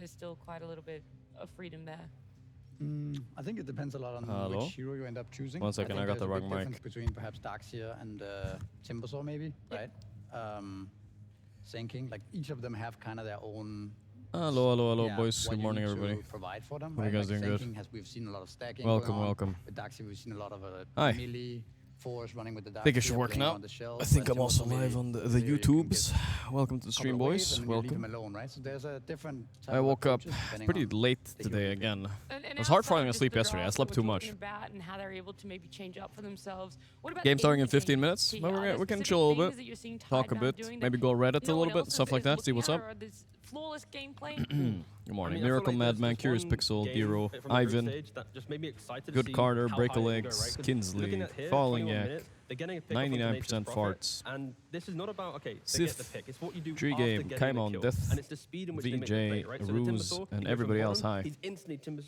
there's still quite a little bit of freedom there. I think it depends a lot on Hello? which hero you end up choosing. 1 second, I got the wrong mic. Between perhaps Darkseer and Timbersaw, maybe, right? Sinking, like each of them have kind of their own. Hello, boys. Good morning, everybody. Provide for them. How are you guys doing? Good. We've seen a lot of stacking. Welcome. With Darkseer, we've seen a lot of Hi. melee force running with the Darkseer. I think it should work now. I think I'm also live on the YouTubes. Welcome to the stream, boys. Welcome. Alone, right? So there's a different I woke up pretty late today again. It was hard falling asleep yesterday. I slept too much. And how they're able to maybe change up for themselves. What about Game starting in 15 minutes. Well, we can chill a little bit, talk a bit, maybe go Reddit a little bit, stuff like that, see what's up. Flawless gameplay. Good morning. Miracle, Madman, Curious Pixel, Dero, Ivan, Good Carter, Break a Legs, Kinsley, Falling Yak, 99% farts. And this is not about, okay, Sith, it's what you do Tree after Game, getting Kaimon, the kill. Death, And it's the speed in which they make the VJ, play, right? So the Ruse, Timbersaw, and he goes everybody from else. bottom, Hi. He's instantly timber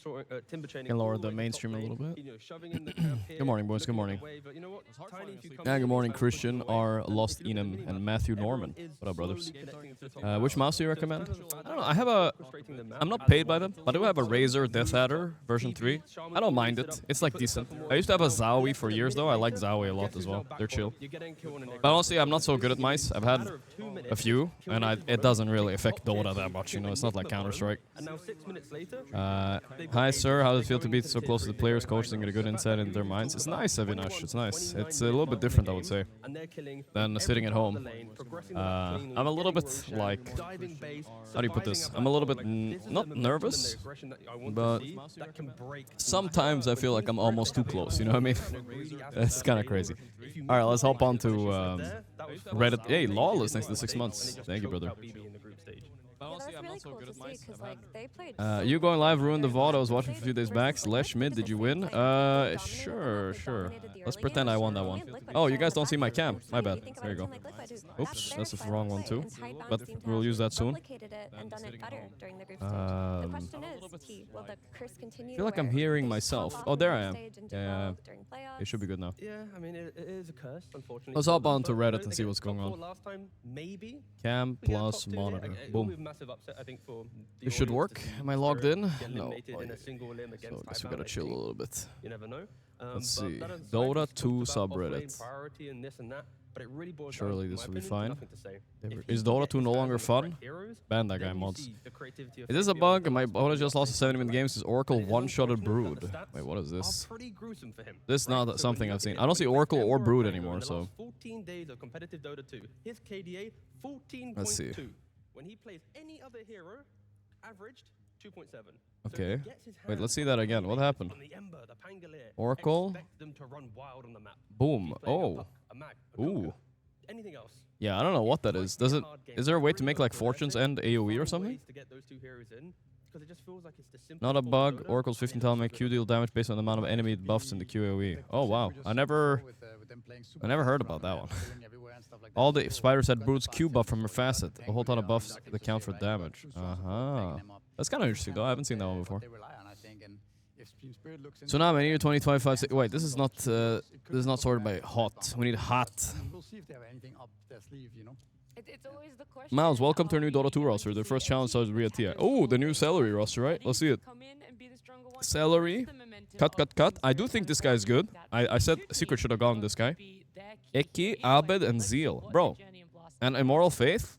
chaining Can lower all the way to mainstream a top little lane, bit. you know, shoving in the camp here, Good morning, boys. Good looking morning. at the wave, but you know what? Tiny, if you come Yeah, in good morning, inside, Christian, pushing away, R, and Lost the speed of Enum, moving and Matthew everyone Norman. is What up, brothers? slowly connecting to the top. Which mouse do you So it's recommend? kind of I don't know. I have a. frustrating the map I'm not as paid by well. them, but I do have a Razer Death Adder version 3. I don't mind it. It's like decent. I used to have a Zowie for years though. I like Zowie a lot as well. They're chill. But honestly, I'm not so good at mice. I've had a few, and it doesn't really affect Dota that much. You know, it's not like Counter-Strike. And now 6 minutes later, Hi, sir. How does it feel to be so close to the players, coach, and get a good insight into their minds? It's nice, Avinash. It's nice. It's a little bit different, I would say, than sitting at home. I'm a little bit like, how do you put this? I'm a little bit not nervous, but sometimes I feel like I'm almost too close. You know what I mean? That's kind of crazy. All right, let's hop on to Reddit. Hey, Lawless next to the 6 months. Thank you, brother. Honestly, I'm not so good at mice. You going live ruined the VOD I was watching a few days back. Slash mid, did you win? Sure. Let's pretend I won that one. Oh, you guys don't see my cam. My bad. There you go. Oops, that's the wrong one too. But we'll use that soon. I feel like I'm hearing myself. Oh, there I am. Yeah. It should be good now. yeah, I mean, it is a curse, unfortunately. Let's hop on to But Reddit and see again, what's going top on. four last time, maybe. Cam But yeah, plus top tier, monitor. it will be a Boom. massive upset, I think, for the It should audience work. to see Am I logged in? get No. eliminated in a single limb against So I guess we Tidebound, gotta I chill a think. little bit. You never know. Let's But see. that aside, Dota we just 2 talked about subreddit. offlane priority and this and that, but it really boils Surely down, in this my will be opinion, fine. nothing to say. Never- If Is you Dota get 2 this no guy longer with the fun? correct heroes, Ban that guy, then you mods. see the creativity of Is this a FPL bug? My goes opponent just lost a 70-minute games. His Oracle But it is one-shotted unfortunate that Brood. the stats Wait, what is are this? pretty gruesome for him, This is right? not So when something you I've look seen. at I don't see him, Oracle or Ember Brood Tiger anymore, in the so last 14 days of competitive Dota 2. His KDA 14.2. Let's see. When he plays any other hero, averaged 2.7. Okay. Wait, let's see that again. What happened? On the Ember, the Pangolier, Oracle. expect them to run wild on the map. Boom. He's playing a Oh. Puck, a Mag, a Ooh. Joker, anything else. Yeah, I don't know what that is. Does it? Is there a way to make like fortunes and end AoE or something? Not a bug. Oracle's 15 tile make Q deal damage based on the amount of enemy buffs in the QAOE. Oh wow, I never heard about that one. All the spiders had Brood's Q buff from her facet. A whole ton of buffs that count for damage. That's kind of interesting though. I haven't seen that one before. So now I need 20, 25. Wait, this is not sorted by hot. We need hot. It's always the question. Miles, welcome to our new Dota 2 roster. The first challenge starts with TI. Oh, the new Celery roster, right? Let's see it. Celery. Cut. I do think this guy is good. I said Secret should have gone this guy. Eki, Abed, and Zeal. Bro. And Immoral Faith.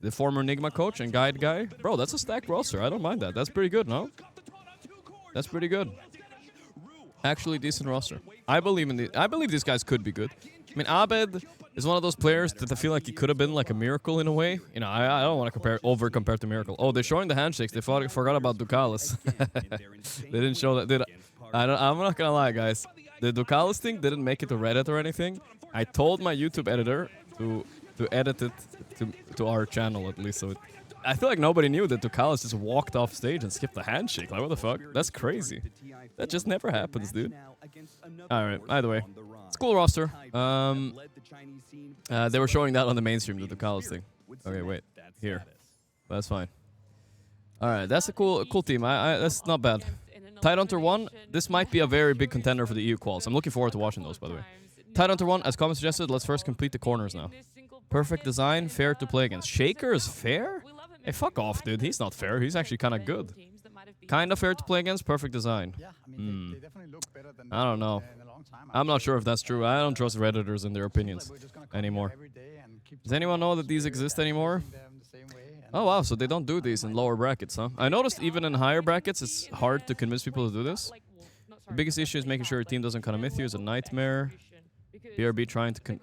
The former Enigma coach and guide guy. Bro, that's a stacked roster. I don't mind that. That's pretty good, no? That's pretty good. Actually decent roster. I believe these guys could be good. I mean, Abed is one of those players that I feel like he could have been like a Miracle in a way. You know, I don't want to compare to Miracle. Oh, they're showing the handshakes. They forgot about Ducalis. They didn't show that. I'm not gonna lie, guys. The Ducalis thing didn't make it to Reddit or anything. I told my YouTube editor to edit it to our channel at least. So I feel like nobody knew that Ducalis just walked off stage and skipped the handshake. Like, what the fuck? That's crazy. That just never happens, dude. Alright, either way. It's a cool roster. They were showing that on the mainstream, the Ducalis thing. Okay, wait. Here. That's fine. Alright, that's a cool team. That's not bad. Tidehunter 1, this might be a very big contender for the EU quals. I'm looking forward to watching those, by the way. Tidehunter 1, as comment suggested, let's first complete the corners now. Perfect design, fair to play against. Shaker is fair? Hey, fuck off, dude. He's not fair. He's actually kind of good. Kind of fair to play against. Perfect design. Yeah, I mean, they definitely look better than I don't know. in a long time. I'm not sure if that's true. I don't trust Redditors and their opinions anymore. Does anyone know that these exist anymore? Oh wow, so they don't do these in lower brackets, huh? I noticed even in higher brackets, it's hard to convince people to do this. The biggest issue is making sure your team doesn't kind of myth you is a nightmare. BRB trying to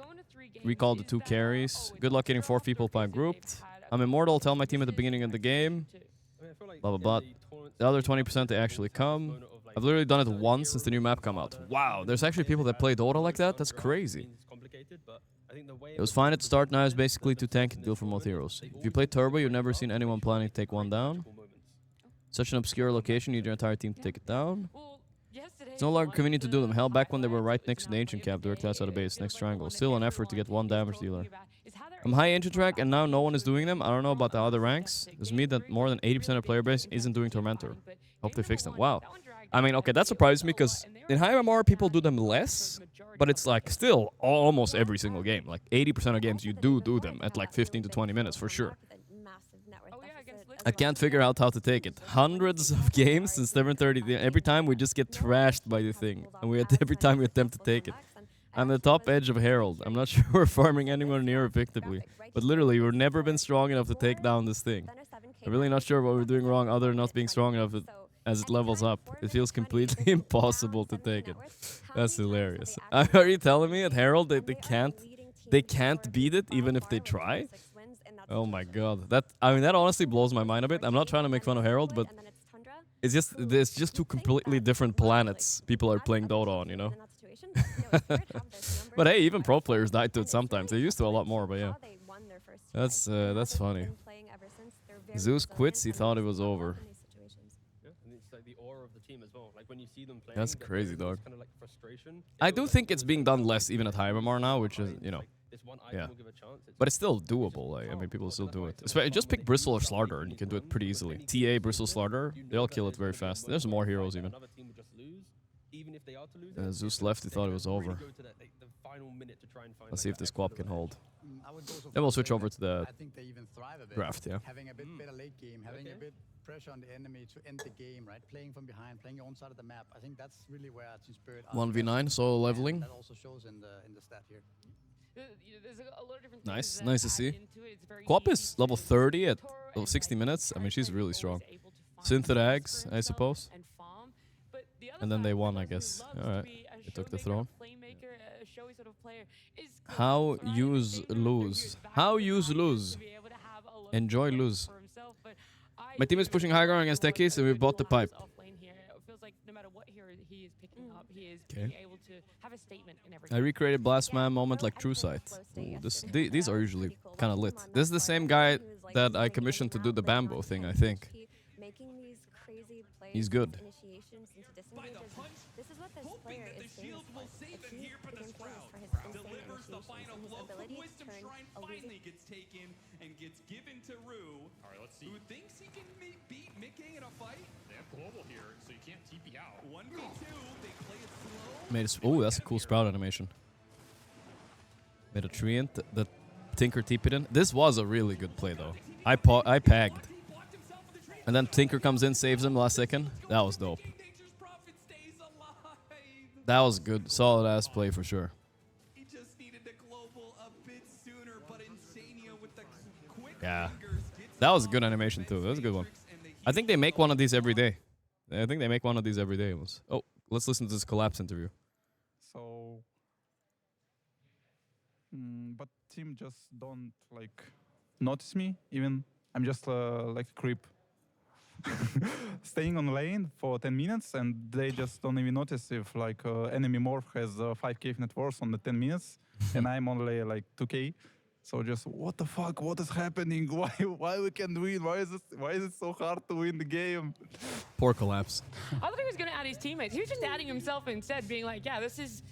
recall the 2 carries. Good luck getting 4 people by grouped. I'm immortal, tell my team at the beginning of the game. Blah, blah, blah. The other 20% they actually come. I've literally done it once since the new map come out. Wow, there's actually people that play Dota like that? That's crazy. It was fine at the start, now it's basically to tank and deal for most heroes. If you play Turbo, you've never seen anyone planning to take one down. Such an obscure location, you need your entire team to take it down. It's no longer convenient to do them. Hell, back when they were right next to the ancient cap, they were class out of base, next triangle. Still an effort to get 1 damage dealer. I'm high ancient track and now no one is doing them. I don't know about the other ranks. It's me that more than 80% of player base isn't doing Tormentor. Hope they fix them. Wow. I mean, okay, that surprised me because in high MMR people do them less, but it's like still almost every single game. Like 80% of games you do them at like 15 to 20 minutes for sure. I can't figure out how to take it. Hundreds of games since 7:30. Every time we just get trashed by the thing, and every time we attempt to take it. I'm the top edge of Herald. I'm not sure we're farming anywhere near effectively, but literally we've never been strong enough to take down this thing. I'm really not sure what we're doing wrong other than not being strong enough as it levels up. It feels completely impossible to take it. That's hilarious. Are you telling me at Herald they can't beat it even if they try? Oh my god. That honestly blows my mind a bit. I'm not trying to make fun of Herald, but it's just 2 completely different planets people are playing Dota on, you know? But hey, even pro players die to it sometimes. They used to a lot more, but yeah. That's funny. Zeus quits, he thought it was over. That's crazy, dog. I do think it's being done less even at high MMR now, which is, you know, yeah. But it's still doable. Like, I mean, people still do it. Just pick Bristle or Slardar and you can do it pretty easily. TA, Bristle, Slardar, they'll kill it very fast. There's more heroes even. Zeus left, he thought it was over. Let's see if this Quap can hold. Then we'll switch over to the draft, yeah. Having a bit better late game, having a bit pressure on the enemy to end the game, right? Playing from behind, playing your own side of the map. I think that's really where Team Spirit 1v9 solo leveling. That also shows in the stat here. Nice to see. Quap is level 30 at 60 minutes. I mean, she's really strong. Synth Ags, I suppose. And then they won, I guess. Alright, they took the throne. How use lose? How use lose? Enjoy lose. My team is pushing high ground against Techies and we bought the pipe. Okay. I recreated Blast Man moment like True Sight. These are usually kind of lit. This is the same guy that I commissioned to do the Bambo thing, I think. He's good. This is what this player is famous for. He became famous for his insane initiations and his ability to turn a losing... gets taken and gets given to Rue. All right, let's see. Who thinks he can beat Mickey in a fight? They have global here, so you can't TP out. 1v2, they play it slow. Oh, that's a cool sprout animation. Made a treant that Tinker TP'd in. This was a really good play, though. I pegged. And then Tinker comes in, saves him last second. That was dope. That was good. Solid ass play for sure. He just needed the global a bit sooner, but Insania with the quick yeah. That was a good animation too. That was a good one. I think they make one of these every day. Oh, let's listen to this collapse interview. So, but team just don't like notice me. Even I'm just like a creep. Staying on lane for 10 minutes and they just don't even notice if like enemy morph has 5k net worth on the 10 minutes and I'm only like 2k. So just what the fuck, what is happening? Why we can't win? Why is it so hard to win the game? Poor collapse. I thought he was gonna add his teammates. He was just adding himself instead, being like, yeah, this is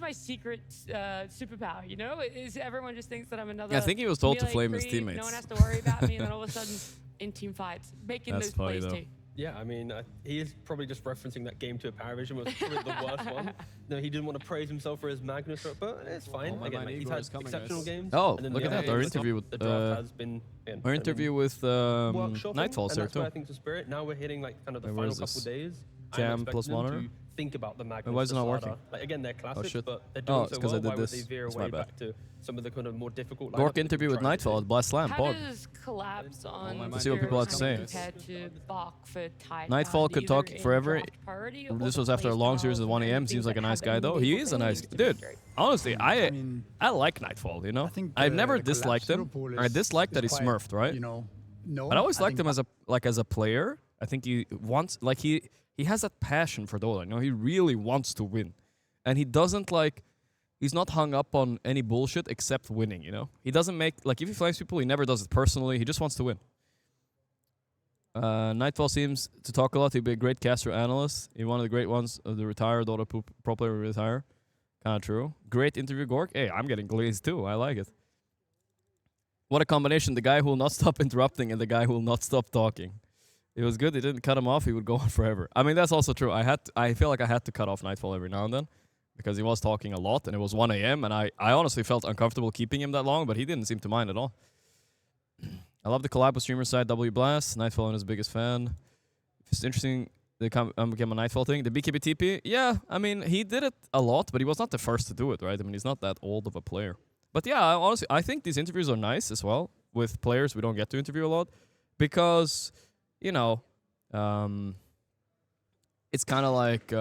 my secret superpower, you know? Everyone just thinks that I'm another... Yeah, I think he was told to melee flame his creep, teammates. No one has to worry about me, and then all of a sudden, in team fights, making That's those funny, plays though. too. Yeah, I mean, he is probably just referencing that game to a Paravision was probably the worst one. No, he didn't want to praise himself for his Magnus, but it's fine. Oh, my Again, like, he's Igor had is coming, exceptional guys. games. Oh, and then look the at that, other our games, interview with, the draft has been again, our interview with workshopping, Nightfall and there that's too. where I think the spirit. Now we're hitting like kind of the Wait, where final is couple this? days. Cam I'm plus expecting them monitor? to think about the Magnus. why is it the not Sada. working? Like again, they're classics, shit. but they're doing Oh, it's so 'cause I well. did Why would this. they veer It's my away bad. back to some of the kind of more difficult? Gorgc lineups they've interview been with trying to Nightfall do? at Blast Slam. How Pod. does collapse on Let's see what people have to say. compared to Bach for Tidebound, Nightfall could either talk in forever. draft priority or This the was after a play long series styles at 1 and a.m. things Seems like that a nice have guy been though. He meaningful is a for him nice to dude. demonstrate. Honestly, I mean, like Nightfall. You know, I think I've never the disliked him. collapse I disliked that he quite, smurfed, right? You know, no. But I always liked him as a player. I think he wants he has that passion for Dota. You know, he really wants to win, and he doesn't like. He's not hung up on any bullshit except winning. You know, he doesn't make like if he flames people, he never does it personally. He just wants to win. Nightfall seems to talk a lot. He'd be a great caster analyst. He's one of the great ones of the retired Dota pro player retire. Kind of true. Great interview, Gorgc. Hey, I'm getting glazed too. I like it. What a combination. The guy who will not stop interrupting and the guy who will not stop talking. It was good. He didn't cut him off. He would go on forever. I mean, that's also true. I feel like I had to cut off Nightfall every now and then because he was talking a lot and it was 1 a.m. and I honestly felt uncomfortable keeping him that long, but he didn't seem to mind at all. I love the collab with streamer side W Blast. Nightfall is his biggest fan. It's interesting they became a Nightfall thing. The BKB TP, yeah, I mean, he did it a lot, but he was not the first to do it, right? I mean, he's not that old of a player. But yeah, honestly, I think these interviews are nice as well with players we don't get to interview a lot because, you know, it's kind of like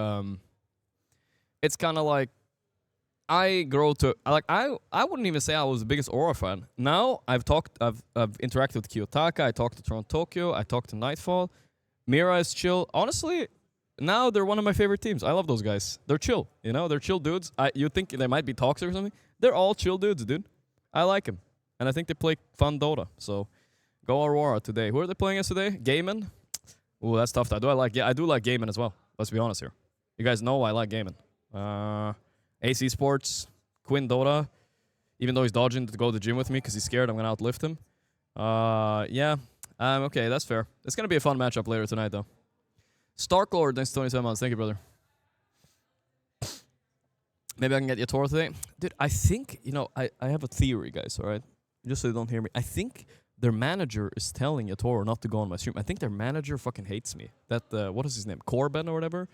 I grow to like I wouldn't even say I was the biggest Aurora fan. Now I've interacted with Kiyotaka, I talked to Toronto Tokyo, I talked to Nightfall. Mira is chill. Honestly, now they're one of my favorite teams. I love those guys. They're chill, you know? They're chill dudes. You think they might be toxic or something? They're all chill dudes, dude. I like them. And I think they play fun Dota. So go Aurora today. Who are they playing us today? Gaimin? Ooh, that's tough. I do like Gaimin as well. Let's be honest here. You guys know I like Gaimin. AC Sports, Quinn Dota. Even though he's dodging to go to the gym with me because he's scared I'm going to outlift him. Yeah. Okay, that's fair. It's going to be a fun matchup later tonight, though. Starklord, thanks to 27 months. Thank you, brother. Maybe I can get your Toro today. Dude, I think, you know, I have a theory, guys, all right? Just so you don't hear me. I think their manager is telling Yatoro not to go on my stream. I think their manager fucking hates me. That, what is his name? Corbin or whatever?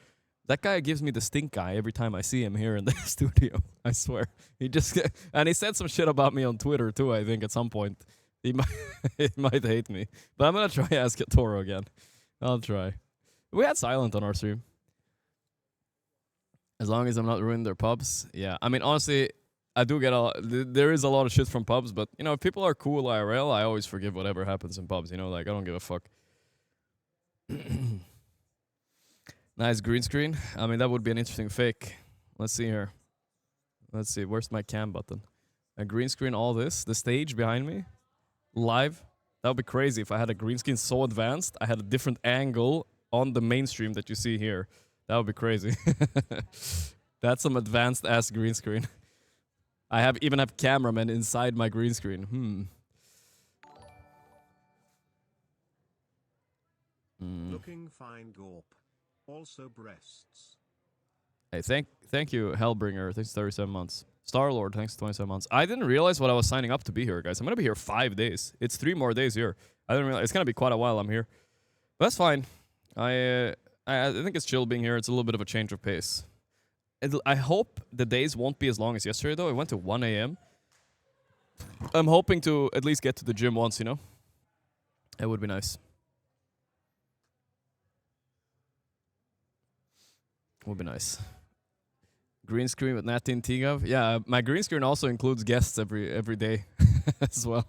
That guy gives me the stink eye every time I see him here in the studio. I swear. And he said some shit about me on Twitter, too, I think, at some point. He might hate me. But I'm going to try ask Toro again. I'll try. We had Silent on our stream. As long as I'm not ruining their pubs. Yeah. I mean, honestly, I do get there is a lot of shit from pubs. But, you know, if people are cool IRL, I always forgive whatever happens in pubs. You know, like, I don't give a fuck. Nice green screen. I mean, that would be an interesting fake. Let's see here. Let's see. Where's my cam button? A green screen, all this. The stage behind me. Live. That would be crazy if I had a green screen so advanced. I had a different angle on the mainstream that you see here. That would be crazy. That's some advanced ass green screen. I even have cameramen inside my green screen. Looking fine, Gorp. Also breasts. Hey, thank you, Hellbringer. Thanks 37 months. Starlord, thanks 27 months. I didn't realize what I was signing up to be here, guys. I'm gonna be here 5 days. It's 3 more days here. I didn't realize it's gonna be quite a while I'm here. But that's fine. I think it's chill being here. It's a little bit of a change of pace. I hope the days won't be as long as yesterday, though. It went to 1 a.m. I'm hoping to at least get to the gym once, you know? It would be nice. Would be nice. Green screen with Natty and Tigov. Yeah, my green screen also includes guests every day as well.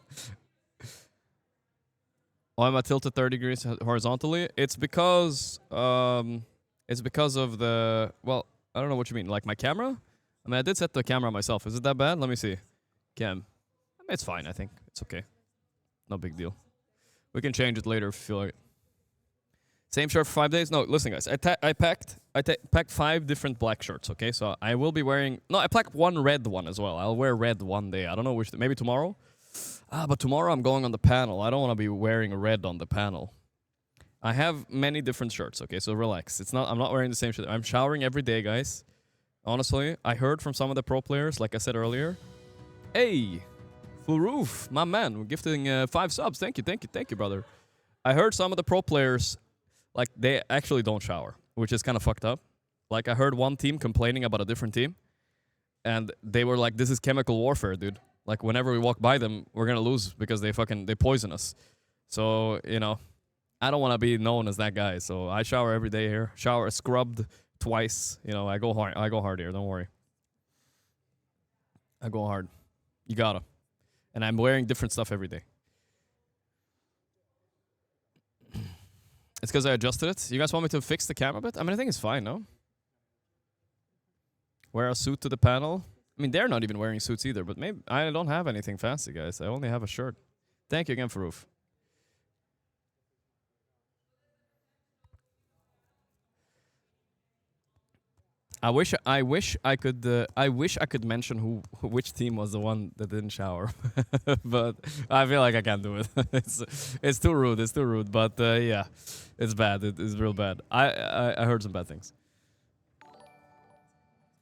Why am I tilted 30 degrees horizontally? It's because of the, well, I don't know what you mean. Like my camera? I mean, I did set the camera myself. Is it that bad? Let me see. Cam. I mean, it's fine, I think. It's okay. No big deal. We can change it later if you feel like it. Same shirt for 5 days? No, listen, guys. I packed 5 different black shirts, okay? So I will be wearing... No, I packed 1 red one as well. I'll wear red one day. I don't know which... Maybe tomorrow? But tomorrow I'm going on the panel. I don't want to be wearing red on the panel. I have many different shirts, okay? So relax. I'm not wearing the same shit. I'm showering every day, guys. Honestly, I heard from some of the pro players, like I said earlier. Hey, Full Roof, my man, we're gifting 5 subs. Thank you, brother. I heard some of the pro players, like, they actually don't shower, which is kind of fucked up. Like, I heard one team complaining about a different team, and they were like, this is chemical warfare, dude. Like, whenever we walk by them, we're gonna lose because they poison us. So, you know, I don't want to be known as that guy. So I shower every day here. Shower, scrubbed twice. You know, I go hard here. Don't worry. I go hard. You gotta. And I'm wearing different stuff every day. It's because I adjusted it. You guys want me to fix the camera a bit? I mean, I think it's fine, no? Wear a suit to the panel. I mean, they're not even wearing suits either, but maybe I don't have anything fancy, guys. I only have a shirt. Thank you again, Faroof. I wish I could mention which team was the one that didn't shower, but I feel like I can't do it. It's too rude. It's too rude. But yeah, it's bad. It's real bad. I heard some bad things.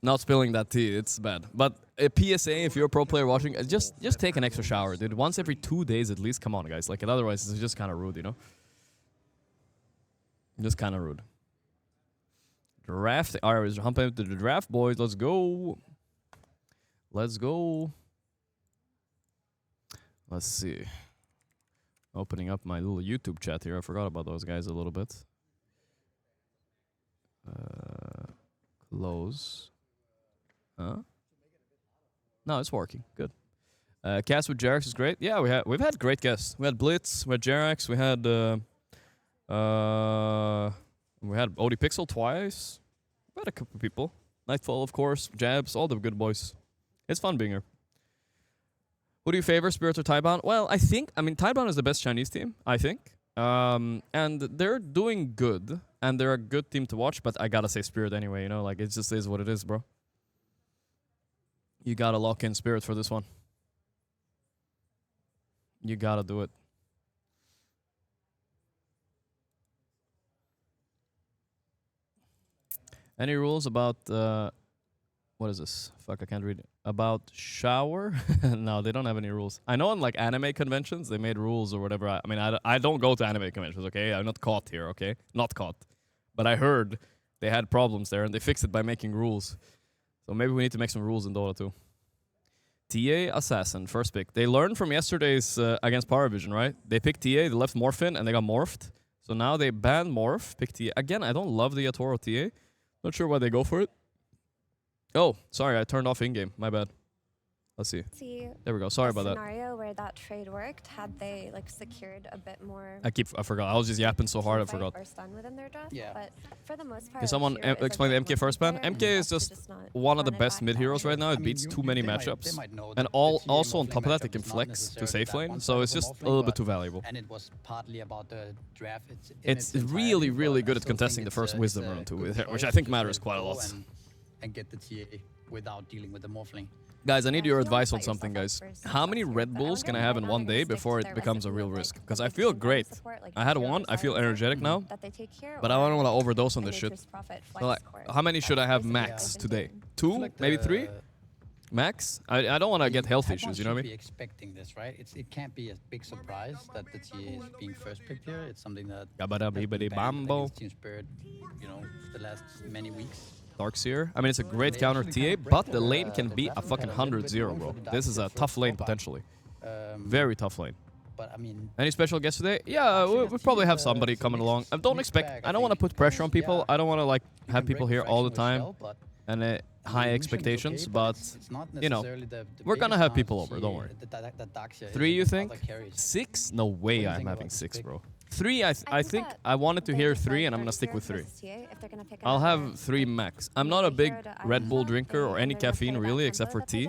Not spilling that tea. It's bad. But a PSA, if you're a pro player watching, just take an extra shower, dude. Once every 2 days at least. Come on, guys. Like, otherwise it's just kind of rude, you know. Just kind of rude. Draft. Alright, we're jumping into the draft, boys. Let's go. Let's go. Let's see. Opening up my little YouTube chat here. I forgot about those guys a little bit. Close. Huh? No, it's working. Good. Cast with Jerax is great. Yeah, we've had great guests. We had Blitz, we had Jerax, we had OD Pixel twice. We had a couple people. Nightfall, of course. Jabs, all the good boys. It's fun being here. Who do you favor, Spirit or Tidebound? Well, I mean, Tidebound is the best Chinese team, I think. And they're doing good. And they're a good team to watch, but I gotta say Spirit anyway, you know? Like, it just is what it is, bro. You gotta lock in Spirit for this one. You gotta do it. Any rules about, what is this? Fuck, I can't read it. About shower? No, they don't have any rules. I know on like anime conventions, they made rules or whatever. I mean, I don't go to anime conventions, okay? I'm not caught here, okay? Not caught. But I heard they had problems there and they fixed it by making rules. So maybe we need to make some rules in Dota too. TA Assassin, first pick. They learned from yesterday's against Power Vision, right? They picked TA, they left Morphin, and they got morphed. So now they banned Morph, pick TA. Again, I don't love the Aurora TA. Not sure why they go for it. Oh, sorry, I turned off in-game. My bad. Let's see. There we go. Sorry about that. Scenario where that trade worked, had they like secured a bit more. I forgot. I was just yapping so hard I forgot. Or stun within their draft, Yeah. but for the most part, Can someone explain the MK first ban? MK is just one of the best mid heroes right now. It beats too many matchups. And also on top of that, it can flex to safe lane. So it's just a little bit too valuable. And it was partly about the draft. It's really, really good at contesting the first Wisdom run too, which I think matters quite a lot. And get the TA without dealing with the morphling. Guys, I need your advice on something, guys. How many Red Bulls can I have in one day before it becomes a real risk? Because I feel great. I had one, I feel energetic now, but I don't want to overdose on this shit. So like, how many should I have max today? 2? Maybe 3? Max? I don't want to get health issues, you know what I mean? Be expecting this, right? It can't be a big surprise that the TA is being first picked here. It's something that Team Spirit, you know, for the last many weeks. Darkseer. I mean, it's a great counter TA, but the lane can be a fucking 100-0, bro. This is a tough lane, potentially. Very tough lane. But I mean, any special guests today? Yeah, we'll probably have somebody coming along. I don't want to put pressure on people. I don't want to, like, have people here all the time and high expectations, but, you know, we're gonna have people over, don't worry. 3, you think? 6? No way I'm having 6, bro. 3, I think I wanted to hear 3, and I'm gonna stick with 3. I'll have 3 max. I'm not a big Red Bull drinker or any caffeine really, except for tea.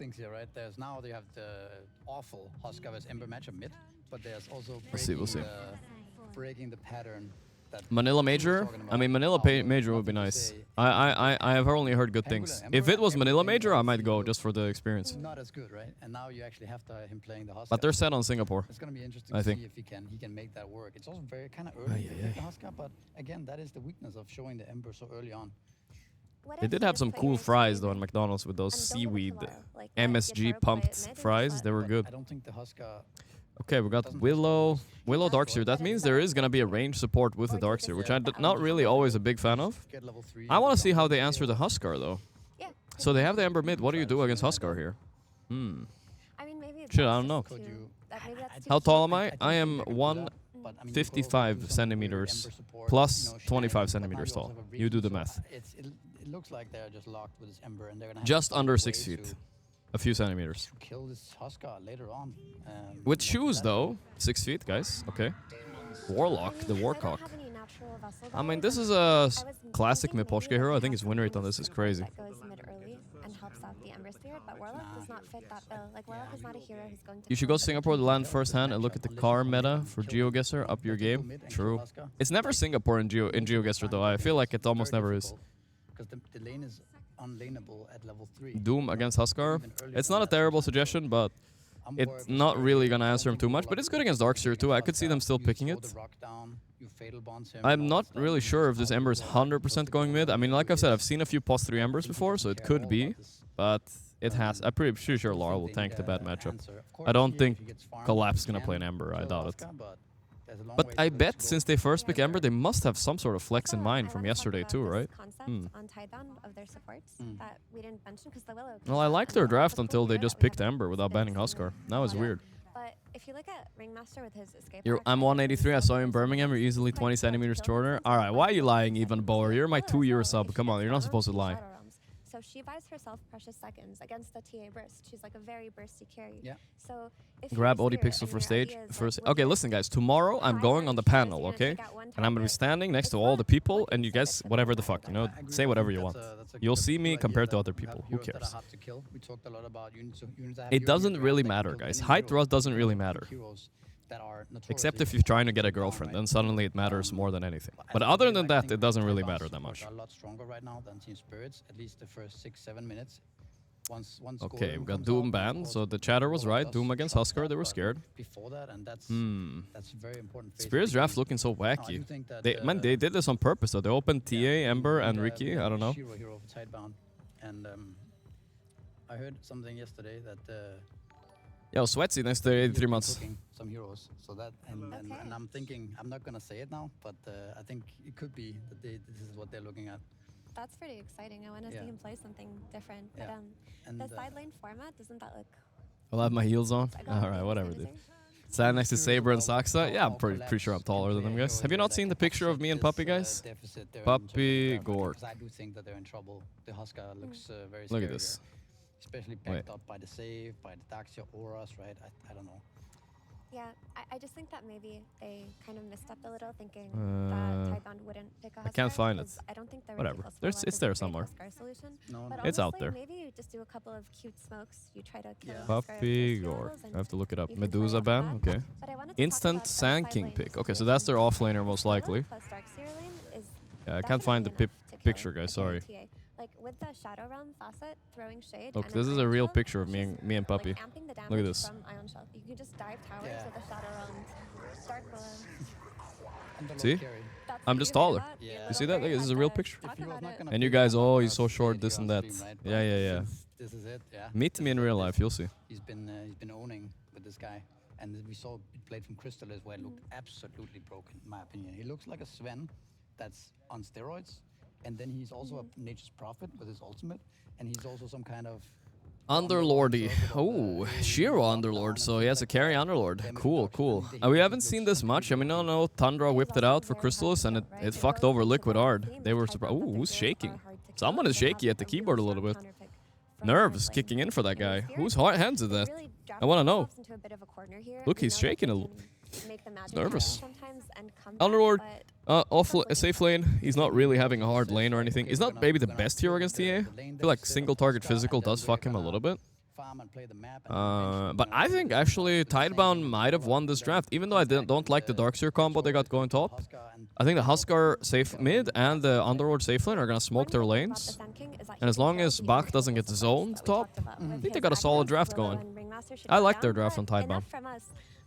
things here, right? There's now they have the awful Huskar vs Ember matchup mid, but there's also We'll see. breaking the pattern. That Manila Drew was Major? talking I about. mean, Manila There's Major would be nothing to nice. say. I have only heard good things. If it was Manila Major, I might go just for the experience. Not as good, right? And now you actually have him playing the Huskar. But they're set on Singapore. It's gonna be interesting I to think. see if he can make that work. It's also very kind of early to pick the Huskar, but again, that is the weakness of showing the Ember so early on. They did have some cool fries though in McDonald's with those seaweed MSG pumped fries. They were good. I don't think the Huskar. Okay, we got Willow Darkseer. That means there is gonna be a range support with the Darkseer, which I'm not really always a big fan of. Get level 3. I want to see how they answer the Huskar though. Yeah. So they have the Ember mid. What do you do against Huskar here? I mean, maybe Shit, I don't know. Could you? How tall am I? think I you am could do that, 155 but, centimeters Ember support, plus you know, 25 shenanigans, but centimeters now you tall. also have a You do the reason, math. so it looks like they're just locked with this Ember, and they're gonna have Just to find under a 6 way feet. to A few centimeters. kill this Huskar later on. With not shoes that- though. 6 feet, guys. Okay. Warlock, the Warcock. I mean, this is a classic Miposhke hero. I think his win rate on this is crazy. That goes mid early and helps out the Ember Spirit, but Warlock does not fit that bill. Like Warlock is not a hero who's going to. You should go to Singapore to land firsthand and look at the car meta for GeoGuessr. Up your game. True. It's never Singapore in GeoGuessr though. I feel like it almost never is. Because the lane is unlaneable at level 3. Doom against Huskar. It's not a terrible suggestion, but it's not really gonna answer him too much. But it's good against Darkseer too. I could see them still picking it. I'm not really sure if this Ember is 100% going mid. I mean, like I've said, I've seen a few +3 Embers before, so it could be. But it has. I'm pretty sure Lara will tank the bad matchup. I don't think Collapse is gonna play an Ember. I doubt it. But I bet since they first pick Ember, they must have some sort of flex in mind from yesterday too, right? On Tidebound of their supports that we didn't mention because the Willow. Well, I liked their draft until they just picked Ember without banning Huskar. Now it's weird. But if you look at Ringmaster with his escape. I'm 183. I saw you in Birmingham. You're easily 20 centimeters shorter. All right, why are you lying, even Bower? You're my 2-year sub. Come on, you're not supposed to lie. So she buys herself precious seconds against the TA burst. She's like a very bursty carry. Yeah. So if Grab you're OD Spirit Pixel and for your stage. idea is, First, like, okay, listen, guys. Tomorrow I'm going on the panel, okay? And I'm gonna be standing next to all the people, and you guys, whatever the fuck, you know, say whatever you want. You'll see me compared to other people. Who cares? It doesn't really matter, guys. Height Rust doesn't really matter. Except if you're trying to get a girlfriend, then suddenly it matters more than anything. But other than that, it doesn't really matter that much. A lot stronger right now than Team Spirits, at least the first 6-7 minutes. Once Okay, we got Doom banned, so the chatter was right. Doom against Huskar, they were scared. Before that, and that's very important. Spirits draft looking so wacky. They did this on purpose, though. They opened TA, Ember, and Ricky. I don't know. Hero for Tidebound, and I heard something yesterday that Yo, Sweatsy next to 83 months. cooking some heroes. So that and I'm thinking, I'm not gonna say it now, but I think it could be that this is what they're looking at. That's pretty exciting. I want to see him play something different. But And the side lane format, doesn't that look? I'll have my heels on. Alright, whatever, dude. Stand next to Saber and Saksa? Yeah, I'm pretty sure I'm taller than them, guys. Have you not seen the picture of me and Puppy, guys? Puppy Gorgc. I do think that they're in trouble. The Huskar looks very scary. Look at this. Here. Especially backed up by the save, by the Darkseer auras, right? I don't know. Yeah, I just think that maybe they kind of misstepped a little, thinking that Tidebound wouldn't pick a Huskar. I can't find it. I don't think Whatever. It's there somewhere. Solution. No, But it's out honestly, there. maybe you just do a couple of cute smokes. You try to kill Huskar Puppy with Gorgc. skills, and I have to look it up. you can play Medusa off ban? that. Okay. But I wanted to Instant talk about Sand that King side pick. lane Okay, so that's their offlaner most Willow likely. plus Darkseer lane is Yeah, I can't find the definitely enough to kill picture, guys. a Sorry. TA. Like with the Shadow Realm facet, throwing shade. Look, and this an is a Ion real Shell, picture of me and like Puppy. amping the Look at damage this. from Ion Shell. You can just dive towers Yeah. with a Shadow Realm, Dark Willow. See? That's I'm what just you hear taller. about. Yeah. You see that? Look, this is a real picture. Talk If he was about not it. gonna And you play guys, that, oh, I he's so would short, say this here and on that. stream, right? Yeah, But yeah, yeah. since This is it, yeah. Meet me in real life, you'll see. He's been owning with this guy, and we saw it played from Crystallis where it looked absolutely broken, in my opinion. He looks like a Sven that's on steroids, and then he's also a Nature's Prophet with his ultimate, and he's also some kind of Underlordy. Oh, Shiro Underlord. So he has a carry Underlord. Cool, cool. We haven't seen this much. I mean, no, Tundra whipped it out for Crystallis, and it fucked over Liquid hard. They were surprised. Oh, who's shaking? Someone is shaky at the keyboard a little bit. Nerves kicking in for that guy. Whose hands is that? I want to know. Look, he's shaking a little. He's nervous. Underlord, safe lane. He's not really having a hard lane or anything. He's not maybe the best hero against TA. I feel like single target physical does fuck him a little bit. But I think actually Tidebound might have won this draft, even though I don't like the Darkseer combo they got going top. I think the Huskar safe mid and the Underlord safe lane are gonna smoke their lanes. And as long as Bach doesn't get zoned top, I think they got a solid draft going. I like their draft on Tidebound.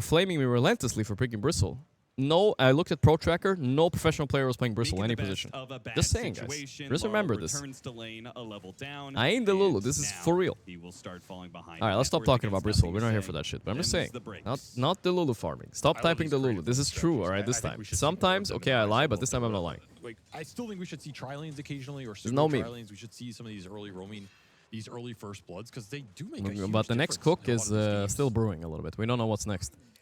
were flaming me relentlessly for picking Bristle. No, I looked at Pro Tracker. No professional player was playing Bristle any position. Just saying, guys. Just remember this. I ain't the Lulu. This is for real. All right, let's stop talking about Bristle. We're not here for that shit. But I'm just saying, not the Lulu farming. Stop typing the Lulu. This is true. All right, this time. Sometimes, okay, I lie, but this time I'm not lying. Like, I still think we should see tri-lanes occasionally or no meme. tri-lanes. We should see some of these early roaming, these early first bloods, because they do make a huge But the next difference cook in a is lot of these games. still brewing a little bit. We don't know what's next.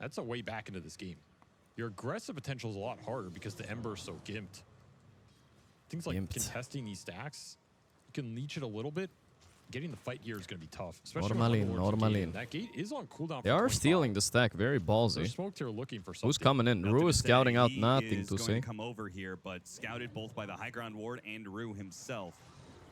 That's a way back into this game. Your aggressive potential is a lot harder because the Ember is so gimped. Things like contesting these stacks, you can leech it a little bit. Getting the fight gear is going to be tough, especially Normalin. That gate is on cooldown. They are stealing the stack, very ballsy. Smoked here looking for something. Who's coming in? Rue is scouting out, nothing to say. Come over here, but scouted both by the high ground ward and Rue himself.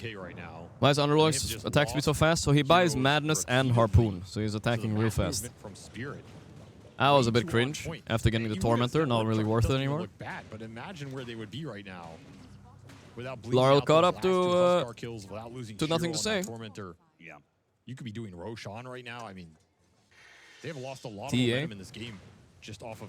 DK right now. Why is They've Underlord's just attack speed so lost fast? So he buys heroes Madness and repeatedly. Harpoon, so he's So attacking the real map fast. movement from Spirit. That was a way bit too on cringe point. after getting And the you would have Tormentor, thought not it really worth it doesn't even anymore. Look bad, but imagine where they would be right now without bleeding Laurel out caught those up last two to, Huskar kills, without losing to nothing Shiro to on that say. Tormentor. Yeah. You could be doing Roshan right now. I mean, they've lost a lot of TA. momentum in this game just off of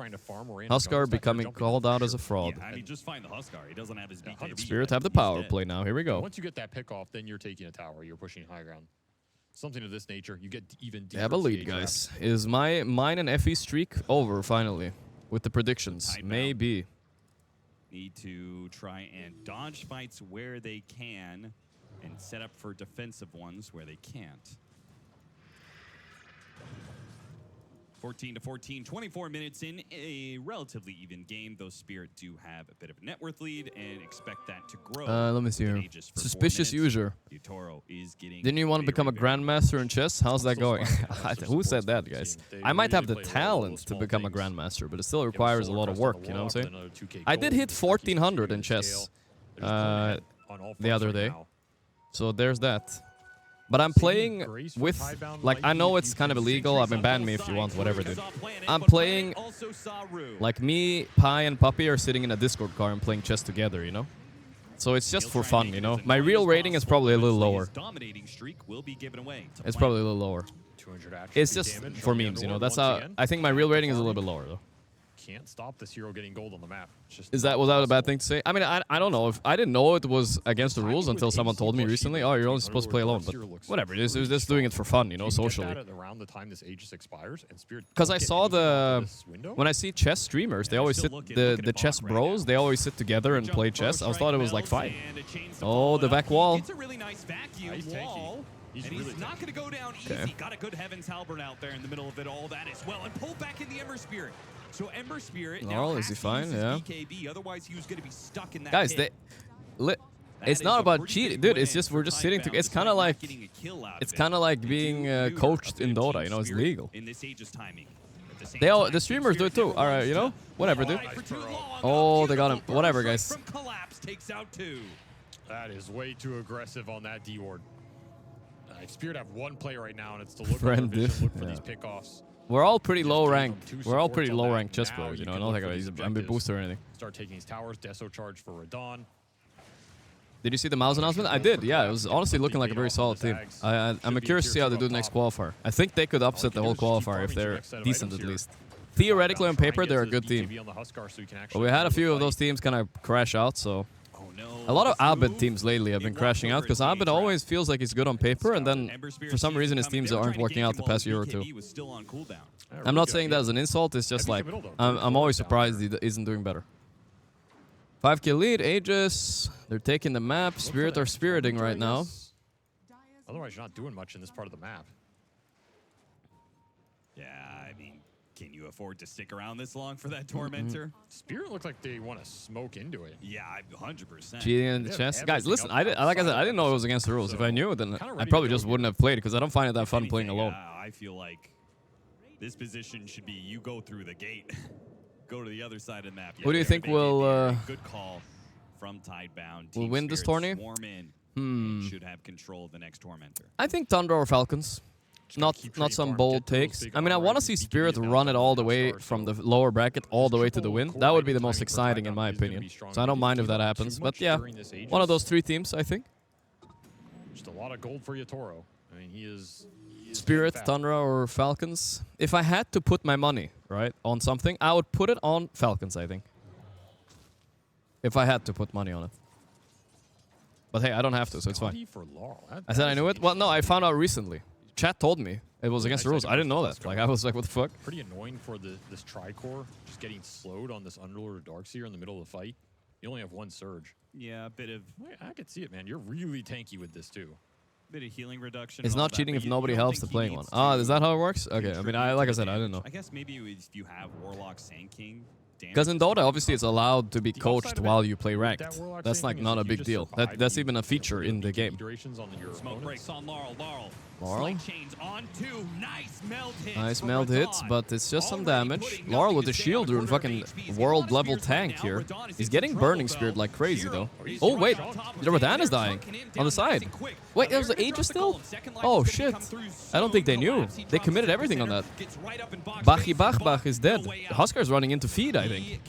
trying to farm random Huskar guns back there, becoming jumping called off out for as a sure. fraud. Yeah, I mean, just find the Huskar. He doesn't have his BKB. Spirit yet. have the He's power dead. play now. Here we go. Once you get that pick off, then you're taking a tower. You're pushing high ground. Something of this nature. You get even They deeper. have a lead, CH guys. traps. Is mine and Effie's streak over finally with the predictions? Tidebound. Maybe. Need to try and dodge fights where they can and set up for defensive ones where they can't. 14 to 14, 24 minutes in a relatively even game, though Spirit do have a bit of a net worth lead and expect that to grow. Let me see here. Aegis for 4 Suspicious minutes. user. Yutoro is getting Didn't you want to become a grandmaster in chess? How's that going? Who said that, guys? I might have the talent to become a grandmaster, but it still requires a lot of work, you know what I'm saying? I did hit 1400 in chess the other day, so there's that. But I'm playing with, like, I know it's kind of illegal. I mean, ban me if you want, whatever, dude. I'm playing, like, me, Pi, and Puppy are sitting in a Discord car and playing chess together, you know? So it's just for fun, you know? My real rating is probably a little lower. It's probably a little lower. It's just for memes, you know? That's how, I think my real rating is a little bit lower, though. Can't stop this hero getting gold on the map. Was that a bad thing to say? I mean, I don't know. If I didn't know it was against the rules until someone told me recently. Oh, you're only supposed to play alone. But whatever. It was just doing it for fun, you know, socially. Because I saw when I see chess streamers, they always sit the chess bros. They always sit together and play chess. I thought it was like fine. Oh, the back wall. It's a really nice vacuum wall. He's not going to go down easy. Got a good Heaven's Halberd out there in the middle of it all that as well, and pulled back in the Ember Spirit. So Ember Spirit now is he fine? Yeah. BKB, otherwise he was going to be stuck in that guys, it's not about cheating, dude. It's just we're just sitting together. It's kind of like being coached in Dota. You know, it's legal. The streamers do it too. All right, you know, whatever, dude. Oh, they got him. Whatever, guys. That is way too aggressive on that D ward. Spirit have one play right now, and it's to look for these pickoffs. We're all pretty low ranked. We're all pretty low ranked chess pros, you know. I don't think I'm a booster or anything. Start taking these towers. Deso charge for Radon. Did you see the mouse announcement? I did. Yeah, it was honestly looking like a very solid team. I'm curious to see how they do the next qualifier. I think they could upset the whole qualifier if they're decent at least. Theoretically, on paper, they're a good team. But we had a few of those teams kind of crash out, so. A lot of Abed teams lately have been crashing out because Abed always feels like he's good on paper, and then for some reason his teams aren't working out the past year or two. I'm not saying that as an insult, it's just like I'm always surprised he isn't doing better. 5-kill lead, Aegis, they're taking the map. Spirit are spiriting right now. Otherwise, you're not doing much in this part of the map. Yeah, I mean, can you afford to stick around this long for that Tormentor? Spirit looks like they want to smoke into it. Yeah, 100%. Cheating in the chess. Guys, listen, like I said, I didn't know it was against the rules. If I knew, then I probably just wouldn't have played because I don't find it that fun playing alone. I feel like this position should be you go through the gate. Go to the other side of the map. Who do you think will good call from Tidebound. Will win this tourney? Should have control of the next Tormentor. I think Thunder or Falcons. Not some bold takes. I mean, I want to see Spirit run it all the way from the lower bracket all the way to the win. That would be the most exciting in my opinion. So I don't mind if that happens. But yeah, one of those three teams, I think. Just a lot of gold for Yutoro. I mean, he is Spirit, Thunder, or Falcons. If I had to put my money, right, on something, I would put it on Falcons, I think. If I had to put money on it. But hey, I don't have to, so it's fine. I said I knew it? Well, no, I found out recently. Chat told me it was against the rules. I didn't know that. Like, I was like, what the fuck? Pretty annoying for this Tricore just getting slowed on this Underlord Darkseer in the middle of the fight. You only have one surge. Yeah, a bit of... I could see it, man. You're really tanky with this, too. Bit of healing reduction. It's not cheating if nobody helps the playing one. Ah, is that how it works? Okay, I mean, like I said, I didn't know. I guess maybe if you have Warlock Sand King... Because in Dota, obviously, it's allowed to be coached while you play ranked. That's like not a big deal. That's even a feature in the game. Smoke breaks on Laurel. Laurel? Chains on two. Nice meld hits. Nice meld hits, but it's just some damage. Laurel with the shield doing fucking world level tank here. He's getting Burning Spirit like crazy though. Oh wait, the Radon is dying on the side. Wait, there was the Aegis still? Oh shit. I don't think they knew. They committed everything on that. Bach is dead. The Huskar's running into feed, I think.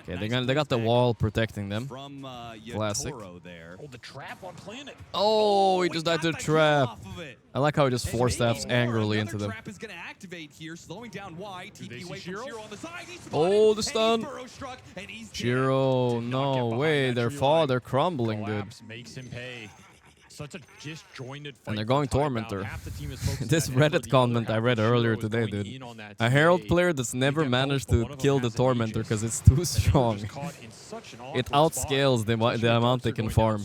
Okay, they got the wall protecting them. Classic. Oh, the trap on planet. Oh, he just died to the trap. I like how he just force staffs angrily into them. Oh, the stun. Shiro, no way. They're crumbling, dude. Makes him pay. Such a disjointed fight. And they're going Tormentor. This Reddit comment I read earlier today, dude. A Herald player that's never managed to kill the Tormentor because it's too strong. It outscales the amount they can farm.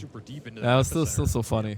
That was still so funny.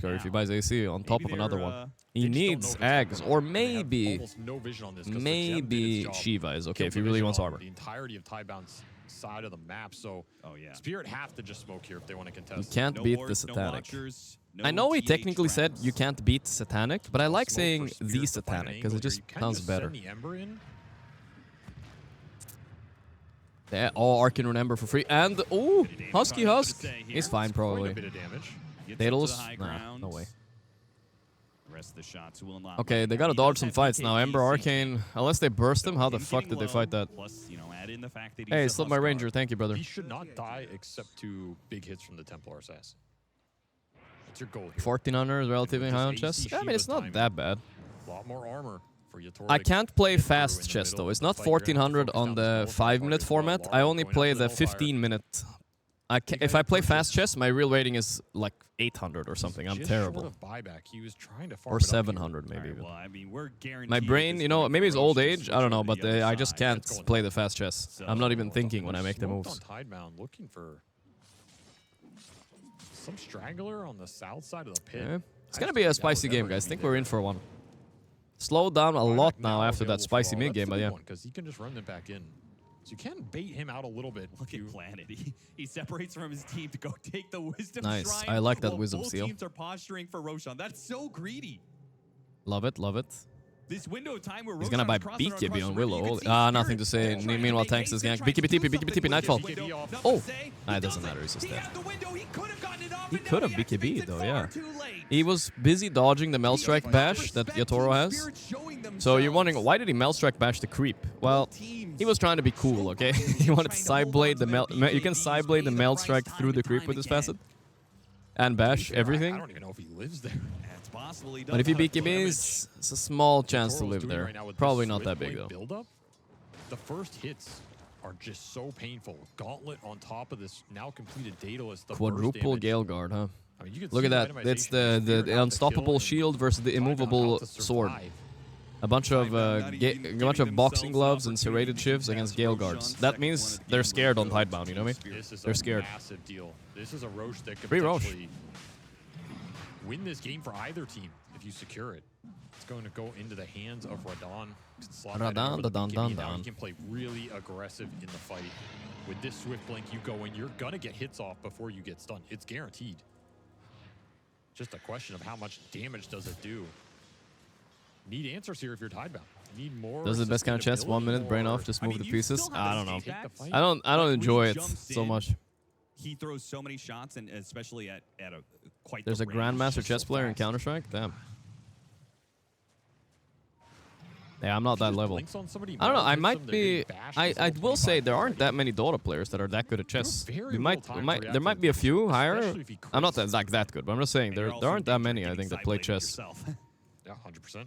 Huskar if he buys AC on top of Maybe another they're, one. uh, He They just don't know needs if it's gonna Ags, come or out, and they have maybe almost no vision on this 'cause the gem did its job. Shiva is okay Killed if he the really vision wants on armor. The entirety of Tidebound's side of the map. So Oh yeah. Spirit have to just smoke here if they want to contest. You can't No beat wards, the no Satanic. watchers, I no know he GH technically said you traps. can't beat Satanic, but I like Smoke for saying Spirit the to find an Satanic because angle it just here. You can sounds just better. send the Ember in. Yeah, oh, Arcane Rune Ember for free. And, oh, Husky Husk. He's fine, Quite a probably. bit of damage. Gets up to Daedalus? the high Nah, ground. no way. Rest of the shots will unlock. Okay, they gotta dodge some fights now. Ember, Arcane, unless they burst him, how the fuck did they fight that? Plus, you know, add in the fact that Hey, he's a slip my Huskar. Ranger. Thank you, brother. He should not die except to big hits from the Templar Assassin. What's your goal here? 1400 is relatively With high this on AC chess. I mean, it's Shiva not timing, that bad. A lot more armor for Yatora. I to can't play get through in fast the chess middle though. of It's the not fight. You're gonna have to 1400 focus on down the this Nullifier. 5-minute There's format. no I Aurora only going play after the Nullifier. 15-minute. If I play fast chess, my real rating is like 800 or something. I'm Just terrible. short of buyback. He was trying to farm Or it up here. 700 maybe Alright, even. well, I mean, we're guaranteed My at brain, this you know, point maybe it's old Roche to age. I switch don't know, over to but the other I just side. can't going play the fast chess. So- I'm not even thinking Something when I make the smoked moves. on Tidebound, looking for some straggler on the south side of the pit. Yeah. It's I gonna just be a think that spicy was game, never guys. gonna Think be we're in there. for one. Slowed down a Buyback lot now now after that available for spicy all. mid That's game, the but big yeah. one, 'cause he can just run them back in. So you can bait him out a little bit. Look You- at Planet. He separates from his team to go take the Wisdom Nice. Shrine. I like that while Wisdom both Seal. teams are posturing for Roshan. That's so greedy. Love it, love it. This window of time where He's gonna buy Roshan's crossing BKB across on the river, Willow. you can see Nothing to say. Spirit trying to Meanwhile, make tanks haste is and gank. trying to BKB do TP, BKB something TP, with Nightfall. this window. off. Not Oh. to say, Nah, it he doesn't doesn't. matter, he's just He dead. had the window, he could have gotten it off, He and now could have he BKB'd activates it though, far yeah. too late. He was busy dodging the Melstrike bash that Yatoro has. So you're wondering, why did he Melstrike bash the creep? Well, he was trying to be cool, okay? He wanted to sideblade the you can sideblade the Melstrike through the creep with this facet. And bash everything. I don't even know if he lives there. It's possible he But if he does. BKBs, it's a small chance to Yatoro's live doing there. right now with Probably this not that Swift big Blade though. build-up, the first hits are just so painful. Gauntlet on top of this now completed Daedalus. The burst Quadruple damage. Gale Guard, huh? I mean, you can Look see at that. It's the unstoppable shield versus the immovable sword. A bunch of boxing gloves and serrated shivs against Gale Guards. That means they're scared on Tidebound, you know what I mean? This is They're a scared. massive deal. This is a Roche that could Free Roche. potentially win this game for either team if you secure it. It's going to go into the hands of Radon. Slot that in Radon, over the Radon, BKB. Now Radon. he can play really aggressive in the fight. With this Swift Blink, you go in, you're going to get hits off before you get stunned. It's guaranteed. Just a question of how much damage does it do. Need answers here if you're Tidebound. You need more. Does the best kind of chess, 1 minute, brain off, sustainability, just I move mean, the you pieces? still have I his don't know. take backs. fight. I don't Like, when he enjoy it jumps so in, much. He throws so many shots, and especially at a quite. There's the a range. Grandmaster Just chess so player in fast. Counter-Strike? Damn. Yeah, I'm not that Just level. blinks on somebody, I don't know, I hits might them, they're be... getting bashed I as will well, say there 25 aren't that many Dota players that are that good at chess. very We little might, time to there react might to be a this, few higher. especially if he I'm not crits. that, like that good, but I'm just saying And there you're also aren't that in danger many, of I think, getting that play sidebladed chess. yourself. Yeah, 100%.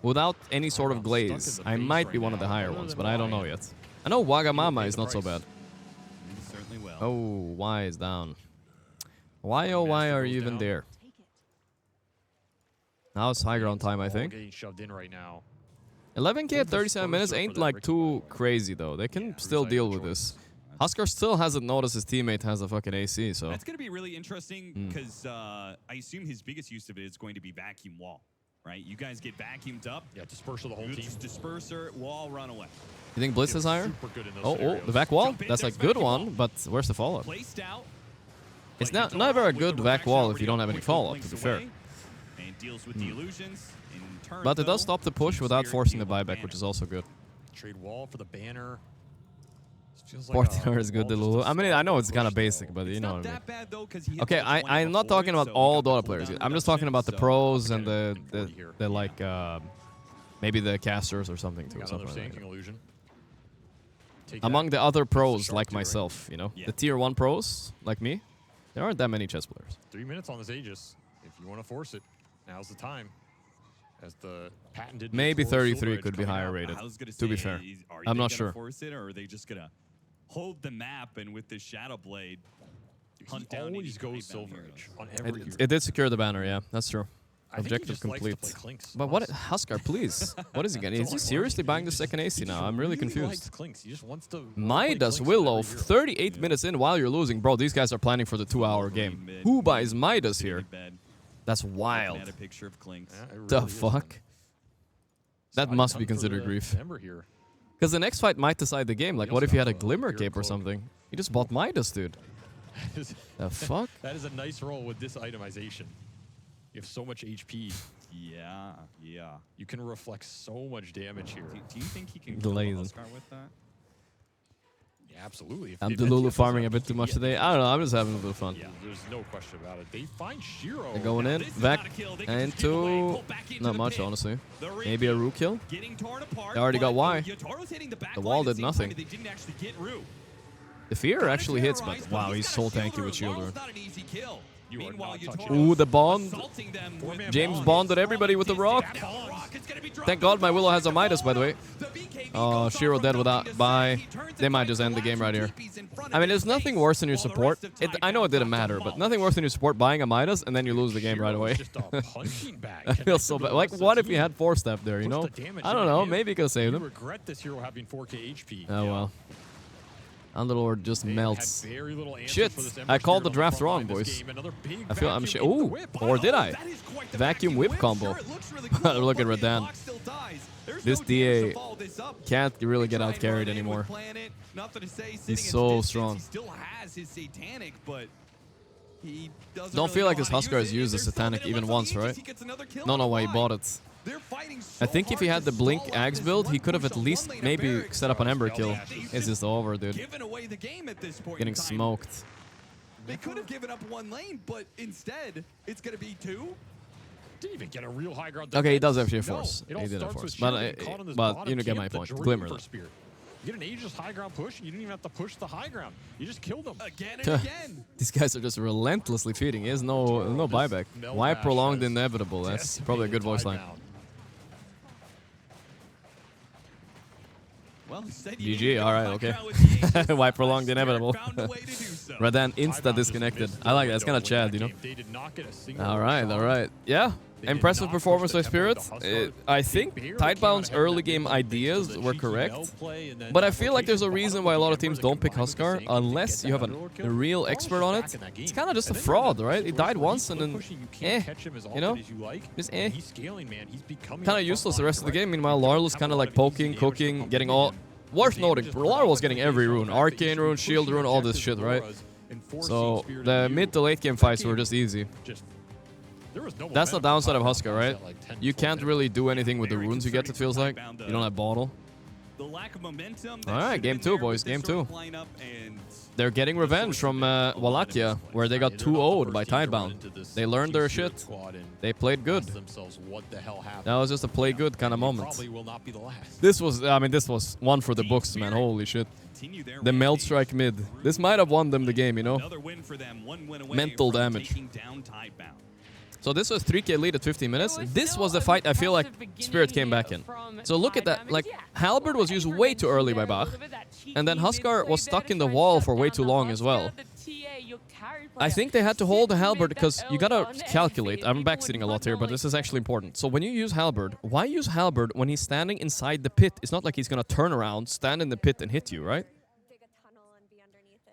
Without any sort of Tidebound stuck in glaze, the I base might right be one of the now. higher Other ones, than but I don't know Ryan. yet. I know Wagamama pay is the not so price. bad. He certainly will. Oh, Y is down. Why, oh, why Master are goes you even down. there? Now it's high ground time, I All think. getting shoved in right now. 11k at 37 minutes Disperser for ain't that like Ricky, too by the way. crazy though. They can Yeah, still recycle deal with choice. this. Huskar still hasn't noticed his teammate has a fucking AC, so That's going to be really interesting because I assume his biggest use of it is going to be vacuum wall, right? You guys get vacuumed up. Yeah, disperse the whole It's team. disperser, wall, run away. you think Blitz is higher? Super good in those Oh, scenarios. the vac wall? Jump in, That's a there's good vacuum one, wall. but where's the follow-up? Placed out. It's But never a Yatoro good with the vac reaction wall if already you don't up have any quick, follow-up, to blinks be fair. away, And deals with the illusions. In turn, But it does though, stop the push Team without Spirit forcing the deal with buyback, which mana. is also good. Trade wall for the banner. This feels like 14 a is good, wall just Delulu. to I mean, I stop know the it's kind of push, though. basic, but It's you know not what I mean. that bad though, 'cause he hits Okay, level 20 I'm not before talking it, about so all he got Dota the players. cooldown I'm just talking about the reduction, so pros and Okay, the 40 here. like maybe the casters or something too. Got another Something like Sand that. King illusion. Take Among that. the other pros sharp like two, right? myself, you know, Yeah. the tier 1 pros like me, there aren't that many chess players. 3 minutes on this Aegis. If you want to force it, now's the time. As the patented Maybe Yatoro 33 Silver Edge could be coming higher out. rated. I was gonna To be say, fair. are I'm they not gonna sure. Force it, or are they just gonna hold the map and with this Shadow Blade hunt He down always any goes Tidebound Silver heroes? Edge on every hero. It did secure the banner, yeah, that's true. I think he Objective just likes to complete. play Clinks, But what, honestly. Huskar, please? What is he getting? Is he That's all I seriously want. buying the He second just- AC he now? just I'm really really confused. likes Clinks. He just wants to Midas play Clinks on Willow, every hero. 38 minutes in while you're losing. Bro, these guys are planning for the 2-hour game. Mid, Who buys Midas sitting here? in bed, That's looking wild. at a picture of Clinks. Yeah, it The really is, man. fuck? That Sliding must be down for considered the grief. Ember here. Because the next fight might decide the game. Like, what if you had a Glimmer Cape or something? You just bought Midas, dude. The fuck? That is a nice roll with this itemization. You have so much HP. Yeah, yeah. You can reflect so much damage here. Do you think he can kill the Huskar with that? Yeah, absolutely. I'm Delulu farming a bit too much today. I don't know. I'm just having a bit of fun. Yeah, there's no question about it. They find Shiro. They're going in, back, into not much, honestly. Maybe a Rue kill. They already got Y. The wall did nothing. The fear actually hits, but wow, he's so tanky with shield rune. Ooh, the Bond. James bonded everybody with the rock. Thank God my Willow has a Midas, by the way. Oh, Shiro dead without bye. They might just end the game right here. I mean, there's nothing worse than your support. I know it didn't matter, but nothing worse than your support buying a Midas and then you lose the game right away. I feel so bad. Like, what if you had 4-step there, you know? I don't know. Maybe you could have saved him. Regret this hero having 4k HP. Oh, well. Underlord just melts. Shit, I called the draft wrong, boys. I feel I'm shit. Ooh, or did I? Vacuum whip combo. Look at Radan. This DA can't really get out carried anymore. He's so strong. Don't feel like his Huskar has used the Satanic even once, right? Don't know why he bought it. I think if he had the Blink Axe build, he could have at least maybe set up an Ember kill. It's just over, dude. Getting smoked. They could have given up one lane, but instead, it's going to be 2. Didn't even get a real high ground. Okay, he does have sheer force. He did have force. But you get my point. Glimmer. You get an Aegis high ground push, and you didn't even have to push the high ground. You just killed them. Again and again. These guys are just relentlessly feeding. He has no buyback. Why prolonged inevitable? That's probably a good voice line. Well, GG, alright, okay. Why prolonged inevitable? Radan insta disconnected. I like that, it's kind of Chad, you know? Alright. Yeah, impressive performance by Spirit. I think Tidebound's early game ideas were correct, but I feel like there's a reason why a lot of teams don't pick Huskar unless you have a real expert on it. It's kind of just a fraud, right? He died once and then, you know? Just kind of useless the rest of the game. Meanwhile, Larla's kind of like poking, cooking, getting all... Worth noting, Larla's getting every rune. Arcane rune, shield rune, all this shit, right? So, the mid to late game fights were just easy. That's the downside of Huskar, right? You can't really do anything with the runes you get, it feels like. You don't have bottle. Alright, game 2, boys. Game 2. They're getting revenge from Wallachia, where they got 2-0'd by Tidebound. They learned their shit. They played good. That was just a play good kind of moment. This was, I mean, this was one for the books, man. Holy shit. The Meld Strike mid. This might have won them the game, you know? Mental damage. So this was 3k lead at 15 minutes. This was the fight I feel like Spirit came back in. So look at that. Like, Halberd was used way too early by Bach. And then Huskar was stuck in the wall for way too long as well. I think they had to hold the Halberd because you gotta calculate. I'm backseating a lot here, but this is actually important. So when you use Halberd, why use Halberd when he's standing inside the pit? It's not like he's gonna turn around, stand in the pit and hit you, right?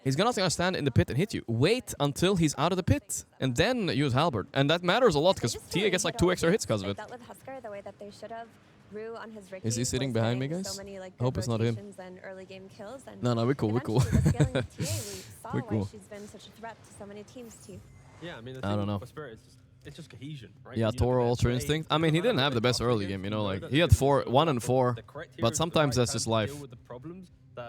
He's not gonna stand in the pit and hit you. Wait until he's out of the pit, and then use Halberd. And that matters a lot, because TA gets like 2 extra hits because of it. Is he sitting behind me, guys? I hope it's not him. No, we're cool, we're cool. We're cool. Yeah, I mean, I don't know. It's just cohesion, right? Yeah, Toro Ultra Instinct. I mean, he didn't have the best early game, you know, like, he had 1 and 4, but sometimes that's just life.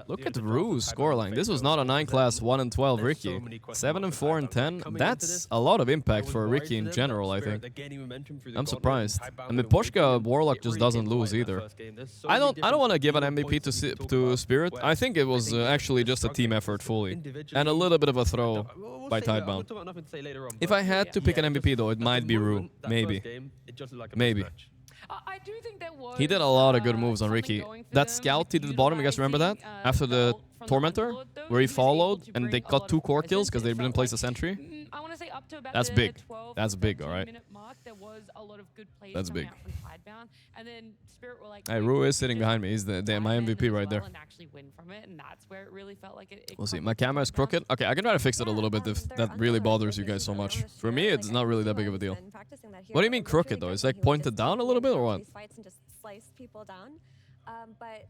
Look at Rue's scoreline. This was not a 9-class 1 and 12 Ricky. 7 and 4 and 10. That's a lot of impact for a Ricky in general, I think. I'm surprised. And Miposhka Warlock just doesn't lose either. I don't want to give an MVP to Spirit. I think it was actually just a team effort fully, and a little bit of a throw by Tidebound. If I had to pick an MVP though, it might be Rue. Maybe. I do think there was, he did a lot of good moves on Ricky. That scout he did the bottom, you guys remember that? After the Tormentor, where he followed and they got 2 core kills because they didn't place a sentry? I want to say up to about That's big. That's big, all right. There was a lot of good plays That's big. from Tidebound, and then Spirit were like, Hey, Rue is sitting behind me. He's my MVP right there. And actually win from it, and that's where it really felt like it We'll see. My camera is crooked. Okay, I can try to fix it a little bit if that really bothers you guys so much. For me, it's not really that big of a deal. What do you mean crooked, though? It's like pointed down a little bit, or what? Fights and just slice people down. But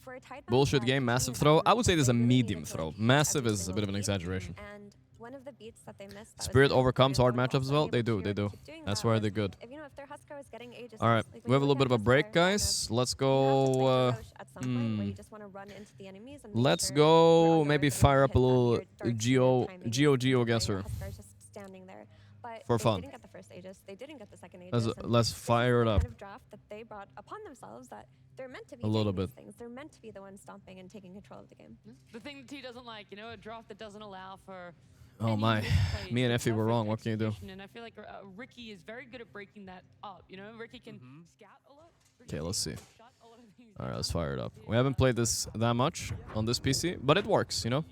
For a Tidebound Bullshit side, game, the massive team throw. that I would say this is a they really medium needed to, throw. like, Massive every is a single bit of an beat. exaggeration. And one of the beats that they missed that was Spirit really overcomes hard critical, matchups as being well. They able do, they to do. keep doing That's that why was, they're good. if, if their Huskar was getting Aegis, All right, like we have a when little you bit of a get break, Huskar, kind guys. of, Let's you have to play go. Roche at some point where you just want to run into the enemies and make Let's sure go. you're on Maybe guard and fire you up a hit them. little Your darts and your timing is Geo where guesser your Huskar's just standing there. But for they fun. didn't get the first Aegis. They didn't get the second Aegis. and Let's this is fire it the up kind of draft that they brought upon themselves that they're meant to be a little doing bit. these things. They're meant to be the ones stomping and taking control of the game. The thing that he doesn't like, you know, a draft that doesn't allow for. Oh any my. misplays, Me and the Effie were perfect wrong. What can you do? execution, And I feel like Ricky is very good at breaking that up. You know, Ricky can scout a lot. Ricky Okay, let's see. can shut a lot of things All right, down. let's fire it up. We haven't played this that much on this PC, but it works, you know?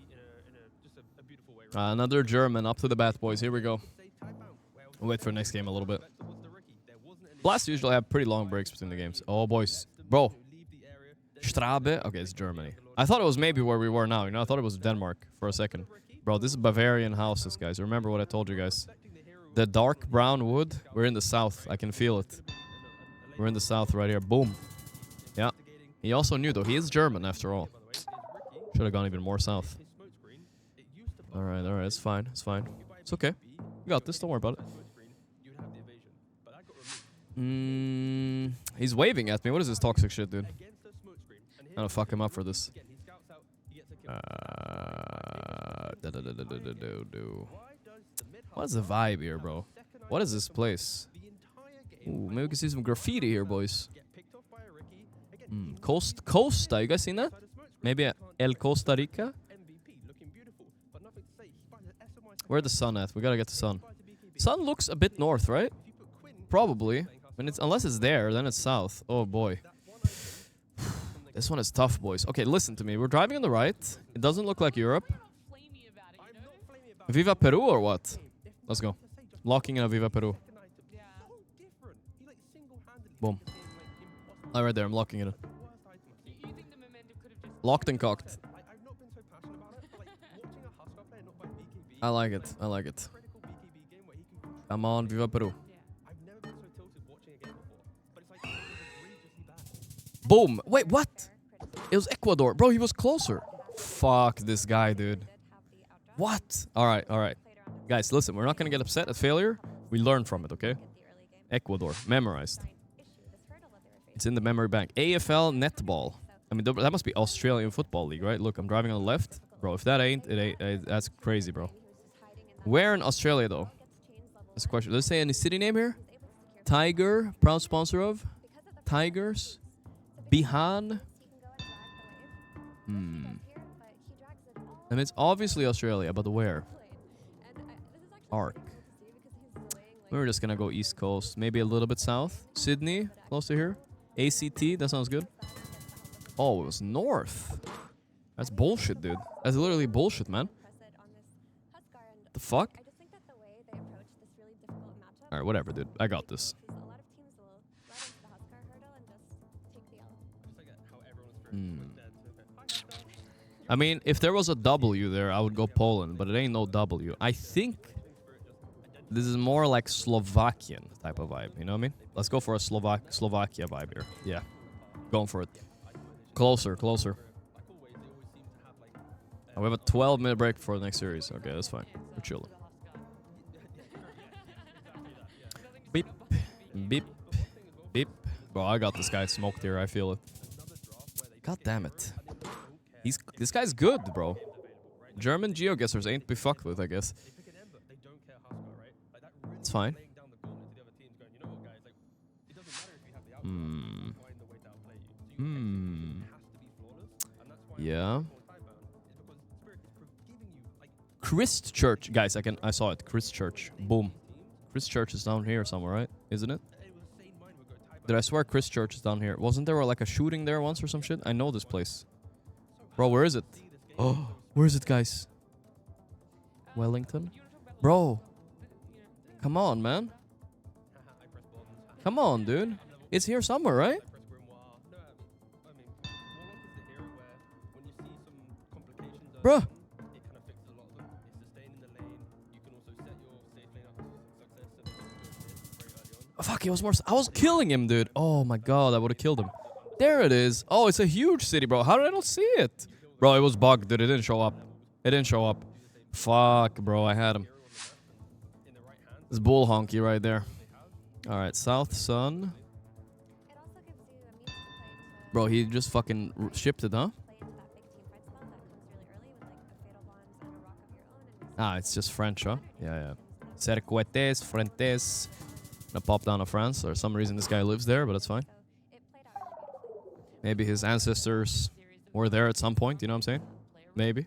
Another German up to the bat, boys. Here we go. We'll wait for next game a little bit. Blast usually have pretty long breaks between the games. Oh, boys. Bro. Strabe? Okay, it's Germany. I thought it was maybe where we were now. You know, I thought it was Denmark for a second. Bro, this is Bavarian houses, guys. Remember what I told you guys. The dark brown wood. We're in the south. I can feel it. We're in the south right here. Boom. Yeah. He also knew, though. He is German, after all. Should have gone even more south. All right. It's fine. It's fine. It's okay. We got this. Don't worry about it. He's waving at me. What is this toxic shit, dude? I'm gonna fuck him up for this. What's the vibe here, bro? What is this place? Ooh, maybe we can see some graffiti here, boys. Costa, you guys seen that? Maybe El Costa Rica? Where's the sun at? We gotta get the sun. Sun looks a bit north, right? Probably. When it's unless it's there, then it's south. Oh boy. This one is tough, boys. Okay, listen to me. We're driving on the right. It doesn't look like Europe. Viva Peru or what? Let's go. Locking in a Viva Peru. Boom. Oh, right there. I'm locking it in. Locked and cocked. I like it. I like it. Come on, Viva Peru. Boom. Wait, what? It was Ecuador. Bro, he was closer. Fuck this guy, dude. What? All right. Guys, listen. We're not going to get upset at failure. We learn from it, okay? Ecuador. Memorized. It's in the memory bank. AFL netball. I mean, that must be Australian Football League, right? Look, I'm driving on the left. Bro, if that ain't, it ain't. That's crazy, bro. Where in Australia, though? That's a question. Does it say any city name here? Tiger. Proud sponsor of? Tigers. Bihan. I mean, it's obviously Australia, but where? Arc. We're just gonna go east coast, maybe a little bit south. Sydney, close to here. ACT, that sounds good. Oh, it was north. That's bullshit, dude. That's literally bullshit, man. The fuck? Alright, whatever, dude. I got this. I mean, if there was a W there, I would go Poland, but it ain't no W. I think this is more like Slovakian type of vibe, you know what I mean? Let's go for a Slovakia vibe here. Yeah, going for it. Closer. Oh, we have a 12-minute break before the next series. Okay, that's fine. We're chilling. Beep, beep, beep. Bro, I got this guy smoked here. I feel it. God damn it. This guy's good, bro. German geoguessers ain't be fucked with, I guess. It's fine. Yeah. Christchurch, guys. I saw it. Christchurch. Boom. Christchurch is down here somewhere, right? Isn't it? Did I swear Christchurch is down here? Wasn't there like a shooting there once or some shit? I know this place. Bro, where is it? Oh, where is it, guys? Wellington? Bro. Come on, man. Come on, dude. It's here somewhere, right? Bruh. Oh, fuck, he was more... I was killing him, dude. Oh my god, I would have killed him. There it is. Oh, it's a huge city, bro. How did I not see it? Bro, it was bugged, dude. It didn't show up. It didn't show up. Fuck, bro. I had him. It's bull honky right there. All right, South Sun. It also gives you a means to play Bro, he just fucking shipped it, huh? play into that big team fight spell that comes really early with like a fatal bonds and a rock of your own. And Ah, it's just French, huh? Yeah. Cercuetes, Frentes. Gonna pop down to France. For some reason, this guy lives there, but that's fine. so it played out really beautifully. Maybe his ancestors were there at some point, you know what I'm saying? Maybe.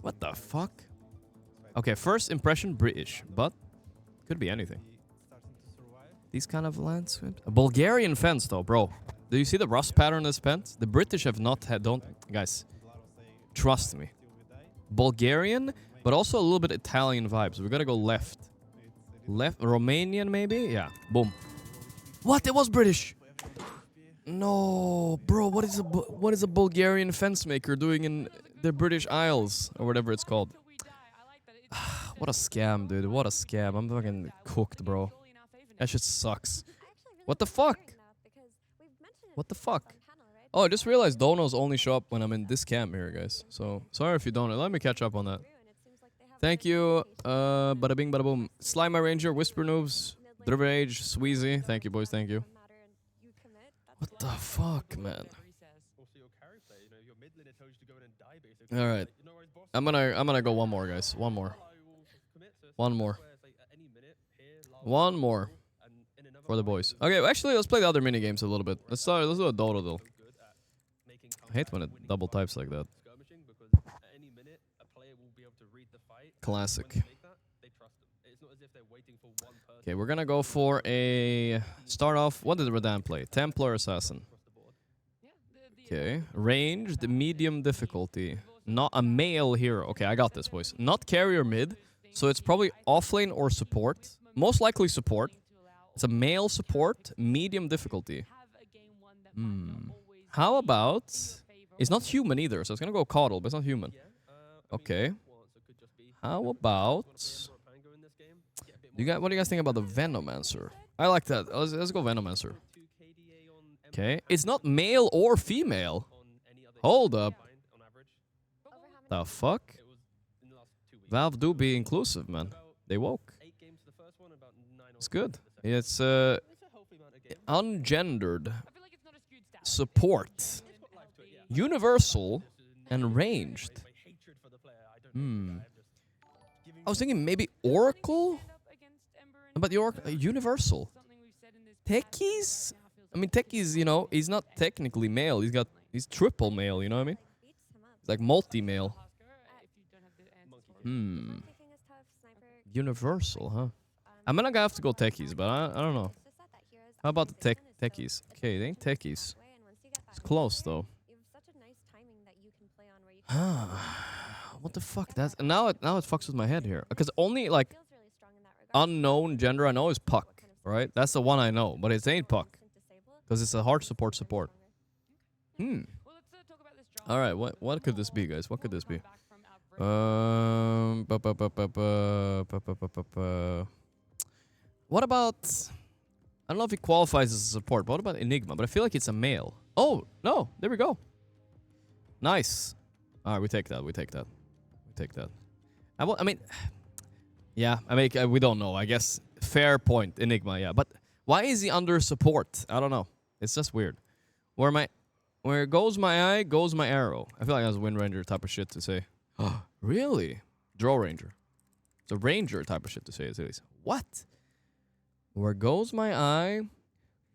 What the fuck? Okay, first impression British, but could be anything. These kind of landscapes. A Bulgarian fence, though, bro. Do you see the rust pattern in this fence? The British have not had. Don't, guys. Trust me. Bulgarian, but also a little bit Italian vibes. We gotta go left. Left, Romanian maybe? Yeah. Boom. What? It was British. No, bro. What is a Bulgarian fence maker doing in the British Isles or whatever it's called? What a scam, dude. What a scam. I'm fucking cooked, bro. That shit sucks. What the fuck? What the fuck? Oh, I just realized donos only show up when I'm in this camp here, guys. So, sorry if you don't. Let me catch up on that. Thank you. Bada bing, bada boom. Slime My Ranger, Whisper Noobs, Driver Age, Sweezy. Thank you, boys. Thank you. What the fuck, man? All right. I'm gonna go one more, guys. One more. One more. One more. For the boys. Okay, actually, let's play the other mini games a little bit. Let's do a Dota though. I hate when it double types like that. Classic. Okay, we're gonna go for a start off. What did Radan play? Templar Assassin. Okay, ranged, medium difficulty. Not a male hero. Okay, I got this, boys. Not carrier mid, so it's probably offlane or support. Most likely support. It's a male support, medium difficulty. How about... It's not human either, so it's gonna go Coddle, but it's not human. Okay. How about... What do you guys think about the Venomancer? I like that. Let's go Venomancer. Okay. It's not male or female. Hold up. The fuck? Valve do be inclusive, man. They woke. It's good. It's ungendered, support, universal, and ranged. I was thinking maybe Oracle? But the Oracle, universal. Techies? I mean, Techies, you know, he's not technically male. He's triple male, you know what I mean? It's like multi-male. Universal, huh? I'm gonna have to go techies, but I don't know. How about the techies? Okay, they ain't techies. It's close though. What the fuck? That's now it fucks with my head here. Because only like unknown gender I know is Puck, right? That's the one I know, but it ain't Puck. Because it's a hard support. All right, what could this be, guys? What could this be? What about... I don't know if he qualifies as a support, but what about Enigma? But I feel like it's a male. Oh, no. There we go. Nice. All right, we take that. I mean... Yeah, I mean, we don't know. I guess fair point. Enigma, yeah. But why is he under support? I don't know. It's just weird. Where goes my eye, goes my arrow. I feel like that's a Wind Ranger type of shit to say. Really? Draw Ranger. It's a Ranger type of shit to say, at least. What? Where goes my eye,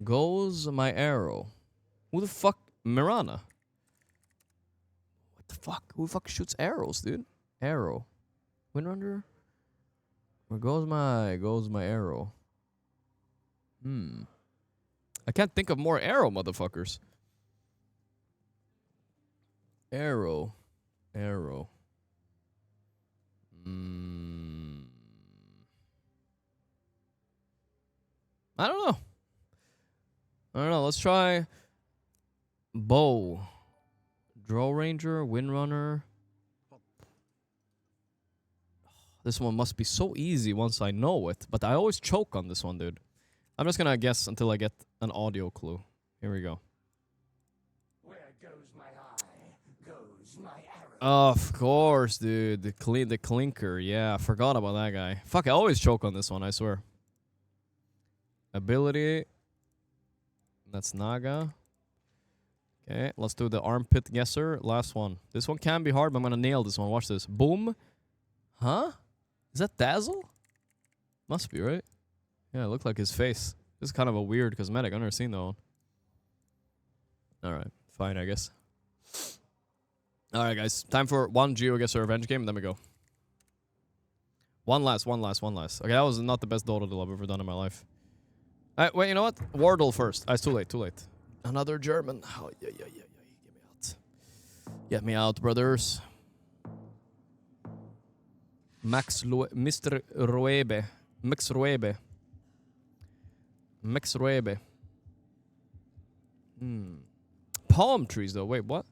goes my arrow. Who the fuck? Mirana. What the fuck? Who the fuck shoots arrows, dude? Arrow. Windrunner? Where goes my eye, goes my arrow. I can't think of more arrow, motherfuckers. Arrow. I don't know. Let's try bow. Draw Ranger, Windrunner. This one must be so easy once I know it, but I always choke on this one, dude. I'm just gonna guess until I get an audio clue. Here we go. Where goes my eye, goes my arrow. Of course, dude. The clinker. Yeah, I forgot about that guy. Fuck, I always choke on this one, I swear. Ability. That's Naga. Okay, let's do the armpit guesser. Last one. This one can be hard, but I'm gonna nail this one. Watch this. Boom. Huh? Is that Dazzle? Must be, right? Yeah, it looked like his face. This is kind of a weird cosmetic. I've never seen that one. Alright, fine, I guess. Alright, guys. Time for one GeoGuessr revenge game, and then we go. One last. Okay, that was not the best Dota deal I've ever done in my life. Alright, wait, you know what? Wordle first. It's too late. Another German. Oh, yeah. Get me out. Get me out, brothers. Mr. Ruebe. Max Ruebe. Palm trees, though. Wait, what?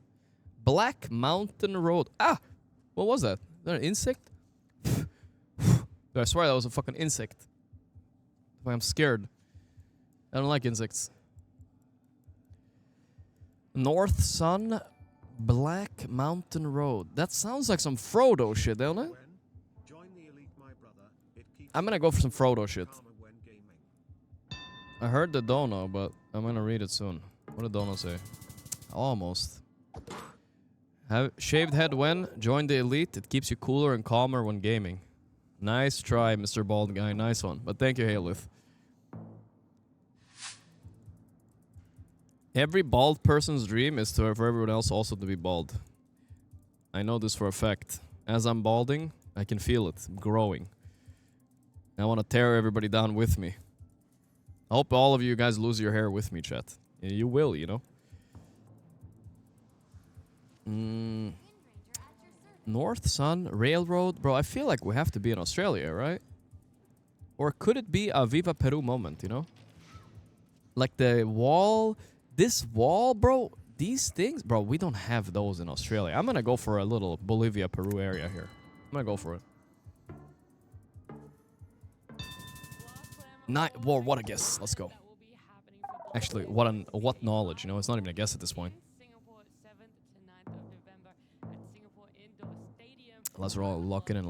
Black Mountain Road. Ah! What was that? Is that an insect? I swear that was a fucking insect. I'm scared. I don't like insects. North Sun, Black Mountain Road. That sounds like some Frodo shit, don't it? I'm gonna go for some Frodo shit. I heard the dono, but I'm gonna read it soon. What did dono say? Almost. Have shaved head when? Join the elite. It keeps you cooler and calmer when gaming. Nice try, Mr. Bald Guy. Nice one. But thank you, Halith. Every bald person's dream is for everyone else also to be bald. I know this for a fact. As I'm balding, I can feel it growing. I want to tear everybody down with me. I hope all of you guys lose your hair with me, chat. You will, you know. North Sun Railroad. Bro, I feel like we have to be in Australia, right? Or could it be a Viva Peru moment, you know? Like the wall... This wall, bro, these things, bro, we don't have those in Australia. I'm gonna go for a little Bolivia, Peru area here. I'm gonna go for it. Well, what a guess. Let's go. Actually, what knowledge, you know? It's not even a guess at this point. Let's roll. Lock it in.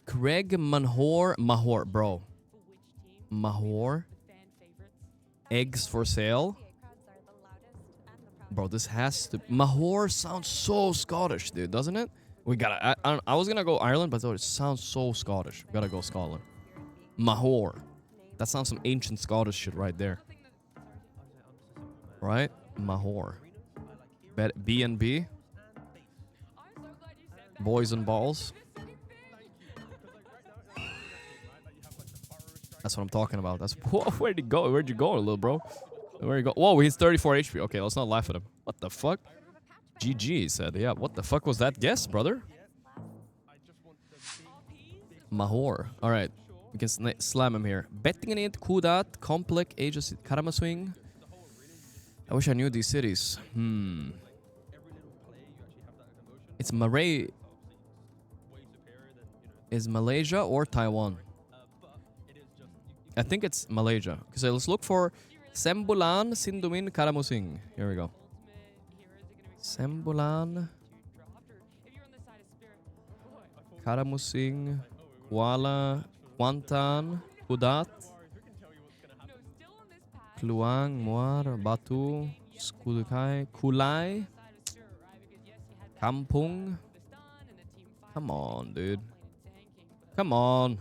Craig Mahor, bro. Mahor. Eggs for sale. Bro, this has to... Mahor sounds so Scottish, dude, doesn't it? We gotta... I was gonna go Ireland, but it sounds so Scottish. We gotta go Scotland. Mahor. That sounds some ancient Scottish shit right there. Right? Mahor. B&B. Boys and balls. That's what I'm talking about. That's... Whoa, where'd he go? Where'd you go, little bro? Where'd you go? Whoa, he's 34 HP. Okay, let's not laugh at him. What the fuck? GG, he said. Yeah, what the fuck was that guess, brother? Mahor. Alright. We can slam him here. Bettingenit, Kudat, Komplek, Aegis, Karamaswing. I wish I knew these cities. It's Maray. Is Malaysia or Taiwan? I think it's Malaysia. So let's look for Sembulan, Sindumin, Karamusing. Here we go. Sembulan, Karamusing, Kuala, Kuantan, Kudat, Kluang, Muar, Batu, Skulukai, Kulai, Kampung. Come on, dude. Come on.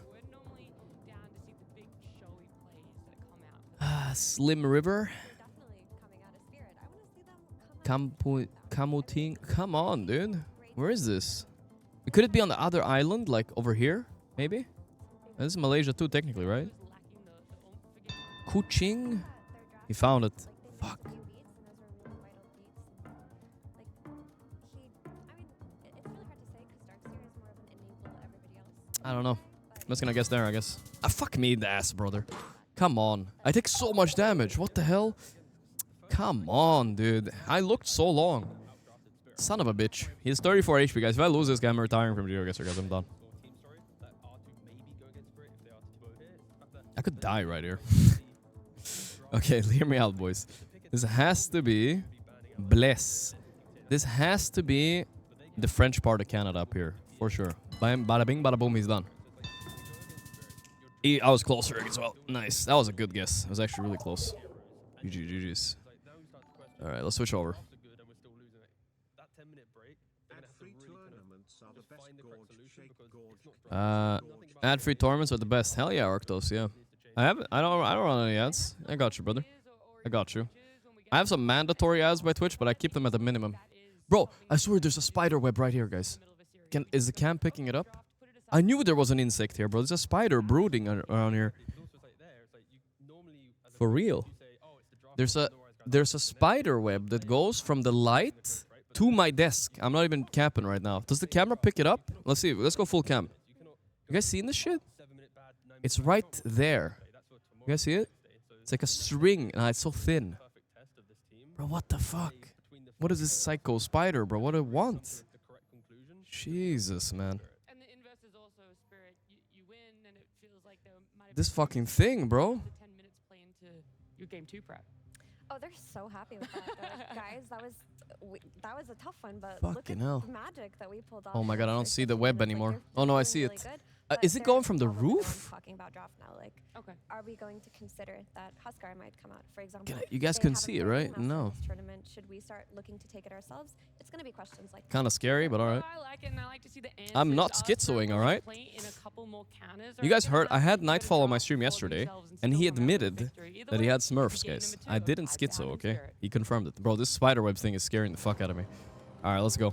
Slim River. Kamuting. Come on, dude. Where is this? Could it be on the other island, like over here? Maybe? This is Malaysia too, technically, right? Kuching. He found it. Fuck. I don't know. I'm just gonna guess there, I guess. Ah, fuck me in the ass, brother. Come on. I take so much damage. What the hell? Come on, dude. I looked so long. Son of a bitch. He's 34 HP, guys. If I lose this guy, I'm retiring from GeoGuessr, guys. I'm done. I could die right here. Okay, hear me out, boys. This has to be Bless. This has to be the French part of Canada up here, for sure. Bada bing, bada boom, he's done. I was closer as well. Nice. That was a good guess. It was actually really close. GG's. All right, let's switch over. Ad-free tournaments are the best. Hell yeah, Arctos, yeah. I don't run any ads. I got you, brother. I got you. I have some mandatory ads by Twitch, but I keep them at the minimum. Bro, I swear there's a spider web right here, guys. Is the cam picking it up? I knew there was an insect here, bro. There's a spider brooding around here. For real. There's a spider web that goes from the light to my desk. I'm not even capping right now. Does the camera pick it up? Let's see. Let's go full cam. You guys seen this shit? It's right there. You guys see it? It's like a string. It's so thin. Bro, what the fuck? What is this psycho spider, bro? What do I want? Jesus, man. This fucking thing, bro. Your game 2 prep. Oh, they're so happy with that, though. Guys. That was a tough one, but Fucking look at hell. the magic that we pulled off. Oh my god, I don't It's see like the 15 web minutes, like, anymore. you're Oh no, I feeling see really it. good, but Is it they're going from the all over ground roof? Talking about draft now, like, okay, are we going to consider that Huskar might come out, for example? You guys They can haven't see it, played right? Master No. in this tournament. Should we start looking to take it ourselves? It's gonna be questions like Kind of scary, but alright. I like it, and I like to see the I'm answers. not Us schizoing, are alright? playing in a couple more counters, You guys are gonna heard, I have had to Nightfall on my draft stream for yesterday, themselves and he still come out with a admitted victory. Either that he way, had it's a Smurfs, game guys. number 2. I didn't I down schizo, in okay? spirit. He confirmed it. Bro, this spiderweb thing is scaring the fuck out of me. Alright, let's go.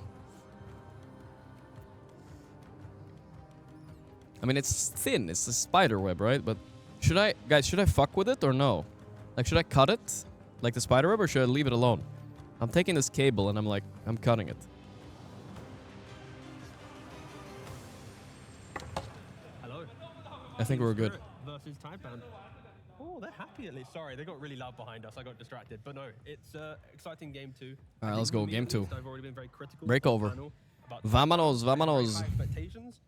I mean, it's thin. It's a spider web, right? But should I fuck with it or no? Like, should I cut it? Like the spider web, or should I leave it alone? I'm taking this cable and I'm cutting it. Hello. I think we're good. Versus Tidebound. Oh, they're happy at least. Sorry, they got really loud behind us. I got distracted. But no, it's exciting game 2. All right, let's go. Game 2. I've already been very critical. Break over. Vamonos, vamonos. Expectations.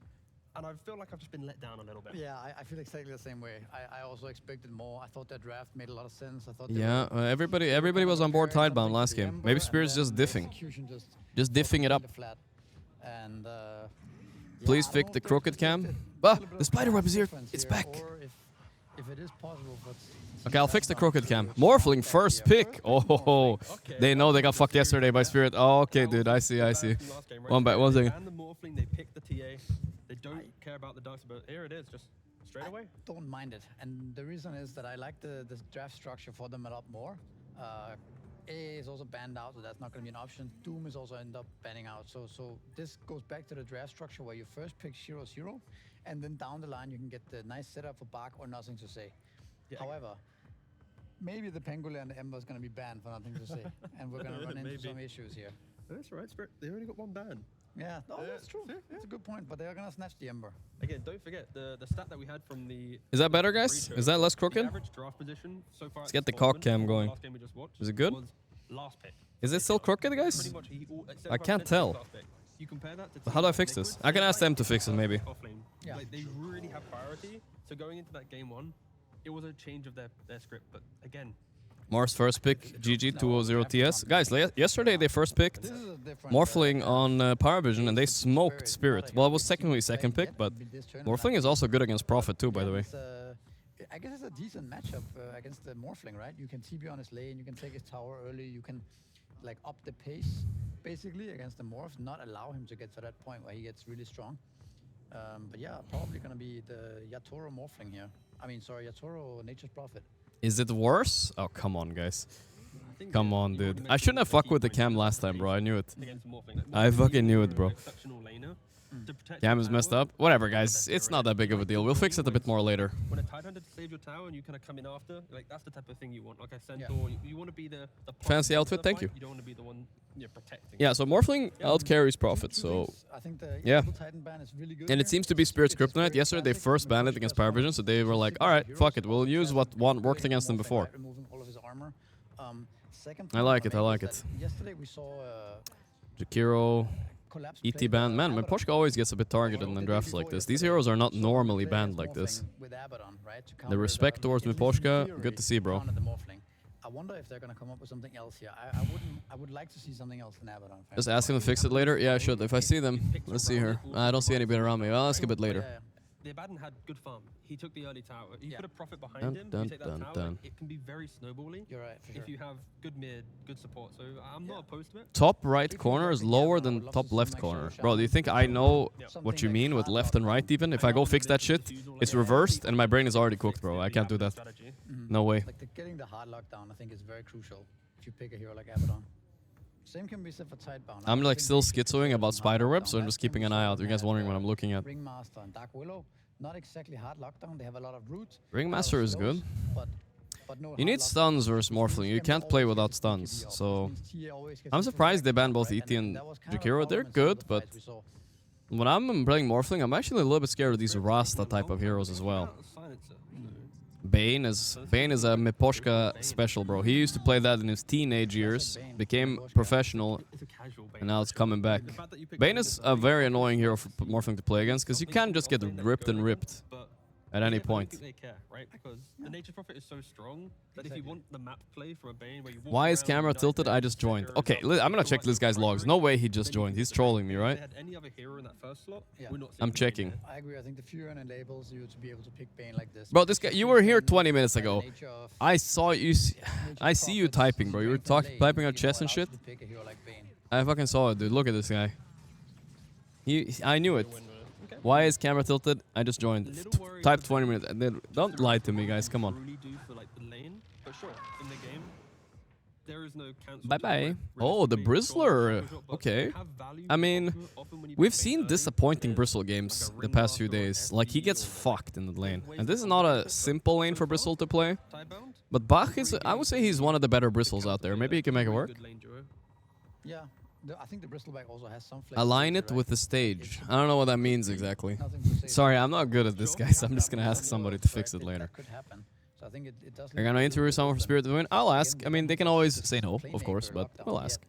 And I feel like I've just been let down a little bit. Yeah, I feel exactly the same way. I also expected more. I thought that draft made a lot of sense. I thought Yeah, everybody was on board Tidebound last game. Maybe Spirit's just diffing. Just diffing it up. And Please fix the crooked cam. Ah, the spider web is here. It's back. If it is possible, but Okay, I'll fix the crooked cam. Morphling first pick. Oh, they know they got fucked yesterday by Spirit. Oh, okay, dude, I see. One second. And the Morphling, they pick the TA. They don't care about the ducks, but here it is, just straight away. don't mind it. And the reason is that I like the draft structure for them a lot more. AA is also banned out, so that's not going to be an option. Doom is also end up banning out. So this goes back to the draft structure where you first pick 0-0, and then down the line you can get the nice setup for Bark or nothing to say. Yeah. However, maybe the Pangolin and the Ember is going to be banned for nothing to say, and we're going to run into some issues here. That's right, Spirit. They only got one ban. Yeah, that's true. That's a good point, but they're going to snatch the Ember. Again, don't forget the stat that we had from the... Is that better, guys? Is that less crooked? Average draft position so far. Let's get the cock cam going. Last game we just watched Is it good? was last pick. Is it still crooked, guys? Pretty much I can't tell. You compare that to But how do I fix this? I can ask them to fix it, maybe. Yeah. Like, they really have priority. So going into that game 1, it was a change of their script. But again, Mars first pick, GG 200 TS. Guys, yesterday they first picked Morphling on Power Vision and they smoked Spirit. Well, it was technically second pick, but Morphling is also good against Prophet too, by the way. I guess it's a decent matchup against the Morphling, right? You can TB on his lane, you can take his tower early, you can like up the pace basically against the Morph, not allow him to get to that point where he gets really strong. But yeah, probably gonna be the Yatoro Morphling here. I mean, sorry, Yatoro Nature's Prophet. Is it worse? Oh, come on, guys. Come on, dude. I shouldn't have fucked with the cam last time, bro. I knew it. I fucking knew it, bro. Cam is messed up. Whatever, guys. It's not that big of a deal. We'll fix it a bit more later. when a Tidehunter to save your tower and you kind of come in after, like that's the type of thing you want. Like a Centaur, you want to be the fancy outfit, thank you. You don't want to be the one protecting. Yeah, so Morphling out carries Prophet, so I think the yeah. Titan ban is really good And it seems to be Spirit's Kryptonite. Yesterday they first banned it against Power Vision, so they were like, alright, fuck it, we'll use what one worked against them before. Removing all of his armor. Second I like it, I like it. Yesterday we saw Jakiro, Collapse ET played, banned. Man, my Abaddon. Poshka always gets a bit targeted in drafts like this. These heroes are not normally banned like this. With Abaddon, right, to The counter respect at towards least in Miposhka, theory, good to see, bro. counter the Morphling. I wonder if they're gonna come up with something else here. I would like to see something else in Abaddon. Just ask him to fix it later? Yeah, I should. If I see them. Let's see her. I don't see anybody around me. I'll ask a bit later. The Abaddon had good farm. He took the early tower. You put a profit behind Dun, him. dun, You take that dun, tower. dun. It can be very snowbally. You're right. For sure. If you have good mid, good support. So I'm not opposed to it. Top right corner is lower than top left corner. Bro, do you think I know what you mean with left and right even? If I go fix that shit, it's reversed and my brain is already cooked, bro. I can't do that. No way. Like getting the hard lockdown, I think is very crucial if you pick a hero like Abaddon. Same can be said for Tidebound. I'm like still schizoing about spiderweb, so I'm just keeping an eye out. You guys wondering what I'm looking at? Ringmaster and Dark Willow, not exactly hard lockdown. They have a lot of roots. Ringmaster is good. But no You hard need lockdown. stuns versus Morphling. You can't play without stuns. So I'm surprised they banned both ET and Jakiro. They're good, but when I'm playing Morphling, I'm actually a little bit scared of these Rasta type of heroes as well. Bane is a Miposhka special, bro. He used to play that in his teenage years, became professional, and now it's coming back. Bane is a very annoying hero for Morphling to play against, because you can just get ripped and ripped at any point. They care, right? Because the nature's prophet is so strong that if you want the map play from a Bane where you walk Why is around camera and die tilted? there, I just joined. there is Okay, that I'm gonna check this guy's logs. No way he just then you joined. He's put the trolling me, Bane. right? If they had any other hero in that first slot, we're not seeing I'm the Bane checking. there. I agree. I think the Fury enables you to be able to pick Bane like this. Bro, this guy, you were here 20 minutes By the ago. nature of I saw you. I see you typing, bro. You were typing on chess and shit. to pick a hero like Bane. I fucking saw it, dude. Look at this guy. I knew it. Why is camera tilted? I just joined. Type 20 minutes. And then don't lie to me, guys. Come on. Really do for like the lane, but sure, in the game, there is no cancel. Bye bye. Oh, the Bristler. Okay. I mean, we've seen disappointing Bristle games the past few days. Like, he gets fucked in the lane. And this is not a simple lane for Bristle to play. But Bach is, I would say he's one of the better Bristles out there. Maybe he can make it work. Yeah, I think the Bristleback also has some. Align it with the stage. I don't know what that means exactly. Sorry, I'm not good at this, guys. I'm just gonna ask somebody to fix it later. Could happen. So I think it does. You're gonna interview someone from Spirit to win? I'll ask. I mean, they can always say no, of course, but we'll ask.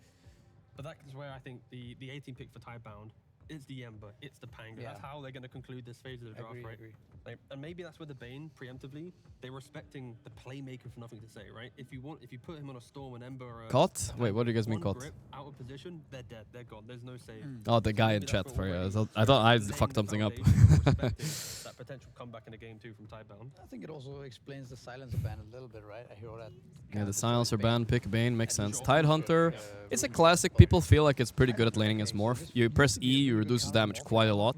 But that is where I think the 18 pick for Tidebound is the Ember, it's the Panga. That's how they're going to conclude this phase of the draft, right? Like, and maybe that's where the Bane, preemptively, they're respecting the playmaker for nothing to say, right? If you put him on a Storm, an Ember, or a Caught? Wait, what do you guys mean one caught? grip, out of position, they're dead, they're gone. There's no save. Oh, the guy in Maybe chat that's for what you. we're I thought I laying the fucked something up. foundation of respecting that potential comeback in the game too from Tidebound. I think it also explains the silencer ban a little bit, right? A hero that. Yeah, the silencer ban, pick Bane, makes sense. Tidehunter, it's a classic. People feel like it's pretty good at laning against Morph. You press E, you reduce his damage quite a lot.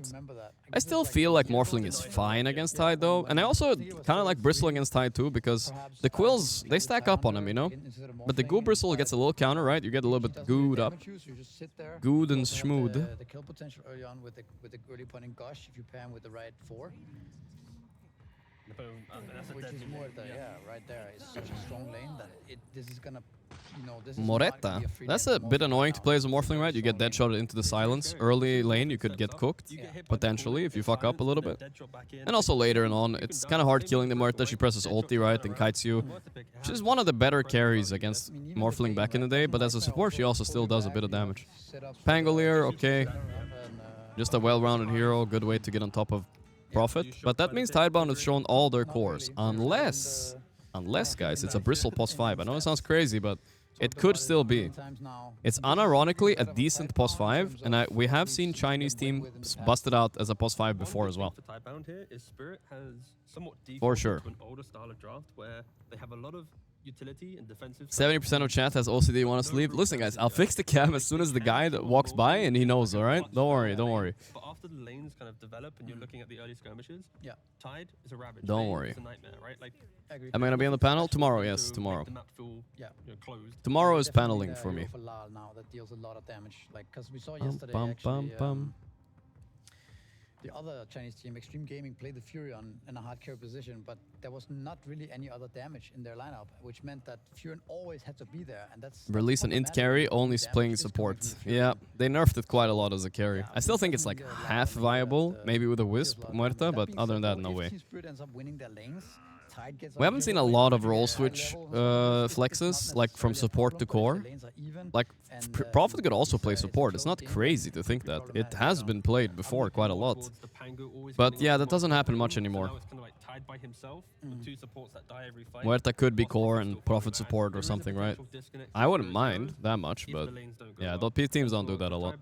I still feel like Morphling is fine against Tide though. And I also kind of like Bristle against Tide too, because the Quills, they stack up on him, you know? But the Goo Bristle gets a little counter, right? You get a little bit gooed up. Good and schmood. The kill potential early on with the early point in Gosh if you pair him with the right 4. Which is more right there. It's such a strong lane that this is gonna, this is Moretta. That's a bit annoying to play as a Morphling, right? You get deadshotted into the silence. Early lane, you could get cooked, potentially, if you fuck up a little bit. And also later and on, it's kind of hard killing the Moretta. She presses ulti, right, and kites you. She's one of the better carries against Morphling back in the day, but as a support, she also still does a bit of damage. Pangolier, okay. Just a well-rounded hero, good way to get on top of Prophet. But that means Tidebound has shown all their cores. Unless, guys, it's a Bristle pos 5. I know it sounds crazy, but it could still be. It's unironically a decent pos 5, and we have seen Chinese teams busted out as a pos 5 before as well. For sure. 70% of chat has OCD, want us to leave. Listen, guys, I'll fix the cam as soon as the guy that walks by and he knows, alright? Don't worry, don't worry. But after the lanes kind of develop and you're looking at the early skirmishes, Tide is a ravage. Don't worry. It's a nightmare, right? Like, am I gonna be on the panel? Tomorrow, yes, tomorrow. Tomorrow is paneling for me. Now that deals a lot of damage. Like, because we saw yesterday actually, the other Chinese team, Extreme Gaming, played the Furion in a hard carry position, but there was not really any other damage in their lineup, which meant that Furion always had to be there, and that's Release an int carry, only playing support. Yeah, they nerfed it quite a lot as a carry. I still think it's like half viable, maybe with a Wisp, Muerta, but other than that, no way. If Team Spirit ends up winning their lanes, We haven't seen a lot of role switch flexes, like from support to core. Like, Prophet could also play support. It's not crazy to think that. It has been played before quite a lot. But yeah, that doesn't happen much anymore. Muerta could be core and Prophet support or something, right? I wouldn't mind that much, but yeah, the teams don't do that a lot.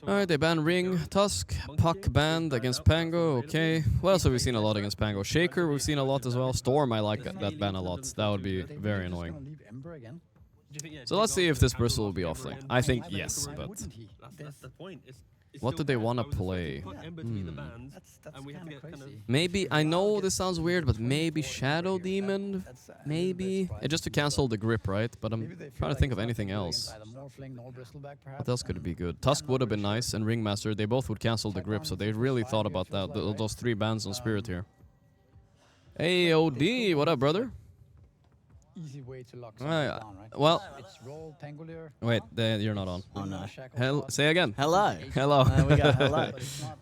Alright, they ban Ring, Tusk, Puck banned against Pango, okay. What else have we seen a lot against Pango? Shaker we've seen a lot as well. Storm, I like that ban a lot. That would be very annoying. So let's see if this Bristle will be offlane. I think yes, but what do they want to play? Maybe, I know this sounds weird, but maybe Shadow Demon? Maybe? Just to cancel the grip, right? But I'm trying to think of anything else. What else could be good? Tusk would have been nice, and Ringmaster, they both would cancel the grip, so they really thought about that. Those 3 bans on Spirit here. Hey, OD, what up, brother? Easy way to lock something down, right? Well, it's roll, Tangolier. Wait, you're not on. Oh no. Say again. Hello. Hello. We got hello.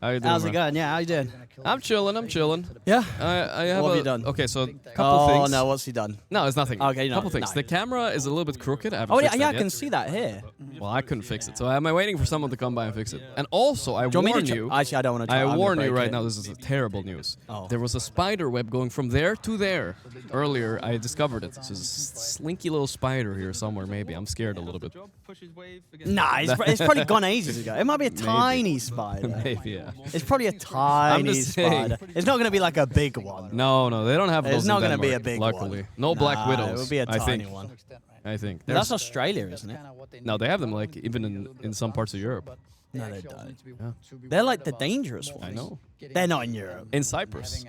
How you doing, How's it bro? going? Yeah, how you doing? I'm chilling. I'm chilling. Yeah. I have What have you done? Okay, so couple things. Oh no, what's he done? No, it's nothing. Okay, no, couple things. no. The camera is a little bit crooked. I haven't Oh yeah, fixed yeah, I that can yet. see that here. Well, I couldn't fix it, so I'm waiting for someone to come by and fix it. And also, I Do you want me warn to you. Actually, I don't want to. I warn you right now. This is terrible news. Oh. There was a spider web going from there to there. Earlier, I discovered it. There's a slinky little spider here somewhere. Maybe I'm scared a little bit. Nah, it's probably gone ages ago. It might be a tiny spider. Maybe, yeah. It's probably a tiny spider. It's not going to be like a big one. No, they don't have those. It's not going to be a big luckily. one. No Black Widows. It would be a tiny I think. one. I think. But that's Australia, isn't it? No, they have them like even in some parts of Europe. No, they don't. Yeah. They're like the dangerous ones. I know. They're not in Europe. In Cyprus.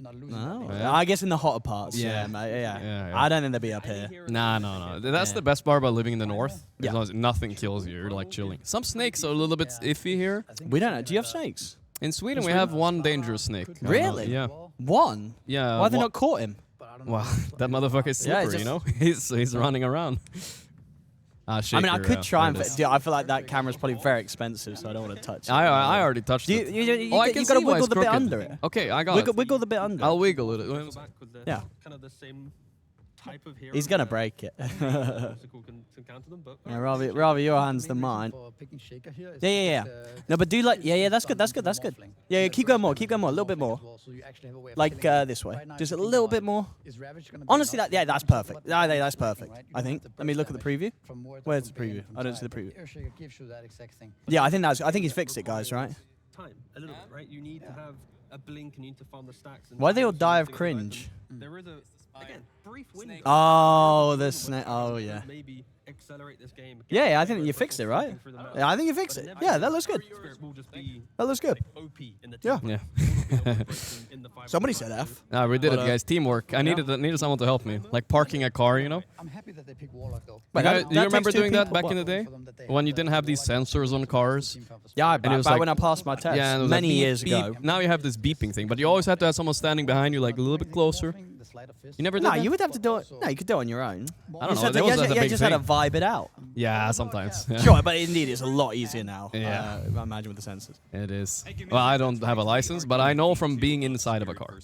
No. Yeah. I guess in the hotter parts. Yeah. Yeah, mate, yeah. Yeah. I don't think they'll be up here. Nah, no. That's the best part about living in the north. Yeah. As long as nothing kills you, you're like chilling. Some snakes are a little bit iffy here. We don't know. Do you have snakes? In Sweden, we have one dangerous snake. Really? Yeah. One? Yeah. Why have they not caught him? Well, that motherfucker is Yeah, slippery, you know? He's running around. I mean, I could try and... there it is. Dude, I feel like that camera's probably very expensive, so I don't want to touch it. I already touched it. You I can got to see why wiggle it's the bit crooked. under it. Okay, I got it. Wiggle the bit under. I'll wiggle it. Yeah. Kind of the same type of hero. He's going to break it. Yeah, rather your hands than mine. Yeah. No, but do like... Yeah, that's good. Yeah, keep going more. A little bit more. Like this way. Just a little bit more. Honestly, that's perfect. That's perfect, I think. Let me look at the preview. Where's the preview? I don't see the preview. Yeah, I think he's fixed it, guys, right? Time, a little bit, right? You need to have a blink and you need to farm the stacks. Why they all die of cringe? There is again, brief window. Oh, the snake. Oh, yeah. Maybe accelerate this game. Yeah, I think you fixed it, right? Yeah, I think you fixed it. Yeah, that looks good. That looks good. Yeah. Somebody said F. Nah, we did it, guys. Teamwork. I needed someone to help me. Like parking a car, you know? I'm happy that they pick Warlock though. Do you remember doing that back in the day? When you didn't have these sensors on cars? Yeah, And it was back like- when I passed my test Yeah, and it was many like beep, years ago. beep. Now you have this beeping thing, but you always have to have someone standing behind you, like a little bit closer. You never did No, that? you would have to do it. No, you could do it on your own. I don't know. You That wasn't a big just had to thing. vibe it out. Yeah, sometimes. Yeah. Sure, but indeed, it's a lot easier now. Yeah. I imagine with the sensors. It is. Well, I don't have a license, but I know from being inside of a car.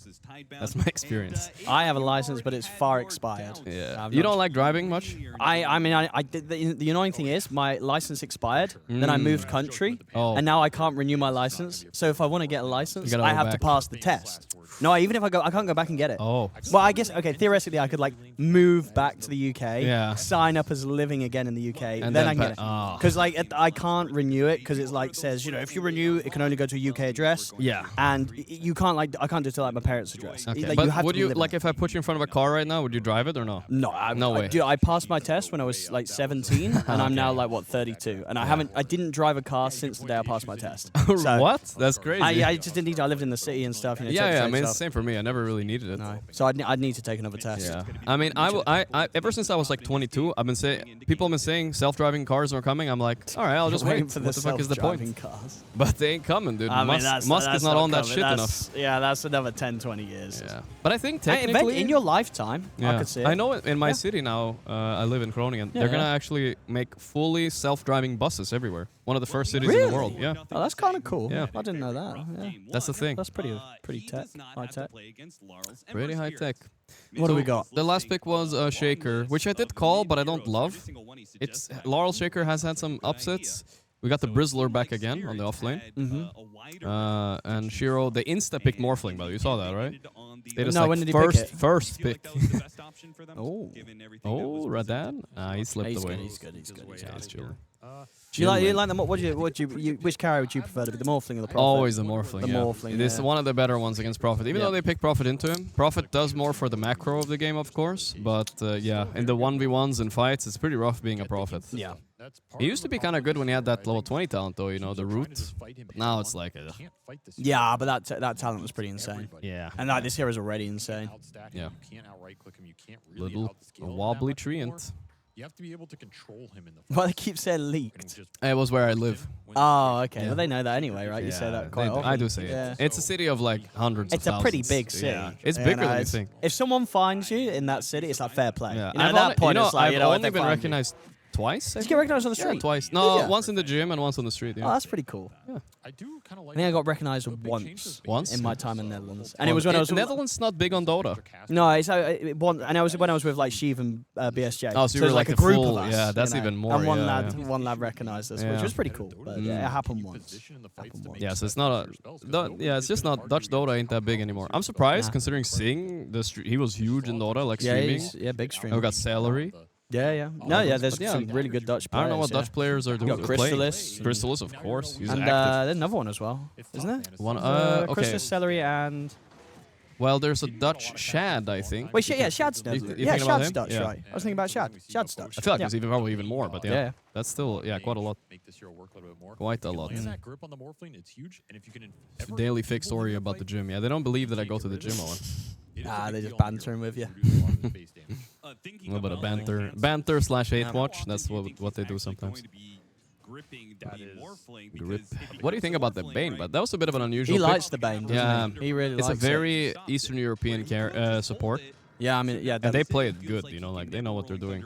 That's my experience. I have a license, but it's far expired. Yeah. I've You not- don't like driving much? I mean, the annoying thing is my license expired. Then I moved country, Oh. and now I can't renew my license. So if I want to get a license, gotta I go have to back. pass the test. No, even if I can't go back and get it. Oh. Well, I guess theoretically I could like move back to the UK, Yeah. sign up as living again in the UK, And then then I can get it. ah. Because like I can't renew it because it's like says if you renew it can only go to a UK address. Yeah. And you can't I can't do it to like my parents' address. Okay. Like, But you have would to be you, living like, there. if I put you in front of a car right now, would you drive it or no? No, No way. I passed my test when I was like 17, and I'm now like 32, and I didn't drive a car since the day I passed my test. So, What? That's crazy. I just didn't need to. I lived in the city and stuff. You know, yeah, I mean, it's stuff. the same for me. I never really needed it. No. So I'd need to take another test. Yeah. I mean, I ever since I was like 22, I've been saying, people have been saying self-driving cars are coming. I'm like, all right, I'll just Waiting wait. for What the fuck is the point? self-driving cars. But they ain't coming, dude. I mean, Musk is not on that coming. shit That's- enough. Yeah, that's another 10, 20 years. Yeah. But I think Hey, technically, in your lifetime, I yeah, could see it. I know it in my Yeah. city now. I live in Groningen. Yeah, They're gonna yeah. actually make fully self-driving buses everywhere. One of the first cities in the world. Yeah. Oh, that's kind of cool. Yeah. I didn't know that. Yeah. That's the thing. That's pretty tech, high tech. Pretty high tech. What do we got? The last pick was Shaker, which I did call, but I don't love. It's Laurel Shaker has had some upsets. We got the Brizzler back again on the offlane. And Shiro, they insta-picked Morphling, by the way. You saw that, right? They just when did he first, pick it? First pick. Oh, Radan? He slipped He's away. good, he's good, he's good. Yeah, he's chilling. Do you like them? Which carry would you prefer to be, the Morphling or the Prophet? Always the Morphling. The yeah. Morphling. It is one of the better ones against Prophet. Even though they pick Prophet into him, Prophet does more for the macro of the game, of course. But yeah, in the 1v1s and fights, it's pretty rough being a Prophet. Yeah. He used to be kind of good when he had that level 20 talent, though. You know, the root. Now it's like Yeah, but that talent was pretty insane. Yeah. And like this hero's already insane. Yeah. You can't outright click him. You can't really Little outscale him wobbly that much more. treant. You have to be able to control him in the Well, they keep saying leaked. It was where I live. Oh, okay. Yeah. Well, they know that anyway, right? You say that quite often. I do say Yeah. it. It's a city of like hundreds It's of a thousands. pretty big city. Yeah. It's You bigger know, than you it's- think. If someone finds you in that city, it's like fair play. Yeah. You know, at that point, it's like, I've you know, if only they been find you. recognized twice. Did you get recognized on the street? Yeah, twice. Did No, ya? once in the gym and once on the street. Yeah. Oh, that's pretty cool. Yeah. I do kind of I like. think I got recognized once in my time in Netherlands, and it was when I was Netherlands not big on Dota. No, it's and I was when I was with like Sheev and BSJ. Oh, so you it were was like a the group full- of us. yeah, that's you know, even more, And yeah, one lad recognized us, Yeah. which was pretty cool. But yeah, it happened once. Yeah, so it's not it's just not Dutch Dota ain't that big anymore. I'm surprised Nah. considering Sing he was huge in Dota, like streaming. Big stream. And we got Celery. Yeah. No, yeah, there's But yeah, some really good Dutch I players. don't know what yeah. Dutch players are You doing. got Crystallis. Crystallis, of course. He's And active. there's another one as well, isn't there? One, okay. Crystallis, Celery, and... Well, there's a Dutch Shad, I think. Wait, Shad's Dutch. You Yeah, thinking about Shad's him? Dutch, Yeah. right. I was thinking about Shad. Shad's Dutch. I feel like yeah. there's probably even more, but yeah, Yeah. that's still quite a lot. Make this hero work a little bit more. Quite a lot. Land that grip on the Morphling, it's huge. And if you can ever Daily get fake people story in the about the fight, gym. Yeah, they don't believe that I go to the gym, Owen. it is a Ah, big they deal just on bantering with you. reduce a lot of his base damage. A little bit of banter / hate watch. That's what they do sometimes. Grip. What do you think about the Bane? But that was a bit of an unusual. He pick. likes the Bane, doesn't Yeah, he? He really it's likes a very Eastern European support. Yeah, I mean, yeah. And they play it good, you know, like they know what they're doing.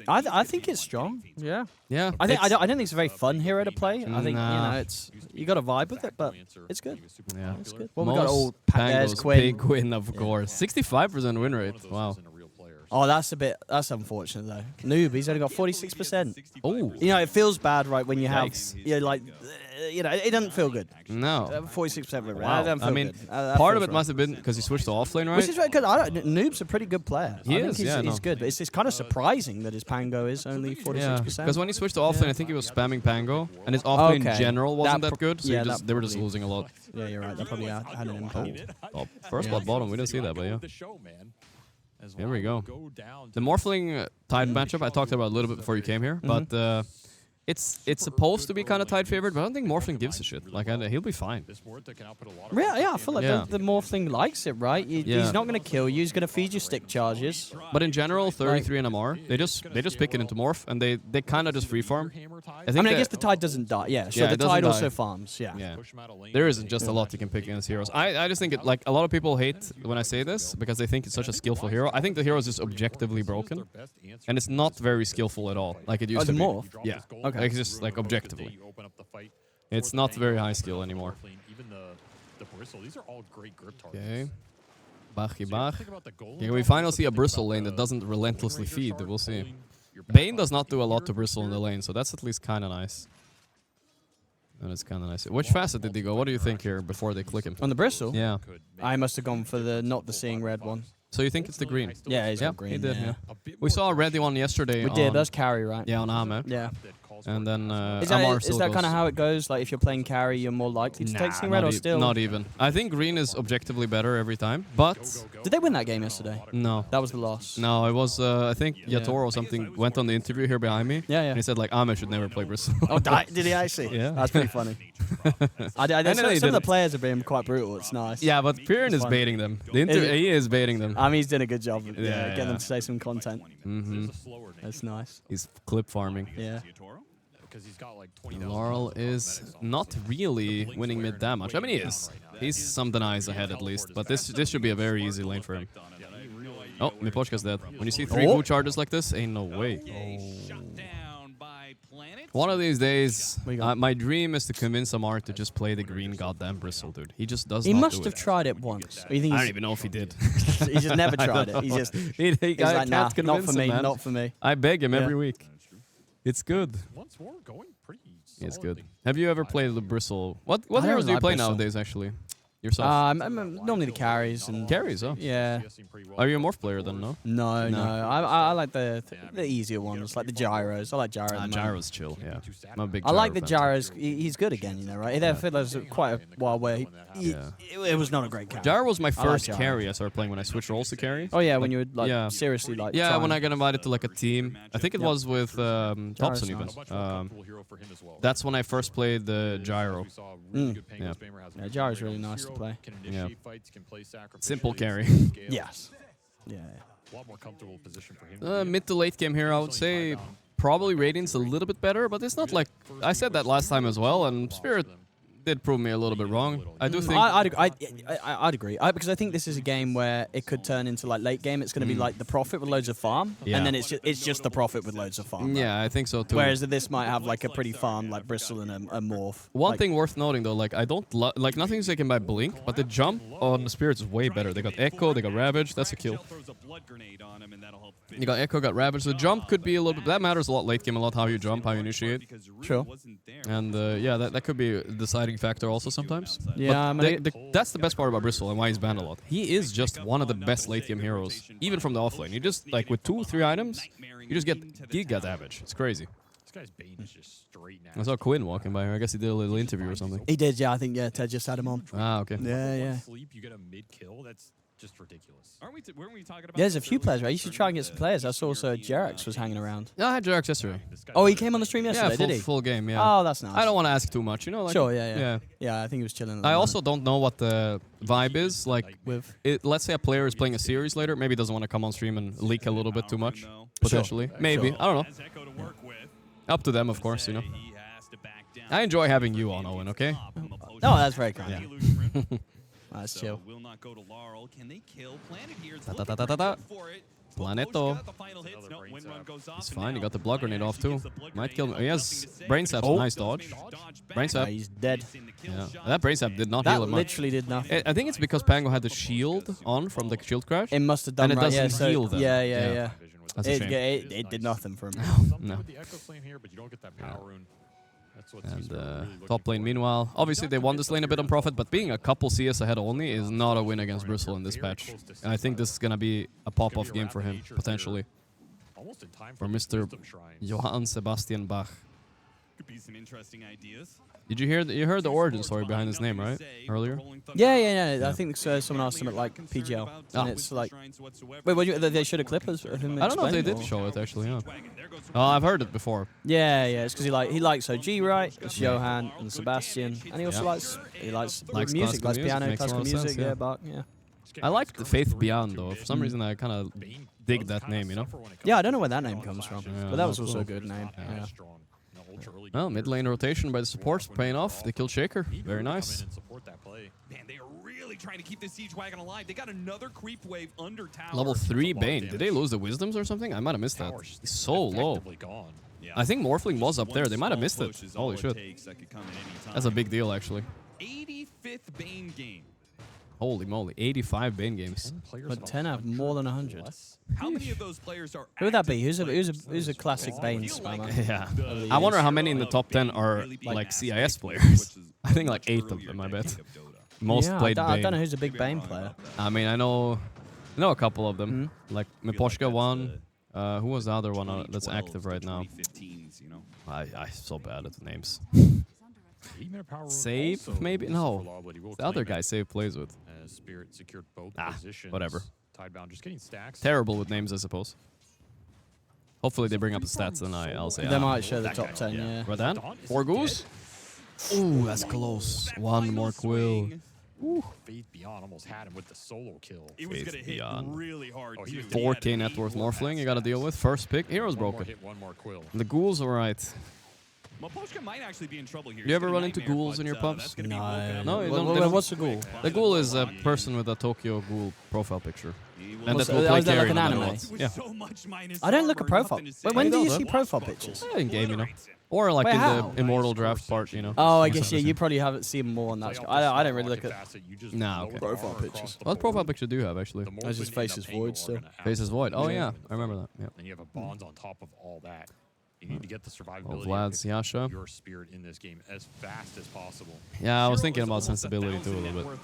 I think it's strong. Yeah. Yeah, I it's- don't think it's a very fun hero to play. I think Nah. you got to vibe with it, but it's good. Yeah, It's good. Well, we got all Pangos, There's Quinn. Quinn, of course. 65% win rate. Wow. Oh, that's unfortunate though. Noob, he's only got 46%. Oh, You know, it feels bad, right, when you have, Yikes. you're like, you know, it doesn't feel good. no. 46% win rate. Wow. That doesn't I feel mean, good. That part of feels it must have been because he switched to offlane, right? Which is right, because Noob's a pretty good player. He I think is, he's, yeah, he's no. good, but it's kind of surprising that his Pango is only 46%. Because when he switched to offlane, I think he was spamming Pango, and his offlane in Okay. general wasn't That that good, so yeah, they were just probably- losing a lot. Yeah, you're right. That probably had an impact. Oh, first blood bottom, we didn't see that, but yeah. The show, man. As Here we well, go. down The Morphling Tide matchup I talked about a little bit before you came here, but it's supposed to be kind of Tide favored, but I don't think Morphling gives a shit. Like, he'll be fine. this Muerta can output a lot of Yeah, I feel like Yeah. the Morphling likes it, right? Yeah. He's not going to kill you. He's going to feed you stick charges. But in general, 33 and MR, they just pick it into Morph, and they kind of just free farm. I think I that- guess the Tide doesn't die. Yeah, sure. Yeah, the it doesn't Tide also die. farms. Yeah. Yeah. push him out of lane. There isn't just a lot you can pick against heroes. I just think it, like, a lot of people hate when I say this because they think it's such a skillful hero. I think the hero is just objectively broken, and it's not very skillful at all, like it used the to be. Morph? Yeah. Okay. Like, it's just like objectively. It's not very high skill anymore. Even the bristle, these are all great grip targets. Okay. Bach, Bach. Think about the golem Okay, we targets, finally let's see a think bristle about lane that the doesn't relentlessly Ranger feed. shard We'll see. holding your Bane back does not do a lot here. to bristle in the lane, so that's at least kind of nice. That is kind of nice. Which facet did he go? What do you think here before they click him? On the bristle, Yeah. I must have gone for not the seeing red one. So you think it's the green? Yeah, he's Yeah, got green. he did. yeah. Yeah. We saw a red one yesterday. We did. on- That's carry, right? Yeah, on Ame. Yeah. And then Is Amar that, still is that goes- kind of how it goes? Like, if you're playing carry, you're more likely to take seeing red, or still? Not even. I think green is objectively better every time, but Did they win that game yesterday? no. That was the loss. No, it was, I think Yatoro or something went on the interview here behind me. Yeah, yeah. And he said, like, Ame should never play Bristle. Oh, did he actually? Yeah. That's pretty funny. And then some he of the did- players are being quite brutal. It's nice. Yeah, but Piran is fun. baiting them. Is it? He is baiting them. I mean, he's doing a good job of Yeah, getting yeah. them to say some content. Mm-hmm. That's nice. He's clip farming. Yeah. Because he's got like 20,000 Laurel is not really winning mid damage. I mean, he is. He's some denies ahead at least, but this should be a very easy lane for him. Oh, Mipochka's dead. When you see 3 Oh. blue charges like this, ain't no way. One of these days, What you got? my dream is to convince Amar to just play the green goddamn bristle, dude. He just does He not must do have it. tried it once. Or you think I he's, don't even know if he did. he just never I tried don't it. He's know. just He he's I like, nah, can't not convince for him, me, man. not for me. I beg him Yeah. every week. It's good. Once more, going pretty. It's solidly. good. Have you ever played the bristle? What I don't heroes do you like play bristle. nowadays, actually? Yourself? I'm normally the carries and Carries, oh. yeah. Are you a morph player then, no? No, no. I like the easier ones, like the gyros. I like gyro. at the moment. Gyro's chill, yeah. I'm a big I like gyro the fan, too. gyros. He's good again, you know, right? I feel there's quite a while where Yeah. it was not a great carry. Gyro was my I like first gyro. carry I started playing when I switched roles to carry. Oh yeah, when you were like yeah. seriously like. Yeah, when trying. I got invited to like a team. I think it Yep. was with Thompson even. nice. That's when I first played the gyro. Yeah. Yeah, gyro's really nice to play. Yeah. Simple carry. Yes. Yeah. A lot more comfortable position for him. Mid to late game here, I would say probably Radiant's a little bit better, but it's not like I said that last time as well, and Spirit did prove me a little bit wrong. I do think. I'd agree because I think this is a game where it could turn into like late game. It's going to be like the Prophet with loads of farm, Yeah. and then it's just the Prophet with loads of farm. right? Yeah, I think so too. Whereas this might have like a pretty farm like Bristle and a morph. One Like, thing worth noting though, like I don't like nothing's taken by Blink, but the jump on the Spirits is way better. They got Echo, they got Ravage, that's a kill. You got Echo, got Ravage. The jump could be a little bit. That matters a lot late game, a lot how you jump, how you initiate. Sure. And yeah, that could be a deciding factor also sometimes. Yeah, But I mean, that's the best part about Bristle and why he's banned a lot. He is just one of the best late game heroes, even from the offlane. You just like with 2-3 items, you just get giga damage. It's crazy. This guy's Bane is just straight now. I saw Quinn walking by here. I guess he did a little interview or something. he did, yeah. I think Ted just had him on. Ah, okay. Yeah, yeah. Sleep, you get a mid kill. That's just ridiculous. Weren't we talking about? There's a few players, right? You should try and get some players. I saw also Jerax was hanging around. Yeah, I had Jerax yesterday. Oh, he came on the stream yesterday, Yeah, full, did he? full game, yeah. Oh, that's nice. I don't want to ask too much, you know? Like, Sure, yeah. Yeah, I think he was chilling. at the I moment. also don't know what the vibe is. Like, with let's say a player is playing a series later, maybe doesn't want to come on stream and leak a little bit too much, potentially. Maybe, I don't know. Up to them, of course, you know. I enjoy having you on, Owen, okay? No, that's very kind. Yeah. That's chill. Will not go to Laurel. Can they kill Planet here? It's Da, da, looking da, da, da. good for it. Planeto. Got the final hits. No, wind run goes off, It's and fine, now you got the blood grenade off too. Might kill him. He has Brain Sap's Oh. a nice dodge. Brain Yeah, Sap. he's dead. Yeah. That Brain Sap did not That heal him much. literally did nothing. I think it's because Pango had the shield on from the shield crash. It must have done And it right. Yeah, doesn't so, heal them. yeah. Yeah. That's a It, shame. it did nothing for him. No. With the Echo Flame here, but you don't get that power rune. That's what And T-Spur really looking top lane, for. meanwhile, obviously they won this lane a bit on profit, but being a couple CS ahead only is not a win against Bristle in this patch. And I think this is going to be a pop-off game for him, potentially. Almost in time For the Mr. Wisdom Shrines. Johann Sebastian Bach. Could be some interesting ideas. Did you hear you heard the origin story behind his name, right? Earlier? Yeah. I think someone asked him at like PGL, and it's like, wait, they showed a clip of him. I don't know if they explaining, did or- show it actually. Yeah. Oh, I've heard it before. Yeah, it's because he likes OG, right? It's Johan and Sebastian, and he also likes Likes music, classical likes music, piano, makes a lot classical of music. sense, yeah. Yeah, Bach, yeah. I like the Faith Beyond though. For some reason, I kind of dig that name, you know. Yeah, I don't know where that name comes from, Yeah, but that was no also a clue. good name. Yeah. Well, mid lane rotation by the supports paying off. They killed Shaker. Very nice. Man, they are really trying to keep the siege wagon alive. They got another creep wave under tower. Level 3 Bane. Did they lose the Wisdoms or something? I might have missed that. He's so low. I think Morphling was up there. They might have missed it. Holy shit. That's a big deal, actually. 85th Bane game. Holy moly. 85 Bane games. But 10 have more than 100. How many of those players are Who would that be? Who's a classic Bane spammer? Yeah. I wonder how many in the top 10 are like CIS players. I think like 8 of them, I bet. Most Yeah, played I Bane. don't know who's a big Bane player. I mean, I know a couple of them. Like Miposhka one. Who was the other one that's active right now? I'm so bad at the names. Save, maybe? No. The other guy Save plays with. Spirit secured both positions. Whatever. Tidebound just getting stacks. Terrible with names, I suppose. Hopefully they bring up the stats, then I'll say. They might show the top 10, yeah. Radan? 4 goose? Ooh, that's close. One more quill. Faith Beyond almost had him with the solo kill. It was going to hit really hard, too. 4K net worth Morphling you gotta deal with. First pick, Hero's broken. One more quill. The ghouls alright. Maposhka might actually be in trouble here. You ever run into ghouls in your pubs? That's gonna be woken No, up. you don't. They don't- What's a ghoul? The ghoul is a person with a Tokyo ghoul profile picture. And What's- that will is play that like carry an no matter anime? what. With Yeah. so much minus I don't look at armor, profile. nothing to Wait, say. when do you don't, see huh? profile pictures? In game, you know. Or like Wait, in how? the Immortal draft part, you know. Oh, I guess, yeah, you probably haven't seen more on that. I don't really look at... Nah, okay. Profile pictures. What profile picture do you have, actually? That's his face is void still. Face is void. Oh, yeah. I remember that. Yeah. And you have a bonds on top of all that. You need to get the survivability Vlad's of Yasha. your spirit in this game as fast as possible. Yeah, I was thinking about sensibility too a little bit.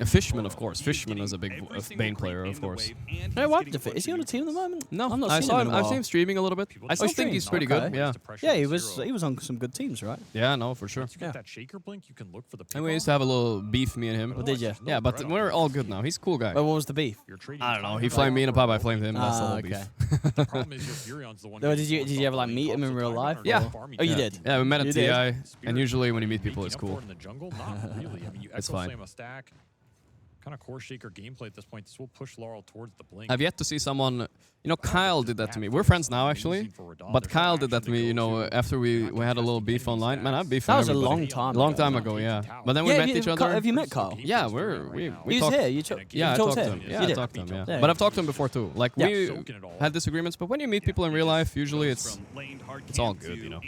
A Fishman, of course. Fishman is a big Bane player, of course. Hey, what the Is he on the team at the moment? No, I'm not I seeing saw him. I've seen him streaming a little bit. I still think he's pretty good. Yeah. Yeah, he was on some good teams, right? Yeah, no, for sure. Once you get that shaker blink, you can look for the And we used to have a little beef, me and him. Oh, did you? Yeah, but we're all good now. He's a cool guy. Well, what was the beef? I don't know. He flamed me in a pub. I flamed him. That's the whole beef. The problem is your Furion's the one. No, did you ever like meet him in real life? Yeah. Oh, you did? Yeah, we met at You TI, did? and usually when you meet people, it's cool. In the jungle, not really. I mean, you It's echo fine. slam a stack. Kind of core shaker gameplay at this point. This will push Laurel towards the blink. I've yet to see someone, you know, Kyle did that to me. We're friends now, actually, but Kyle did that to me, you know, after we had a little beef online. Man, I've beef. That was a long time. Long time ago, yeah. But then we met each other. Have you met Kyle? Yeah, we He was talked. here. Yeah, I talked to him. Yeah, I talked to him. Yeah, but I've talked to him before too. Like we had disagreements, but when you meet people in real life, usually it's all good, you know.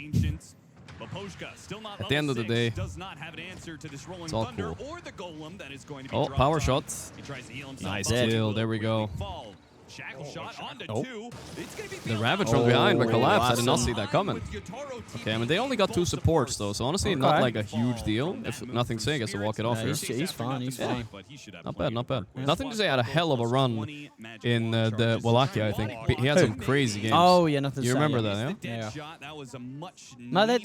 At the end of the day, it's all cool. Oh, power shots. Nice kill. There we go. Oh. The Ravage from behind, but collapsed. I did not see that coming. Okay, I mean, they only got 2 supports, though, so honestly, not like a huge deal. If nothing to say, I guess to walk it off here. He's fine, he's fine. Not bad, not bad. Nothing to say, had a hell of a run in the Wallachia, I think. He had some crazy games. Oh, yeah, nothing to You say. remember that, yeah? No, they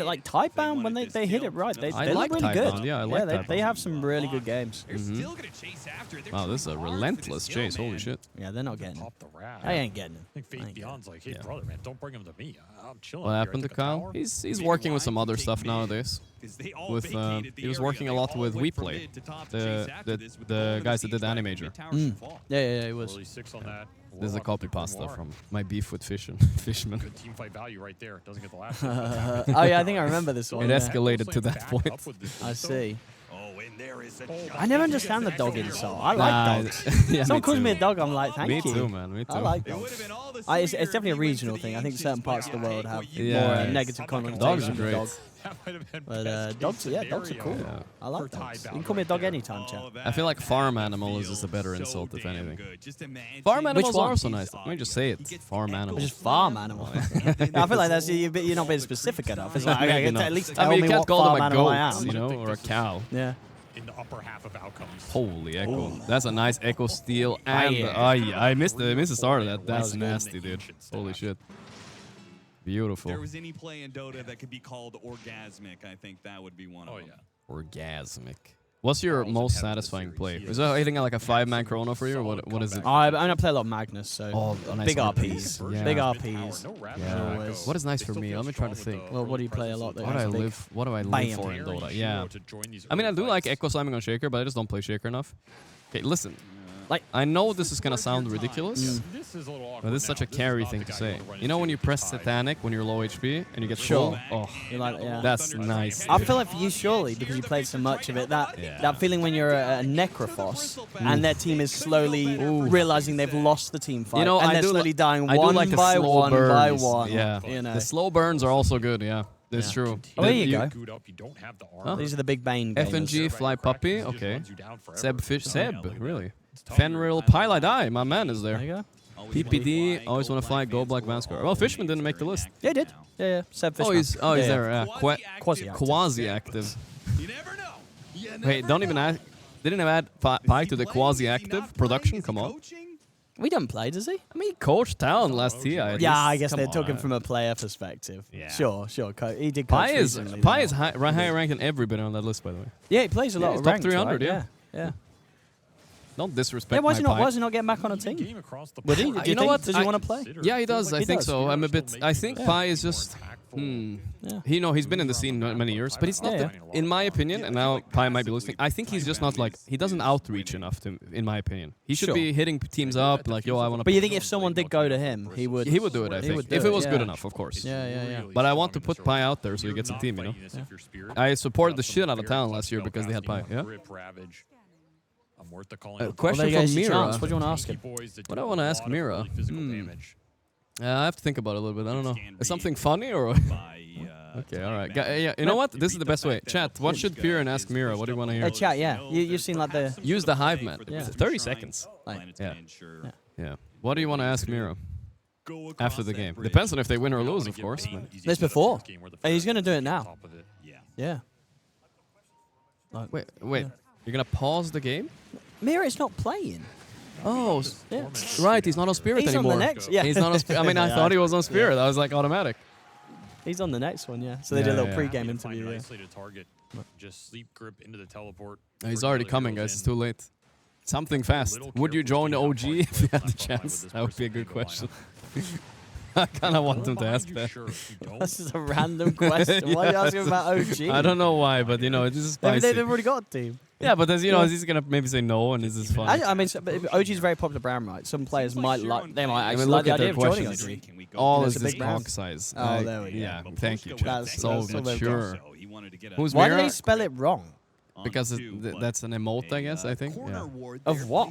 like Tidebound, when they hit it right, they like look really Tidebound, good. yeah, I like they Tidebound. have some really good games. Wow, this is a relentless chase. Holy shit. Yeah, they're not getting him. I ain't getting him. I think Faith Beyond's like, hey, brother, man, don't bring him to me. I'm chilling. What happened to Kyle? He's working with some other stuff nowadays. With he was working a lot with WePlay, the guys that did the Animator. Yeah, he was. This is a copy pasta from my beef with Fishman. Good team fight value right there. Doesn't get the last. Oh yeah, I think I rember this one. It escalated to that point. I see. I never understand the dog insult. I like dogs. Yeah, Someone calls me a dog, I'm like, thank you. Me too, man. Me too. I like dogs. It's definitely a regional thing. I think certain parts of the world have more negative connotations. Dogs are with great. dog. But dogs are cool. Yeah. I like dogs. You can call me a dog anytime, chat. I feel like farm animal is just a better insult, if anything. Farm animals are also nice. Let me just say it. Farm animal. Just farm animal. I feel like that's you're not being specific enough. It's like, Maybe not. at least I tell mean, me you can't what call farm them a animal I goat, am. you know, or a cow. Yeah. In the upper half of outcomes. Holy echo. That's a nice echo steal. And I missed the start of that. That's nasty, dude. Holy shit. Beautiful. If there was any play in Dota that could be called orgasmic, I think that would be one of them. Orgasmic. What's your most satisfying play? Is that hitting like a 5-man chrono for you, or what is it? I play a lot of Magnus, so nice big RPs. RPs. Yeah. Big RPs. Yeah. What is nice for me? Let me try to think. Well, what do you play a lot? What do I live for in Dota? Yeah. I mean, I do like echo slamming on Shaker, but I just don't play Shaker enough. Okay, listen. Like, I know this is gonna sound ridiculous, but this is such a carry thing to say. You know when you press Satanic when you're low HP and you get full? Oh, that's nice. I feel like for you, surely, because you played so much of it, that feeling when you're a Necrophos and their team is slowly realizing they've lost the team fight, you know, and they're slowly dying I do one like the by slow one burns. by one. Yeah, You know. the slow burns are also good. Yeah, that's true. Oh, there you go. Huh? These are the big Bane gamers. FNG, Fly Puppy, okay. Seb Fish, really? Fenril, Pile Die, my man is there. There you go. PPD, always want to fly Go Black Vanscar. Well, Fishman didn't make the list. Yeah, he did. Yeah. Seb Fishman. He's there. Quasi-active. Wait, don't even add. They didn't add Pi to the quasi-active production. Come on. We don't play, does he? I mean, he coached Talon last TI. Yeah, I guess they're talking from a player perspective. Yeah. Sure. He did coach recently. Pi is higher ranked than everybody on that list, by the way. Yeah, he plays a lot he's of top ranked, 300, right? yeah. Don't disrespect Yeah, why is my he not getting back on a team? Would he? You know what? Does he want to play? Yeah, he does. I think so. I'm a bit. I think Pi is just. He's been in the scene many years, but he's not. In my opinion, and now Pi might be listening. I think he's just not like he doesn't outreach enough. In my opinion, he should be hitting teams up like, yo, I want to. But you think if someone did go to him, he would? He would do it. I think if it was good enough, of course. Yeah. But I want to put Pi out there so he gets a team. You know. I supported the shit out of Talon last year because they had Pi. Yeah. Question from Mira. What do you want to ask him? What do I want to ask Mira? I have to think about it a little bit. I don't know. Is something funny or what? Okay, all right. Yeah, you know what? This is the best way. Chat, what should Piran ask Mira? What do you want to hear? Chat, yeah. You've seen like the... Use the hive, man. Yeah. 30 seconds. Yeah. What do you want to ask Mira? After the game. Depends on if they win or lose, of course. This before. He's going to do it now. Yeah. Like, wait. You're going to pause the game? Mira is not playing. Oh, yeah. Right. He's not on Spirit anymore. He's on the next. Yeah. He's not on Spirit. I mean, I thought he was on Spirit. That was like automatic. He's on the next one, yeah. So they did a little pre-game interview. Nicely to target. Just sleep grip into the teleport. He's already coming, guys. It's too late. Something fast. Would you join the OG if you had the chance? That would be a good question. I kind of want them to ask that. This is a random question. Why are you asking about OG? I don't know why, but you know, this is spicy. They've already got a team. Yeah, but you know, he's gonna maybe say no, and this is fun. I mean, OG is a very popular brand, right? Some players might like. They might actually like the idea of joining OG. All is this cock size. Oh, there we go. Yeah, thank you. That's so mature. Who's Why Mira? do they spell it wrong? Because that's an emote, I guess. I think. Yeah. Of what?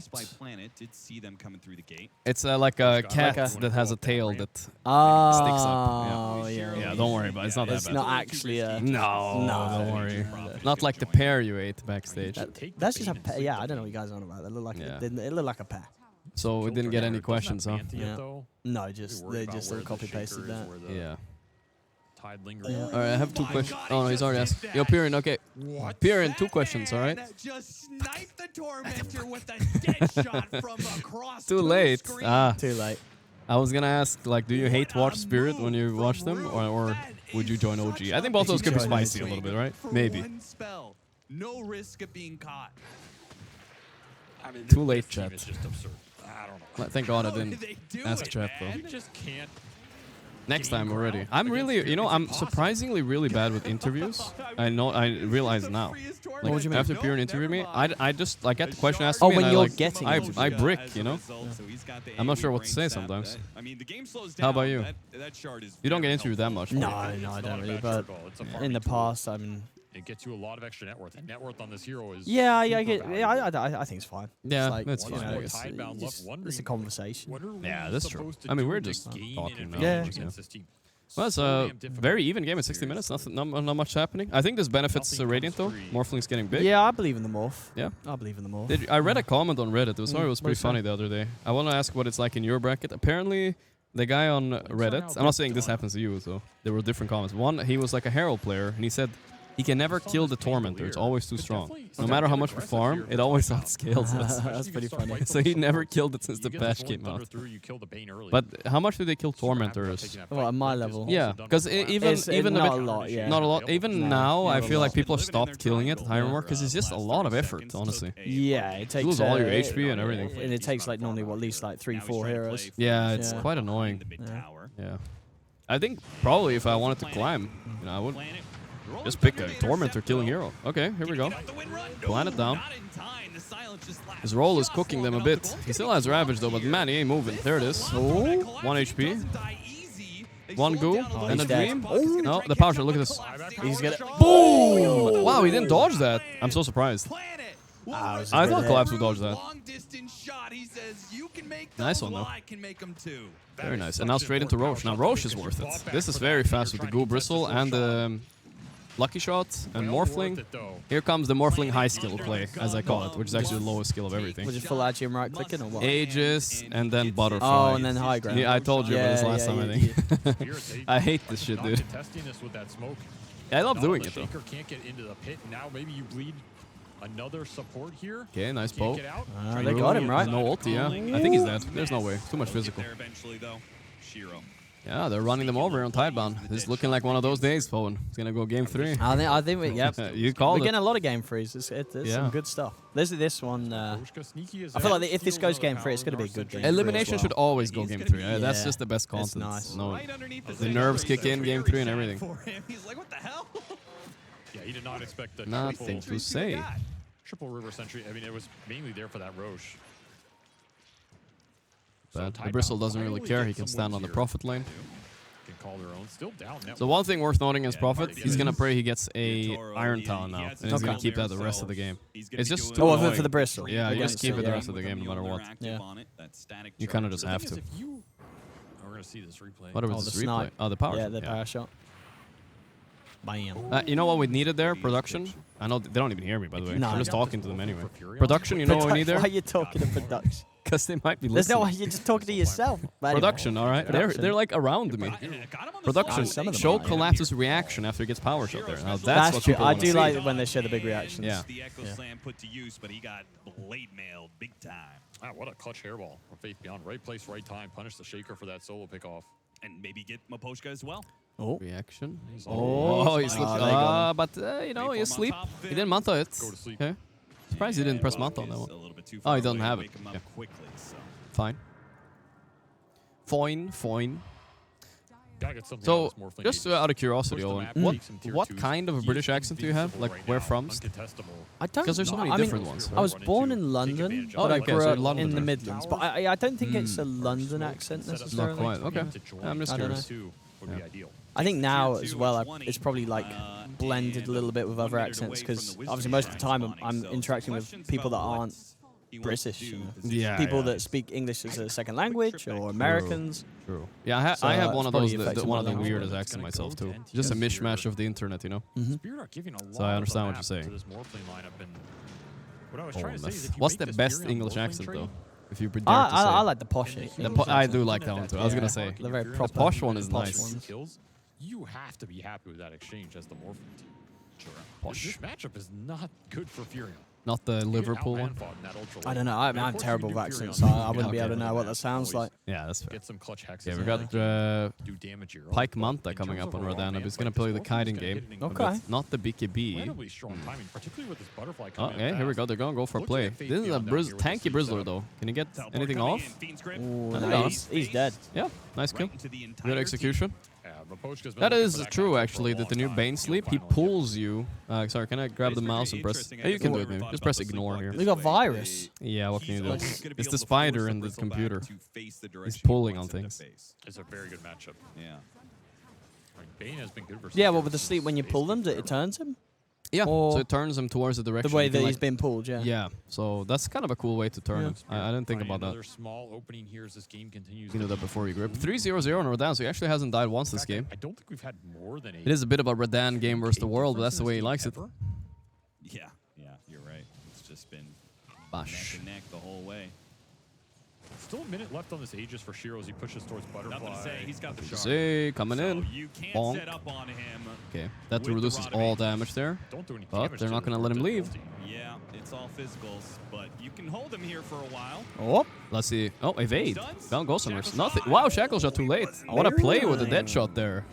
It's like a cat that has a tail that sticks up. Oh, yeah. Yeah, don't worry about it. It's not that bad. It's not actually a... No, don't worry. Not like the pear you ate backstage. That's just a pear. Yeah, I don't know what you guys are on about. It looked like it looked like a pear. So we didn't get any questions, huh? Yeah. No, they just sort of copy pasted that. Yeah. Yeah. All right, I have 2 questions. Oh no, he's already asked. Yo, Piran, okay. Piran, 2 questions, all right? Too late. Too late. I was gonna ask, like, do you hate watch Spirit when you watch them, or would you join OG? I think both those could be spicy a little bit, right? Maybe. No risk of being caught. I mean, Too late, chat. It's just absurd. I don't know. Thank God I didn't ask chat though. You just can't. Next time already. I'm really, you know, I'm surprisingly really bad with interviews. I realize now. Like, what do you mean? After Piran interviewed me, I just like get the question asked Oh, me, when and you're like, getting I brick, you know. I'm not sure what to say sometimes. How about you? You don't get interviewed that much. No, I don't really. But in the past, I mean. It gets you a lot of extra net worth. And net worth on this hero is... Yeah, I get. Yeah, I think it's fine. Yeah, it's like, that's fine. I guess. It's a conversation. Yeah, that's true. I mean, we're just talking now. Yeah. Well, it's a very even game in 60 minutes. Not much happening. I think this benefits Radiant though. Morphling's getting big. Yeah, I believe in the morph. Yeah, I believe in the morph. I read a comment on Reddit. It was pretty funny the other day. I want to ask what it's like in your bracket. Apparently, the guy on Reddit. I'm not saying this happens to you, so there were different comments. One, he was like a Herald player, and he said he can never kill the Tormentor. It's always too strong. No matter how much we farm, it always outscales us. That's pretty funny. So he never killed it since the patch came out. But how much do they kill Tormentors? Well, at my level. Yeah, because even not a lot. Yeah. Not a lot. Even now, I feel like people have stopped killing it at higher work because it's just a lot of effort, honestly. Yeah, it takes. You lose all your HP and everything. And it takes like normally at least like 3-4 heroes. Yeah, it's quite annoying. Yeah. I think probably if I wanted to climb, you know, I would just pick a Tormentor killing hero. Okay, here we go. Plan it down. His roll is cooking them a bit. He still has Ravage though, but man, he ain't moving. There it is. Oh, 1 HP. 1 goo and a dream. No, the power shot. Look at this. He's gonna. Boom! Wow, he didn't dodge that. I'm so surprised. I thought Collapse would dodge that. Nice one though. Very nice. And now straight into Roche. Now Roche is worth it. This is very fast with the goo bristle and the Lucky Shot and Morphling. Here comes the Morphling high skill play, as I call it, which is actually the lowest skill of everything. Was it full Agium right clicking or what? Aegis and then Butterfly. Oh, and then high ground. Yeah, I told you about this last time, I think. I hate this shit, dude. Yeah, I love doing it though. Can't get into the pit. Now maybe you bleed another support here. Okay, nice poke. They got him, right? No ulti, yeah. I think he's dead. There's no way. Too much physical. Yeah, they're running them over on Tidebound. This is looking like one of those days, Poen. It's gonna go game 3. I think we, yeah. You called We're it. getting a lot of game 3s. It's some good stuff. This one. I feel like if this goes game 3, it's gonna be a good game. Elimination should always go game 3. Yeah. That's just the best content. Nice. No, the nerves kick in game 3 and everything. He's like, what the hell? Yeah, he did not expect the Nothing to say. Triple River Sentry. I mean, it was mainly there for that Roche. But the Bristle doesn't really care. He can stand on the Prophet lane. Can call their own. Still down. So one thing worth noting is Prophet. He's gonna pray he gets a Iron Talon now, and he's gonna keep that the rest of the game. It's just too annoying. For the Bristle. Yeah, you just keep it the rest of the game no matter what. Yeah. You kind of just have to. going to see this replay. What was the this replay? snipe. Oh, the power. Yeah, the power shot. Bam. You know what we needed there? Production. I know they don't even hear me, by the way. No. I'm just talking to them anyway. Production, you know what we need there? Why are you talking to production? Because they might be There's no listening. way you're just talking to yourself. But anyway. Production, all right? They're like around me. Production, Some of them show are, yeah. Collapse's reaction after he gets power shot there. Now That's what true. people I wanna do see. like it when they show the big reactions. Yeah. The Echo Slam put to use, but he got blade mailed big time. Ah, what a clutch hairball from Faith Beyond. Right place, right time. Punish the Shaker for that solo pick off. And maybe get Mapochka as well. Oh. Reaction. Oh, he slipped. they got him. But, you know, he asleep. He didn't Manta it. Go to sleep. Okay. Surprised he didn't press Manta on that one. Oh, he doesn't have it. Yeah. Quickly, so. Fine. Fine. Gotta get something So, out of this Morphling just Aegis. out of curiosity, Push the Owen, map, what takes some tier what twos. kind of a He British is accent do you have? invincible Like, right where now. from? Uncontestable. I don't 'Cause there's so know. many I mean, different ones. I was born in Take London, advantage but of I it. okay, grew so up London. in the Midlands. But I don't think it's a Smoke, London smoke, accent set up necessarily. Not quite. Okay. to join. I'm just I don't curious. Two would Yeah. be ideal. I think now Tier as two well, at 20, it's probably like blended a little bit with other accents because obviously most of the time I'm interacting with people that aren't British, you know. Yeah. people that speak English as a second language or Americans. True. Yeah, So I have it's one of probably those, affecting one of the my language. weirdest accents myself too. Just a mishmash of the internet, you know. Spirit are giving a lot So I of understand the what map you're saying. to this Morphling lineup, and what I was Oh, trying to say is if you what's make the this best Furion English Morphling accent trade, though? If you dare to say. I like the posh. I do like that one too. I was Yeah. gonna say The very the proper posh one is posh nice. ones. kills, you have to be happy with that exchange as the Morphling team. Posh. This matchup is not good for Furion. Not the They get Liverpool one. out-man-fought in that ultra I don't know. lane. I'm And of course, terrible you with can do accents, Furion so I on wouldn't be the able to know what that map. sounds Always like. Yeah, that's fair. Get some clutch hexes. Yeah, we in got there. Do damage here. Pike But Manta in coming terms up on of a raw Rodana, but man he's fight, gonna this play the Morphling is kiting gonna game. hit it Okay. incredibly Not the BKB. incredibly strong timing, particularly with this butterfly Oh, coming in okay, here we fast. go. They're gonna go for a Looking play. at Faith This is a Beyond down here with the tanky sleep Brizzler setup. though. Can he get Teleport anything coming off? in, Fiend's Grip. Ooh, I think no, so. he's dead. Yeah, nice kill. Right into the entire Good team. execution. Yeah, Mapochka's been That looking is for that true, matchup for a actually, that the new long Bane time. sleep, he He'll finally get it. pulls you. Sorry, can I grab the mouse and press? Yeah, you can do it, maybe. Just press ignore here. We got virus. Yeah, what can you do? He's always gonna be It's able the to spider force in the Bristle back computer. to face the He's direction he pulling on wants him to things. face. It's a very good matchup. Yeah. Like, Bane has been good versus Yeah, well, Furion with the since sleep, when you pull them, basically it turns him? Yeah, Or so it turns him towards the direction. The way you can, that he's like- been pulled, yeah. Yeah, so that's kind of a cool way to turn him. I didn't think Finding about that. another small opening here as this game continues. You know to that be before you grip. fluid. 3-0-0 on Redan, so he actually hasn't died once In this fact, game. I don't think we've had more than It is a bit of a Redan game versus the world, but that's the way he likes it. Yeah, you're right. It's just been Bash. neck and neck the whole way. Still a minute left on this Aegis for Shiro as he pushes towards Butterfly. Nothing to say. He's got the shard. See, coming So in. you can't Bonk. set up on him. Okay, that with the reduces Rod of all Aegis. damage there. Don't do any But damage they're to not the gonna let him leave. difficulty. Yeah, it's all physicals, but you can hold him here for a while. Oh, Let's see. Oh, evade. Done. Down goes somewhere. Shackles Nothing. on. Wow, Shackle shot too late. What a play with the dead nice. shot there.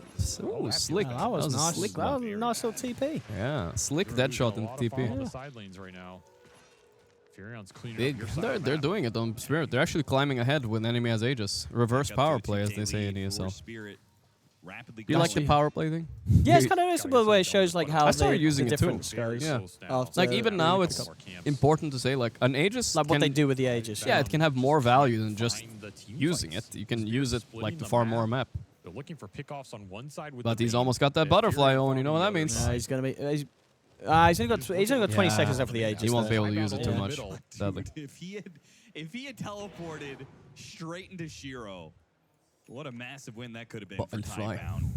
Ooh, slick. that was a nice. slick That was one. a nice little TP. Yeah, slick They're dead losing shot a in lot of farm on TP. the side lanes right now. Furion's cleaning Big. up your side of the They're map. doing it on Spirit. They're actually climbing ahead when enemy has Aegis. Reverse Back up power to a play, as 2K they say in lead for ESL. Spirit. Rapidly Do you like the going. power play thing? Yeah, it's kind of nice by the way it shows like how I started the using it too. difference goes. Yeah. After Like even now, you it's pick up- important to say like an Aegis. like what can, they do with the Aegis. Yeah, it can have more value than just Find the team using fights. it. You can Spirit use it splitting like to the farm more map. They're looking for pickoffs on one side with But the he's Bane. almost got that And butterfly Furion on. You know what that farming means? the other He's side. gonna be. He's only got 20 Yeah. seconds left for the Aegis. He won't though. be able to use it too Yeah. much. Middle. Sadly. If he had teleported straight into Shiro, what a massive win that could have been for Butterfly. Tidebound.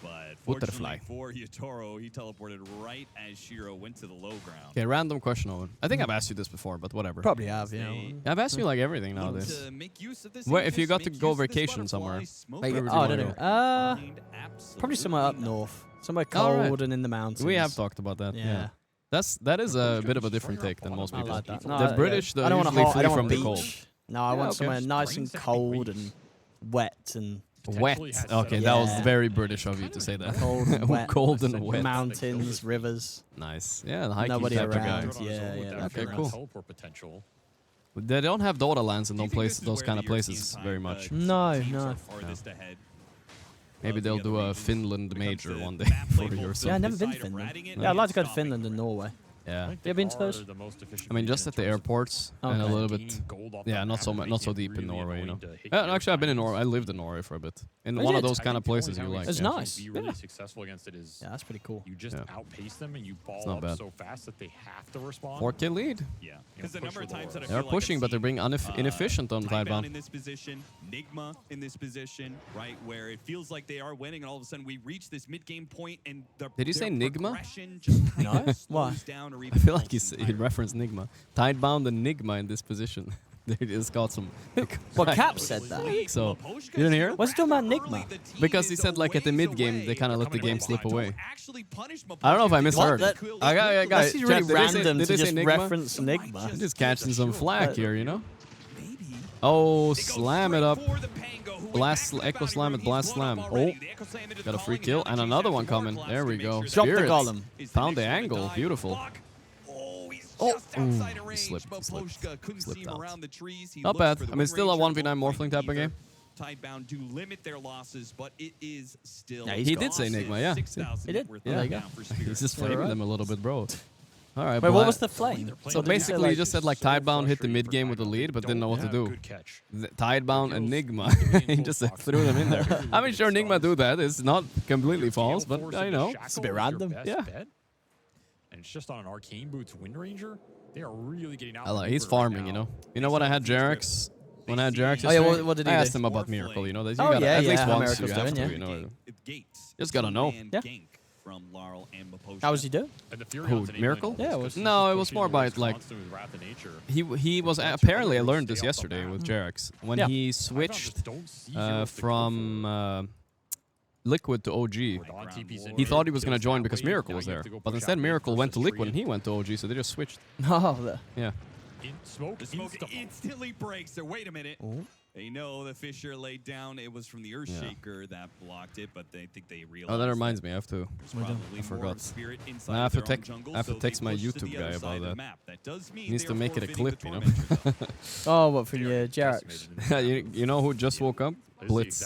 But Butterfly. fortunately for Yotaro, he teleported right as Shiro went to the low ground. Okay, random question, Owen. I think I've asked you this before, but whatever. Probably have, yeah. I've asked you like everything Look nowadays. to make use of this Where if you Aegis, got to make go use of this vacation butterfly, somewhere? smoke Like, Where would oh, you I don't wanna know. go? Find Probably somewhere up absolutely north, somewhere All right. cold and in the mountains. We have talked about that. Yeah. Yeah. That is a bit of a different take than most I people. like that. The British, I they're don't want usually hot, I flee don't from want the beach. cold. No, I Yeah, want okay. somewhere nice and Spring cold second and wet and Wet. Potentially has Okay, set that up- was Yeah. very British of you to say that. cold and wet. Cold and wet. Mountains, rivers. Nice. Yeah, the hiking Nobody type of guy. around. Good on his Yeah, own with yeah, that that's Okay, Furion's cool. teleport potential. They don't have Dota lands in Do you those think places, this is those where kind the of places European very time, much. No, teams no. are farthest ahead Maybe of the they'll other do a regions. Finland When it comes major to one day map for labels, yourself. Yeah, I've never been to decide of Finland. ratting it Yeah, I'd like to go to and stopping Finland and Norway. Yeah. I think You ever been to they those? are the most efficient I mean, region just in at the terms of airports and a Okay. little gaining bit. gold off Yeah, that not so map much, and not so making it deep in really Norway, you know. annoying to hit Yeah, your actually, I've been in opponent. Norway. I lived in Norway for a bit. In Oh, one you of did? those I kind of think the only places time you we like. It's can yeah. nice. Be really Yeah. successful against it is Yeah, that's pretty cool. you just Yeah. outpace them and you ball not up bad. so fast that they have to respond. 4K lead. Yeah, You because know, the push number of with times Aurora. that I They're feel like pushing, I've but they're seen, being inefficient on Tidebound Tidebound. in this position, Nigma in this position, right, where it feels like they are winning, and all of a sudden we reach this mid-game point, and Did you say their Nigma? progression just kind No. of Why? slows down or I even feel like halts he entirely. referenced Nigma. Tidebound and Nigma in this position. They just got some. Well, Cap said that. I think so. You didn't hear it? What's he talking about Nigma? Because he said like at the mid game they kind of let the game slip away. I I don't know if I misheard. That- I got That's really chat, did they say- random did to they say just Nigma? reference Enigma. I'm just catching some flack here, you know. Maybe. Oh, slam it up. Blast, Echo Slam it, Blast Slam. Oh, got a free kill and another one coming. There we go. Drop the Spirits. golem. Found the angle. Beautiful. Oh, he slipped out. Not bad. I mean, still a 1v9 Morphling type of game. Tidebound do limit their losses, but it is still. Yeah, He did say Enigma, yeah. He did. Yeah. There you go. He's just flaming right. them a little bit, bro. All right. Wait, but what was the flame? So basically, he just said like Tidebound hit the mid game with the lead, but didn't know what to do. Good catch. Tidebound and Nigma. He just threw them in there. I mean, sure, Nigma do that. It's not completely false, but I know. It's a bit random. Yeah. And it's just on an Arcane Boots Wind Ranger. They are really getting out. I like, he's farming, you know. You know what I had Jarex? When I had Jarex Oh, yeah, yesterday, what did he I do? asked him about Miracle, you know. That you Oh, gotta, yeah, at least how once you Miracle's have doing, to, yeah. you know. Just gotta know. Yeah. From Laurel and Mapocha. How was he doing? And the Who, Miracle? Yeah, it was- No, it was more by like he was apparently I learned this yesterday with Jarex when Yeah. he switched from Liquid to OG. He thought he was gonna join because Miracle was there, but instead Miracle went to Liquid and he went to OG, so they just switched. Oh, Yeah. The smoke instantly breaks there. Wait a minute. Oh. They know the Fissure laid down. It was from the Earthshaker that blocked it, but they think they realized. Oh, that reminds me. I have to. I forgot. I have to text my YouTube guy about that. He needs to make it a clip, you know. Oh, what, from your Jarex? you know who just woke up? Blitz.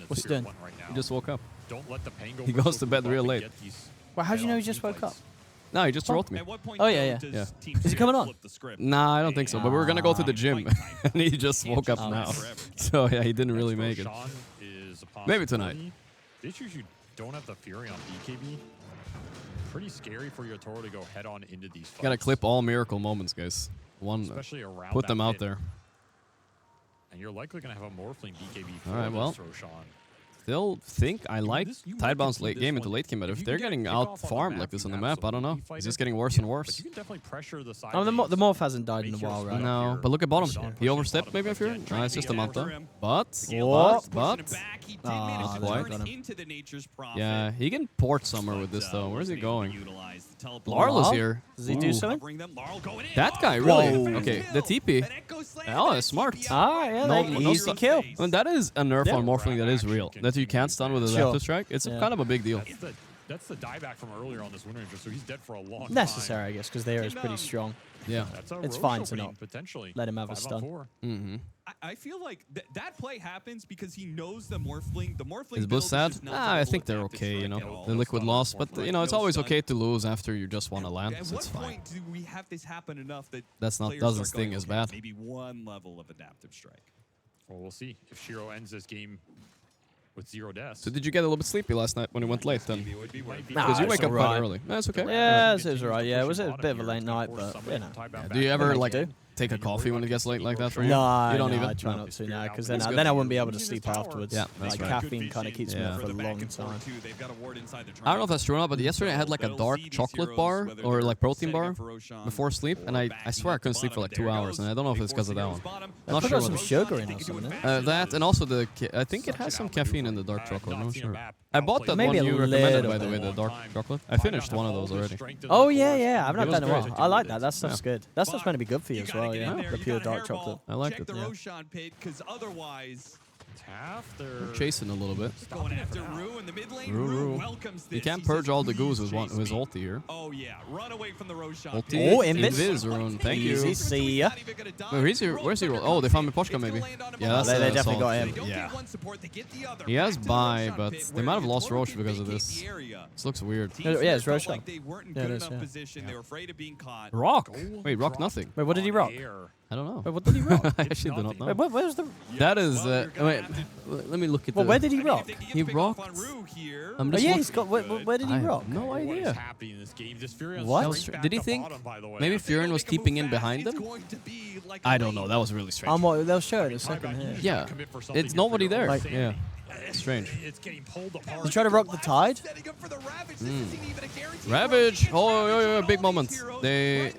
What's he doing? He just woke up. Don't let the Pango He goes to bed real late. Well, how do you know he just woke up? No, he just wrote me. Oh, yeah. Is he coming on? Nah, I don't think so. But we were gonna go to the gym, and he just woke up now. So yeah, he didn't really make it. Maybe tonight. The issue is you don't have the Fury on BKB. Pretty scary for your Toro to go head on into these fights. Gotta clip all miracle moments, guys. Especially around Put them that out pit. there. And you're likely gonna have a Morphling BKB for All right, well. this Roshan. Still think I like Tidebound's late game into late game, but if they're getting out farmed like this on the map, I don't know. It's just getting worse and worse. You can definitely pressure the side. Oh, the Morph hasn't died in a while, right? No, but look at bottom. He overstepped maybe a few. No, it's just a Manta. But Oh. not quite. got him. Yeah, he can port somewhere with this though. Where's he going? Laurel? Larla's here. Does he do Ooh. something? That guy, really? Whoa. Okay, the TP. Oh, that's smart. Ah, yeah, No- no, no easy stun. kill. I mean, that is a nerf Yeah. on Morphling that is real. That you can't stun with a Sure. Adaptive Strike. It's Yeah. kind of a big deal. That's the dieback from earlier on this Wind Ranger, so he's dead for a long time. Necessary, I guess, because the air is pretty strong. Yeah. That's a It's roach fine to opening, not potentially. let him have a 5-on-4. stun. Mm-hmm. I feel like that play happens because he knows the Morphling. The Morphling Is build Bliss sad? just not I viable think they're adaptive okay, you strike know. at all. The Liquid lost, but you know, it's No always stun. okay to lose after you just want to land. At So what it's fine. point do we have this happen enough that That's not players doesn't start going, sting as okay, bad. Maybe one level of adaptive strike. Well, we'll see if Shiro ends this game with 0 deaths. So did you get a little bit sleepy last night when you went late then? It would be worth it. Because you it's wake up alright. quite early. That's okay. Yeah, it was alright. Yeah, it was a bit of a late night, but you know. Do you ever What like do you do? take a coffee when it gets late like that for you? No, You don't no, even? I try No. not to now, because That's good. then I won't be able to sleep afterwards. Yeah, that's like right. caffeine kind of keeps me Yeah. up for a long time. I don't know if that's true or not, but yesterday I had like a dark chocolate bar or like protein bar before sleep, and I swear I couldn't sleep for like 2 hours, and I don't know if it's because of that one. I Not put sure. some what- sugar in or something. That and also I think it has some caffeine in the dark chocolate. I'm not sure. I bought that Maybe one a you recommended, little by the way, bit. the dark chocolate. I finished one of those already. Oh yeah, yeah. I've not It done it in a was while. great. I like that. That stuff's Yeah. good. That stuff's meant to be good for you as well. get Yeah, in there, the you pure gotta dark hairball. chocolate. I liked Check it. the Yeah. Roshan pit, because otherwise They're chasing a little bit. Going after Rue in the mid lane. Rue. Welcomes this. You can't purge all the goos with his ulti here. Oh yeah, run away from the Roshan. Ulti. Oh, invis. Rune. Thank Easy, you. see ya. Where's he roll? Oh, they found Miposhka maybe. Yeah, that's they definitely got him. Yeah. He has buy, but they might have lost Roche because of this. This looks weird. Yeah, it's Roche. Like they weren't in good enough position. They were afraid of being caught. Rock. Wait, rock nothing. Wait, what did he rock? I don't know. Wait, what did he rock? I actually do not know. Wait, where's the... That is... wait, let me look at Well, where did he rock? He rocked... Oh, yeah, he's got... Where did he rock? No idea. What? Did he think maybe Furion was keeping in behind him? I don't know. That was really strange. They'll show it in a second here. Yeah. It's nobody there. Like, yeah. Strange. You try to rock the tide? Ravage! Oh, big moment. They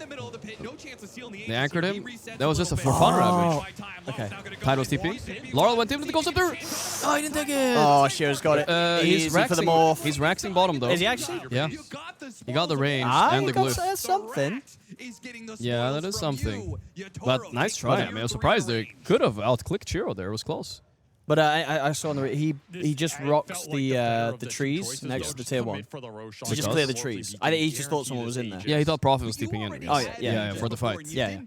anchored him. That was just a for fun Ravage. Okay. Tide was TP. Laurel went in with the ghost up there. Oh, he didn't take it. Oh, Shear's got it. He's Easy for the morph. He's raxing bottom though. Is he actually? Yeah. He got the range and the glyph. That's something. Yeah, that is something. But nice try. I mean, I was surprised they could have outclicked Chiro there. It was close. But I saw on the he just rocks the trees next to the tier 1. So just clear the trees. He just thought someone was in there. Yeah, he thought Prophet was TPing in. Oh yeah, for the fight. Yeah.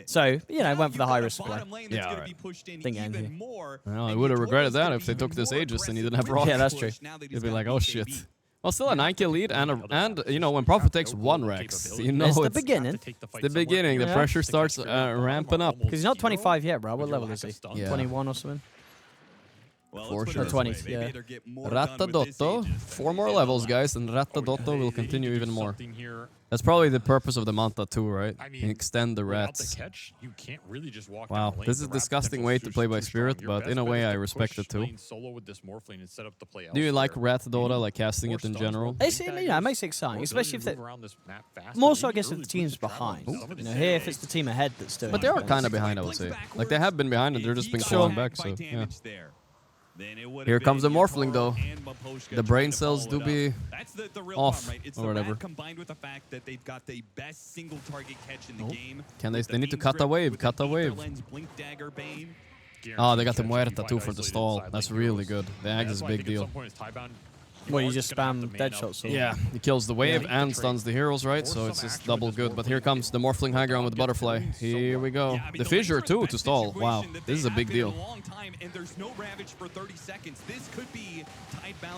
So went for the high risk play. Yeah, alright. Think end here. Well, I would have regretted that if they took this Aegis and he didn't have rock. Yeah, that's true. He'd be like, oh shit. Well, still a 9-kill lead, and you know, when Prophet takes 1 Rex, you know it's the beginning. It's the beginning. The pressure starts ramping up. Because he's not 25 yet, bro. What level is he? Yeah. 21 or something? For sure. Or 20, yeah. Ratadotto. 4 more levels, guys, and Ratadotto will continue even more. That's probably the purpose of the Manta too, right? Extend the rats. Wow, this is a disgusting way to play by Spirit, but in a way I respect it too. Do you like Rat Dota, like casting it in general? It makes it exciting, especially if more so I guess if the team's behind. You know, here if it's the team ahead that's doing it. But they are kind of behind, I would say. Like they have been behind and they're just been clawing back, so yeah. Here comes the Morphling though. The brain cells do be off or whatever. Combined with the fact that they've got the best single target catch in the game. Can they need to cut a wave, cut a wave. Oh, they got the Muerta too for the stall. That's really good. The Ag is a big deal. Well, you just spam dead shots. Yeah, he kills the wave and stuns the heroes, right? So it's just double good. But here comes the Morphling high ground with the Butterfly. Here we go. The Fissure too to stall. Wow, this is a big deal.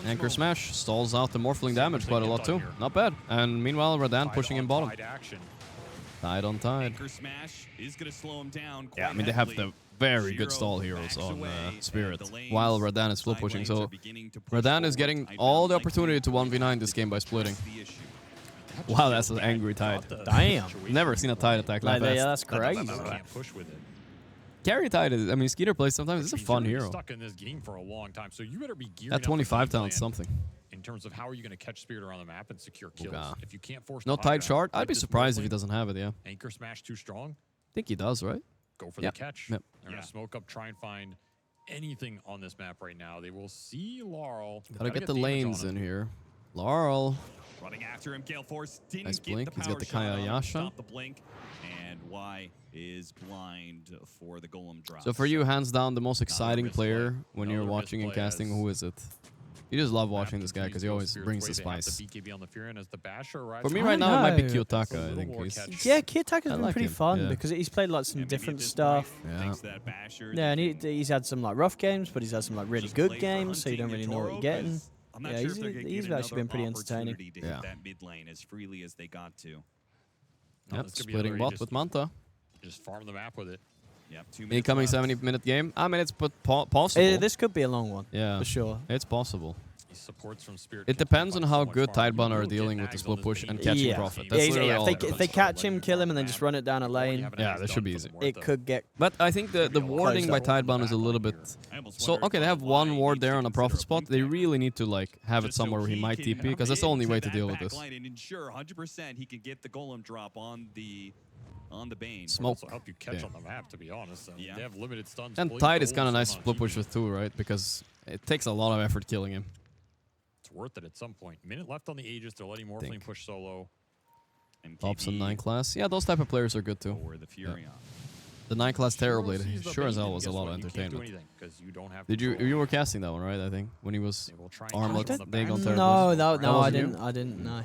Anchor Smash stalls out the Morphling damage quite a lot too. Not bad. And meanwhile, Radan pushing in bottom. Tide on Tide. Yeah, I mean, they have the very good stall heroes on Spirit, while Radan is slow pushing. So Radan is getting all the opportunity to 1v9 this game by splitting. Wow, that's an angry Tide. Damn. Never seen a Tide attack like that. Yeah, that's crazy. Carry Tide is, I mean, Skeeter plays sometimes. It's a fun hero. Stuck in this game for a long time, so you better be geared at 25 talent something. In terms of how are you going to catch Spirit around the map and secure kills? If you can't force no Tide shard, I'd be surprised if he doesn't have it. Yeah. Anchor Smash too strong. I think he does, right? Go for the catch. They're going to smoke up, try and find anything on this map right now. They will see Laurel. Gotta get the lanes in here. Laurel. Running after him, Gale Force didn't nice get blink. the He's got the power shot Kayayasha. Stop the blink, and Y is blind for the Golem drop. So for you, hands down, the most exciting player when you're watching and casting, who is it? You just love watching this guy because he always brings the spice. For me right now, it might be Kiyotaka, I think. Yeah, Kiyotaka's been like pretty him, fun because he's played like some different stuff. Yeah. Yeah, and he's had some like rough games, but he's had some like really good games, so you don't really know what you're getting. Yeah, he's actually been pretty entertaining. Yeah. That mid lane as freely as they got to. Yep, splitting bot with Manta. Just farm the map with it. Yep, incoming 70-minute game. I mean, it's possible. This could be a long one. Yeah, for sure. It's possible. Supports from Spirit. It depends on how good Tidebound are dealing with the split push and catching Prophet. That's if they catch him, kill him, and then just run it down a lane. Yeah, that should be easy. It could get. But I think the warding by Tidebound is a little bit. So okay, they have one ward there on a Prophet spot. They really need to like have it somewhere where he might TP because that's the only way to deal with this. And ensure 100% he can get the Golem drop on the Bane. Smoke. Also help you catch on the map, to be honest. They have limited stuns. And Tide is kind of nice split push with too, right? Because it takes a lot of effort killing him. It's worth it at some point. Minute left on the Aegis. They're letting Morphling push solo. Pops and 9 class. Yeah, those type of players are good too. Or the Furion. The 9 class Terrorblade sure as hell was a lot of entertainment. Did you were casting that one, right? I think when he was armlet, Dagon Terrorblade. No, I didn't. No.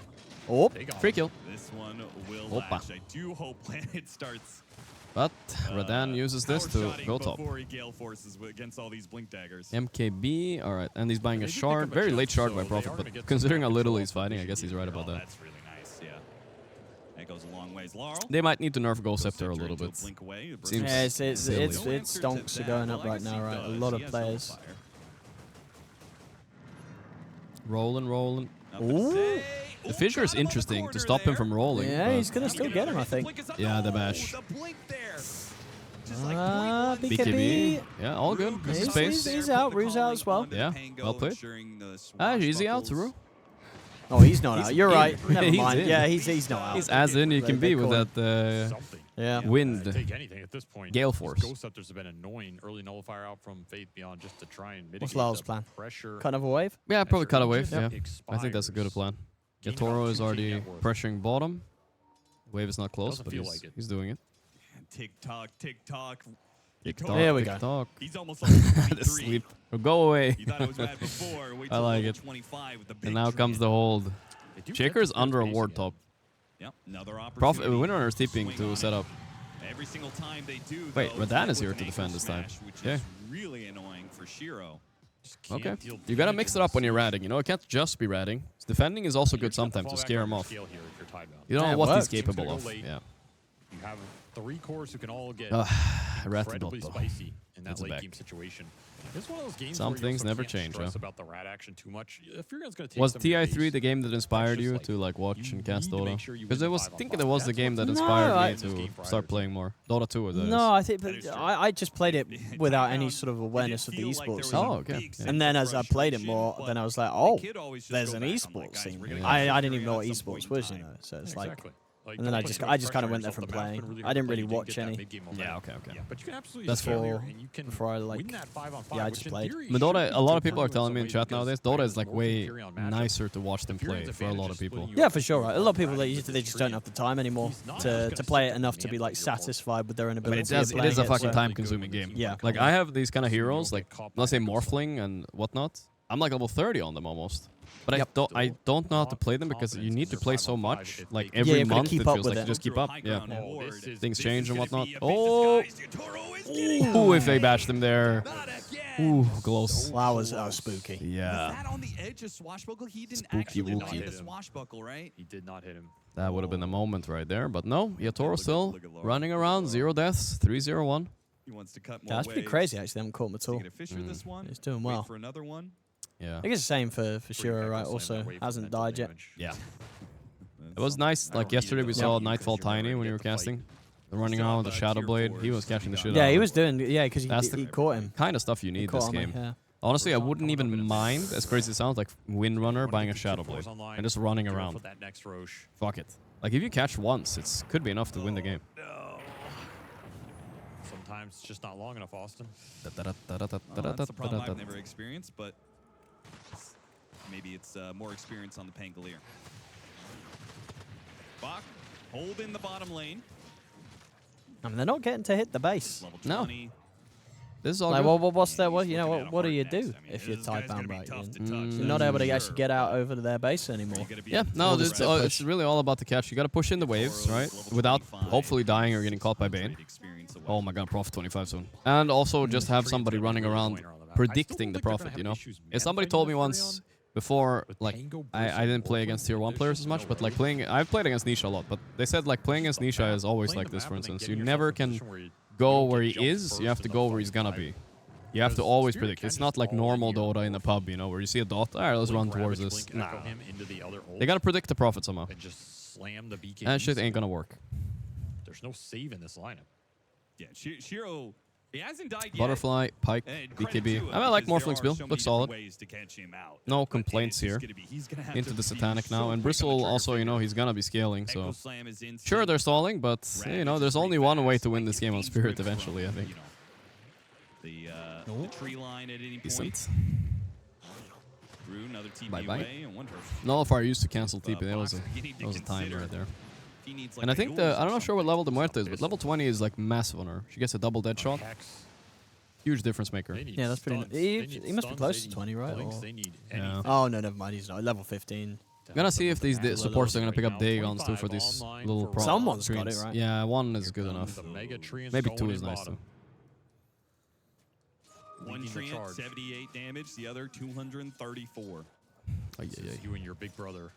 Oh, free kill. This one will Opa. lash. I do hope Planet starts. But Radan uses this to go top. Before he gale forces against all these blink daggers. MKB, all right, and he's buying a shard. Very late shard by Prophet, but considering how little he's fighting, I guess he's right about that. That's really nice. Yeah, that goes a long ways. Laurel. They might need to nerf Ghost Scepter a little bit. Seems yeah, silly. it's stonks are going up right now, right? A lot of players. Rolling. Ooh. The fissure is interesting to stop him from rolling. Yeah, he's gonna still get him, I think. Yeah, the bash. BKB. Yeah, all good. He's out. Rue's out as well. Yeah, well played. Easy out, Rue. Oh, he's not out. You're right. Never mind. In. Yeah, he's not out. He's as in you can be with that wind. Take anything at this point. Gale force. Ghost Scepters have been annoying. Early nullifier out from Faith Beyond just to try and mitigate What's Lyle's plan? Pressure. Cut off a wave? Yeah, probably cut a wave. Yeah, I think that's a good plan. Yatoro is already pressuring bottom. Wave is not close, but he's doing it. Tick tock. There we go. He's almost like sleep. Go away. You thought it was bad before. Wait I till like it. 25 with the big And now comes the hold. Shaker's under a ward top. Yep, another opportunity. Prophet, Winrunner is tipping to set up. Every single time they do. Wait, Radan is here to defend this time. Which is really annoying for Shiro. Okay. You gotta mix it up when you're ratting. You know, it can't just be ratting. Defending is also good sometimes to scare him off. You don't know what he's capable of. Yeah. You have 3 cores who can all get rat incredibly bot, spicy in that That's a late back. game situation. It's one of those games Some where things you also never can't change, stress huh? about the rat action too much. If you're gonna take Was some of your TI3 base, the game that inspired you to like watch and cast Dota? Because it was, I think it was the game that inspired me to start playing more. Dota 2 that is. No, I think I just played it without any sort of awareness of the esports scene. Oh, okay. Yeah. And then as I played it more, then I was like, oh, there's an esports scene. I didn't even know what esports was, you know. So it's like. And then I just kind of went there from playing. I didn't really watch any. Yeah, okay. But you can absolutely That's before I like. Yeah, I just played. But Dota, a lot of people are telling me in chat nowadays, Dota is like way nicer to watch them play for a lot of people. Yeah, for sure. Right? A lot of people they just don't have the time anymore to play it enough to be like satisfied with their own ability. But it is a fucking time-consuming game. Yeah. Like I have these kind of heroes, like let's say Morphling and whatnot. I'm like level 30 on them almost. But I don't know how to play them because you need to play so much. Like every month it feels like you just keep up. Yeah. Things change and whatnot. Oh! Ooh, if they bashed him there. Ooh, close. Wow, that was spooky. Yeah. Was that on the edge of swashbuckle? He didn't Spooky actually wookie. hit the swashbuckle, right? He did not hit him. That would have been the moment right there. But no, Yatoro still running around. 0 deaths, 3-0-1. He wants to cut more Yeah, that's pretty crazy actually. They haven't caught him at all. This one. He's doing well. For another one. Yeah. I guess the same for Shiro, right? Also hasn't died yet. Yeah. It was nice. Like yesterday we saw Nightfall Tiny when you were casting. Running around with the Shadow Blade. He was catching the shit out. Yeah, he was doing. Yeah, because he caught him. Kind of stuff you need this game. Yeah. Honestly, I wouldn't even mind, as crazy as it sounds, like Windrunner buying a Shadow Blade and just running around. Fuck it. Like if you catch once, it could be enough to win the game. Sometimes it's just not long enough, Austin. That's the problem I've never experienced, but maybe it's more experience on the Pangolier. Bach, hold in the bottom lane. I mean, they're not getting to hit the base. No. This is all like, good. Well, what's their, you know, what do you do if you're Tidebound right? You're not able to actually get out over to their base anymore. Yeah, no, it's really all about the catch. You got to push in the waves, right? Without hopefully dying or getting caught by Bane. Oh my god, Prophet 25 soon. And also just have somebody running around predicting the Prophet, you know? If somebody told me once before, like, I didn't play against tier 1 players as much, but like I've played against Nisha a lot, but they said like playing against Nisha is always like this, for instance. You never can go where he is, you have to go where he's gonna be. You have to always predict. It's not like normal Dota in the pub, you know, where you see a dot, alright, let's run towards this. Nah. They gotta predict the Prophet somehow. And that shit ain't gonna work. There's no save in this lineup. Yeah, Shiro, he hasn't died yet. Butterfly, Pike, BKB. I like Morphling's build. Looks solid. No complaints here. Into the Satanic now. And Bristle also, you know, he's gonna be scaling, so... Sure, they're stalling, but, you know, there's only one way to win this game on Spirit eventually, I think. The tree line at any point. Decent. Another TP Bye-bye. away, and Nullifier used to cancel TP. That was a time right there. He needs, like, And I a think duels I'm or not sure what level the something Muerta to is, but stop level 20 is like massive on her. She gets a double dead shot. Huge difference maker. Yeah, that's pretty. He must be close to 20, right? Or- Yeah. Oh no, never mind. He's not level 15. I'm gonna see if these supports are gonna pick up Daegons too for these little pro Someone's got screens. it, right? Yeah, one is good enough. Maybe two is nice too. One treant, 78 damage, the other 234. Oh, yeah. You and your big brother.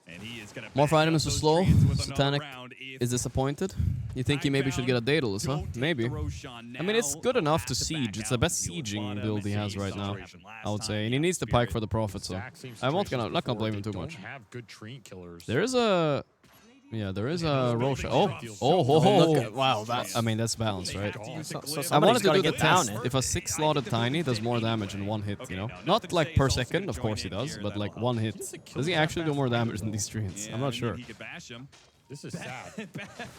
And he is gonna Morph back up items are those slow. treants with another Satanic round if is disappointed. You think he maybe should get a Daedalus, huh? Maybe. I mean, it's good enough to siege. It's the best sieging build he has right now, I would say. And he needs the pike for the Prophet, so I'm not gonna blame him too much. Have good treant killers. There is a... Yeah, there is a Roshan. Wow, I mean, that's balance, right? I wanted to do the test. If a 6-slotted Tiny does more damage in one hit, you know? Not like per second, of course he does, but like one hit. Does he actually do more damage than these treants? I'm not sure. This is sad.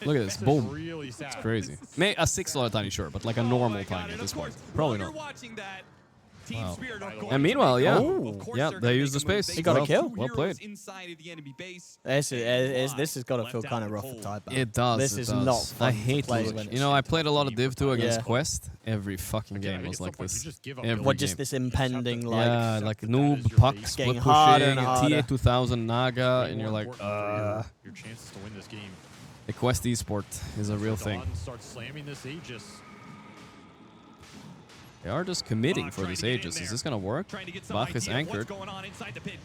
Look at this, boom. Really sad. It's crazy. May a 6-slotted Tiny, sure, but like a normal Tiny at this point. Probably not. Wow. And meanwhile, yeah, they used the space. He got a kill. Well played. This has got to feel kind of rough for Tidebound. It does. This is not fun I hate to play losing. when You know, I played a lot of Div 2 against Yeah. Quest. Every fucking game was like this. Every What, just game. this impending, like... Yeah, like noob, puck, split getting harder pushing, and harder. TA 2000 Naga, and you're like, Your chances to win this game. the Quest esport is a real thing. Starts slamming this Aegis. They are just committing for this Aegis. Is this gonna work? Bach is anchored.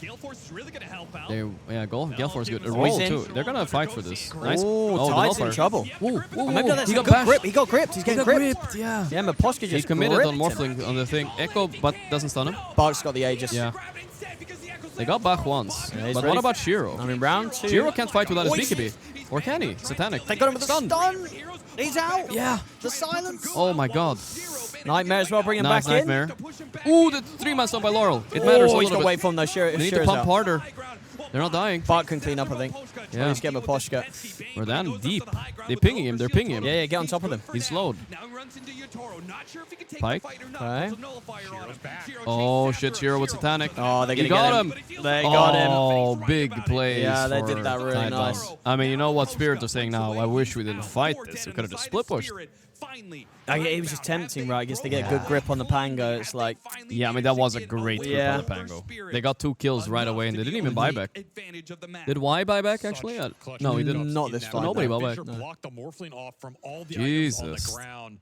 Gale Force good. Roll too. They're gonna fight for this. Nice. Oh, the Tide's in Nullfire. trouble. Whoa, Oh my god, that's he a got good bashed. grip. He got gripped. He's getting gripped. Yeah. Yeah, Maposhka just He committed gripped on him. Morphling on the thing. Echo, but doesn't stun him. Bach's got the Aegis. Yeah. They got Bach once. Yeah, he's But ready what about Shiro? I mean, round 2. Shiro can't fight without his Oh, BKB. Or can he? Satanic. They got him with Stun. the stun. He's out. Yeah. The silence. Oh my god. Nightmare as well. Bring him Nice back Nightmare. Ooh, the 3-man stun by Laurel. It matters a Oh, he's little got to bit. wait for him though. They need to pump harder. They're not dying. Bach can clean up, I think. Yeah. He's getting Maposhka. We're down deep. They're pinging him. They're pinging him. Yeah, get on top of him. He's slowed. Pike. Okay. Oh shit, Shiro with Satanic. Oh, they're You gonna got get him. They got him. Oh, big plays. Yeah, they did for that really Tidebound. nice. I mean, you know what Spirit are saying now? I wish we didn't fight this. We could have just split pushed. It was just tempting, right? I guess they get a good grip on the Pango. It's like... Yeah, I mean, that was a great grip Yeah. on the Pango. They got 2 kills right away, and they didn't even buy back. Did Y buy back, actually? No, he didn't. Not this fight. Nobody no. bought back. Fisher blocked the Morphling off from all the items on the Jesus. ground.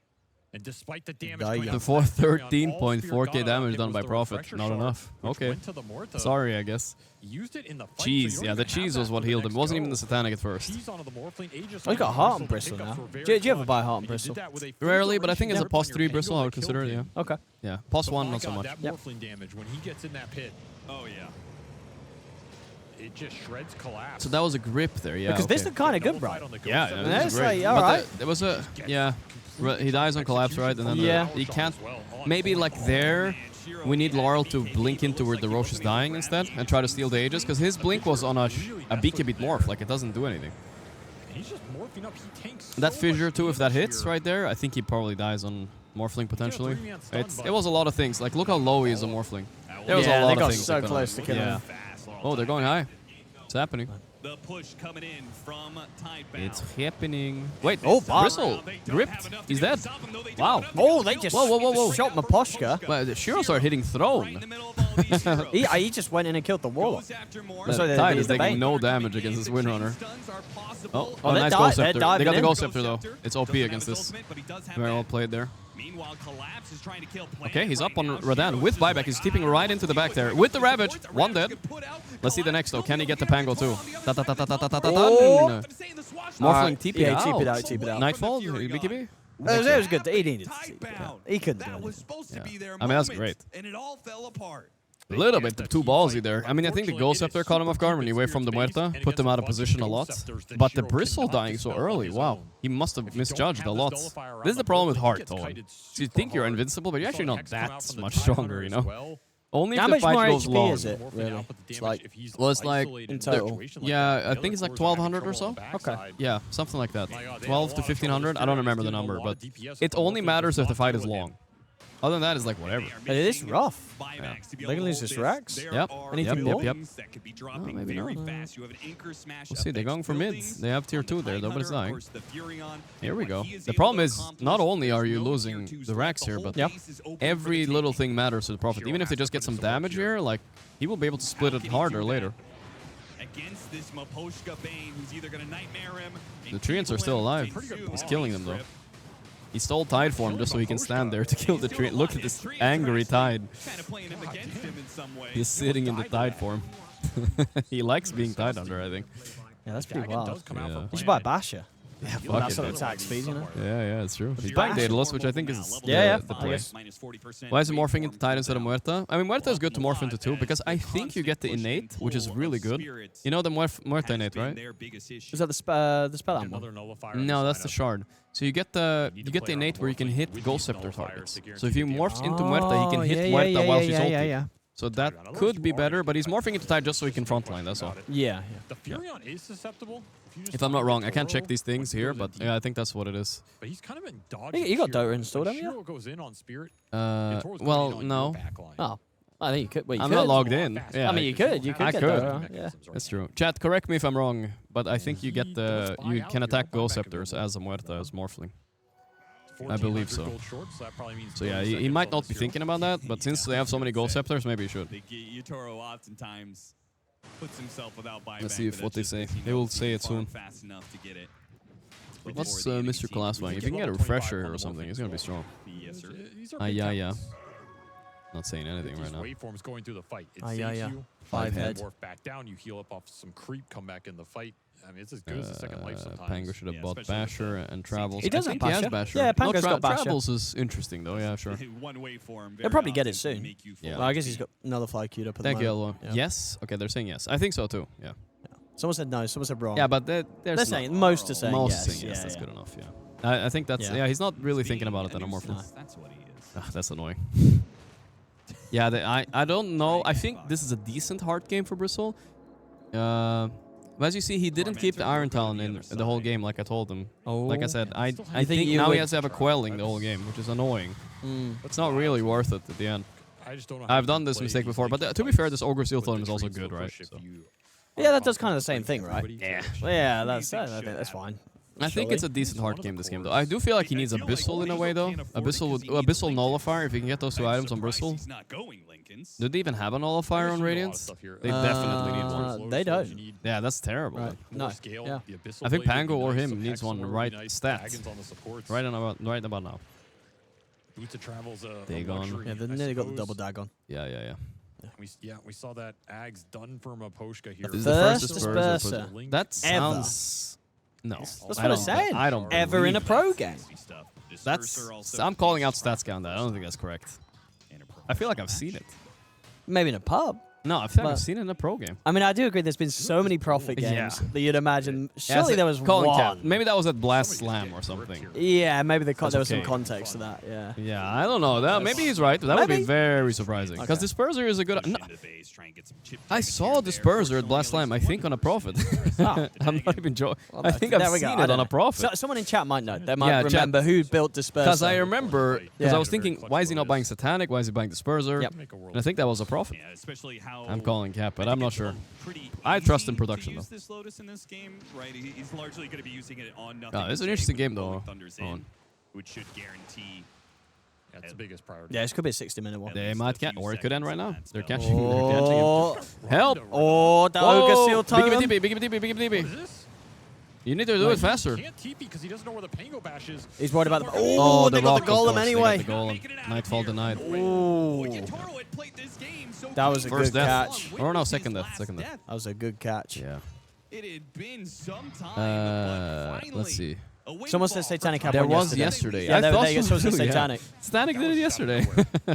And despite the damage Die. going The out, 413.4k damage it done was by the Prophet. refresher Not shard, enough. which Okay. went to the Morta. Sorry, I guess. Used it in the fight, so Cheese. you don't Yeah, the even have cheese that was what for the healed him. next It wasn't even go. the Satanic at first. Cheese onto the Morphling, Aegis Oh, he's got onto heart the and bristle pickups now. were very Do you ever clutch. buy heart and And he did bristle? that with a Rarely, but I think as a grip pos on 3 your bristle, I would Pango consider it, killed yeah. him. Okay. Yeah. Pos But 1, my not so God, much. That Yep. Morphling damage, when he gets in that pit, Oh yeah. it just shreds collapse. So that was a grip there, yeah. Because this okay. looked kind of good, Double right? fight on the Yeah, ghost yeah, side. this That's is great. like, all But right. there was a... Yeah. He dies on collapse, right? And then Yeah. he can't... Maybe like there... We need Laurel to blink into where the Roche is dying instead and try to steal the Aegis, because his blink was on a BK-beat morph, like it doesn't do anything. He's just morphing up. He tanks That so fissure much too, if that damage hits here. right there, I think he probably dies on Morphling potentially. 3-man stun, It but- was a lot of things, like look how low he is on Morphling. There was Yeah, a lot they of got things. so that could close to killing yeah. him. Oh, they're going high. It's happening. The push coming in from Tidebound. It's happening. Wait, Oh, Bach. Bristle gripped. He's dead. Wow. Oh, they just Whoa. shot Maposhka. Well, the Shiro started hitting Throne. He just went in and killed the Warlock. That's why they Tide did is the taking bait. no damage against this Windrunner. Oh, Oh, they're nice di- Ghost they're Scepter. They diving got the in. Ghost Scepter though. It's OP against this. Very well played there. Meanwhile, Collapse is trying to kill Okay, he's up on Radan with buyback. He's keeping right into the back there with the Ravage. One dead. Let's see the next though. Can he get the Pango too? Oh. Morphling TP Yeah, out. he TP'd out, TP'd out. Nightfall? BKB? It was good. He needed to see that. He couldn't do was it. supposed to be their I mean, that's moment, great. and it all fell apart. A little bit too ballsy there. I mean, I think the Ghost Scepter caught him off guard when he away from the Muerta, put them out of position a lot. But the Bristle dying so early, wow. He must have misjudged a lot. This is the problem with Heart, though. So you think you're invincible, but you're actually not that much stronger, you know? Only if How the much more fight goes HP long. is it, really? It's like, Well, it's like, in total. yeah, I think it's like 1,200 or so. Okay. Yeah, something like that. 12 to 1,500, I don't remember the number, but it only matters if the fight is long. Other than that, it's like whatever. But it is rough. Yeah. They can lose this Rex. Yep. Anything more? Yep. That could be Oh, dropping maybe very not. fast. You have an anchor smash We'll up see. They're next going for to mids. buildings. They have tier On the 2 there. Nobody's Tidehunter, of dying. course, the Furion, Here we and go. what he is The able problem to is, accomplish, not only are there's you no losing tier 2s the left. racks The here, whole but base is open for every the little taking. thing matters to the Prophet. Shiro Even if they has just to get bring some some work damage here. here, like, he will be able to split How it can he harder do later. that? Against this Maposhka Bane, who's either going to nightmare him. The Treants are still alive. He's killing them, though. He stole Tide form just so he can stand there to kill the Treant. Look at this angry Tide. He's sitting in the Tide form. He likes being Tidehunter, I think. Yeah, that's pretty wild. Yeah. You should buy Basher. Yeah, Well, fuck that's it, sort of dude. attack speed, you know? Yeah, it's true. He's buying Daedalus, which I think is the play. Why is it morphing into Tide instead of Muerta? I mean, Muerta is good to morph into too, because I think you get the innate, which is really good. You know the Muerta innate, right? Is that the spell ammo? No, that's the shard. So you get the innate where you can hit Ghost Scepter targets. So if he morphs into Muerta, he can hit Muerta while she's ulti. So that could be better, but he's morphing into Tide just so he can frontline, that's all. Yeah. The Furion is susceptible. If I'm not wrong, I can't check these things here, but yeah, I think that's what it is. But he's kind of been dodging. You got Dota installed, haven't Shiro you? goes in on Spirit. Well, no. Oh. I think you could. Well, you I'm could. not logged in. Yeah, I mean, you could. You could I get could. Dota. Yeah. That's true. Chat, correct me if I'm wrong, but I think you get the you can attack Ghost Scepters as a Muerta as Morphling. I believe so. So yeah, he might not be thinking about that, but since they have so many Ghost Scepters, maybe he should. Yutaro oftentimes puts himself without buyback. Let's see if what they say. They will say it soon. Fast enough to get it. What's Mr. Classwang? If you can get a refresher or something, he's gonna be strong. Yes, sir. Yeah. Not saying anything right now. Waveforms going through the fight. It yeah. saves you. 5 head. Morph back down. You heal up off some creep. Come back in the fight. I mean, it's as good as the second life sometimes. Pango should have bought Basher and Travels. He does I have think he has Basher. Basher. Yeah, Pango's got Basher. Travels is interesting though, yeah, sure. He'll probably get it soon. Yeah. Well, I guess he's got Nullify queued up at Thank the you, moment. Elwa. Yes? Okay, they're saying yes. I think so too, yeah. Someone said no, someone said wrong. Yeah, but they're saying, most are saying most yes. saying yes, Yeah, that's yeah. good enough, yeah. I think that's, yeah, he's not really thinking about it anymore. That's what he is. That's annoying. Yeah, I don't know. I think this is a decent hard game for Bristle. But as you see, he didn't keep the Iron Talon in the whole game, like I told him. Oh. Like I said, I think think you now would- he has to have a quelling the whole game, which is annoying. It's not really worth it at the end. I just don't know how I've you done can this play mistake these, before, like, but to be fair, this Ogre with Seal the Totem is also trees good, will right? push if So. you Yeah, that does kind of the same thing, right? Yeah. Yeah, that's I think that's fine. I think it's a decent hard game, this game, though. I do feel like he needs Abyssal in a way, though. Abyssal Nullifier, if you can get those two items on Bristle. Do they even have a Nullifier on Radiance? They definitely need one. They don't. Yeah, that's terrible. Right. No. Yeah. I think Pango or him needs one right stat. Right about now. Boots of Travel's a Dagon. luxury, Yeah, they I nearly got the suppose. double Dagon. Yeah. We saw that Ags done for Maposhka here. This is the first Disperser. disperser. That sounds... No. That's I what I'm don't- saying. I don't Ever in a believe pro game. That's... I'm calling out StatsCount on that. I don't think that's correct. I feel like I've seen it. Maybe in a pub. No, I feel like But- I've seen it in a pro game. I mean, I do agree. There's been so many profit games Yeah. that you'd imagine. Yeah, Surely so there was calling one. cap. Maybe that was at Blast Slam or something. Yeah, maybe there That's was some okay. context to that. Yeah. Yeah, I don't know. Maybe he's right. That would be Maybe. very surprising. Because Disperser is a good... No, I saw Disperser at Blast Slam, I think, on a Profit. I'm not even joking. Well, I think there I've we go. seen I it don't on a know. Profit. So, someone in chat might know. They might Yeah, chat. remember who built Disperser. Because I remember... Because Yeah. I was thinking, why is he not buying Satanic? Why is he buying Disperser? Yep. And I think that was a Profit. Yeah, especially how I'm calling cap, but I'm not sure. pretty I trust in easy production, to use though. this Lotus in this game, right? He's largely going to be using it on nothing. Oh, it's an to interesting say game, with though, Thunder's Owen. in, which should guarantee. That's the biggest priority. Yeah, this could be a 60-minute one. They might catch, or it could end right now. They're still. catching. Oh. They're catching him. Help! Oh, the Ogre Seal Big Totem. TP, big TP. What is this? You need to do it faster. He can't TP because he doesn't know where the Pango Bash is. He's worried about the... Oh, they got rock, the of golem course. They anyway. got the golem. Nightfall denied. Ooh. That was a First good death. catch. Or no, second death. Second death. That was a good catch. Yeah. It had been some time, but Let's see. Someone said Satanic had There one was yesterday. yesterday. Yeah, I there thought you go. so Someone said too, yeah. Satanic. Static did it yesterday.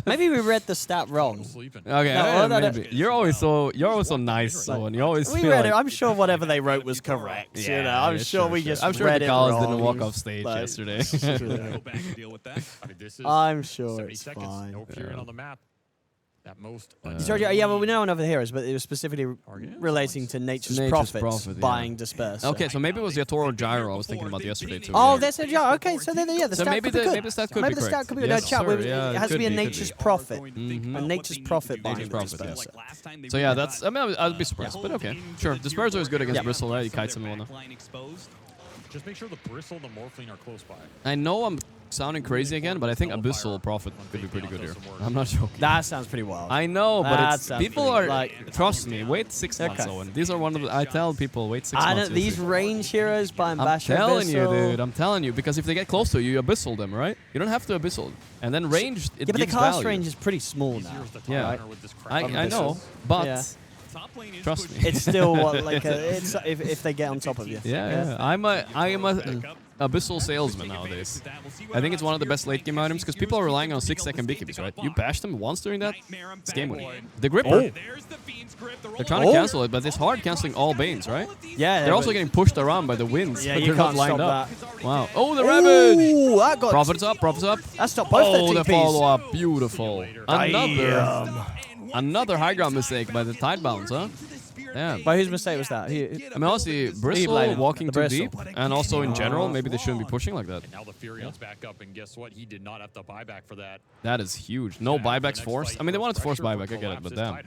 Maybe we read the stat wrong. Sleeping. Okay, No, yeah, no, no. maybe. You're always so nice, so you always We feel read like, it. I'm sure whatever they wrote was correct. you know, I'm yeah, sure we just I'm sure read the it Collins wrong. didn't walk off stage Like, yesterday. go back and deal with that. I mean, this is I'm sure 70 it's seconds. fine. No Furion on the map. That most. Sorry, yeah, well, we know another heroes, but it was specifically relating to Nature's Prophet buying Disperse. Okay, so maybe it was the Toro Gyro I was thinking about yesterday too. Oh, that's a Gyro. Okay, so then yeah, the stat maybe could be good. maybe the stat could maybe be the correct. stat could be good. Yes, No, chat. sir, It has to be a Nature's Prophet. Mm-hmm. A Nature's Prophet buying Nature's Prophet, Disperse. So yeah, that's. I mean, I'd be surprised, but okay, sure. Disperser is good against Bristle, right? He kites him and whatnot. Just make sure the Bristle and the Morphling are close by. I know I'm sounding crazy again, but I think Abyssal Prophet could be pretty good here. I'm not joking. That sounds pretty wild. I know, but it's, people are like. Trust me, wait 6 months, Owen. These are one of the. I tell people, wait 6 months. These range heroes buying Basher I'm telling you, Abyssal. dude. I'm telling you, because if they get close to you, you Abyssal them, right? You don't have to Abyssal, and then range. It Yeah, but the gives cast value. range is pretty small now. Yeah, I know, but. Yeah. Trust me. It's still what, like it's if they get on top of you. Yeah. I am a Abyssal salesman nowadays. I think it's one of the best late game items because people are relying on 6-second BKBs, right? You bash them once during that, it's game winning. The Gripper, they're trying to cancel it, but it's hard canceling all Banes, right? Yeah. They're also getting pushed around by the winds. Yeah, but you they're not can't lined stop up. Wow. Oh, the Ravage! Ooh, that got Prophet's up, Prophet's up. That stopped both Oh, their the TPs. follow-up. Beautiful. Another high ground mistake by the Tidebounds, huh? Yeah. By whose mistake was that? I mean, honestly, Bristle walking too deep, and also in general, maybe they shouldn't be pushing like that. And now the Furion's back up, and guess what? He did not have to buy back for that. That is huge. No buybacks forced. I mean, they wanted to force buyback, I get it, but damn.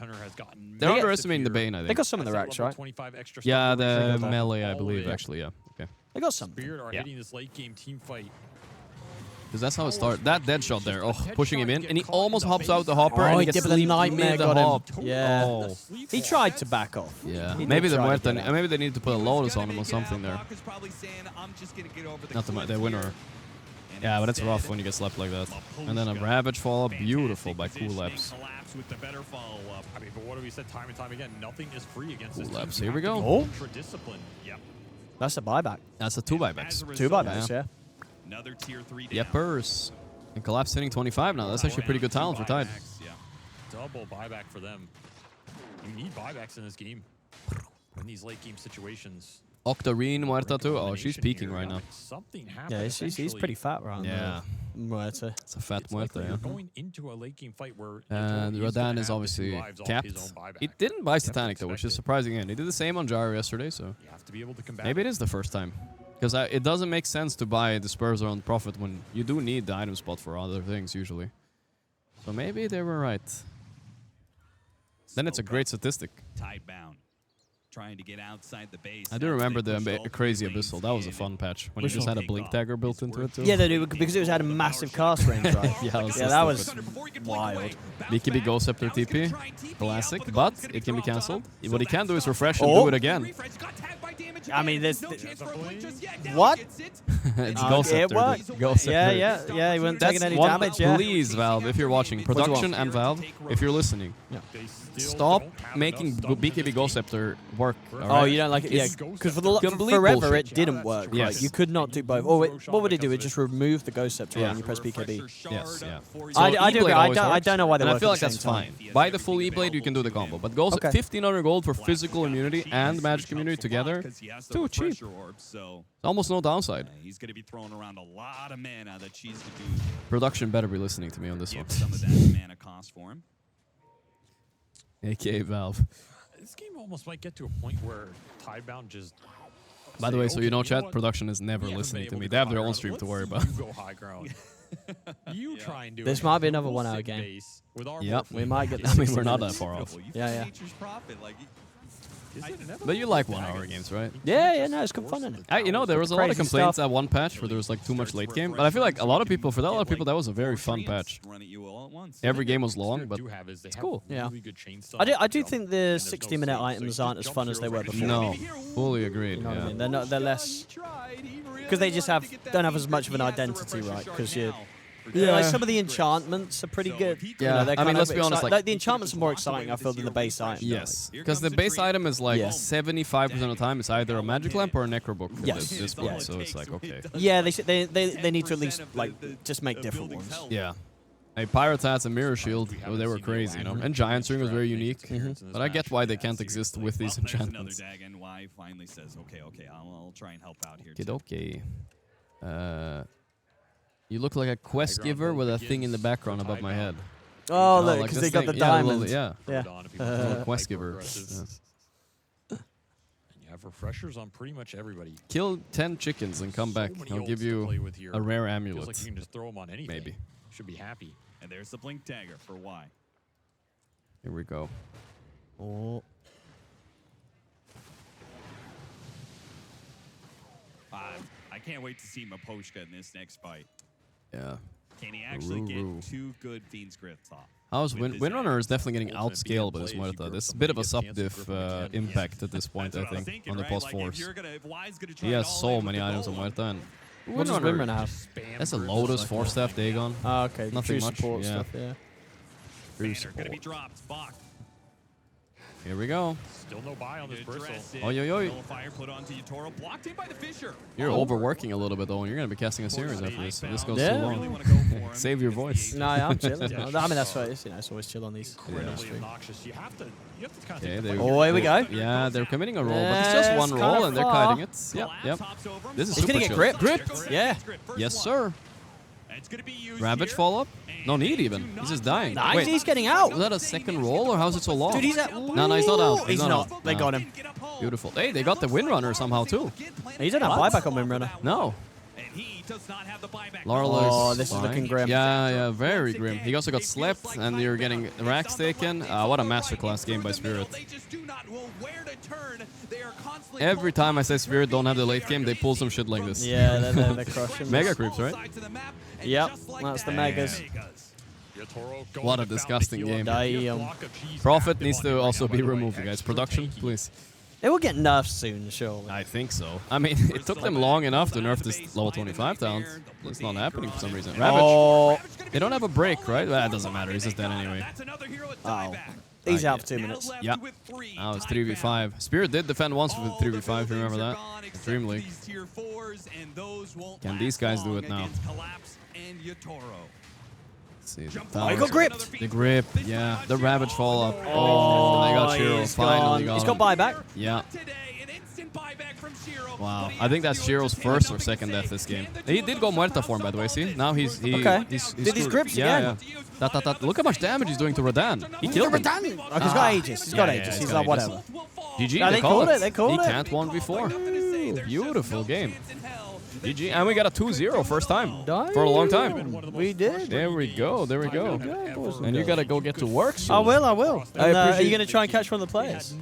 They're underestimating the Bane, I think. They got some of the racks, right? Yeah, the melee, I believe, actually, yeah. Okay. They got some. Spirit are hitting this late game team fight. Because that's how it started. That dead shot there, pushing him in, and he almost hops out the hopper, and Oh, he he gets did, but the Nightmare got hop. him. Yeah. Oh. He tried to back off. Yeah. He Maybe did the try to Muerta, get out. maybe they need to put a Lotus on him or something there. Not the winner. Yeah, but it's rough when you get slapped like that. And then a Ravage follow-up, beautiful by Cool Labs. I mean, but what have we said time and time again? Nothing is free against this Cool team. Labs, You here we have to go. be Oh. ultra-disciplined. Yep. That's a buyback. That's a 2 buybacks. 2 buybacks, yeah. Another tier 3 down. Yepers. And Collapse hitting 25 now. That's actually pretty good talent for Tide. Double buyback for them. You need buybacks in this game. In these late game situations. Octarine Muerta too. Oh, she's peaking right now. Something happened. Yeah, he's pretty fat right now. Yeah. Muerta. It's a fat Like Muerta, you're yeah. going into a late game fight where And he's gonna Rodan is have obviously 2 lives off capped. his own buyback. He didn't buy Satanic though, which is surprising again. He did the same on Gyro yesterday, so You have to be able to combat. maybe it is the first time. Because it doesn't make sense to buy Disperser on Prophet when you do need the item spot for other things usually. So maybe they were right. Then it's a great statistic. Tidebound. Trying to get outside the base. I do remember the Crazy Abyssal. That was a fun patch when you just had a Blink Dagger built into it too. Yeah, they do, because it had a massive cast range, right? Yeah, that was wild. BKB Ghost Scepter TP. Classic, but it can be cancelled. What he can do is refresh and do it again. I mean, this. What? It's Ghost Scepter. It worked. dude. Ghost Scepter. Yeah, he wasn't taking any one, damage, yeah. Please, Valve, if you're watching, production and Valve, if you're listening, stop making BKB Ghost Scepter work. Oh, you don't like it? Yeah, because complete forever bullshit. it didn't work. Yes. Right? You could not do both. Or what would it do? It just remove the Ghost Scepter when you press BKB. Yes, yeah. I do E-Blade agree. always I works, don't know why they and work I feel at like the that's same time. fine. Buy the full E-Blade, you can do the combo. But goes 1,500 gold for physical immunity and magic immunity together. It's too cheap. Almost no downside. He's going to be throwing around a lot of mana that she's to do. Production better be listening to me on this one. Give some of that mana cost for him. AKA Valve. This game almost might get to a point where Tidebound just. By the way, so you know, chat, what? production is never We haven't listening been to able me. go They have high their own ground. stream to Let's worry see about. You go high ground. You try and do This it. might be another We'll 1 hour sit game. base with our Yep, Morphling. we might get I mean, 60 we're not that minutes. far off. Yeah. But you like 1 hour games, right? Yeah, no, it's good fun, isn't it? You know, there was a lot of Crazy complaints stuff. at one patch where there was like too much late game. But I feel like a lot of people, for that, a lot of people, that was a very fun patch. Every game was long, but it's cool. Yeah. Really good chain stuff. I do think the 60-minute items aren't as fun as they were before. No, fully agreed. You know what I Yeah. mean? They're less because they just don't have as much of an identity, right? Because like some of the enchantments are pretty good. Yeah, You know, they're I mean, kind let's of be honest, exci- like the enchantments are more exciting, I feel, than the base item. Yes, because the base item is like 75% of the time it's either a magic lamp or a necrobook. at Yes. this point, so it's like okay. Yeah, they need to at least like just make different ones. Yeah. Hey, Pirate Hats and Mirror Shield, they were crazy, you know. And Giant Ring was very unique. But I get why they can't exist with these enchantments. Another Dag NY finally says, okay, I'll try and help out here. Okay. You look like a quest giver with a thing in the background above my head. Oh, look, like because this they got the thing. Yeah, little- diamond. yeah. Yeah. On if you want to Little be quest giver. hyper-aggressive. And you have refreshers on pretty much everybody. Kill 10 chickens and come back. many I'll give ults to you play with here. a rare Feels amulet. like you can just throw them on anything. Maybe. Should be happy. And there's the blink dagger for Y. Here we go. Oh. I can't wait to see Maposhka in this next fight. Yeah. Can he actually Roo. get 2 good Fiend's Grifts off? How's with his Windrunner is items? definitely getting Ultimate outscaled by being this played, Muerta. you This is a grip bit of a somebody, sub you can't diff grip them impact at this point, That's I what was think, thinking, on the right? plus Like, 4s. if Y's gonna try He it has all so in many with the items on goal, Muerta. And What does Windrunner have? That's a Lotus, 4-staff Dagon. Oh, okay. Nothing True much. support Yeah. stuff, yeah. True Banner support. gonna be dropped. Bach. Here we go. Still no buy on this bristle. Address it. Oi, oi, oi. Nullifier put onto Yatoro. Blocked in by the Fisher. You're overworking a little bit though, and you're gonna be casting a series after this. If this goes Yeah. too Really long. wanna go for him. Save your voice. No, yeah, I'm chilling. I mean, that's what it is. You know, it's always chill on these. Incredibly obnoxious. You have to kind of Okay, take the they fight. Oh, here we go. Yeah, they're committing a roll, but it's just Yeah, one it's roll kinda and they're far. kiting it. Yep, yep. This is He's super gonna get chill. gripped. Gripped? Yeah. Yes, sir. It's gonna be used Ravage here. follow up? No need even. He's just dying. Nice, Wait, he's getting out. was that a second roll or how's it so long? Dude, he's at. No, he's not out. He's not. out. They No. got him. Beautiful. Hey, they got the Windrunner somehow too. He's in a buyback on Windrunner. No. And he does not have the buyback. Larla Oh, is this is fine. looking grim. Yeah, yeah, very grim. He also got slept, and you're getting racks taken. What a masterclass game by Spirit. They just do not know where to turn. They are constantly Every time I say Spirit don't have the late game, they pull some shit like this. Yeah, they're crushing. Mega creeps, right? Yep, that's the megas. What a disgusting game. Damn. Profit needs to also be removed, you guys. Production, please. They will get nerfed soon, surely. I think so. I mean, it took them long enough to nerf this level 25 talent. It's not happening for some reason. Ravage. Oh, They don't have a break, right? Well, it doesn't matter. He's just dead anyway. oh. He's out for 2 minutes. Yeah. Now it's 3v5. Spirit did defend once with 3v5, if you remember that. Dream League. Can these guys do it now? Let's see. The Oh, he towers. got gripped. The grip, yeah. The Ravage fall up. Oh, they got Shiro. he's Finally gone. got He's got him. buyback. Yeah. Wow. I think that's Shiro's first or second death this game. He did go Muerta for him, by the way. See? Now he's Okay. he's Did his screwed. grips yeah, again. Yeah. Look how much damage he's doing to Radan. He killed him. Oh, he's got ages. He's got ages. He's like, whatever. GG, No, they called it, they called he it. can't 1v4. Beautiful game. GG, and we got a 2-0 first time for a long time. We did. There we go, there we go. And you gotta go get to work soon. I will, I will. I And, are appreciate- you going to try and catch one of the players?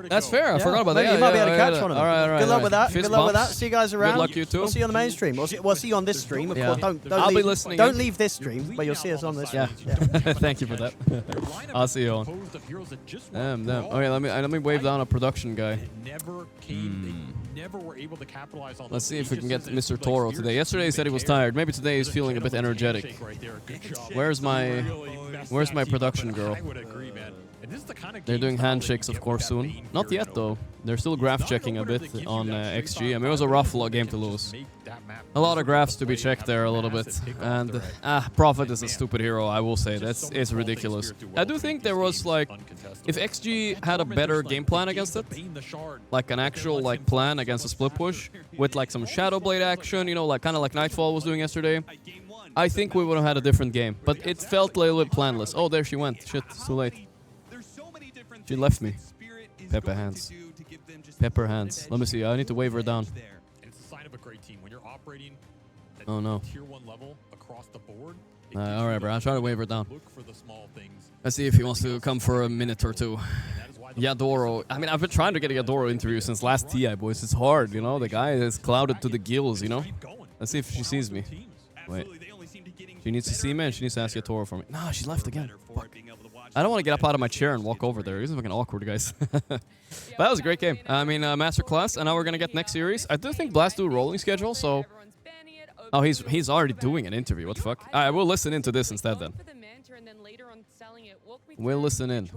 That's fair, I Yeah. forgot about that. Maybe Yeah, you might be yeah, able to yeah, catch yeah. one of them. All right, Good luck with that. Fist Good luck with that. bumps. See you guys around. luck, you too. We'll see you on the main stream. We'll see you on this stream. Of Yeah. course, don't I'll be leave, listening Don't in. leave this stream, but you'll see us on this Yeah. stream. Yeah. Thank you for that. I'll see you on. Damn. Okay, let me wave down a production guy. Never came. They never were able to capitalize on. Let's those see if we can get ages. Mr. Toro today. Yesterday he said he was tired. Maybe today he's feeling a bit energetic. Where's my production girl? I would agree, man. And this is the kind of They're game doing style that handshakes, you of get course, with that soon. main Not here, yet, you know. though. They're still graph checking a bit on XG. I mean, it was a rough game to lose. A lot of graphs to be checked there a little bit. And, Prophet is a stupid hero, I will say. It's ridiculous. I do think there was, like, if XG had a better game plan against it, like an actual, like, plan against a split push, with, like, some Shadow Blade action, you know, like, kind of like Nightfall was doing yesterday, I think we would have had a different game. But it felt a little bit planless. Oh, there she went. Shit, it's too late. She left me. Pepper hands. Pepper hands. Let me see. I need to wave her down. It's a sign of a great team when you're operating at Oh, no. tier 1 level across the board. All right, bro. I'll try to wave her down. Look for the small things. Let's see if he wants to come for a minute or two. Yadoro. I mean, I've been trying to get a Yadoro interview since last TI, boys. It's hard, you know? The guy is clouded to the gills, you know? Let's see if she sees me. Wait. She needs to see me and she needs to ask Yadoro for me. No, she left again. Fuck. I don't want to get up out of my chair and walk over there. This is fucking awkward, guys. But that was a great game. I mean, masterclass, and now we're going to get next series. I do think Blast do a rolling schedule, so... Oh, he's already doing an interview. What the fuck? Alright, we'll listen into this instead then. We'll listen in.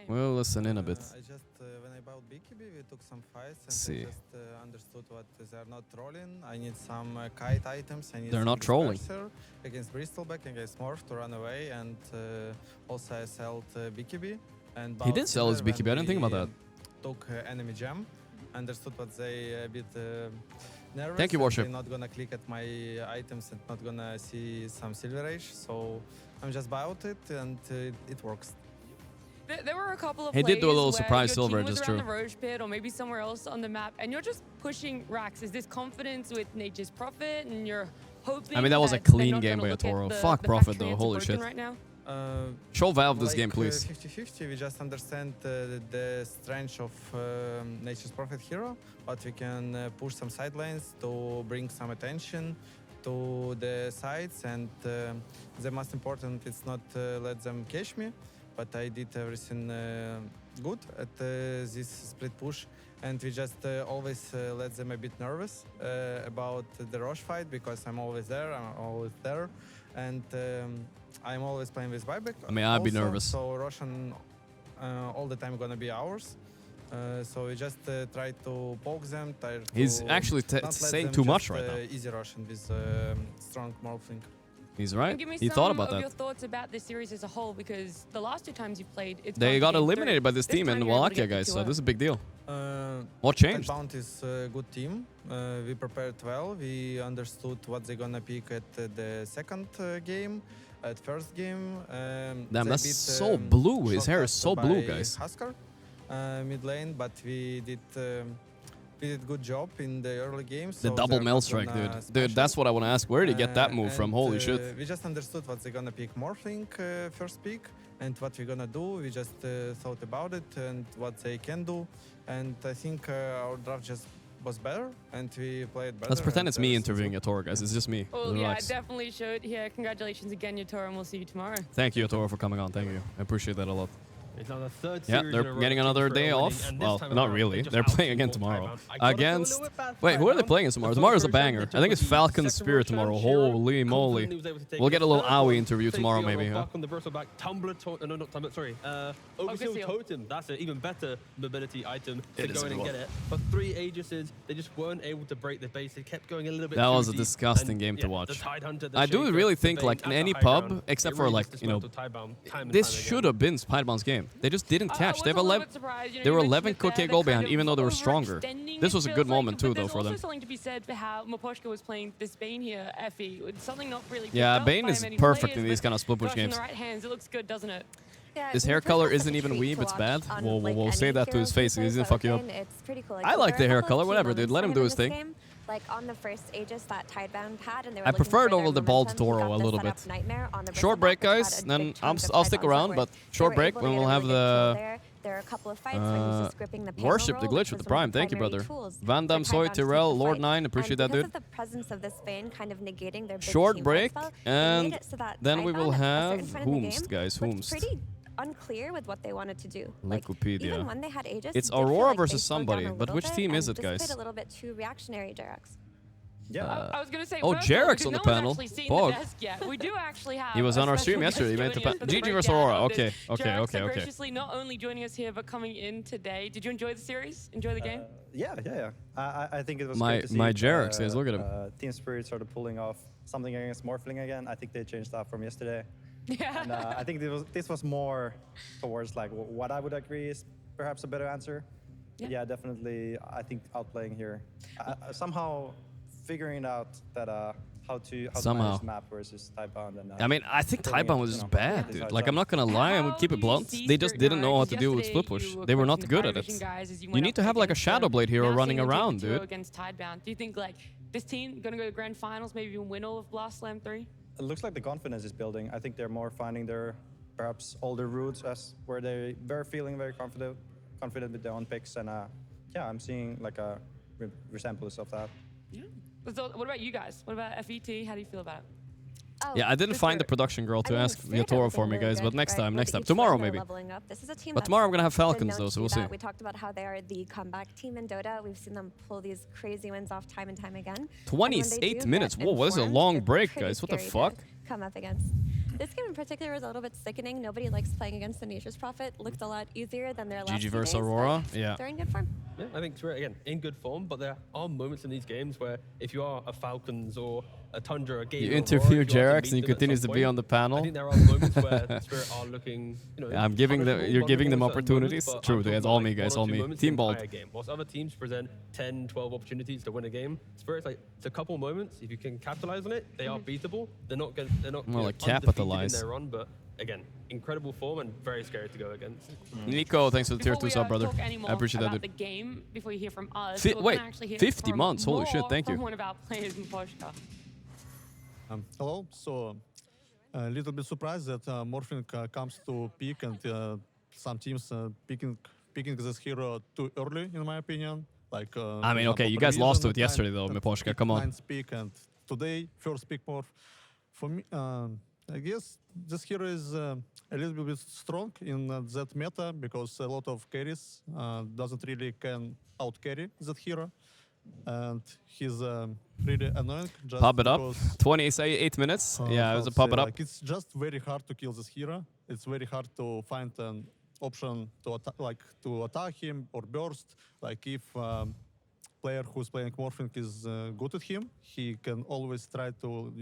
We'll listen in a bit. I just when I bought BKB, we took some fights and See. I just understood what they're not trolling. I need some kite items. I need They're some not trolling. disperser against Bristleback, against Morph to run away, and also I sold BKB. And He did sell his Bowser BKB. I didn't think about when that. we Took enemy gem, understood what they a bit nervous. Thank you, Worship. I'm not gonna click at my items and not gonna see some Silver Age. So I'm just about it, and it works. There were a couple of He did do a plays little where surprise your Silver team Age, was it's around true. the Roche pit or maybe somewhere else on the map, and you're just pushing racks. Is this confidence with Nature's Prophet, and you're hoping? I mean, that was a they're clean not game gonna by look at Toro. the Fuck Prophet factory though. it's Holy broken shit. right now? Show Valve this Like, game, please. 50-50, we just understand the strength of Nature's Prophet hero, but we can push some side lanes to bring some attention to the sides, and the most important is not let them catch me, but I did everything good at this split push, and we just always let them a bit nervous about the Roche fight, because I'm always there, and I'm always playing with buyback. I mean, I'd be also, nervous. So Roshan all the time gonna be ours. So we just try to poke them. He's actually saying too much right now. Easy Roshan with strong morphling. He's right. And give me He thought about some of your that. thoughts about this series as a whole, because the last 2 times you played, it's They gone to got game eliminated 3. by this team time and you're able to Wallachia get guys, to so 2-0. this is a big deal. What Tidebound changed? is a good team. We prepared well. We understood what they're gonna pick at the second game, at first game. Damn, they that's beat, so blue. His hair is so by blue, guys. Huskar, mid lane, but we did good job in the early games. The so double they're mail not strike, gonna dude. smash Dude, that's us. what I want to ask. Where did he get that move from? And, Holy shit. We just understood what they're gonna pick Morphling first pick, and what we're gonna do. We just thought about it and what they can do, and I think our draft just was better, and we played better. Let's pretend and it's me everything's interviewing good. Yatoro, guys. It's just me. Well, yeah, Relax. it definitely showed here. Congratulations again, Yatoro, and we'll see you tomorrow. Thank you, Yatoro, for coming on. Thank you. I appreciate that a lot. It's now the third Yeah, series they're in a row getting Team another Spirit day are winning, off. and this Well, time not around, really. they just They're playing out-teamed again Wolf tomorrow. Tidebound. I gotta feel a Against... little bit bad for Wait, who are they Tidebound. playing tomorrow? The Tomorrow's a first banger. version, I think it's they took Falcon the Spirit second tomorrow. version, Shiro. Holy moly. Confidently was able to take We'll it. get a little Third Aoi one, interview takes tomorrow, the maybe, overall huh? back on the versal back. Tumbler no, not Tumbler, sorry. Overseal Totem. That's an even better mobility item to It is go in a and good get it. For 3 Aegises, they just weren't able to break the base. They kept going a little bit That too was a deep, disgusting and, game to yeah, watch. the Tidehunter, the I do Shaker, really the think, Bane like, in at the any high pub, ground, except it for, really like, just you know, dismantled Tidebound time and this time again. should have been Tidebound's game. They just didn't catch. They have was a little 11. bit surprised, you know, They you were mentioned 11 it there, cookie the goal kind behind, of even though they were stronger. overextending, This it was a feels good like, moment, but too, though, there's for also them. something to be said for how Maposhka was playing this Bane here, Effie. It's something not really picked Yeah, up Bane by is many perfect players, in these but kind of split push gosh, in games. the right hands, it looks good, doesn't it? Yeah, His I mean, hair first color off, it's isn't a even treat weeb, to it's watch bad. on, We'll like, say any that to his hero face. who He plays didn't fuck you up. Lane. It's pretty cool. I like the there were hair a couple color, of key whatever, dude. moments Let for him him do in his this thing. game, like on the first Aegis that Tidebound had, and they were I looking prefer it for over their the bald momentum. He Toro got a the little setup bit. Nightmare on the Short Bristle break, back, which guys. had a Then big chunk of I'll stick Tidebound's around, worth. but They short were break able to when get we'll a have really good kill the there. There were a couple of fights where he was just gripping the panel Worship the roll, glitch which with was the one Prime. of the Thank you, primary brother. tools Van for Damme, Soy, Tidebound to Tyrell, take the Lord fight. 9. Appreciate that, And dude. because of the presence of this Bane kind of negating their big Short team break, profile, it and made it so that then we will Tidebound, at a have certain point in the Whomst, game, guys. looked Whomst. pretty unclear with what they wanted to do. Wikipedia. Even when they had Aegis, It's it did feel Aurora like they versus slowed down somebody, a but little which bit team is and it, just guys? played a little bit too reactionary, Jerax. Yeah. I was gonna say. Oh, first of all, Jarek's because on the no one's panel. actually seen Bog. the desk yet. We do actually have. He was a on our stream special guest yesterday. He made the joining us for GG versus breakdown Aurora. of Okay, this. okay, Jarek's okay, so okay. graciously not only joining us here but coming in today. Did you enjoy the series? Enjoy the game? Yeah. I think it was My- great to see my Jarex, guys, look at him. Team Spirit sort of pulling off something against Morphling again. I think they changed that from yesterday. Yeah. And I think this was more towards like what I would agree is perhaps a better answer. Yeah, definitely. I think outplaying here. Somehow figuring out that how to manage the map versus Tidebound. And I mean, I think Tidebound was just bad, dude. Like, I'm not gonna lie, I'm gonna keep it blunt. They just didn't know how to deal with split push. They were not good at it. You need to have like a Shadow Blade hero running around, dude. Against Tidebound. Do you think like this team gonna go to grand finals, maybe even win all of Blast Slam 3? It looks like the confidence is building. I think they're more finding their perhaps older roots as where they're feeling very confident with their own picks, and yeah, I'm seeing like a resemblance of that. Yeah. So what about you guys? What about FET? How do you feel about it? Oh, Yeah, I didn't find the production girl to ask Yatoro for me, guys, but next time. Tomorrow, maybe. This is a team But that's tomorrow I'm gonna have been Falcons, known though, to so do we'll see. that. We talked about how they are the comeback team in Dota. We've seen them pull these crazy wins off time and time again. 28 minutes. Whoa, this is a long break, guys. What the fuck? Come up against. This game in particular was a little bit sickening. Nobody likes playing against the Nature's Prophet. Looked a lot easier than their last GG few versus days, but Aurora? Yeah. They're in good form. Yeah, I think Spirit, again, in good form, but there are moments in these games where if you are a Falcons or a Tundra, a Gaimin, You interview Jerax and he continues to be on the panel. I think there are moments where Spirit are looking, Yeah, I'm giving them. You're giving them opportunities. True, it's all me, guys, all me. Team bald. Whilst other teams present 10, 12 opportunities to win a game, Spirit's like it's a couple moments. If you can capitalize on it, they are beatable. They're not going. They're not Well, like undefeated capitalize. in their run, but again, incredible form and very scary to go against. Nico, thanks for the tier 2 sub, brother. I appreciate that, about dude. the game before you hear from us. Wait, 50 months. Holy shit, thank you. From one of our players in Poshka. Hello. So, a little bit surprised that Morphling comes to pick and some teams picking this hero too early, in my opinion. Like. I mean, okay, you guys lost to it yesterday, though, Miposhka. Come on. Ninth pick and today first pick Morph. For me, I guess this hero is a little bit strong in that meta because a lot of carries doesn't really can out carry that hero. And he's really annoying. Just Pop it up. 8 minutes. Yeah, it was a pop it up. Like, it's just very hard to kill this hero. It's very hard to find an option to attack him or burst. Like if player who's playing Morphling is good at him, he can always try to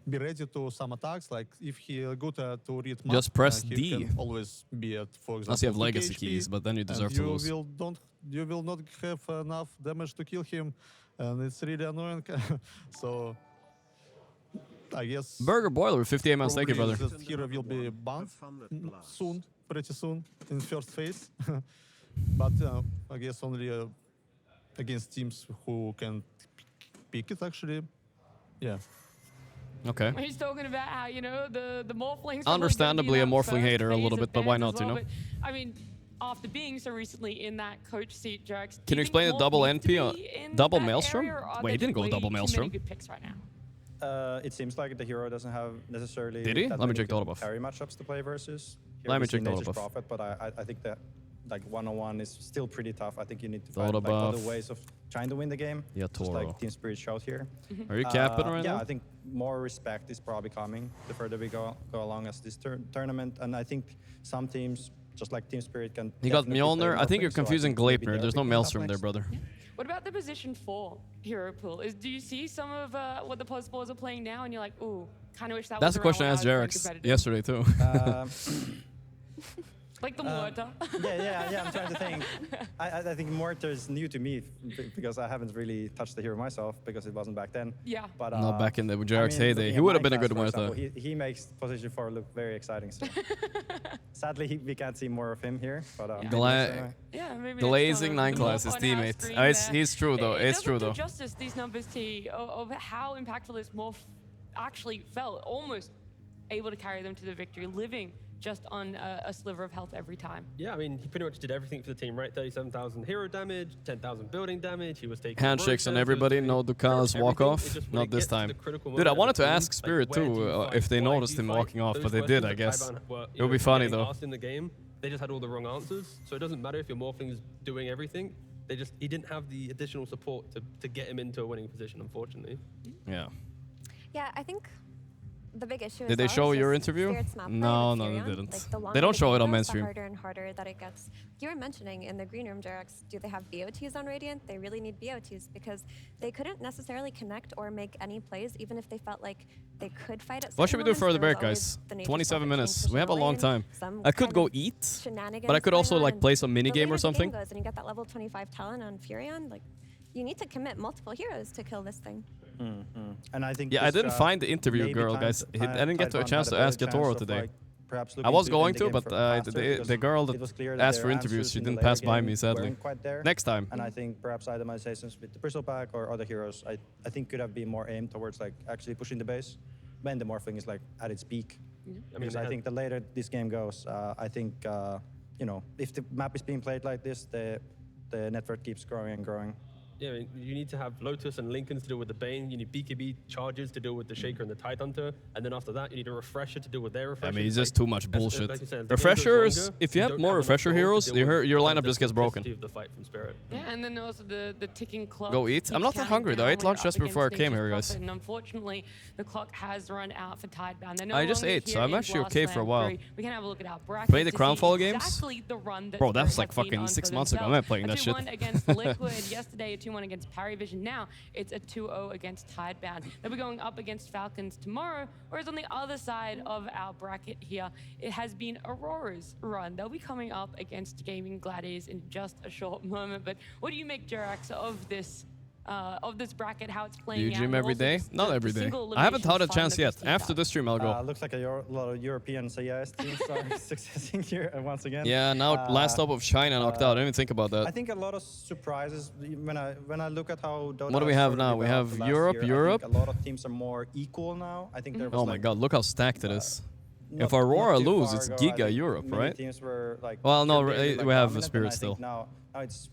be ready to some attacks. Like if he good to read map, Just press he D. can always be at, for example, Unless you have 2 legacy HP, keys, but then you deserve and to lose. You will not have enough damage to kill him, and it's really annoying. So I guess Burger Boiler with 58 months. Thank you, brother. this hero will be banned soon, pretty soon in first phase. But I guess only against teams who can pick it, actually. Yeah. Okay. He's talking about how, the Morphlings... Understandably a Morphling hater a little bit, but why not, But, I mean, after being so recently in that coach seat, Jerax... Can you explain the double NP on double Maelstrom? Wait, he didn't go double Maelstrom. Good picks right now. It seems like the hero doesn't have necessarily... Did he? that Let me many check the auto good buff. carry matchups to play versus. Here Let we me see check the auto Nature's buff. Prophet, but I think that like one-on-one is still pretty tough. I think you need to The find auto other buff. ways of trying to win the game. Yeah, just Toro. like Team Spirit showed here. Are you capping right yeah, now? I think more respect is probably coming the further we go along as this tournament. And I think some teams, just like Team Spirit, can. He got definitely Mjolnir. play I think you're Morphling, so confusing think maybe Gleipnir. they're There's no picking it up Maelstrom there, next. brother. What about the position 4 hero pool? Do you see some of what the Pulse are playing now, and you're like, ooh, kind of wish that That's was the question I around asked when I was playing Jerax competitive. yesterday, too. Like the mortar. Yeah, I'm trying to think. I think mortar is new to me because I haven't really touched the hero myself because it wasn't back then. Yeah. But Not back in the Jerax heyday. looking He at would have my been a good class, for mortar. example, He makes position 4 look very exciting. So. Sadly, we can't see more of him here. But Maybe Glazing 9 class, his on our teammate. screen He's true, though. It's true, doesn't though. do justice, these numbers, T, of how impactful this Morph actually felt. Almost able to carry them to the victory, living just on a sliver of health every time. Yeah, I mean, he pretty much did everything for the team, right? 37,000 hero damage, 10,000 building damage. He was taking Handshakes on everybody, no Duca's walk off. Not this time. Dude, I wanted to ask Spirit too if they noticed him walking off, but they did, I guess. It would be funny though. In the game, they just had all the wrong answers, so it doesn't matter if your Morphling's doing everything. He didn't have the additional support to get him into a winning position, unfortunately. Yeah. Yeah, I think the big issue. Did they show your interview? No, they didn't. They don't show it on mainstream. The harder and harder that it gets. You were mentioning in the green room, Jerax, do they have BOTs on Radiant? They really need BOTs because they couldn't necessarily connect or make any plays, even if they felt like they could fight at. What should we do moments. further There was break, always guys? the Nature's 27 Prophet minutes. pushing We have a the long lane, time. some I could kind go of eat, shenanigans but I could going also like on. play some mini The game later or the something. Game goes and you get that level 25 talent on Furion, like you need to commit multiple heroes to kill this thing. And I think Yeah, I this, didn't find the interview maybe girl, time- guys. time- I didn't get to a Tidebound chance had to better ask chance Yatoro of, today. like, perhaps I looking was to going end the to, game but faster the because girl it was clear that that asked their for interviews, answers she in the didn't later pass by game me, sadly. weren't quite there. Next time. And I think perhaps itemizations with the Bristle Pack or other heroes, I think could have been more aimed towards like actually pushing the base when the Morphling is like at its peak. Because I think the later this game goes, I think if the map is being played like this, the network keeps growing and growing. Yeah, you need to have Lotus and Lincolns to deal with the Bane. You need BKB charges to deal with the Shaker and the Tidehunter. And then after that, you need a Refresher to deal with their Refresher. I mean, it's just too much bullshit. Like you said, Refreshers, if you have more Refresher heroes, your lineup just gets broken. The fight from Spirit. Yeah, and then also the ticking clock. Go eat. I'm not that hungry though. I ate lunch just before I came here, guys. And unfortunately, the clock has run out for Tidebound. I just ate, so I'm actually okay for a while. We can have a look at our bracket. Play the Crownfall games? Exactly the run that Bro, that was like Spirit has been fucking on 6 for months ago. I'm themselves. not playing that shit. A 2-1 against Liquid yesterday, a 2-1 against Vision. Now it's a 2-0 against Tidebound. They'll be going up against Falcons tomorrow, whereas on the other side of our bracket here, it has been Aurora's run. They'll be coming up against Gaimin Gladiators in just a short moment. But what do you make, Jerax, of this bracket, how it's playing out? Do you gym every day? Not every day. I haven't had a chance yet. After the stream, I'll go. Looks like a lot of European CIS teams are successing here once again. Yeah, now last stop of China knocked out. I didn't even think about that. I think a lot of surprises when I look at how Dota. What do we have now? We have Europe. I think a lot of teams are more equal now. I think there was Oh my god, look how stacked it is. If Aurora lose, it's Giga Europe, right? Teams were like well, no, really, we have dominant, Spirit still. Now it's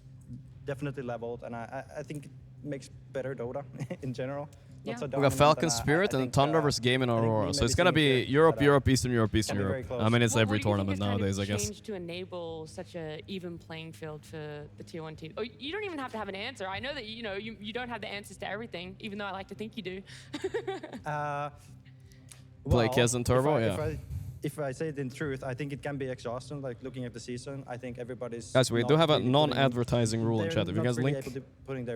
definitely leveled, and I think it makes better Dota in general. Yeah. So We got Falcon Spirit and Thunder versus Gaimin Aurora. So it's gonna be Europe, Europe, Eastern Europe, Eastern Europe. I mean, it's every tournament nowadays, I guess. Changed to enable such a even playing field for the tier 1 team. Oh, you don't even have to have an answer. I know that you don't have the answers to everything, even though I like to think you do. Play Kez and Turbo, yeah. If I say it in truth, I think it can be exhausting, like looking at the season. I think everybody's... Guys, we do have a non-advertising rule in chat. If you guys link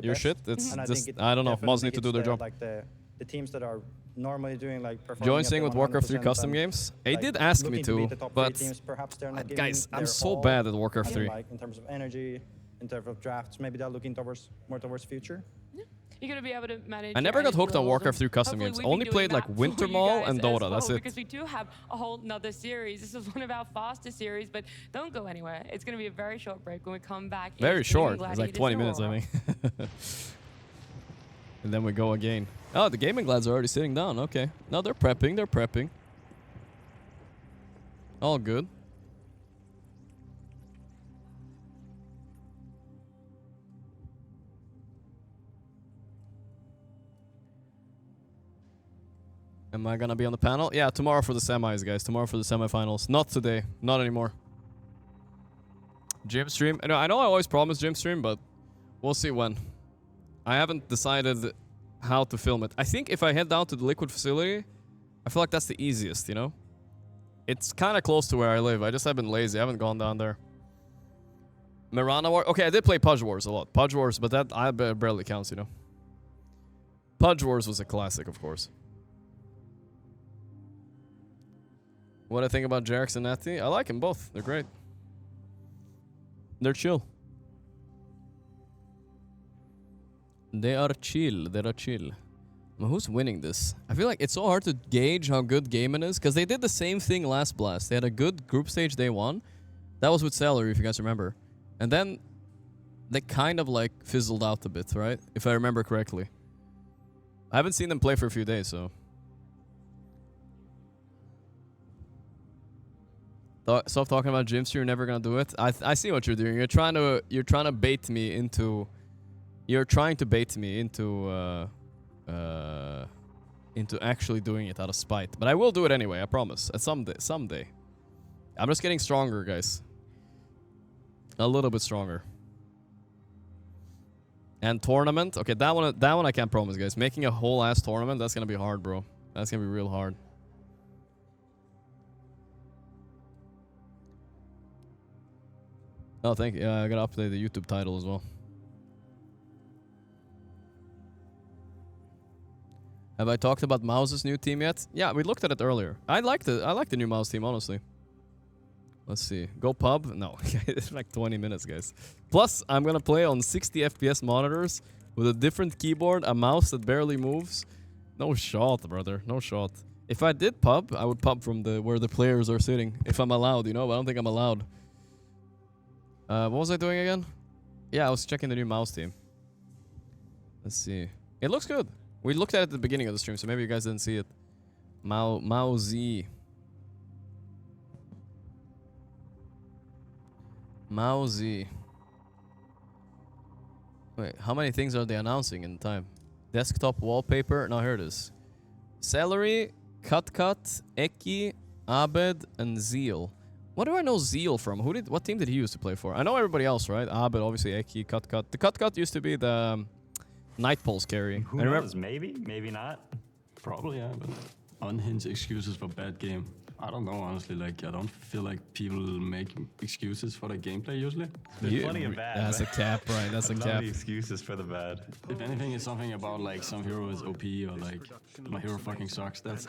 your shit, it's just... I don't know. Mods need to do their job. Like the teams that are normally doing like... Join Sing with Warcraft 3 custom games? They did ask me to, but... Guys, I'm so bad at Warcraft 3. Like, in terms of energy, in terms of drafts, maybe they're looking more towards future. You're going to be able to manage. I never got hooked on Warcraft 3 custom games. Only played like Winter Mall and Dota. That's it. Because we do have a whole nother series. This is one of our fastest series, but don't go anywhere. It's going to be a very short break when we come back. Very short. It's like 20 minutes, I think. And then we go again. Oh, the Gaming Glads are already sitting down. Okay. No, they're prepping. They're prepping. All good. Am I gonna be on the panel? Yeah, tomorrow for the semis, guys. Tomorrow for the semifinals. Not today. Not anymore. Gym stream. I know I always promise gym stream, but we'll see when. I haven't decided how to film it. I think if I head down to the Liquid facility, I feel like that's the easiest, you know? It's kind of close to where I live. I just have been lazy. I haven't gone down there. Mirana War. Okay, I did play Pudge Wars a lot. Pudge Wars, but that barely counts, you know? Pudge Wars was a classic, of course. What I think about Jerax and Natty? I like them both. They're great. They're chill. They are chill. They are chill. But who's winning this? I feel like it's so hard to gauge how good Gaimin is, because they did the same thing last Blast. They had a good group stage day one. That was with Celery, if you guys remember. And then they kind of like fizzled out a bit, right? If I remember correctly. I haven't seen them play for a few days, so... Stop talking about gym stream. You're never gonna do it. I see what you're doing. You're trying to bait me into. You're trying to bait me into actually doing it out of spite. But I will do it anyway. I promise. Someday. I'm just getting stronger, guys. A little bit stronger. And tournament. Okay, that one I can't promise, guys. Making a whole ass tournament. That's gonna be hard, bro. That's gonna be real hard. Oh, thank you. Yeah, I gotta update the YouTube title as well. Have I talked about Mouse's new team yet? Yeah, we looked at it earlier. I like the new Mouse team, honestly. Let's see. Go pub? No. It's like 20 minutes, guys. Plus, I'm gonna play on 60 FPS monitors with a different keyboard, a mouse that barely moves. No shot, brother. No shot. If I did pub, I would pub from where the players are sitting. If I'm allowed, you know? But I don't think I'm allowed. What was I doing again? Yeah, I was checking the new Mouse team. Let's see. It looks good. We looked at it at the beginning of the stream, so maybe you guys didn't see it. Mousy. Wait, how many things are they announcing in time? Desktop wallpaper. No, here it is. Celery, Cut, Eki, Abed, and Zeal. What do I know Zeal from? What team did he used to play for? I know everybody else, right? Abed, obviously, Eki, Cut. The Cut used to be the Night Pulse carry. Who knows? Maybe, maybe not. Probably, yeah, but unhinged excuses for bad game. I don't know, honestly. Like, I don't feel like people make excuses for the gameplay usually. There's plenty of bad. That's a cap, right? That's a cap. The excuses for the bad. If anything, it's something about like some hero is OP or like my hero fucking sucks. That's.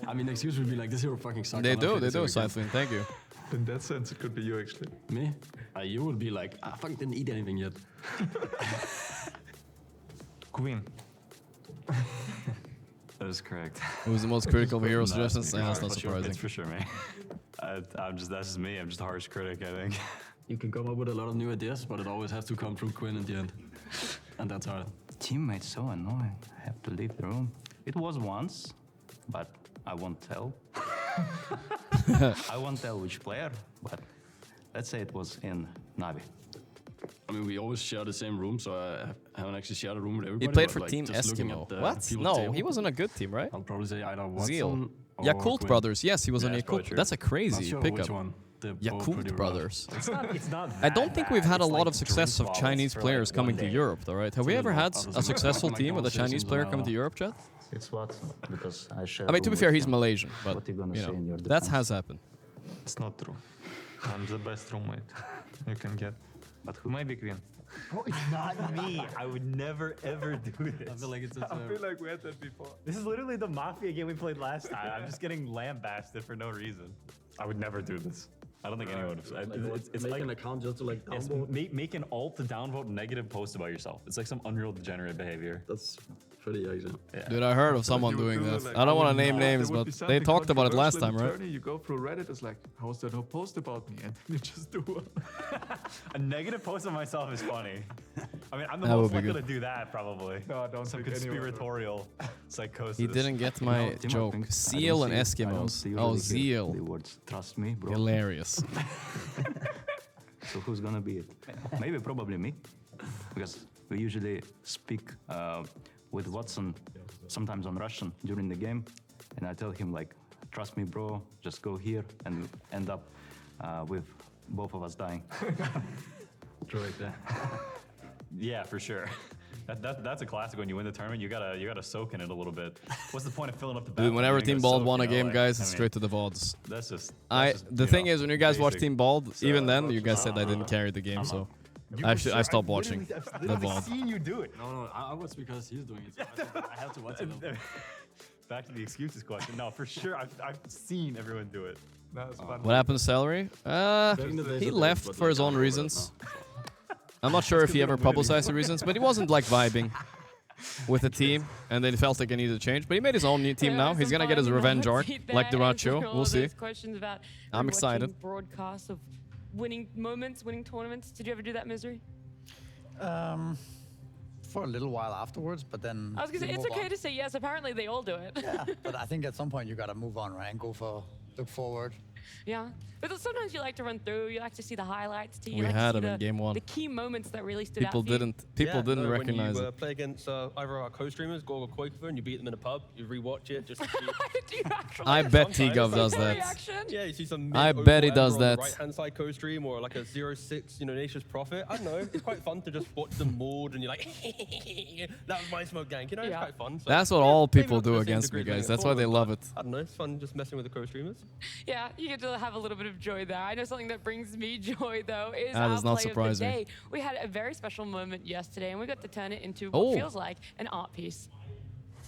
I mean, the excuse would be like this hero fucking sucks. They do, Cycling. Thank you. In that sense, it could be you actually. Me? You would be like, I fucking didn't eat anything yet. Queen. That is correct. Who's the most critical of hero suggestions? That's not surprising. It's for sure me. That's just me. I'm just a harsh critic, I think. You can come up with a lot of new ideas, but it always has to come from Quinn in the end. And that's hard. Teammates so annoying. I have to leave the room. It was once, but I won't tell. I won't tell which player, but let's say it was in Navi. I mean, we always share the same room, so I haven't actually shared a room with everybody. He played for like, Team Eskimo. What? No, he was on a good team, right? I'll probably say either Watson Zeal. or Yakult Quinn. Brothers. Yes, he was on Yakult. That's a crazy Not sure pickup. which one. Yakult Brothers. It's not I don't think we've had a lot like of success of drink Chinese bottles for, players like, coming one to day. Europe, though, right? Have we ever had a successful like team with a Chinese player coming to Europe, Chat? It's Watson, because I share I mean, to be room fair, with he's him. Malaysian, but What you gonna you say in your know, that defense? has happened. It's not true. I'm the best roommate you can get. But who? Maybe Queen. Bro, it's not me. I would never ever do this. I feel like it's. I feel like we had that before. This is literally the Mafia game we played last time. I'm just getting lambasted for no reason. I would never do this. I don't think anyone would. It's make like an account just to like it's downvote. make an alt to downvote negative post about yourself. It's like some Unreal degenerate behavior. That's pretty actually. Yeah. Dude, I heard of someone doing that. I don't want to name names, but they talked about it last time, right? You go through Reddit, it's like, how's that whole post about me? And then you just do one. A negative post of myself is funny. I mean, I'm the That most would be likely good. to do that probably. No, I don't Some think anyone would. conspiratorial psychosis. He didn't get my joke. Seal and Eskimos. Oh, Zeal. Trust me, bro. Hilarious. So who's gonna be it? Maybe probably me, because we usually speak with Watson sometimes on Russian during the game, and I tell him like, trust me, bro, just go here, and end up with both of us dying. True like that. Yeah, for sure. That's a classic. When you win the tournament, you gotta soak in it a little bit. What's the point of filling up the battle? Dude, whenever You gotta Team Bald soak, won a you know, game, like, guys, I it's mean, straight to the VODs. That's just. The thing is, when you guys watch basic. Team Bald, even then, you guys said I didn't carry the game, so I stopped watching the VOD. I've seen you do it. No, I was because he's doing it. So I have to watch it. Back to the excuses question. No, for sure, I've seen everyone do it. That's fun. What happened to Celery? He left for his own reasons. I'm not sure if he ever publicized the reasons, but he wasn't like vibing with the team, and then he felt like he needed to change. But he made his own new team now. He's gonna get his revenge arc, like the Racho. We'll see. I'm excited. Broadcasts of winning moments, winning tournaments. Did you ever do that, Misery? For a little while afterwards, but then I was gonna say it's okay to say yes. Apparently, they all do it. Yeah, but I think at some point you gotta move on, right, and look forward. Yeah, but sometimes you like to run through. You like to see the highlights. We had him in game one. The key moments that really stood People out. For you. didn't recognize when you, it. play against either our co-streamers, Gorgc VOD, and you beat them in a pub, you rewatch it just to see. Do you actually? I bet Sometimes. T-Gov does that. Reaction? Yeah, you see some. I bet he does on that. The right-hand side co-stream or like a 0-6, Nature's Prophet. I don't know. It's quite fun to just watch them mauled and you're like, that was my smoke gank. You know, it's quite fun. So, That's what all maybe people not to do the same against me, degree as guys. winning a That's why they tournament, love it. but I don't know. It's fun just messing with the co-streamers. Yeah, you get to have a little bit of joy there. I know something that brings me joy though is That our does not play surprise of the me. day. We had a very special moment yesterday, and we got to turn it into Oh. what feels like an art piece.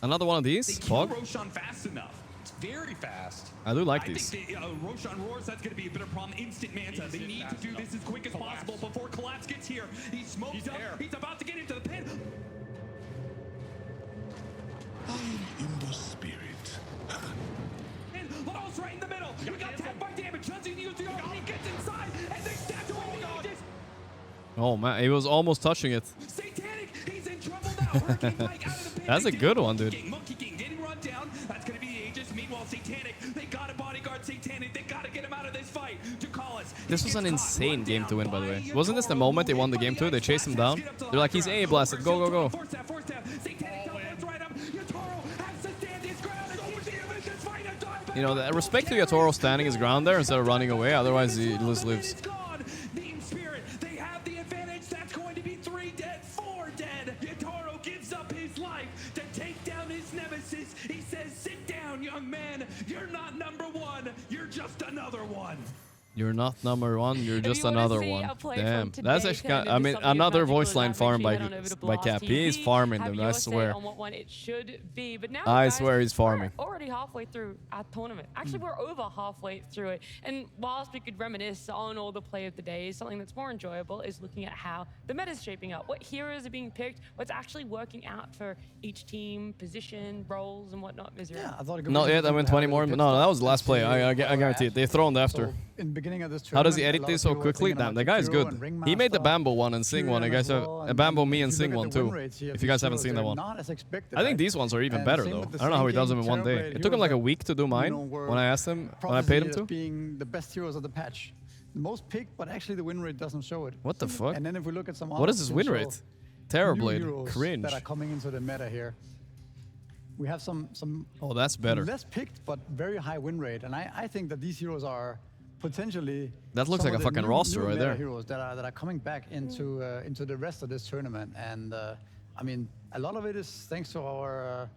Another one of these? Fog? Roshan fast enough. It's very fast. I do like I these. think Roshan roars, that's going to be a bit of a problem. Instant Manta. They need to do this as quick as possible before Collapse gets here. He smokes up. He's about to get into the pin. I'm in the spirit. And Laurel's right in the middle. We got tapped by damage. Johnson using the arm. He gets inside, and they stabbed away the ages. Oh man, he was almost touching it. Satanic, he's in trouble now. Hurricane Mike out of the pin. That's a good one, dude. Monkey King getting run down. That's going to be the Aegis. Meanwhile, Satanic, they got a bodyguard. Satanic left-handed. They gotta get him out of this fight. This was an insane game to win, by the way. Wasn't this the moment they won the game too? They chased him down. They're like, he's A blasted. Go, go, go. You know, respect to Yatoro standing his ground there instead of running away. Otherwise, he lives. They have the advantage. That's going to be 3 dead, 4 dead. Yatoro gives up his life to take down his nemesis. He says, sit down, young man. You're not number 1. You're just another one. You're not number 1, you're just another one. Damn. That's actually, I mean, another voice line farm by Cap. He is farming them, I swear. I swear he's farming. We're already halfway through our tournament. Actually, we're over halfway through it. And whilst we could reminisce on all the play of the day, something that's more enjoyable is looking at how the meta's shaping up. What heroes are being picked, what's actually working out for each team, position, roles, and whatnot. Yeah, I thought it Not yet, I went 20 more. No, that was the last play. I guarantee it. They thrown after. In beginning of this How does he edit this so quickly? Damn, the guy is good. He made the Bambo one and Sing one. I guess a Bambo me and Sing one too. If you guys haven't seen that one. I think these ones are even better though. I don't know how he does them in one day. It took him like a week to do mine when I asked him, when I paid him to. Being the best heroes of the patch. The most picked, but actually the win rate doesn't show it. What the fuck? And then if we look at some what is his win rate? Terrorblade. Cringe. That are coming into the meta here. We have some oh, that's better. Less picked, but very high win rate. And I think that these heroes are potentially that looks like a fucking roster right there. Heroes that are coming back into the rest of this tournament, and I mean a lot of it is thanks to our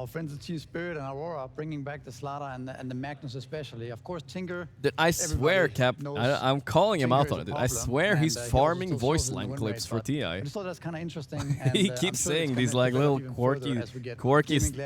friends at Team Spirit and Aurora bringing back the Slaughter and the Magnus especially. Of course, Tinker. Dude, I swear, Cap, I'm calling him out on it. I swear he's farming voice line clips for TI. I just thought that's kind of interesting. And, he keeps saying these like little quirky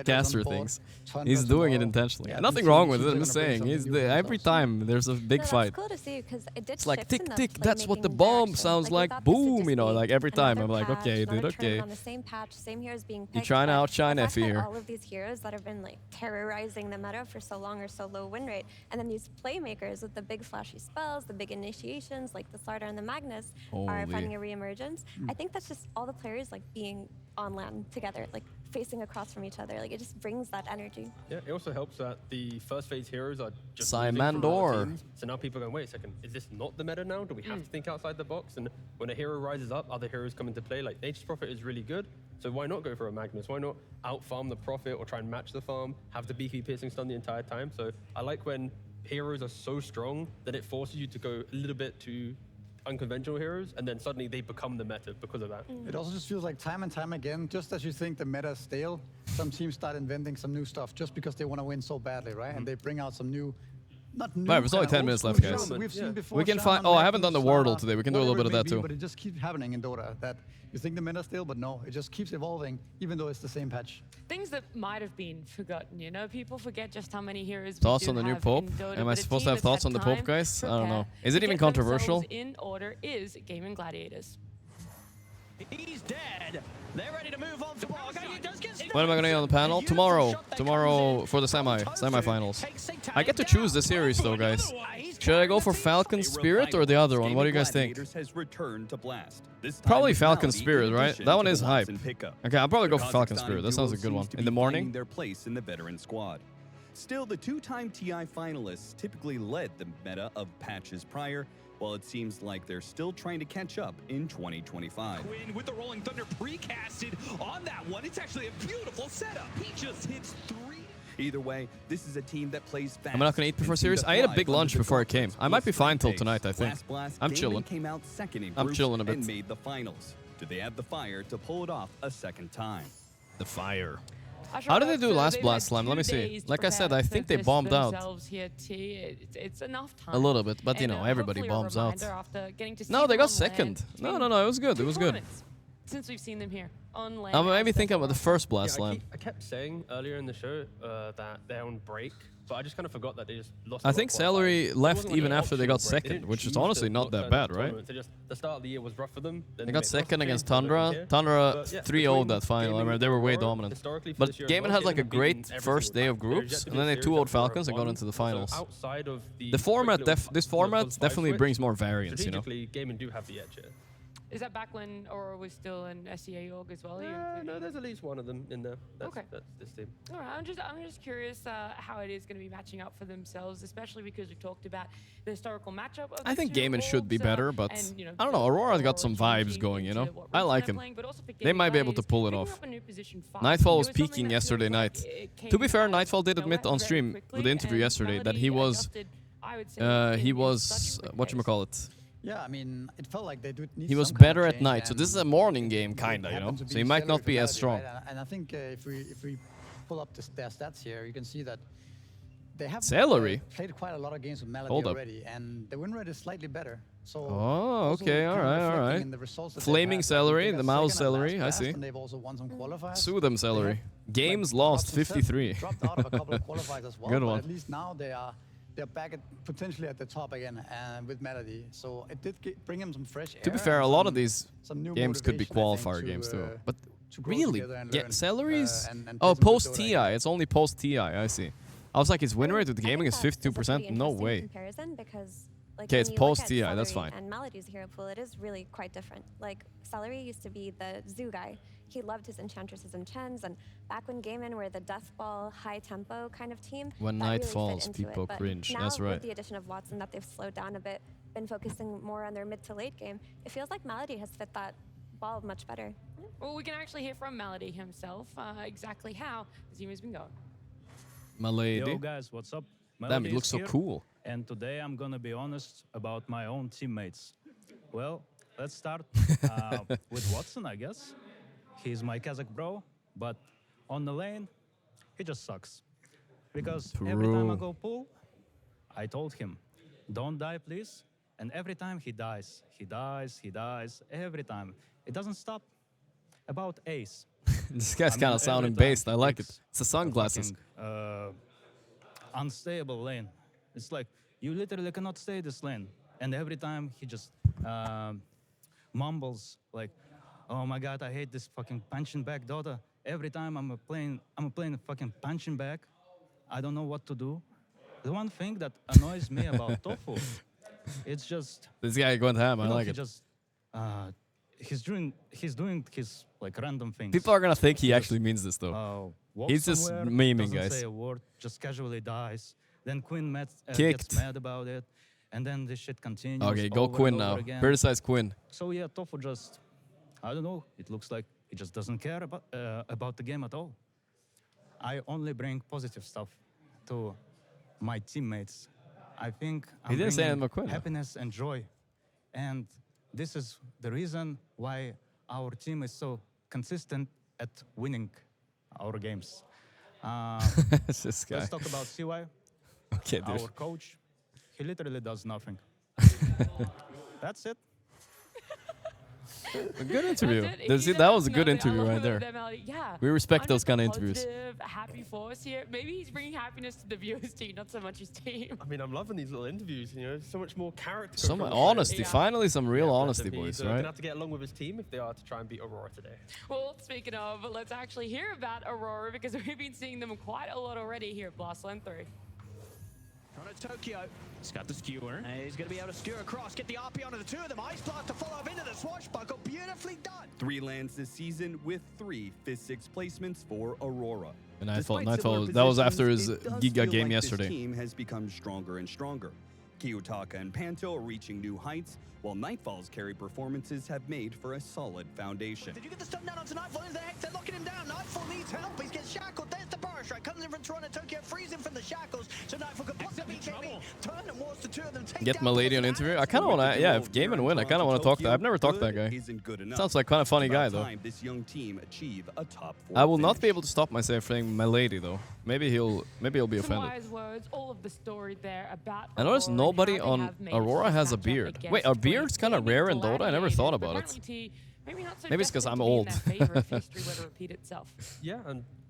caster things. He's doing it intentionally. Nothing wrong with it. I'm just saying. Every time there's a big fight. It's cool to see because it did. It's like tick tick. That's what the bomb sounds like. Boom. You know, like every time I'm like, okay, dude, okay. On the same patch, same heroes being picked. You're trying to outshine Effie here. These heroes that have been like terrorizing the meta for so long or so low win rate, and then these playmakers with the big flashy spells, the big initiations like the Slaughter and the Magnus are finding a reemergence. I think that's just all the players like being on land together, like facing across from each other. Like it just brings that energy. Yeah, it also helps that the first phase heroes are just Simandor. So now people are going, wait a second, is this not the meta now? Do we have to think outside the box? And when a hero rises up, other heroes come into play. Like Nature's Prophet is really good, so why not go for a Magnus? Why not out-farm the Prophet or try and match the farm, have the beefy piercing stun the entire time? So I like when heroes are so strong that it forces you to go a little bit to unconventional heroes, and then suddenly they become the meta because of that. It also just feels like time and time again, just as you think the meta is stale, some teams start inventing some new stuff just because they want to win so badly, right? And they bring out some new, not new. Right, there's only 10 minutes left, guys. We've seen before. We can find. Oh, I haven't done the Wordle today. We can do a little bit of that too. But it just keeps happening in Dota that you think the meta is stale, but no, it just keeps evolving, even though it's the same patch. Things that might have been forgotten, you know? People forget just how many heroes Thoughts on the new Pope? Am I supposed to have thoughts on the Pope, guys? I don't know. Is it even controversial? In order is Gaimin Gladiators. He's dead. They're ready to move on to when am I going to get on the panel? Tomorrow. Tomorrow for the semifinals. I get to choose the series though, guys. Should I go for Falcon Spirit or the other one? What do you guys think? Probably Falcon Spirit, right? That one is hype. Okay, I'll probably go for Falcon Spirit. That sounds a good one. In the morning. Their place in the veteran squad. Still, the two-time TI finalists typically led the meta of patches prior, while it seems like they're still trying to catch up in 2025. Quinn with the Rolling Thunder precasted on that one. It's actually a beautiful setup. He just hits 3. Either way, this is a team that plays fast. I'm not gonna eat before series. I ate a big lunch before I came. I might be fine till tonight, I think. I'm chilling. Came out second in I'm chilling a bit. And made the finals. Do they have the fire to pull it off a second time? The fire. How did they do last Blast Slam? Let me see. Like I said, I think they bombed out. It's enough time. A little bit, but you know, everybody bombs out. No, they got second. No, it was good. It was good. Since we've seen them here on land. I'm maybe thinking about the first Blast Slam. I kept saying earlier in the show that they're on break, but I just kind of forgot that they just lost. I think Celery left even after they got second, which is honestly not that bad, right? The start of the year was rough for them. They got second against Tundra. Tundra 3-0'd that final. I remember they were way dominant. But Gaimin had like a great first day of groups, and then they 2-0'd Falcons and got into the finals. The format, this format definitely brings more variance, you know. Gaimin do have the edge here. Is that back when Aurora was still in SEA org as well? No, there's at least one of them in there. That's this team. All right, I'm just curious how it is going to be matching up for themselves, especially because we talked about the historical matchup. Of I the think two Gaimin should be orgs, better, but and, you know, I don't know. Aurora's got some vibes going, you know. I like him. They might be able to pull it off. Nightfall was peaking yesterday night. To be fair, Nightfall did admit on stream with the interview yesterday that he was whatchamacallit. Yeah, I mean, it felt like they do need He was some kind better of at night, change, so this is a morning game, kinda, you know. So he might not be as strong. And I think if we pull up their stats here, you can see that they have Celery? played quite a lot of games with Melody Hold up. already, and the win rate is slightly better. So Oh, also okay, kind of alright, reflecting alright. in the results that they've Flaming had. Celery, They the got mouse second at last Celery, I blast, see. and they've also won some qualifiers. Sue them, Celery. Games lost 53. Dropped out of a couple of qualifiers as well. Good but one. at least now they're back at potentially at the top again with Melody. So it did bring him some fresh air. To be fair, a and lot of some- these some new games could be motivation, I think, qualifier to, games too. But to grow really, together and yeah, learn, Celery's. and Oh, play some good post Dota TI. games. It's only post TI. I see. I was like, his win rate with gaming is That's a 52%. pretty No interesting way. comparison because, like, Okay, when it's you look post at TI, that's Celery fine. And Melody's hero pool, it is really quite different. Like, Celery used to be the zoo guy. He loved his Enchantresses and Chens, and back when Gaimin were the death ball, high tempo kind of team, When that night really fit falls, into it. people But cringe. Now That's right. with the addition of Watson, that they've slowed down a bit, been focusing more on their mid to late game, it feels like Melody has fit that ball much better. Well, we can actually hear from Melody himself exactly how the team has been going. My lady. Yo guys, what's up? Damn, Melody it looks is so here, cool. And today I'm gonna be honest about my own teammates. Well, let's start with Watson, I guess. He's my Kazakh bro, but on the lane, he just sucks. Because every time I True. go pull, I told him, don't die, please. And every time he dies, every time. It doesn't stop. About Ace. This guy's I mean, kind of every sounding time based. he I like it. picks It's the a sunglasses. fucking, unstable lane. It's like you literally cannot stay this lane, and every time he just mumbles like, "Oh my god, I hate this fucking punching back Dota." Every time I'm playing fucking punching back. I don't know what to do. The one thing that annoys me about Tofu, it's just This guy going ham. I you know, like he it. just he's doing his like random things. People are gonna think he actually means this though. Walks He's just somewhere, memeing, doesn't guys. say a word, just casually dies. Then Quinn Kicked. gets mad about it, and then this shit continues. Okay, go over Quinn and over now. again. Criticize Quinn. So yeah, Tofu just, I don't know. It looks like he just doesn't care about the game at all. I only bring positive stuff to my teammates. I think I'm He didn't say bringing anything about Quinn, though. happiness and joy, and this is the reason why our team is so consistent at winning our games. This guy. Let's talk about CY. Okay, dude. Our coach, he literally does nothing. That's it. A good interview. That's it. Does He it- that does was a good know interview I right love there. them, Melody. Yeah. We respect I'm those just kind a of interviews. positive, happy force here. Maybe he's bringing happiness to the viewers team, not so much his team. I mean, I'm loving these little interviews. You know, so much more character. Some from honesty. Fred. Finally, some real bless honesty, him. boys. He's Right? gonna have to get along with his team if they are to try and beat Aurora today. Well, speaking of, let's actually hear about Aurora because we've been seeing them quite a lot already here at Blastland 3. On to Tokyo. He's got the skewer. And he's going to be able to skewer across, get the RP onto the two of them. Ice Blast to follow up into the swashbuckle. Beautifully done. 3 lands this season with 3 Fist 6 placements for Aurora. And Nightfall. Despite similar That was after his positions, it does Giga feel game like yesterday. This team has become stronger and stronger. Kiyotaka and Panto are reaching new heights, while Nightfall's carry performances have made for a solid foundation. Did you get the stun down onto Nightfall? Is the hex? They're locking him down. Nightfall needs help. He's getting shackled. There's the power strike. Comes in from Toronto. Tokyo frees him from the shackles. So Nightfall can put the BKB. Turn and wars the two of them. Take Get down my lady on interview. I kind of want to. Yeah, if Gaimin win, I kind of want to talk to. I've never talked to that guy. Isn't good enough. Sounds like kind of funny It's guy about though. time this young team achieve a top 4 I will not finish. be able to stop myself saying my lady though. Maybe he'll be Some offended. wise words, all of the story there about I noticed Aurora and nobody how they on have made Aurora has a matchup beard. against Wait, are Twins. beards kind of Maybe rare in Dota? I never Gladiators, thought but about it. apparently maybe not so Maybe it's 'cause destined I'm to be in old. their favor if history were to repeat itself. Yeah,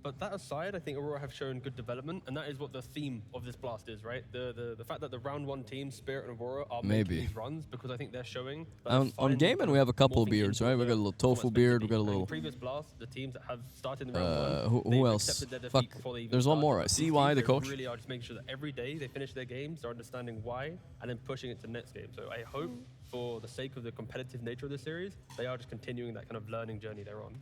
but that aside, I think Aurora have shown good development, and that is what the theme of this blast is, right? The fact that the round 1 team, Spirit and Aurora, are Maybe. making these runs because I think they're showing. that On finding Gaimin, we have a couple of morphing beards, into right? We the got a little tofu beard. We got a in little. previous blasts, the teams that have started in the round 1, Who they've else? accepted their Fuck. defeat before they even There's one started. more. These CY, teams, the they coach. really are just making sure that every day they finish their games, they're understanding why, and then pushing it to next game. So I hope for the sake of the competitive nature of the series, they are just continuing that kind of learning journey they're on.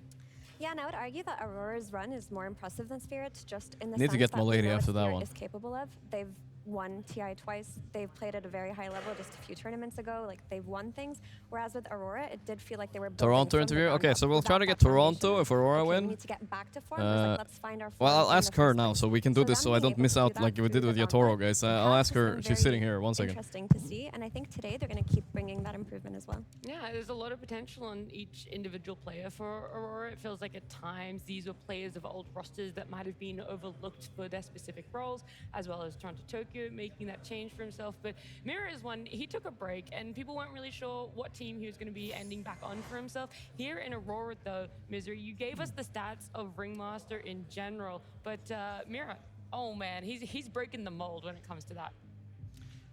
Yeah, and I would argue that Aurora's run is more impressive than Spirit's, just in the Need sense to get that we Milady know what after that Spirit one. is capable of. They've won TI twice. They've played at a very high level just a few tournaments ago. Like, they've won things. Whereas with Aurora, it did feel like they were building Toronto from the interview. ground Okay, up so we'll without try to get that foundation Toronto of, if Aurora okay, win. we need to get back to form. It was like, let's find our Well, form I'll in ask the her first now, place. so we can do So this, them so I being don't able miss to do out that like we did through with the Yatoro, gauntlet, guys. it I'll has ask just her. been She's very sitting here. One second. interesting to see, and I think today they're going to keep bringing that improvement as well. Yeah, there's a lot of potential on each individual player for Aurora. It feels like at times these were players of old rosters that might have been overlooked for their specific roles, as well as Toronto Tokyo making that change for himself. But Mira is one, he took a break and people weren't really sure what team he was going to be ending back on for himself. Here in Aurora though, Misery, you gave us the stats of Ringmaster in general, but Mira, oh man, he's breaking the mold when it comes to that.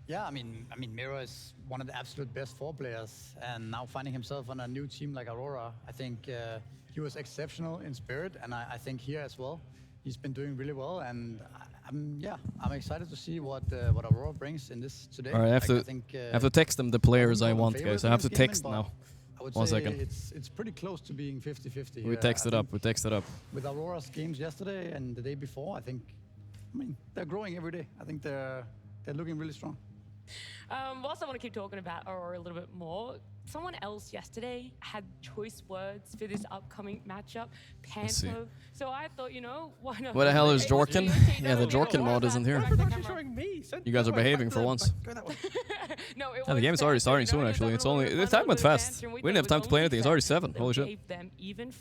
Yeah, I mean, Mira is one of the absolute best 4 players, and now finding himself on a new team like Aurora, I think he was exceptional in Spirit, and I think here as well, he's been doing really well, and I'm excited to see what Aurora brings in this today. All right, I have to text them the players I want, guys. I have to text now. I would 1 say second. it's pretty close to being 50-50. We texted up. We texted up. With Aurora's games yesterday and the day before, I mean, they're growing every day. I think they're looking really strong. Whilst I want to keep talking about Aurora a little bit more, someone else yesterday had choice words for this upcoming matchup, Panto. So I thought, you know, why not? What the hell is Jorkin? Yeah, the Jorkin mod isn't here. You guys are behaving for once. No, Yeah, the game is already starting soon, actually. It's only... The time went fast. We didn't have time to play anything. It's already 7. Holy shit.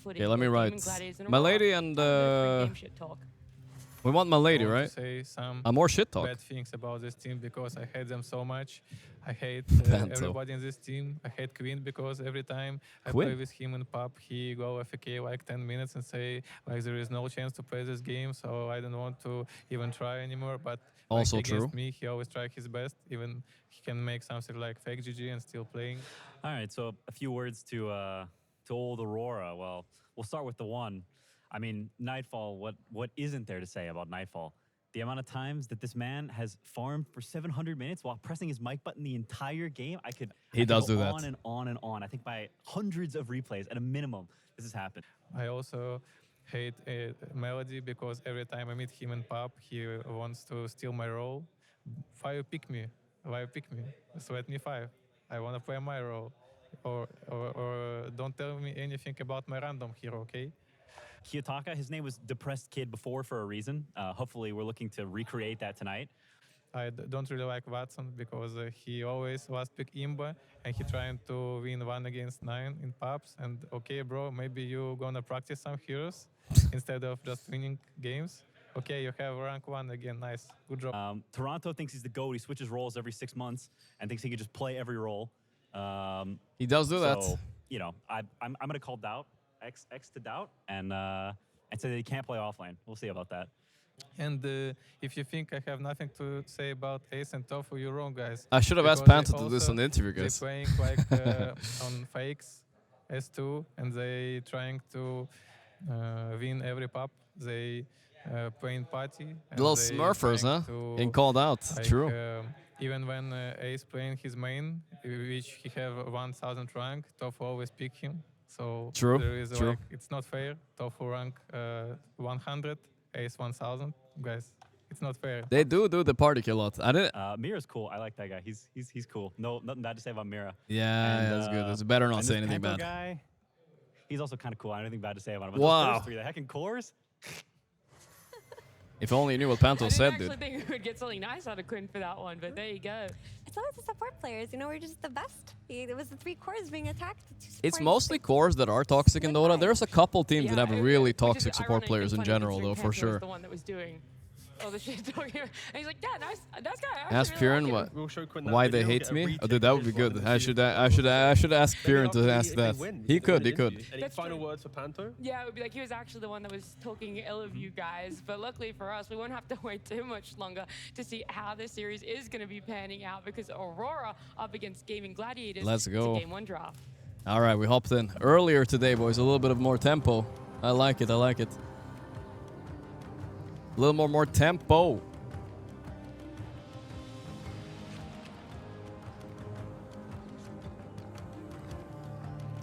Okay, let me write. Milady and... We want Milady, right? Say some More shit talk. bad things about this team because I hate them so much. I hate Panto. everybody in this team. I hate Queen because every time I Queen? play with him in pub, he go AFK like 10 minutes and say like there is no chance to play this game, so I don't want to even try anymore. But Also like, against true. me, he always try his best. Even he can make something like fake GG and still playing. All right, so a few words to old Aurora. Well, we'll start with the one. I mean, Nightfall, what isn't there to say about Nightfall? The amount of times that this man has farmed for 700 minutes while pressing his mic button the entire game, I could does go do that. on and on and on. I think by hundreds of replays at a minimum, this has happened. I also hate Melody because every time I meet him in pub, he wants to steal my role. Why you pick me? Why you pick me? So let me 5. I want to play my role. Or don't tell me anything about my random hero, okay? Kiyotaka, his name was Depressed Kid before for a reason. Hopefully we're looking to recreate that tonight. I don't really like Watson because he always last pick Imba and he trying to win 1 against 9 in pubs. And okay, bro, maybe you gonna practice some heroes instead of just winning games. Okay, you have rank 1 again. Nice, good job. Toronto thinks he's the GOAT. He switches roles every 6 months and thinks he can just play every role. He does do that. So, you know, I'm gonna call Doubt. X to Doubt and say that he can't play offlane. We'll see about that. And if you think I have nothing to say about Ace and Tofu, you're wrong, guys. I should have asked Because Panta to do this on the interview, guys. They're playing like on fakes S2, and they trying to win every pub. They playing party. The little Smurfers, huh? Getting called out. Like, True. Even when Ace playing his main, which he have 1000 rank, Tofu always pick him. So True, there is true. like it's not fair. Tofu rank 100, Ace 1000, guys. It's not fair. They do the party kill a lot. I didn't. Mira's cool. I like that guy. He's cool. No, nothing bad to say about Mira. Yeah, And, that's good. It's better not and say this anything Panto bad. Guy, he's also kind of cool. I don't anything bad to say about him. But Wow. those first 3, the heckin' cores. If only you knew what Panto said, I dude. actually think we would get something nice out of Quinn for that one, but there you go. It's always the support players, you know, we're just the best. It was the 3 cores being attacked. It's mostly cores that are toxic in Dota. There's a couple teams that have really toxic support players in general, though, for sure. The one that was doing all the shit talking. And he's like, yeah, nice guy. I Ask actually really Piran like what, him." why they hate me. Oh, dude, that would be good. I should ask Piran to ask that. He could. Any final words for Panto? Yeah, it would be like he was actually the one that was talking ill of you guys. But luckily for us, we won't have to wait too much longer to see how this series is going to be panning out because Aurora up against Gaming Gladiators. Let's go. It's a game 1 draw. All right, we hopped in earlier today, boys. A little bit of more tempo. I like it. I like it. A little more tempo.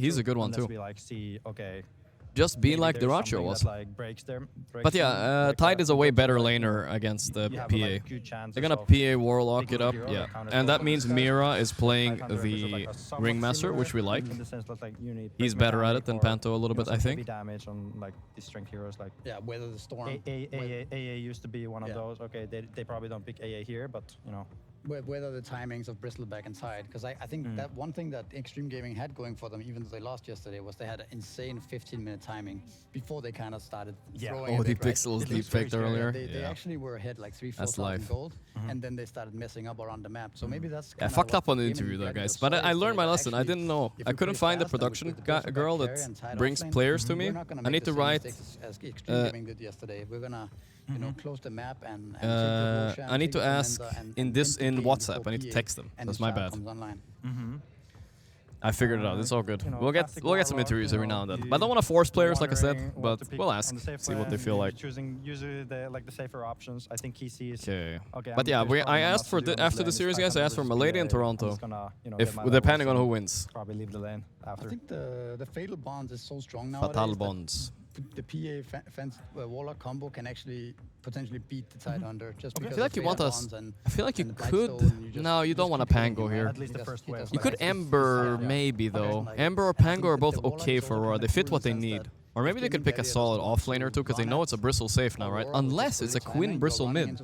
He's a good one unless too. we like see, okay, just be maybe like there's Diracho something was. that, like, breaks But yeah, Tide is a way better laner against the PA. They're gonna PA Warlock it up, yeah. And that means Mira is playing the Ringmaster, which we like. In the sense that, like, you need He's quick better at mechanic it than or, Panto a little you know, bit, I some heavy think. damage on, like, these strength heroes. Like, yeah, Weather the Storm. AA used to be one of those. Okay, they probably don't pick AA here, but, you know. Whether the timings of Bristleback and Tide, because I think that one thing that Extreme Gaming had going for them, even though they lost yesterday, was they had an insane 15-minute timing before they kind of started throwing. Oh, a the bit, right? pixels It deep looks very faked scary. earlier. They actually were ahead like 3,000-4,000 That's life. gold, and then they started messing up around the map. So maybe that's I fucked up on the interview though, guys. But I learned my lesson. I didn't know. I couldn't find the production girl that brings players to me. I need to write. As Extreme Gaming did yesterday. We're gonna, you know, close the map and I need to ask in WhatsApp. I need to text them. That's my bad. I figured it out. It's all good. We'll get some interviews every now and then. But I don't want to force players, like I said. But we'll ask, see what they feel like. Choosing usually the safer options. I think he sees. Okay. Okay. But yeah, I asked for after the series, guys. I asked for Milady and Toronto. If depending on who wins. Probably leave the lane after. I think the Fatal Bonds is so strong now. Fatal Bonds. The PA fence Warlock combo can actually potentially beat the Tide Hunter just because I feel like you want us. I feel like you could. No, you don't want a Pango here. At least the first wave. You could Ember maybe though. Ember or Pango are both okay for Aurora. They fit what they need. Or maybe they could pick a solid offlaner too, because they know it's a Bristle safe now, right? Unless it's a Quinn Bristle mid.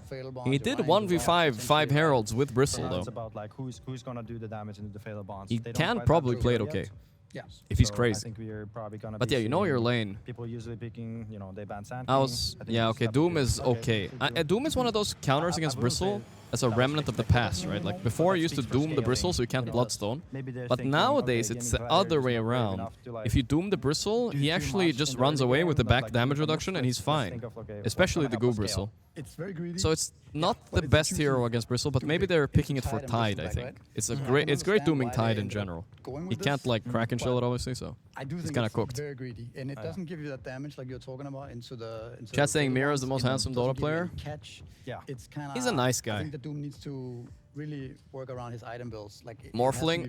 He did 1v5 5 Heralds with Bristle though. It's about like who's gonna do the damage into the Fatal Bonds. He can probably play it okay. Yeah. If he's So crazy. I think we are probably gonna But be yeah, you know seeing your lane. People usually picking, you know, they ban Sand I was, yeah, okay, Doom is okay. Doom is one of those counters against Bristle as a remnant of the past, right? Like before, you used to Doom the Bristle so you can't Bloodstone. But nowadays, it's the other way around. If you Doom the Bristle, he actually just runs away with the back damage reduction and he's fine. Especially the Goo Bristle. It's very greedy. So it's not the best hero against Bristle, but maybe they're picking it for Tide, I think. It's a it's great Dooming Tide in general. He can't like crack and shield it, obviously, so I do he's think kind of it's cooked. very greedy, and it doesn't give you that damage like you're talking about into the. Chat saying Mira is the most handsome Dota player. Catch. Yeah, it's kind of. He's a nice I guy. think the Doom needs to really work around his item builds. Like Morphling,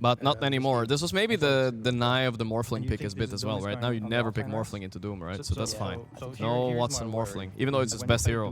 but not anymore. This was maybe the Nye of the Morphling pick is bit as well, right? Now you never pick Morphling into Doom, right? So that's fine. No Watson Morphling, even though it's his best hero.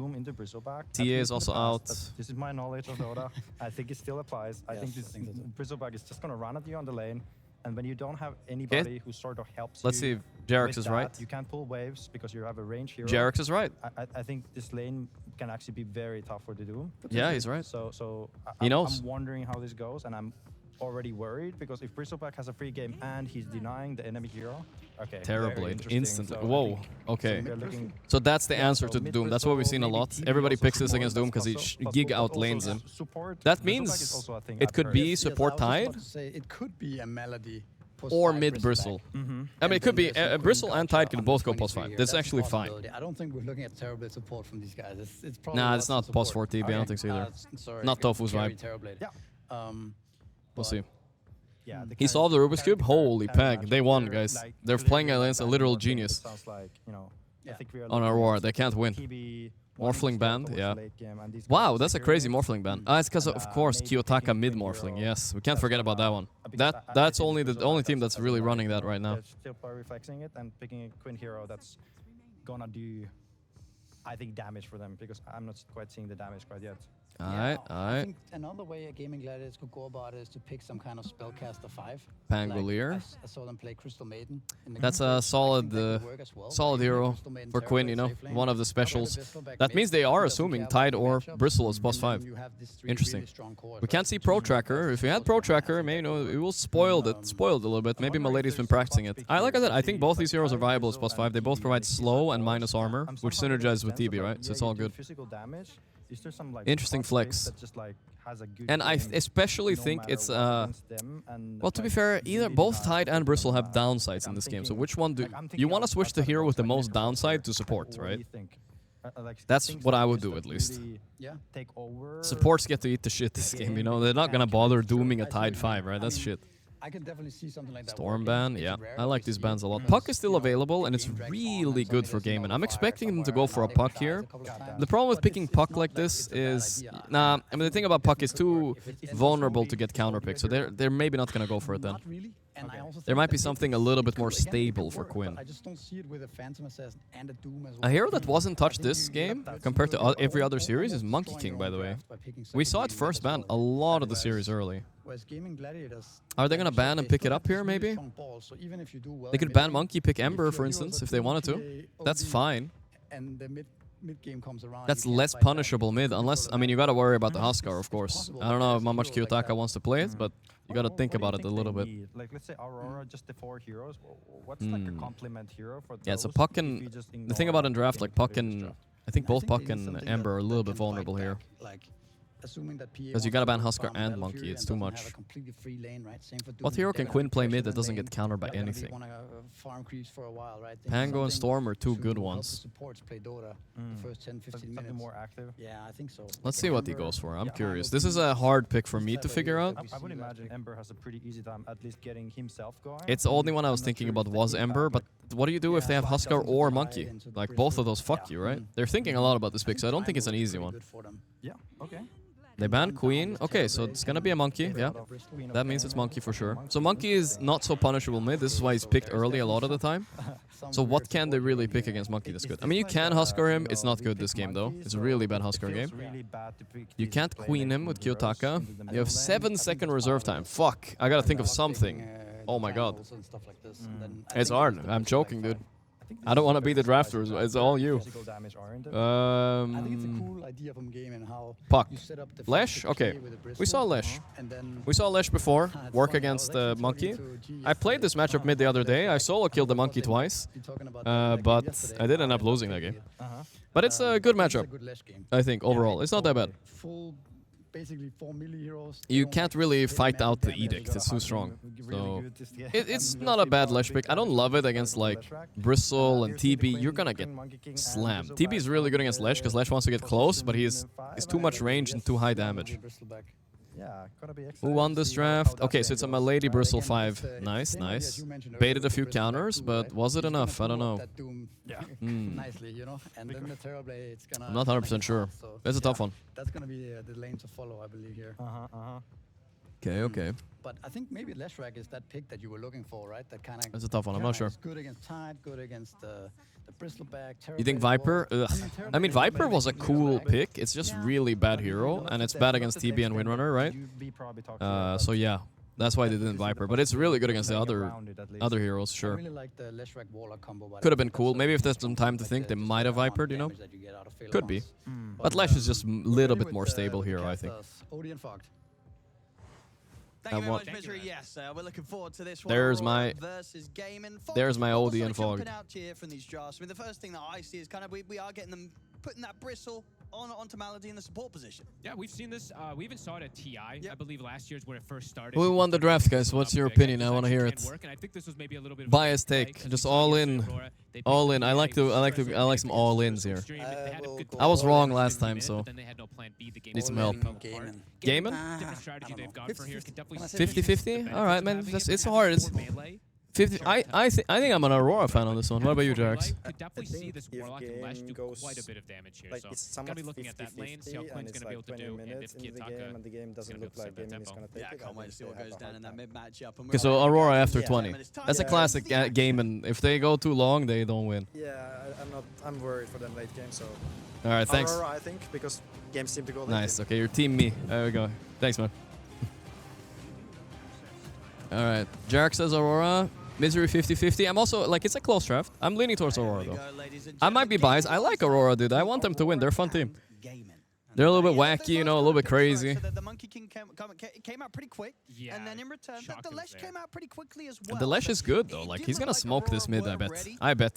TA is also out. This is my knowledge of Dota. I think it still applies. I think this Bristleback is just gonna run at you on the lane. And when you don't have anybody who sort of helps Let's see if Jarix is right. You can't pull waves because you have a range hero. Jarix is right. I think this lane can actually be very tough for the Doom. Yeah, he's right. So He knows. I'm wondering how this goes, and I'm already worried because if Bristleback has a free game and he's denying the enemy hero, okay. Terrorblade instantly. Whoa. Okay. we're looking- So that's the answer so to mid Doom. That's what we've seen a Bristle, lot. maybe Everybody also picks this support, against Doom because he but gig also outlanes him. support, That Bristleback means is also a thing it I've could heard. be support Tide It could be a Melody. or mid Bristle. I mean, it could be Bristle and Tide can both go plus 5. That's actually fine. I don't think we're looking at terrible support from these guys. It's probably Nah, it's not Watson plus support. 4 TB. I don't think so either. Sorry, Not Tofu's carry vibe. Terrorblade. Yeah. We'll see. Yeah, the He solved the Rubik's Cube? Holy peg. They won, guys. They're playing against a literal genius. Sounds like, you know, I think we are On Aurora, they can't win. Morphling band, yeah. Wow, that's a crazy Morphling band. It's because of course Kiyotaka mid Morphling. Yes, we can't forget about that one. That's only the only team that's really running that right now. They're still reflexing it and picking a Quinn hero that's gonna do, I think, damage for them because I'm not quite seeing the damage quite yet. I Alright. think another way a gaming gladiators could go about it is to pick some kind of spellcaster 5. Pangolier. Like I saw them play Crystal Maiden. In the That's game. a solid, solid hero for Quinn, you know, one of the specials. That means they are assuming Tide or Bristle is plus 5. Interesting. We can't see Pro Tracker. If we had Pro Tracker, maybe, you know, it will spoil it a little bit. Maybe Milady's been practicing it. Like I said, I think both these heroes are viable as plus 5. They both provide slow and minus armor, which synergizes with TB, right? So it's all good. Interesting flex. And I especially think it's well, to be fair, both Tide and Bristle have downsides in this game. So which one do you want to switch the hero with the most downside to support, right? That's what I would do at least. Supports get to eat the shit this game, you know. They're not gonna bother dooming a Tide 5, right? That's shit. I can definitely see something like that. Storm ban, yeah. I like these bans a lot. Puck is still available, and it's really good for Gaimin. I'm expecting them to go for a Puck here. The problem with picking Puck like this is... Nah, I mean, the thing about Puck is too vulnerable to get counterpicked, so they're maybe not going to go for it then. And I also There think might be that something a it little bit could- more again, it could stable for work, but Quinn. I just don't see it with a Phantom Assassin and a Doom as A well. hero that wasn't I touched think this you game let that compared to simple every by other series is almost Monkey destroying King, your by own the way. draft by picking We saw it secondary first as ban well. a lot of the Whereas- series early. Whereas Gaming Gladiators, Are they gonna like ban and pick it up here, really maybe? strong balls, so even if you do well They in could mid ban game, Monkey, pick if Ember, your for heroes instance, are if they wanted to. doing PA, That's OD, fine. And the mid game comes around. That's you can't less fight back. punishable mid, unless, I mean, you gotta worry about the Huskar, of course. possible I don't know because how much heroes like Kiyotaka that- wants to play it, but you gotta think about it a little bit. Like, let's say Aurora, just the 4 heroes. What's like a complement hero for Yeah, so those Puck if and... we just The thing ignore about in draft, like Puck previous and... draft? I think both they Puck need and something Ember are a that little can bit fight vulnerable here. back, like, assuming that PA Because you wants gotta to ban go Huskar farm and Battle Monkey, Fury it's and too doesn't much. have a completely free lane, right? Same for What Doom. hero They're can gonna Quinn have play pressure mid in that the doesn't lane. get countered by They're gonna anything? wanna, farm creeps for a while, right? They need Pango and something Storm are two to good help the ones. supports play Dota the first 10, 15 Something minutes. more active. Yeah, I think so. Let's Like see what he Ember, goes for. I'm yeah, curious. Pango, This is Doom, a hard pick for these me type to of figure heroes out. that we I see would last imagine pick. Ember has a pretty easy time at least getting himself going. It's the only one I was I'm not thinking sure about if was the Ember, impact, but what do you do if they have Swag Huskar doesn't or divide Monkey? into the Like, both of bristle. those fuck Yeah. you, right? They're thinking a lot about this pick, so I don't think it's an Triangle is easy pretty one. good for them. Yeah, okay. They banned Queen. Okay, so it's gonna be a Monkey, yeah. That means it's Monkey for sure. So Monkey is not so punishable mid. This is why he's picked early a lot of the time. So what can they really pick against Monkey that's good? I mean, you can Huskar him. It's not good this game, though. It's a really bad Huskar game. You can't Queen him with Kiyotaka. You have 7-second reserve time. Fuck. I gotta think of something. Oh my god. And stuff like this. And then I It's think hard. it's the I'm best, like, joking, five. dude. I don't want to be the drafters. It's all you. I think it's a cool idea from Gaimin how Puck. you set up the Lesh? first Okay. PA with a We bristle, saw Lesh. and then We saw Lesh before It's work funny, I against was the actually Monkey. talking to G I played this matchup mid the other day. I solo killed the Monkey twice, but I did end up losing that game. But it's a good matchup, I think, overall. It's not that bad. full, basically 4 melee heroes. You can't really fight out the Edict. It's too strong. So it's not a bad Lesh pick. I don't love it against like Bristle and TB. You're gonna get slammed. TB is really good against Lesh because Lesh wants to get close, but he's too much range and too high damage. Yeah, gotta be Who won this draft? Okay, so it's a Milady Bristle 5. Nice, nice. Baited a few counters, but was it enough? I don't know. Nicely, you know, and then the Terrorblade, it's gonna. I'm not 100% sure. That's a tough one. That's gonna be the lane to follow, I believe here. Okay, okay. But I think maybe Leshrac is that pick that you were looking for, right? That kind of. That's a tough one, I'm not sure. Good against Tide, good against the Bristleback. You think Viper? Ugh. I mean, Viper was a cool pick. It's just really bad hero, and it's bad against TB and Windrunner, right? So yeah, that's why they didn't Viper. But it's really good against the other heroes, I sure. really like the Leshrac Warlock combo. by the Could have way. been cool. Maybe if there's some time to think, they might have Vipered, you know? Could be. But Lesh is just a little bit more stable hero, I think. Odie and Fogged. Thank you very what- much, Misery. Yes, we're looking forward to this one. There's Aurora my- versus Gaimin. there's my What's Odie like and Fog. jumping out here from these drafts. I mean, the first thing that I see is kind of we are getting them putting that Bristle onto Malady in the support position. Yeah, we've seen this. We even saw it at TI. I believe last year's when it first started. Who won the draft, guys? What's your opinion? I want to hear it. And I think this was maybe a little bit of a Biased play, take, 'cause we just saw all yesterday in, Aurora, they all picked in. the I like some all ins here. I was wrong last time, so need some help. Gaimin? Different strategy they've gone for here. Can definitely 50-50? All right, man. It's hard. It's 50. I think I'm an Aurora fan on this one. What about you, Jax? Could definitely see this Warlock and Lash do quite a bit of damage here. Like So it's gotta somewhat be looking at that lane, see how 50-50, Quinn's and gonna be it's able to like 20 do, and if minutes into the game, Kiyotaka and the game doesn't look like Gaimin is gonna take Yeah, I it. can't wait to see what goes down in that mid matchup. Okay, so Aurora after Yeah. 20. That's a classic game, and if they go too long, they don't win. Yeah, I'm worried for them late game, so. All right, thanks. Aurora, I think, because games seem to go late Nice. game. Okay, you're team me. There we go. Thanks, man. All right. Jarek says Aurora. Misery 50-50. I'm also, like, it's a close draft. I'm leaning towards Aurora, though. I might be biased. I like Aurora, dude. I want them to win. They're a fun team. They're a little bit wacky, you know, a little bit crazy. So the Monkey King came out pretty quick, and then in return, the Lesh came out pretty quickly as well. The Lesh is good, though. Like, he's gonna smoke this mid, I bet. I bet.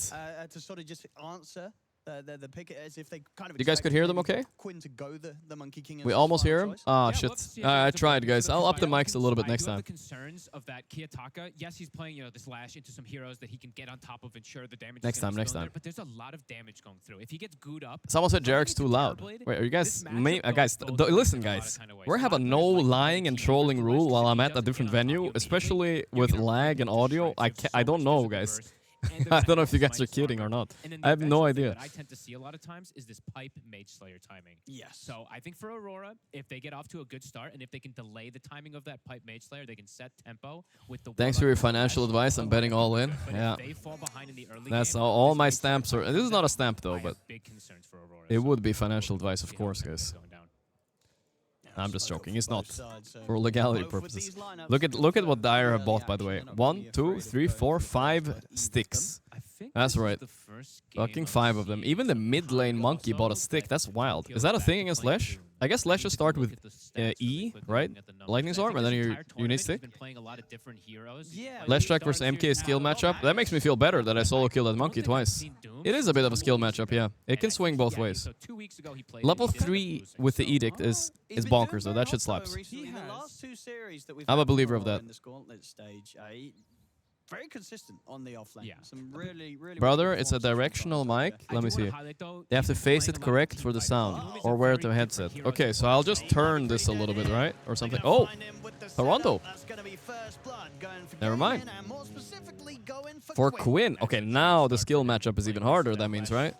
To sort of just answer the pick as if they kind of. You guys could hear them okay? Quinn to go the Monkey King. We almost hear him? Ah, shit. I tried, guys. I'll up the mics a little bit next I do have time. the concerns of that Kiyotaka. Yes, he's playing, this Lash into some heroes that he can get on top of, ensure the damage. Next is gonna time, next spill in there, time. But there's a lot of damage going through. If he gets gooed up. Someone said Jarek's too loud. Wait, are you guys... listen, guys. We have a no lying and trolling rule while I'm at a different venue, especially with lag and audio. I don't know, guys. I don't know if you guys are kidding or not. I have no idea. What I tend to see a lot of times is this pipe Mage Slayer timing. Yes. So I think for Aurora, if they get off to a good start and if they can delay the timing of that pipe Mage Slayer, they can set tempo with the. Thanks for your financial advice. I'm betting all in. Yeah. That's all my stamps are. This is not a stamp though, but it would be financial advice, of course, guys. I'm just joking. It's not for legality purposes. Look at what Dire have bought, by the way. 1, 2, 3, 4, 5 sticks. That's right. Fucking 5 of them. Even the mid lane monkey bought a stick. That's wild. Is that a thing against Lesh? I guess Lesh just start with E, right? Lightning Storm, and then you need stick. Lesh Track versus MK skill matchup. That makes me feel better that I solo killed that monkey twice. It is a bit of a skill matchup, yeah. It can swing both ways. Level 3 with the Edict is bonkers, though. That shit slaps. I'm a believer of that. Very consistent on the offlane. Yeah. Some really Brother, it's a directional mic. Let me see. You have to face it correct for the sound, or wear the headset. Okay, so I'll just turn this a little bit, right? Or something. Oh! Toronto! Never mind. For Quinn. Okay, now the skill matchup is even harder, that means, right?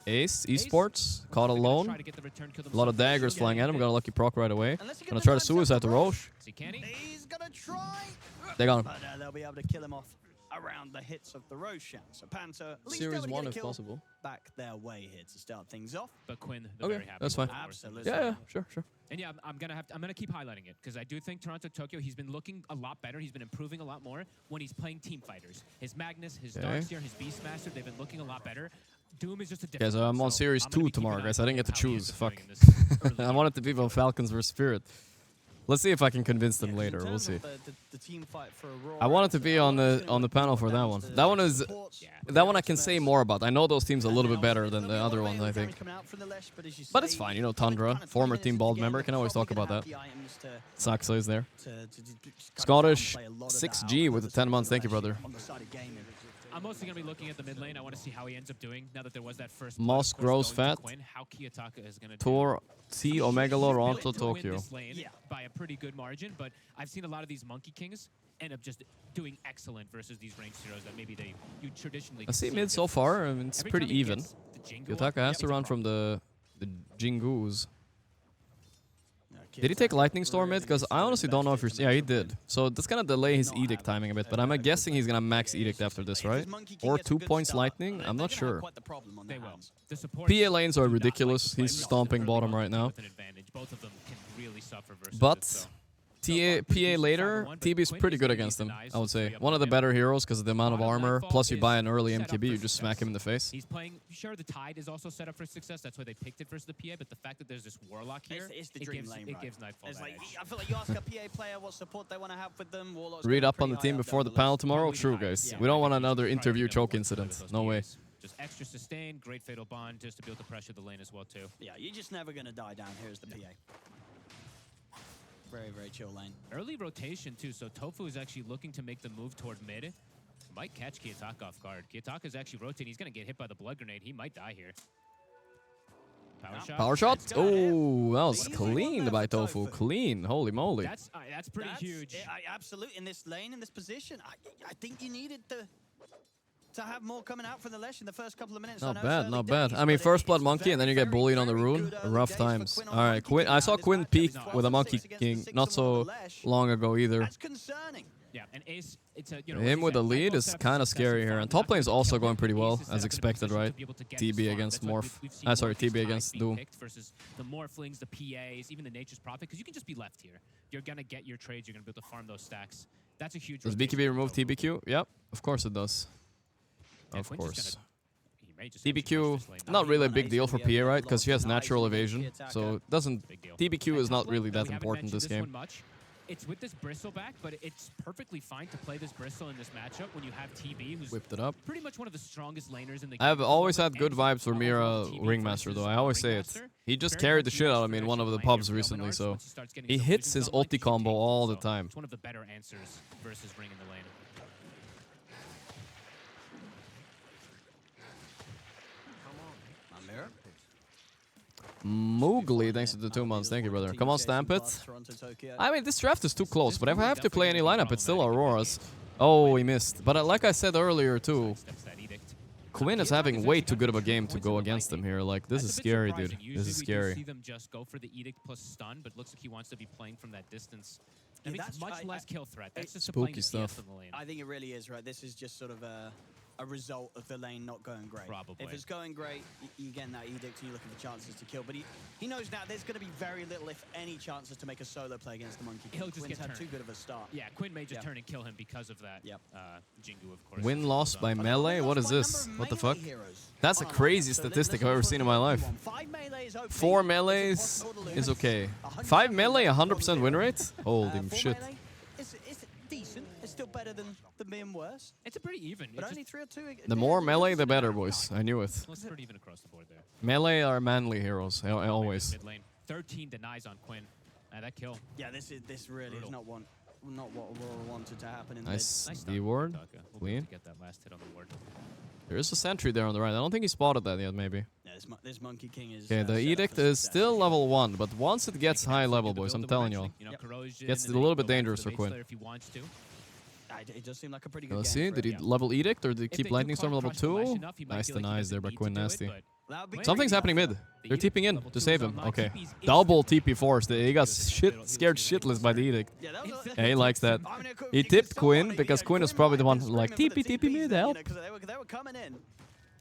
Ace, esports, caught alone. A lot of daggers flying at him. Got a lucky proc right away. Gonna try to suicide the Roche. He's gonna try. They got him. But they'll be able to kill him off around the hits of the Roshan. So Panther, at least Series 1 if kill possible. Back their way here to start things off. But Quinn, okay, very happy that's fine. Absolutely. Yeah, sure. And yeah, I'm gonna keep highlighting it because I do think Toronto Tokyo, he's been looking a lot better. He's been improving a lot more when he's playing team fighters. His Magnus, his Darkseer, his Beastmaster, they've been looking a lot better. Doom is just a different. Okay, so I'm on Series 2 tomorrow, guys. I didn't get to choose. Fuck. I wanted to be on Falcons vs Spirit. Let's see if I can convince them later. We'll see. The team fight for Aurora, I wanted to be on the panel for that one. That one I can say more about. I know those teams a little bit better than the other ones, I think. But it's fine, you know, Tundra, former Team Bald member, can always talk about that. Saxa is there. Scottish 6G with the 10 months. Thank you, brother. I'm mostly going to be looking at the mid lane. I want to see how he ends up doing now that there was that first Moss grows fat. How Kiyotaka is going to Tour T Omegalo Ronto Tokyo. By a pretty good margin, but I've seen a lot of these Monkey Kings end up just doing excellent versus these ranged heroes that maybe you traditionally. I see mid so far. I mean, it's pretty even. Kiyotaka has to run from the Jingoos. Did he take Lightning Storm mid? Because I honestly don't know if you're... Yeah, he did. So that's going to delay his Edict timing a bit, but I'm guessing he's going to max Edict after this, right? Or 2 points Lightning? I'm not sure. They will. PA lanes are ridiculous. He's stomping bottom right now. But PA later, TB is pretty good against him, I would say. One of the better heroes because of the amount of armor. Plus you buy an early MKB, you just smack him in the face. He's playing, sure, the Tide is also set up for success. That's why they picked it versus the PA, but the fact that there's this Warlock here, it's the dream lane, it gives Nightfall that edge. I feel like you ask a PA player what support they want to have with them. Warlock's read up on the team before the panel tomorrow? True, guys. We don't want another interview choke incident. No way. Just extra sustain, great Fatal Bond, just to be able to pressure the lane as well, too. Yeah, you're just never going to die down here as the PA. Very chill lane. Early rotation, too, so Tofu is actually looking to make the move toward mid. Might catch Kiyotaka off guard. Kiyotaka is actually rotating. He's going to get hit by the Blood Grenade. He might die here. Power shot? Oh, that was clean by Tofu. Clean. Holy moly. That's pretty huge. Absolutely. In this lane, in this position, I think you needed to have more coming out from the Lesh in the first couple of minutes. Not bad, not bad. I mean, first blood monkey, and then you get bullied on the rune. Rough times. All right, Quinn. I saw Quinn peak with a monkey king not so long ago either. That's concerning. Yeah, and Ace, it's a, him with the lead is kind of scary here. And top lane is also going pretty well, as expected, right? TB against Morph. Sorry, TB against Doom. Versus the Morphlings, the PAs, even the Nature's Prophet, because you can just be left here. You're going to get your trades. You're going to be able to farm those stacks. That's a huge... Does BKB remove TBQ? Yep, of course it does. Of course. TBQ, not really a big deal for PA, right? Because he has natural evasion. So it doesn't... TBQ is not really that important this game. It's with this Bristle back, but it's perfectly fine to play this Bristle in this matchup when you have TB, who's whipped it up. Pretty much one of the strongest laners in the game. I've always had good vibes for Mira Ringmaster, though. I always say it. He just carried the shit out of me in one of the pubs recently, so he hits his ulti combo all the time. It's one of the better answers versus Ring in the lane. Moogly, thanks to the 2 months. Thank you, brother. Come on, stamp it. I mean, this draft is too close, but if I have to play any lineup, it's still Aurora's. Oh, he missed. But like I said earlier too, Quinn is having way too good of a game to go against him here. Like, this is scary, dude. This is scary. We see them just go for the edict plus stun, but looks like he wants to be playing from that distance. That makes much less kill threat. That's just spooky stuff. In the lane. I think it really is, right? This is just sort of a result of the lane not going great. Probably. If it's going great, you're getting that edict and you're looking for chances to kill. But he knows now there's going to be very little, if any, chances to make a solo play against the Monkey King. He'll just Quinn's get had turned. too good of a start. Yeah, Quinn may just turn and kill him because of that. Jingu, of course. Win lost by melee? What is this? What the fuck? That's a crazy statistic I've ever seen in my life. 4 melees is okay. 5 melee, 100% win rate? Holy shit. It's decent. It's still better than being worse. It's a pretty even. But only 3 or 2. The more melee, the better, boys. I knew it. Well, it's pretty even across the board there. Melee are manly heroes, always. Mid lane. 13 denies on Quinn. That kill. Yeah, this really is not what Aurora wanted to happen in Nice the mid. D ward. Clean. Get that last hit on the ward. There is a sentry there on the right. I don't think he spotted that yet, maybe. Yeah, this Monkey King is... Okay, the edict is still level 1, but once it gets high level, boys, I'm telling y'all, gets a little bit dangerous for Quinn. It does seem like a pretty good Let's game see, for did him. he level edict or did he keep lightning storm level 2? Nice denies there by Quinn, nasty. Something's happening mid. They're TPing in to save him. Okay. Double TP force. He got scared shitless by the edict. Yeah, he likes that. He tipped Quinn because Quinn is probably the one who like, TP mid, help. They were coming in.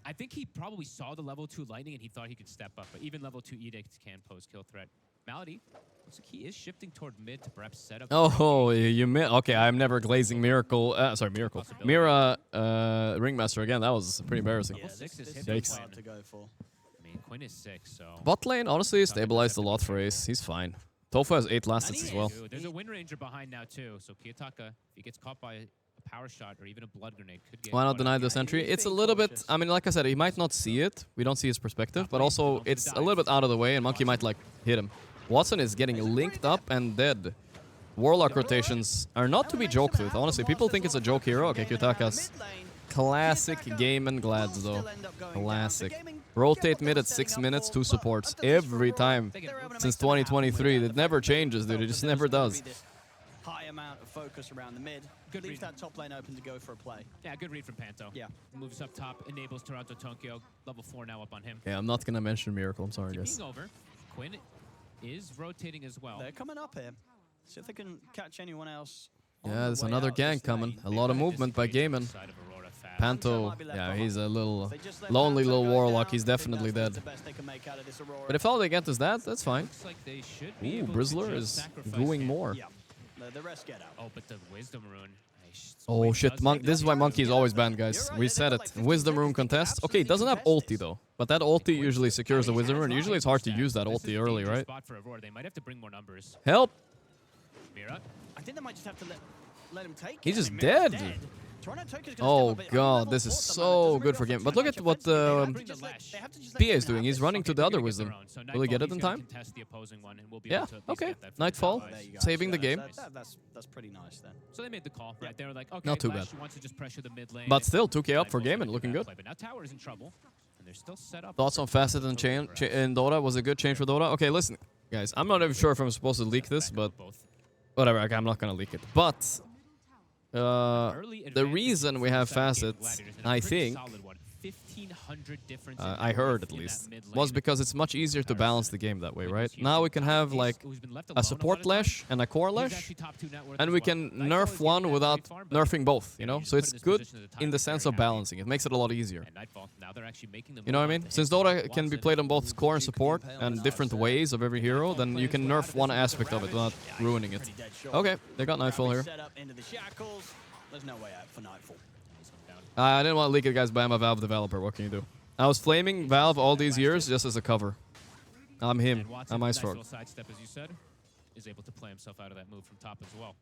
I think he probably saw the level 2 lightning and he thought he could step up, but even level 2 edict can pose kill threat. Malady, looks like he is shifting toward mid to perhaps set up. Oh, you missed. Okay, I'm never glazing Miracle. Sorry, Miracle. Mira Ringmaster again. That was pretty embarrassing. Yeah, 6 is hit Yikes. to go for. I mean, Quinn is 6, so. Bot lane, honestly, stabilized a lot for Ace. He's fine. Tofu has 8 last hits as well. There's a Wind Ranger behind now, too, so Kiyotaka, if he gets caught by a power shot or even a blood grenade, could get. Why not deny this entry? It's a little bit. I mean, like I said, he might not see it. We don't see his perspective, but also it's a little bit out of the way, and Monkey might like hit him. Watson is getting linked up and dead. Warlock rotations are not to be joked with. Honestly, people think it's a joke hero. Okay, Kiyotaka's classic Gaimin Glads though. Classic. Rotate mid at 6 minutes, 2 supports every time since 2023. It never changes, dude. It just never does. High amount of focus around the mid. Leaves that top lane open to go for a play. Yeah, good read from Panto. Yeah. Moves up top, enables Toronto Tokyo. Level 4 now up on him. Yeah, I'm not gonna mention Miracle. I'm sorry, guys. Being over. Quinn is rotating as well. They're coming up here. See if they can catch anyone else. Yeah, there's another gang coming. A lot of movement by Gaimin. Panto, yeah, he's a little lonely little warlock. He's definitely dead. But if all they get is that, that's fine. Ooh, Brizzler is gooing more. The rest get out. Oh, but the Wisdom Rune. Oh shit, this is why Monkey is always banned, guys. We said it. Wisdom Rune contest. Okay, it doesn't have ulti though. But that ulti usually secures the Wisdom Rune. Usually it's hard to use that ulti early, right? They might have to bring more numbers. Help! Mira. I think they might just have to let him take He's just dead. Oh god, this is so good for game. But look at what PA is doing. He's running to the other Wisdom. Will he get it in time? Yeah, okay. Nightfall, saving the game. That's pretty nice then. So they made the call, right? They were like, okay, Not too bad. wants to just pressure the mid lane. But still, 2k up for Gaimin, looking good. But now Tower is in trouble, and they're still set up. Thoughts on Facet and in Dota? Was it a good change for Dota? Okay, listen, guys. I'm not even sure if I'm supposed to leak this, but whatever. Okay, I'm not gonna leak it. But the reason we have facets, I think, I heard at least, was because it's much easier to balance the game that way, right? Now we can have like a support Lash and a core Lash, and we can nerf one without nerfing both, you know? So it's good in the sense of balancing. It makes it a lot easier. You know what I mean? Since Dota can be played on both core and support and different ways of every hero, then you can nerf one aspect of it without ruining it. Okay, they got Nightfall here. There's no way out for Nightfall. I didn't want to leak it, guys, but I'm a Valve developer. What can you do? I was flaming Valve all these years just as a cover. I'm him. I'm Ice Frog. Sidestep, as you said, is able to play himself out of that move from top as well.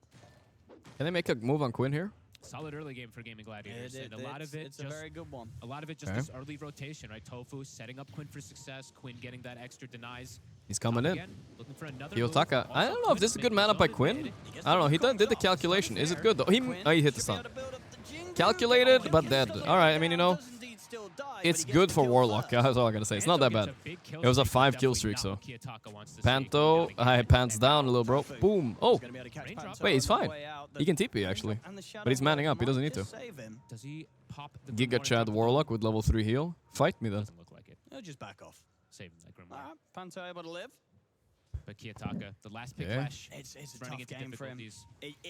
Can they make a move on Quinn here? Solid early game for Gaming Gladiators, and a lot of it it's a very good one. A lot of it just this early rotation, right? Tofu setting up Quinn for success. Quinn getting that extra denies. He's coming in. Again, looking for another Kiyotaka. I don't know if this is a good mana by Quinn. I don't know. He did the calculation. Is it good though? He hit the stun. Calculated, but dead. All right. I mean, you know, still die. It's good for Warlock, that's all I gotta say. It's not that bad. It was a 5 kill streak, so. Panto, I pants down a little, bro. Boom. Oh. Wait, he's fine. He can TP, actually. But he's manning up, he doesn't need to. Does he pop the Giga Chad Warlock with level 3 heal. Fight me then. look like it. He'll just back off. Saving that Grimoire. Panto able to live. But Kiyotaka, the last pick Yeah. Flash, It's a running tough into game for him. difficulties.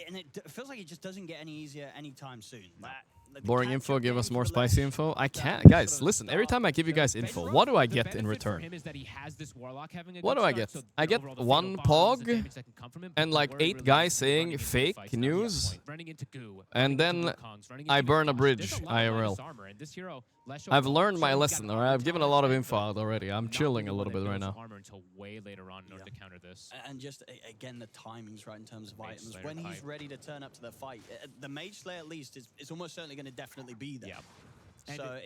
And it feels like it just doesn't get any easier anytime soon. Like the Boring info, catch-up give us games more for the last- spicy info. I can't. Guys, listen, every time I give you guys info, what do I The get in benefit return? For him is that he has this Warlock having a What good do I start, get? so I get overall the one fatal bombs, the pog damage that can come from him, but and the like worry 8 really guys is saying running into fake fights now. news, Running into goo, and running into then Wukongs, running I into burn a Wukongs. bridge There's a lot of IRL. minus armor, and this hero, Lesho I've Wolf, learned my so he's got lesson, a alright? I've given a lot of info but out already. I'm not chilling a really little one bit that right builds now. armor until way later on in order to counter this. And just, again, the timing's right in terms of Mage items. Slayer When he's pipe. ready to turn up to the fight, the Mage Slayer at least is almost certainly going to definitely be there. And So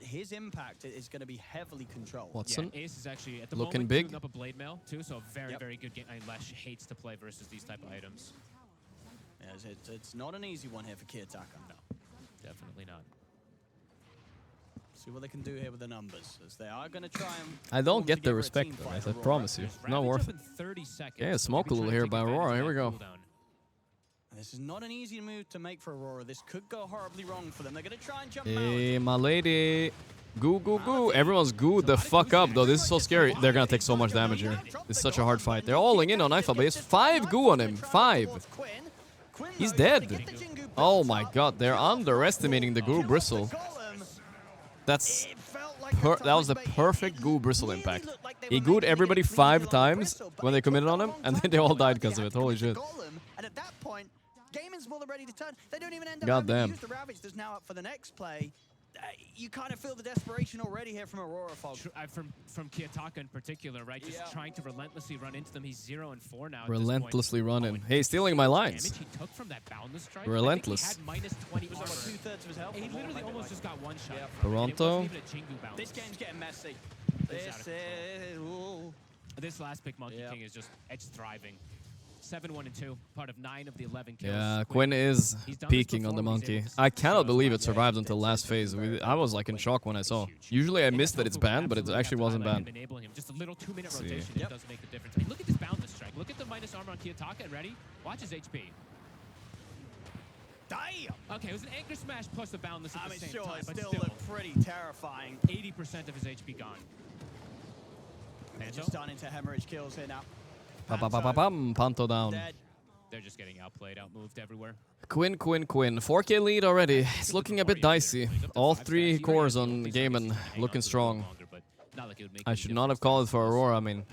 his impact is going to be heavily controlled. Watson. Yeah, Ace is actually at the Looking moment big. queuing up a blade mail too, so very, very good game. I mean, Lesh hates to play versus these type of items. Yeah, it's not an easy one here for Kiyotaka. No, definitely not. See what they can do here with the numbers, as they are going to try and. I don't form get the together a respect, team though, fight, guys. I Aurora. promise you. Not Ravage worth up it. in 30 seconds. Yeah, so smoke a maybe little try here and by take advantage Aurora. of Here we that go. cooldown. And this is not an easy move to make for Aurora. This could go horribly wrong for them. They're going to try and jump Hey, my lady. Goo, goo, goo. Everyone's gooed the fuck up, though. This is so scary. They're gonna take so much damage here. It's such a hard fight. They're all in on Nightfall, but he has 5 goo on him. 5. He's dead. Oh my god, they're underestimating the goo bristle. That was the perfect goo bristle impact. He gooed everybody 5 times when they committed on him, and then they all died because of it. Holy shit. And at that point, Gaimin's more than ready to turn. They don't even end up God having to damn. use the Ravage that's now up for the next play. You kind of feel the desperation already here from Aurora, Fog. From Kiyotaka in particular, right? Just trying to relentlessly run into them. He's 0-4 now. Relentlessly running. Hey, stealing my lines. Damage he took from that boundless strike. Relentless. I think he had -20 It was armor. almost 2/3 of his health. He literally almost just got one shot. Toronto. And it wasn't even a Jingu bounce. This game's getting messy. This This is... Ooh. This last pick, Monkey King, is just it's thriving. 7-1-2, part of 9 of the 11 kills. Yeah, Quinn is He's done this peeking on the before, he's monkey. able to I cannot show believe us it survived until last phase. I was like in shock when I saw. Usually I missed that it's banned, but it actually wasn't banned. Enable him. Just a little 2-minute See. rotation it does make the difference. I mean, look at this boundless strike. Look at the minus armor on Kiyotaka. Ready? Watch his HP. Damn! Okay, it was an anchor smash plus the boundless at the same Sure, time, it but still still, looked pretty terrifying. 80% of his HP gone. They're just starting to hemorrhage kills here now. Pa-pa-pa-pa-pam, Panto down. Dead. They're just getting outplayed, outmoved everywhere. Quinn. 4K lead already. It's looking a bit dicey. All 3 cores on Gaimin looking strong. I should not have called for Aurora. I mean,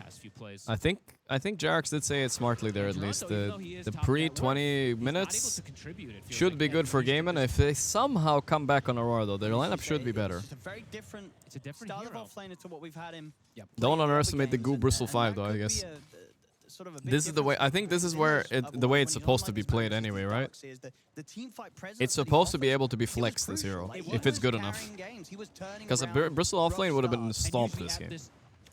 I think Jarax did say it smartly there at least. The pre-20 minutes should be good for Gaimin. If they somehow come back on Aurora, though, their lineup should be better. It's a very different, style of offlaner to what we've had him. Don't underestimate the Goo Bristle 5, though, I guess. This is the way. I think this is where the way it's supposed to be played anyway, right? It's supposed to be able to be flexed, this hero, if it's good enough. Because a Bristle offlane would have been stomped this game.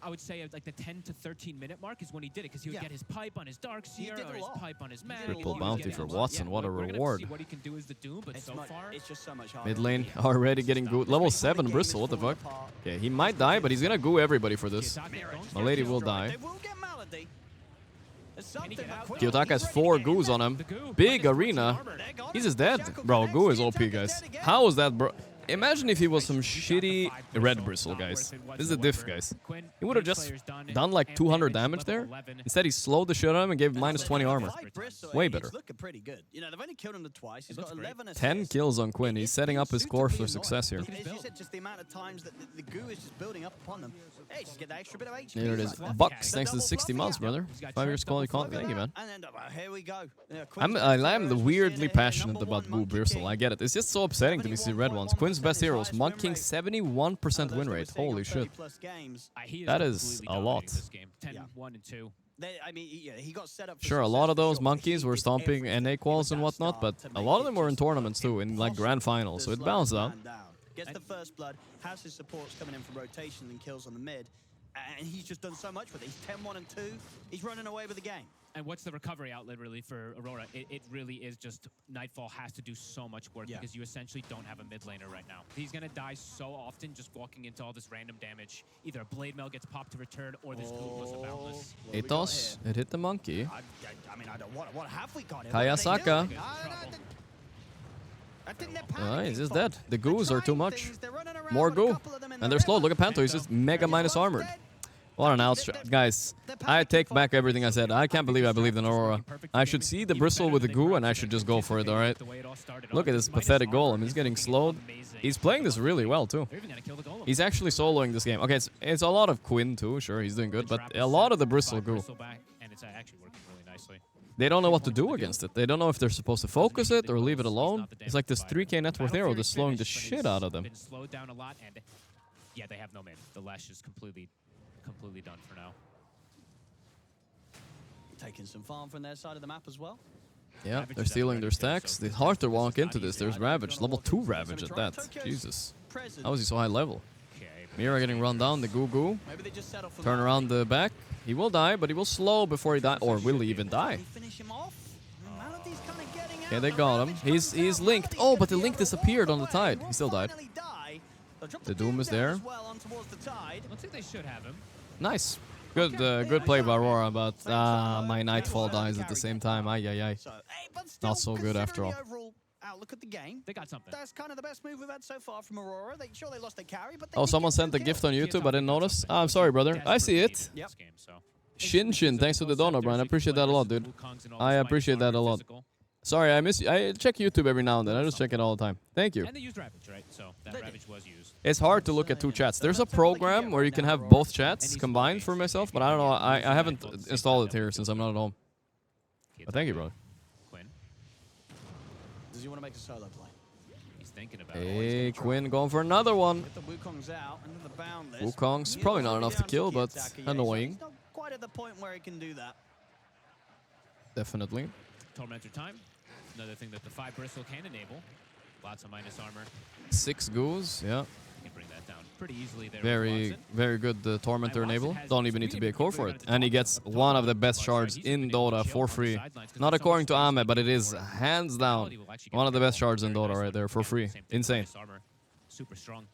I would say like the 10 to 13 minute mark is when he did it, because he would get his pipe on his Darkseer or his pipe on his Mag. Triple bounty for Watson, what a reward. See what he can do as the Doom, but so far it's just so much harder. Mid lane already getting gooed. Level 7 Bristle, what the fuck? Okay, he might die, but he's gonna goo everybody for this. My lady will die. Kiyotaka has 4 goos on him. Big arena. He's just dead. Bro, goo is OP, guys. How is that, bro? Imagine if he was some shitty red bristle, guys. This is a diff, guys. He would have just done like 200 damage there. Instead, he slowed the shit out of him and gave minus 20 armor. Way better. He's looking pretty good. You know, they've only killed him twice. He's got 11 assists. 10 kills on Quinn. He's setting up his course for success here. As you said, just the amount of times that the goo is just building up upon them. Hey, just get that extra bit of HP. There it is. Bucks, thanks to the 60 months, brother. 5 years quality content. Thank you, man. And then here we go. I'm weirdly passionate about Goo Bristle. I get it. It's just so upsetting to me see red ones. Quinn's best heroes. Monk King 71% win rate. Holy shit. That is a lot. 10-1-2. I mean, he got set up. Sure, a lot of those monkeys were stomping NA quals and whatnot, but a lot of them were in tournaments too, in like grand finals, so it balanced out. Gets the first blood, has his supports coming in from rotation and kills on the mid. And he's just done so much with it. He's 10-1 and 2. He's running away with the game. And what's the recovery outlet really for Aurora? It really is just Nightfall has to do so much work because you essentially don't have a mid laner right now. He's gonna die so often just walking into all this random damage. Either a Blade Mail gets popped to return or this Google was a boundless. It does. It hit the monkey. I mean, I don't. What have we got here? Kayasaka. He's just dead. The goos are too much. More goo. And they're slow. Look at Panto. He's just mega minus armored. What an outstretch. Guys, I take back everything I said. I can't believe I believed in Aurora. I should see the bristle with the goo and I should just go for it, alright? Look at this pathetic golem. He's getting slowed. He's playing this really well, too. He's actually soloing this game. Okay, it's a lot of Quinn, too. Sure, he's doing good. But a lot of the bristle goo. They don't know what to do against it. They don't know if they're supposed to focus it or leave it alone. It's like this 3k net worth arrow that's slowing the shit out of them. Slowed down a lot, and yeah, they have no mid. The Lash is completely done for now. Taking some farm from their side of the map as well. Yeah, they're stealing their stacks. It's hard to walk into this. There's Ravage. Level 2 Ravage at that. Jesus. How is he so high level? Mira getting run down. The Goo. Turn around the back. He will die, but he will slow before he dies. Or will he even die? Okay, they got him. He's linked. Oh, but the link disappeared on the Tide. He still died. The Doom is there. Looks like they should have him. Nice. Good play by Aurora, but my Nightfall dies at the same time. Ay. Not so good after all. Outlook at the game. They got something. That's kind of the best move we've had so far from Aurora. They lost their carry, but oh, someone sent a gift on YouTube. I didn't notice. I'm sorry, brother. I see it. Yep. Shin, thanks for the dono, Brian. I appreciate that a lot, dude. I appreciate that a lot. Sorry, I miss you. I check YouTube every now and then. I just check it all the time. Thank you. And they used Ravage, right? So that Ravage was used. It's hard to look at two chats. There's a program where you can have both chats combined for myself, but I don't know. I haven't installed it here since I'm not at home. But thank you, brother. Does he want to make a solo play? He's thinking about Hey, Quinn going for another one. Get the Wukong's out into the boundless. Wukong's probably not enough to kill, but annoying. He's not quite at the point where he can do that. Definitely. Tormentor time. Another thing that the 5 Bristle can enable. Lots of minus armor. 6 goos, yeah. You can bring that down pretty easily there. Very good Tormentor enable. Don't even need to be a core for it. And he gets one of the best shards in Dota for free. Not according to Ahmed, but it is hands down one of the best shards in Dota right there for free. Insane. Super strong.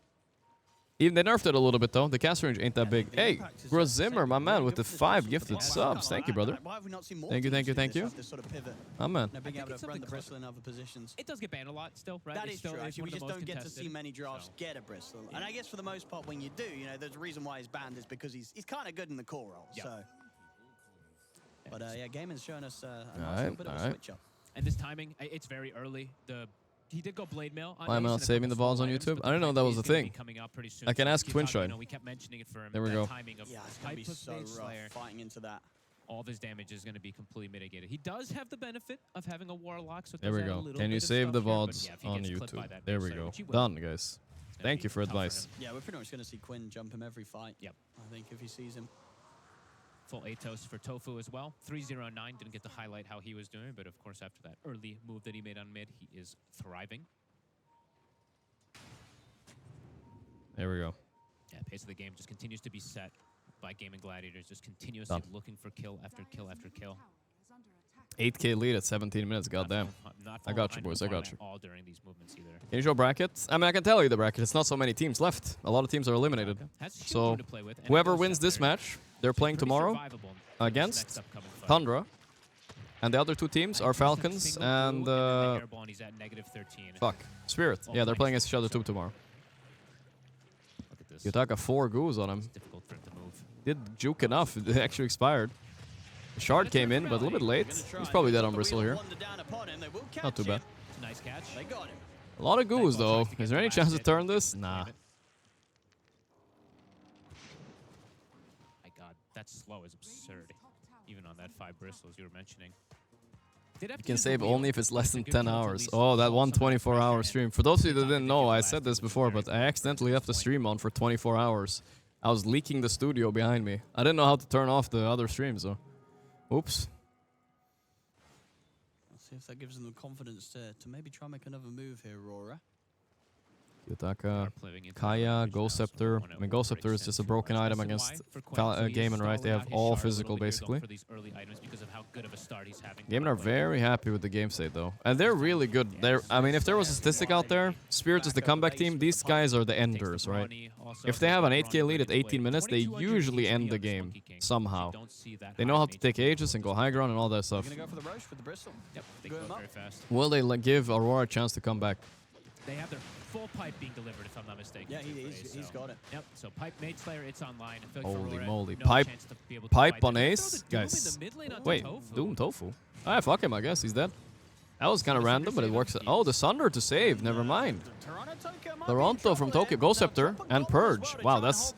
Even they nerfed it a little bit though. The cast range ain't that big. Hey, Grazimmer, my man, with the 5 gifted subs. Thank you, brother. Thank you. My man. It does get banned a lot still, right? That is true. Actually, we just don't get to see many drafts get a Bristle. And I guess for the most part, when you do, there's a reason why he's banned is because he's kind of good in the core role. So, but yeah, Gaimin's showing us a nice little bit of a switch up. And this timing, it's very early. He did go Blade Mail. Why am I not saving the balls on YouTube? I didn't know that was a thing. I can ask Twinshine. We kept mentioning it for him. There we go. Yeah, it's going to be so rough fighting into that. All of his damage is going to be completely mitigated. He does have the benefit of having a Warlock. So there we go. Can you save the VODs on YouTube? There we go. Done, guys. Thank you for advice. Yeah, we're pretty much going to see Quinn jump him every fight. Yep. I think if he sees him. Full Atos for Tofu as well. 309 didn't get to highlight how he was doing, but of course after that early move that he made on mid, he is thriving. There we go. Yeah, pace of the game just continues to be set by Gaimin Gladiators, just continuously looking for kill after kill after kill. 8k lead at 17 minutes, goddamn. I got you, boys, I got you. All during these movements either. Can you show brackets? I mean, I can tell you the bracket. It's not so many teams left. A lot of teams are eliminated. So whoever wins this match, they're playing tomorrow against Tundra. And the other 2 teams are Falcons and... fuck. Spirit. Yeah, they're playing against each other too tomorrow. Yutaka 4 goos on him. Did juke enough. It actually expired. The shard came in, but a little bit late. He's probably dead on Bristle here. Not too bad. Nice catch. A lot of goos, though. Is there any chance to turn this? Nah. My god, that slow is absurd. Even on that 5 Bristles you were mentioning. You can save only if it's less than 10 hours. Oh, that 124-hour stream. For those of you that didn't know, I said this before, but I accidentally left the stream on for 24 hours. I was leaking the studio behind me. I didn't know how to turn off the other stream, so... Oops. Let's see if that gives them the confidence to maybe try and make another move here, Aurora. Yutaka, Kaya, Ghost Scepter. I mean, Ghost Scepter is just a broken item against Gaimin, right? They have all physical, basically. Gaimin are very happy with the game state, though. And they're really good. I mean, if there was a statistic out there, Spirits is the comeback team, these guys are the enders, right? If they have an 8k lead at 18 minutes, they usually end the game somehow. They know how to take ages and go high ground and all that stuff. Will they give Aurora a chance to come back? They have their full pipe being delivered, if I'm not mistaken. Yeah, he's got it. Yep, so pipe Mage Slayer, it's online. I feel like Holy Aurora, moly. no Pipe, chance to be able to pipe fight on them. Ace? Guys, wait, Doom Tofu. Ah, fuck him, I guess. He's dead. That was kind of random, but it works. Oh, the Sunder to save. Never mind. Toronto from Tokyo. Ghost Scepter and Purge. Wow, that's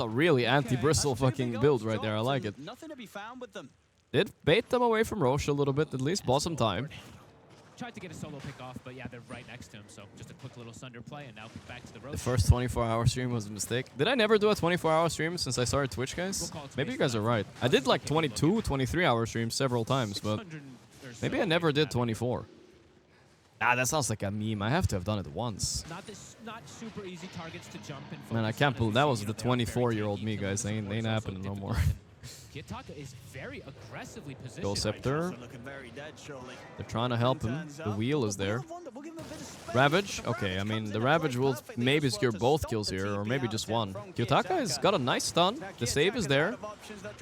a really anti-bristle fucking build right there. I like it. Nothing to be found with them. Did bait them away from Roche a little bit, at least. Bought some time. Tried to get a solo pick off, but yeah, they're right next to him, so just a quick little Sunder play, and now back to the road. The first 24-hour stream was a mistake. Did I never do a 24-hour stream since I started Twitch, guys? Maybe you guys are right. I did like 22, 23-hour streams several times, but maybe I never did 24. Ah, that sounds like a meme. I have to have done it once. Not super easy targets to jump in. Man, I can't believe that was the 24-year-old me, guys. Ain't happening no more. Kiyotaka is very aggressively positioned. Ghost Scepter. They're trying to help him. The wheel is there. Ravage. Okay, I mean, the Ravage will maybe secure both kills here, or maybe just one. Kiyotaka has got a nice stun. The save is there.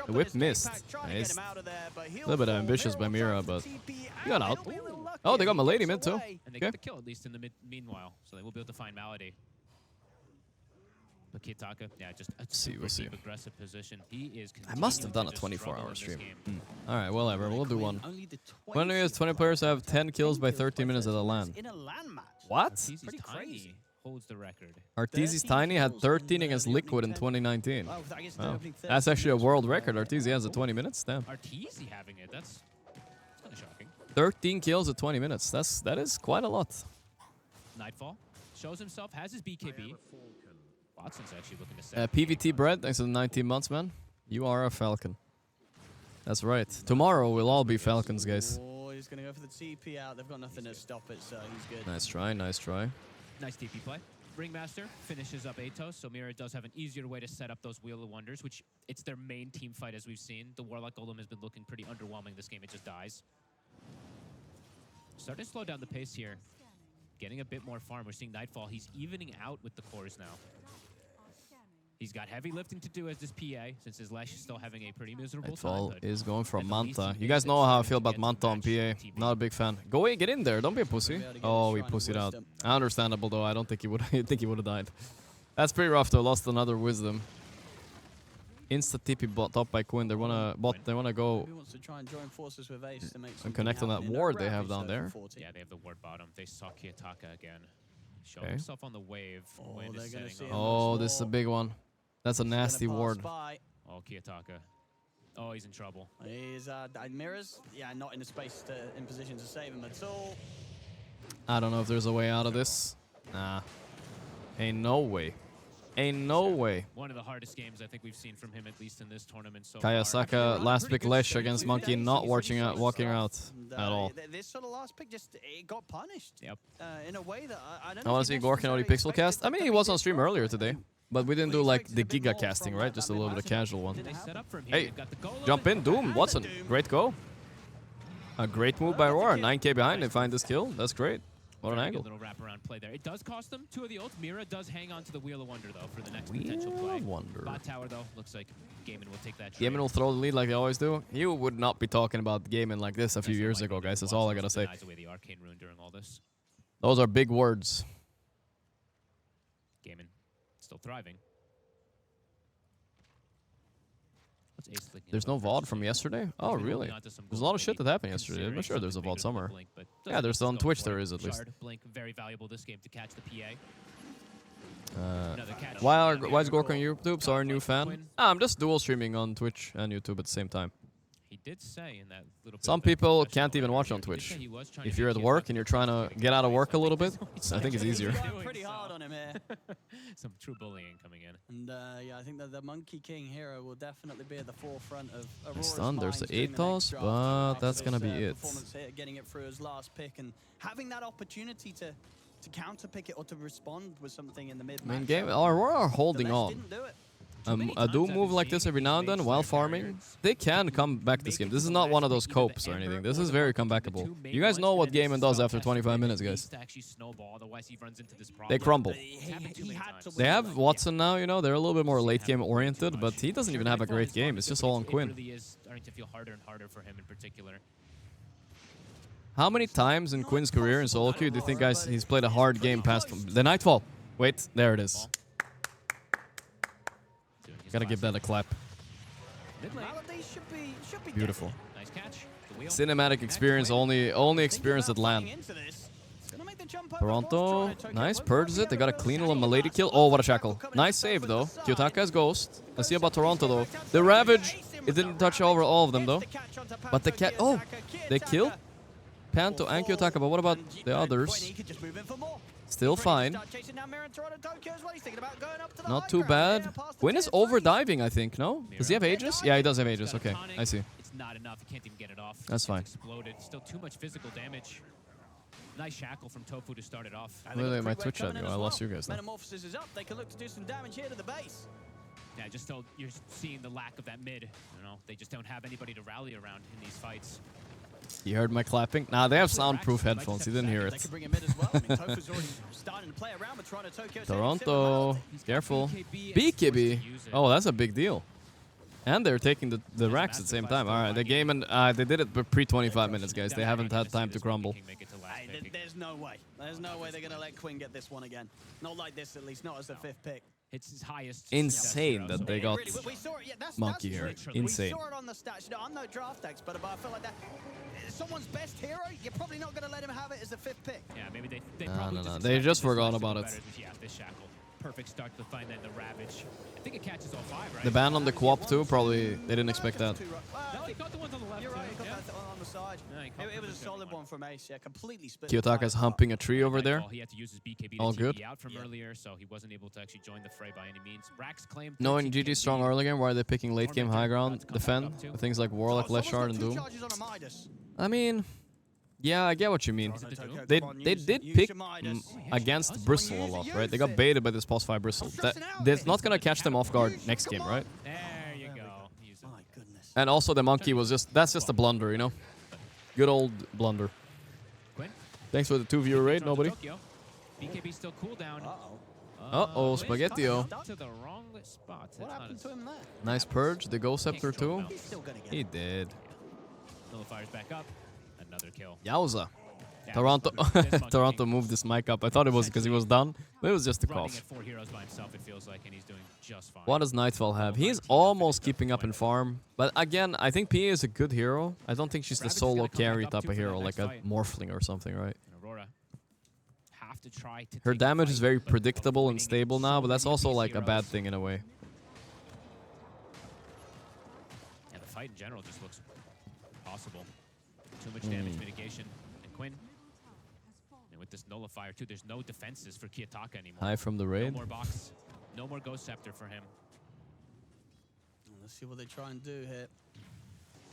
The whip missed. Nice. A little bit ambitious by Mira, but he got out. Oh, they got Milady mid too. And they got the kill, at least in the meanwhile, so they will be able to find Malady. But Kiyotaka, yeah, just a super deep aggressive position. He is. I must have done a 24-hour stream. All right, whatever. We'll do one. When is 20 players have 10 kills by 13 minutes at a LAN? What? Pretty crazy. Holds the record. Arteezy's Tiny had 13 against Liquid in 2019. Wow. That's actually a world record. Arteezy has a 20 minutes. Damn. Arteezy having it. That's kind of shocking. 13 kills at 20 minutes. That is quite a lot. Nightfall shows himself, has his BKB. Watson's actually looking to set. PVT Bread, thanks for the 19 months, man. You are a Falcon. That's right. Tomorrow we'll all be Falcons, guys. Oh, he's going to go for the TP out. They've got nothing to stop it, so he's good. Nice try, nice try. Nice TP play. Ringmaster finishes up Atos, so Mira does have an easier way to set up those Wheel of Wonders, which it's their main team fight as we've seen. The Warlock Golem has been looking pretty underwhelming this game. It just dies. Starting to slow down the pace here. Getting a bit more farm. We're seeing Nightfall. He's evening out with the cores now. He's got heavy lifting to do as this PA, since his Lesh is still having a pretty miserable Nightfall time. is going for Manta. You guys know how I feel about Manta on PA. Not a big fan. Go away, get in there. Don't be a pussy. Oh, he pussied out. Understandable though. I don't think he would. I think he would have died. That's pretty rough though. Lost another wisdom. Insta TP bot top by Quinn. They wanna go Who wants to try and join forces with Ace to make and connect on that ward they have down there. Yeah, they have the ward bottom. They saw Kiyotaka again. Showing himself on the wave. Oh, this is a big one. That's a nasty ward. Oh, Kiyotaka. Oh, he's in trouble. He's Mirrors. Yeah, not in a space in position to save him at all. I don't know if there's a way out of this. Nah. Ain't no way. Ain't no way. One of the hardest games I think we've seen from him, at least in this tournament so Kayasaka, last pick Lesh against Monkey, not walking out at all. This sort of last pick just got punished. Yep. In a way that I don't I want to see Gorgc VOD Pixel Cast. I mean, he was on stream earlier today, but we didn't do like the Giga casting, right? Just a little bit of casual one. Hey, jump in, Doom, Watson. Great go. A great move by Aurora. 9k behind, they find this kill. That's great. What an angle. Little wraparound play there. It does cost them 2 of the ults. Mira does hang on to the Wheel of Wonder, though, for the next potential play. Wonder. Bot tower, though, looks like Gaimin will take that trade. Gaimin will throw the lead like they always do. You would not be talking about Gaimin like this a few years ago, guys. That's all I gotta say. Away the arcane rune during all this. Those are big words. Gaimin still thriving. There's no VOD from yesterday? Oh, really? There's a lot of shit that happened yesterday. I'm sure there's a VOD somewhere. Yeah, there's on Twitch there is at least. Blink, very valuable this game to catch the PA. Why is Gorgc on YouTube? Sorry, new fan. I'm just dual streaming on Twitch and YouTube at the same time. He did say in that little. Some people can't even watch on Twitch. If you're at work and you're trying to get out of work a little bit, I think it's easier. Pretty hard on him here. Some true bullying coming in. And yeah, I think that the Monkey King hero will definitely be at the forefront of Aurora's Stun, there's the minds 8 toss, but that's gonna be it. Performance here, getting it through his last pick and having that opportunity to to counter pick it or to respond with something in the mid. Main game, Aurora are holding on. Didn't do it. A Doom move like this every now and then while farming, they can come back this game. This is not one of those copes or anything. This is very comebackable. You guys know what Gaimin does after 25 minutes, guys. They crumble. They have Watson now, you know, they're a little bit more late game oriented, but he doesn't even have a great game. It's just all on Quinn. It really is starting to feel harder and harder for him in particular. How many times in Quinn's career in solo queue do you think, guys, he's played a hard game past the Nightfall? Wait, there it is. Gotta give that a clap. Beautiful. Nice catch. Cinematic experience, only experience at LAN. Toronto, nice, purges it. They got a clean little Milady kill. Oh, what a shackle. Nice save, though. Kiyotaka has Ghost. Let's see about Toronto, though. The Ravage, it didn't touch over all of them, though. But the cat, oh, they killed Panto and Kiyotaka, but what about the others? Still fine. Not too bad. Quinn is over-diving, I think, no? Does he have Aegis? Yeah, he does have Aegis. Okay, I see. It's not enough. He can't even get it off. That's fine. Exploded. Still too much physical damage. Nice shackle from Tofu to start it off. Really, my Twitch chat, I lost you guys now. Metamorphosis is up. They can look to do some damage here to the base. Yeah, just so you're seeing the lack of that mid. You know, they just don't have anybody to rally around in these fights. He heard my clapping? Nah, they have soundproof headphones. He didn't hear it. Toronto, careful. BKB. Oh, that's a big deal. And they're taking the racks at the same time. All right, the game and they did it pre 25 minutes, guys. They haven't had time to crumble. There's no way. There's no way they're gonna let Quinn get this one again. Not like this, at least. Not as the 5th pick. It's his highest. Insane that they got Monkey here. Insane. We saw it on the stats. You know, I'm no draft expert, but I feel like that someone's best hero, you're probably not going to let him have it as the 5th pick. Yeah, maybe they probably no. They just forgot about it. Yeah, this shackle. Perfect start to find that in the Ravage. I think it catches all 5, right? The ban on the co-op too, probably they didn't expect that. No, he got the ones on the left. You're right, he got that on the side. It was a solid one from Ace, yeah, completely split. Kiyotaka's humping a tree over there. He had to use his BKB All to good. TP out from earlier, so he wasn't able to actually join the fray by any means. Rax claimed Knowing GG strong early game, why are they picking late game high ground defend? With things like Warlock, Leshard, and Doom. I mean, yeah, I get what you mean. They did pick against Bristle a lot, right? They got baited by this pulse 5 Bristle. That's not gonna catch them off guard next game, right? There you go. My goodness. And also the Monkey was that's just a blunder, you know? Good old blunder. Quinn? Thanks for the 2 viewer raid, nobody. BKB still cooldown. Uh-oh, Spaghettio. To the wrong spot. What happened to him there? Nice purge. The Ghost Scepter too. He did. Nullifier's back up. Another kill. Yowza. Toronto Toronto moved this mic up. I thought it was because he was done, but it was just a cough. 4 heroes by himself, it feels like, and he's doing just fine. What does Nightfall have? He's almost keeping up in farm. But again, I think PA is a good hero. I don't think she's the solo carry type of hero, like a Morphling or something, right? Aurora have to try to her damage is very predictable and stable now, but that's also like a bad thing in a way. And the fight in general just looks possible. Too much damage mitigation. And Quinn. And with this nullifier too, there's no defenses for Kiyotaka anymore. High from the raid. No more box. No more Ghost Scepter for him. Let's see what they try and do here.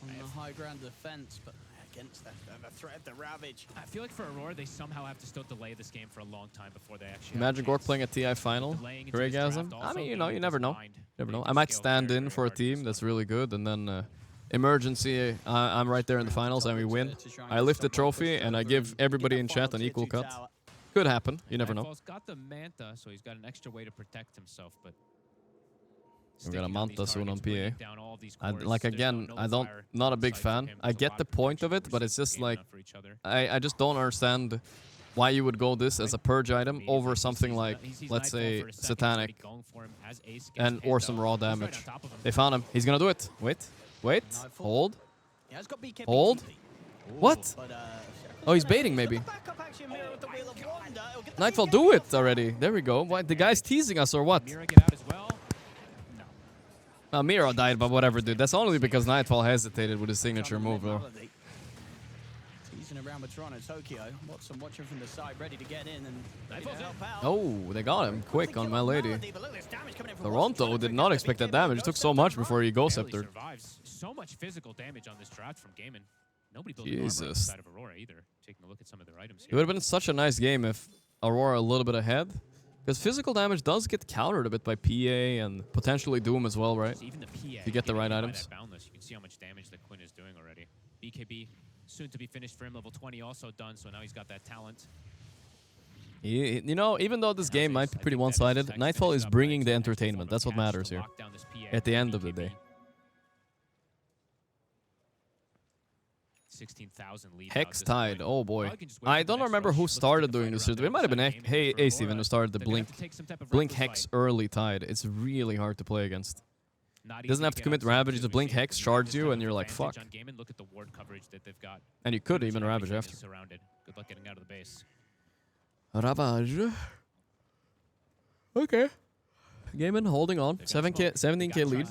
On the high ground defense, but against the threat of the Ravage. I feel like for Aurora, they somehow have to still delay this game for a long time before they actually Imagine Gorgc playing a TI final. Greygasm. I mean, you know, you never know. Never know. I might stand in for a team that's really good, and then emergency, I'm right there in the finals and we win. I lift the trophy and I give everybody in chat an equal cut. Could happen. You never know. Nightfall's got the Manta, so he's got an extra way to protect himself, but we got a Manta soon on PA. Like again, not a big fan. I get the point of it, but it's just like I just don't understand why you would go this as a purge item over something like, let's say, Satanic and or some raw damage. They found him. He's gonna do it. Wait. Hold. Hold. What? Oh, he's baiting maybe. Nightfall, do it already. There we go. Why, the guy's teasing us or what? No, Miro died, but whatever, dude. That's only because Nightfall hesitated with his signature move, though. Teasing around with Toronto, Tokyo. Watson watching from the side, ready to get in and help out. Oh, they got him quick on my lady. Toronto did not expect that damage. It took so much before he Ghost Sceptered. So much physical damage on this draft from Gaimin. Nobody building armor Jesus. outside of Aurora either. Taking a look at some of their items It here. would have been such a nice game if Aurora a little bit ahead. Because physical damage does get countered a bit by PA and potentially Doom as well, right? Even the PA, If you get the right by items. that Boundless, you can see how much damage that Quinn is doing already. BKB soon to be finished for him. Level 20 also done, so now he's got that talent. You know, even though this game might be pretty one-sided, Nightfall is bringing the entertainment. That's what matters here. At the end of the day. 16,000 lead. Hex Tide, oh boy. I don't remember who started doing this. It might have been Hey Steven who started the Blink Hex early Tide. It's really hard to play against. He doesn't have to commit Ravage, just Blink Hex, charge you, and you're like, fuck. On Gaimin, look at the ward coverage that they've got. And you could even Ravage after. Surrounded. Good luck getting out of the base. Ravage. Okay. Gaimin holding on. 17k lead.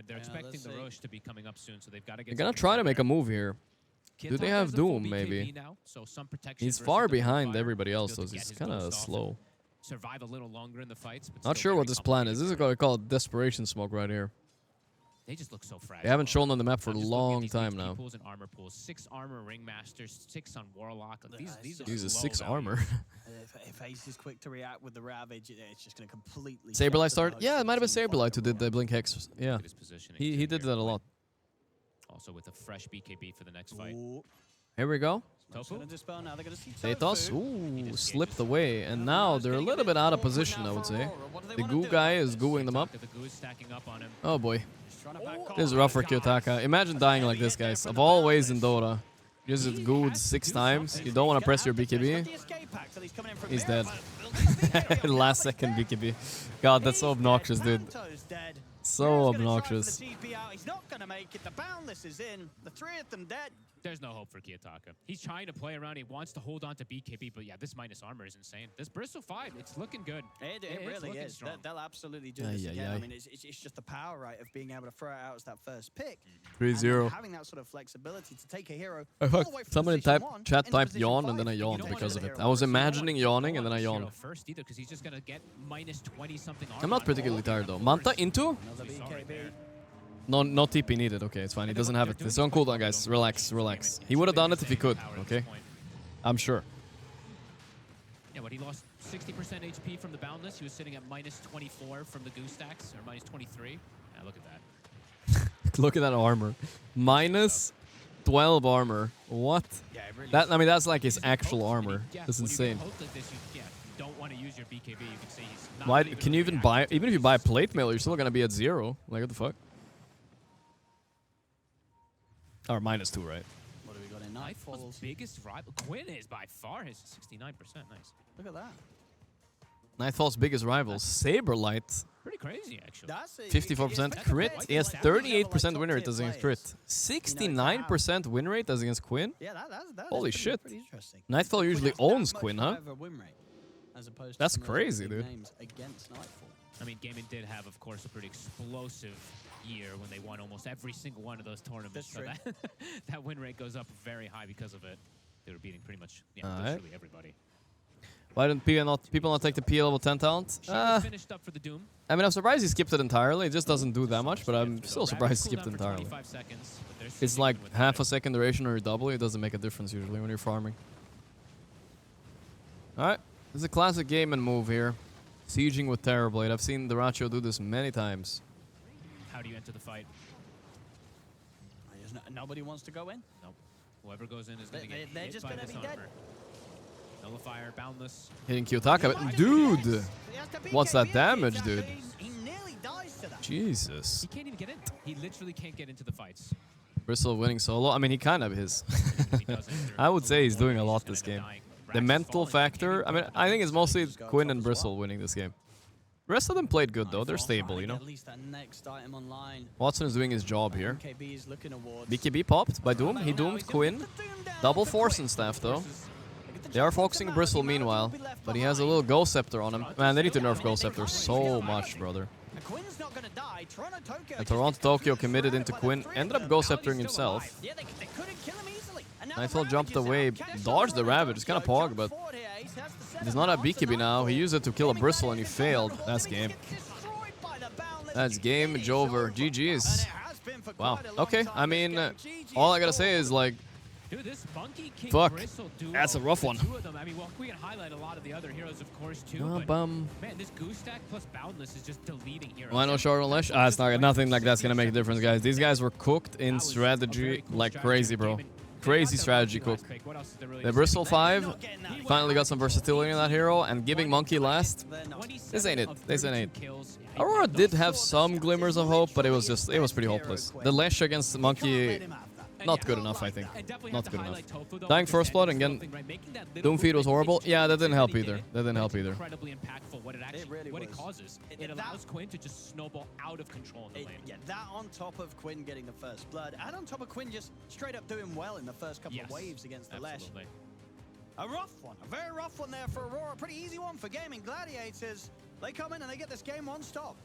They're expecting the Roche to be coming up soon, so they've got to get. They're gonna try to make a move here. Do they have Doom, maybe? He's far behind everybody else, so he's kind of slow. Survive a little longer in the fights. But Not sure what this plan is. This is what I call Desperation Smoke right here. They just look so fragile. They haven't shown on the map for a long time now. Pools and armor pools. 6 armor Ringmasters, 6 on Warlock. Like, these are Jesus, low 6 value. armor. If Ace is quick to react with the Ravage, it's just going to completely... Saberlight started? Yeah, it might have been Saberlight who did the Blink Hex. Yeah. He did that a lot. Also with a fresh BKB for the next fight. Here we go. Theytos, ooh, slipped away, and now they're a little bit out of position, I would say. The goo guy is gooing them up. Oh boy. This is rough for Kiyotaka. Imagine dying like this, guys. Of all ways in Dota, you just gooed 6 times. You don't want to press your BKB. He's dead. Last second BKB. God, that's so obnoxious, dude. So obnoxious. He's not going to make it. The Boundless is in. The 3 of them dead. There's no hope for Kiyotaka. He's trying to play around. He wants to hold on to BKB, but yeah, this minus armor is insane. This Bristol 5, it's looking good. It really is. They'll absolutely do this again. I mean, it's just the power, right, of being able to throw it out as that first pick. 3-0. Having that sort of flexibility to take a hero. Someone in chat typed yawn, and then I yawned because of it. I was imagining yawning, and then I yawned. First either, because he's just going to get minus 20 something armor. I'm not particularly tired though. Manta into? No TP needed. Okay, it's fine. He doesn't have it. It's on cooldown, guys. Relax, relax. He would have done it if he could. Okay, I'm sure. Yeah, but he lost 60% HP from the Boundless. He was sitting at minus 24 from the Goose stacks, or minus 23. Yeah, look at that. Look at that armor. Minus 12 armor. What? Yeah, really that I mean, that's like his actual armor. Yeah, That's insane. Like this, you don't want to use your BKB. You can see he's not Why? really Can you even buy? Even if you buy plate mail, you're still gonna be at 0. Like what the fuck? Or minus 2, right? What do we got in Nightfall's biggest rival? Quinn is by far his 69%. Nice. Look at that. Nightfall's biggest rivals, Saberlight. Pretty crazy, actually. 54% crit. He has 38% win rate as against crit. 69% win rate as against Quinn. Yeah, that Holy is shit. pretty interesting. Nightfall usually owns Quinn, huh? As opposed That's to some of crazy, the big dude. names against Nightfall. I mean, Gaimin did have, of course, a pretty explosive year when they won almost every single one of those tournaments. So that win rate goes up very high because of it. They were beating pretty much literally everybody. Why didn't people not take the P level 10 talent? Finished up for the Doom. I mean, I'm surprised he skipped it entirely. It just doesn't do that much, but I'm still surprised he skipped it entirely. It's like half a second duration or your double. It doesn't make a difference usually when you're farming. Alright, this is a classic game and move here. Sieging with Terrorblade. I've seen the Racho do this many times. How do you enter the fight? Nobody wants to go in? Nope. Whoever goes in is going to get They're hit just by going to this be dead. armor. Nullifier, Boundless. Hitting Kiyotaka, but dude! What's that damage, dude? He nearly dies to that. Jesus. He can't even get in. He literally can't get into the fights. Bristle winning solo. I mean, he kind of is. I would say he's doing a lot this game. The mental factor, I mean, I think it's mostly Quinn and Bristle winning this game. The rest of them played good, though. They're stable, you know. At least that next item online. Watson is doing his job here. MKB is looking towards. BKB popped by Doom. He doomed Quinn. Double Force and staff, though. They are focusing Bristle meanwhile, but he has a little Ghost Scepter on him. Man, they need to nerf Ghost Scepter so much, brother. Quinn's not going to die. And Toronto Tokyo committed into Quinn. Ended up Ghost Sceptering himself. Yeah, they couldn't kill him easily. Nightfall jumped away, dodged the Ravage. It's kind of pog, but he's not at BKB now. He used it to kill a Bristle and he failed. That's game. That's game. Jover. GG's. Wow. Okay. I mean, all I gotta say is, like, Dude, this Monkey King Fuck. Bristle duo, That's a rough the one. two of them, I mean, well, we can highlight a lot of the other heroes, of course, too. But, man, this Goose Stack plus Boundless is just deleting heroes. Why no short on Lesh? It's not nothing like that's gonna make a difference, guys. These guys were cooked in strategy like crazy, bro. Crazy strategy cook. The Bristle 5 finally got some versatility in that hero, and giving Monkey last. This ain't it. This ain't it. Aurora did have some glimmers of hope, but it was pretty hopeless. The Lesh against Monkey, not good enough, I think. Not good enough. Dying first blood and again, Doomfeed was horrible. Yeah, that didn't help either. That didn't help either. Incredibly impactful. What it actually, what it causes, it allows Quinn to just snowball out of control in the lane. Yeah, that on top of Quinn getting the first blood, and on top of Quinn just straight up doing well in the first couple of waves against the Lesh. A rough one, a very rough one there for Aurora. Pretty easy one for Gaimin Gladiators. They come in and they get this game one stop.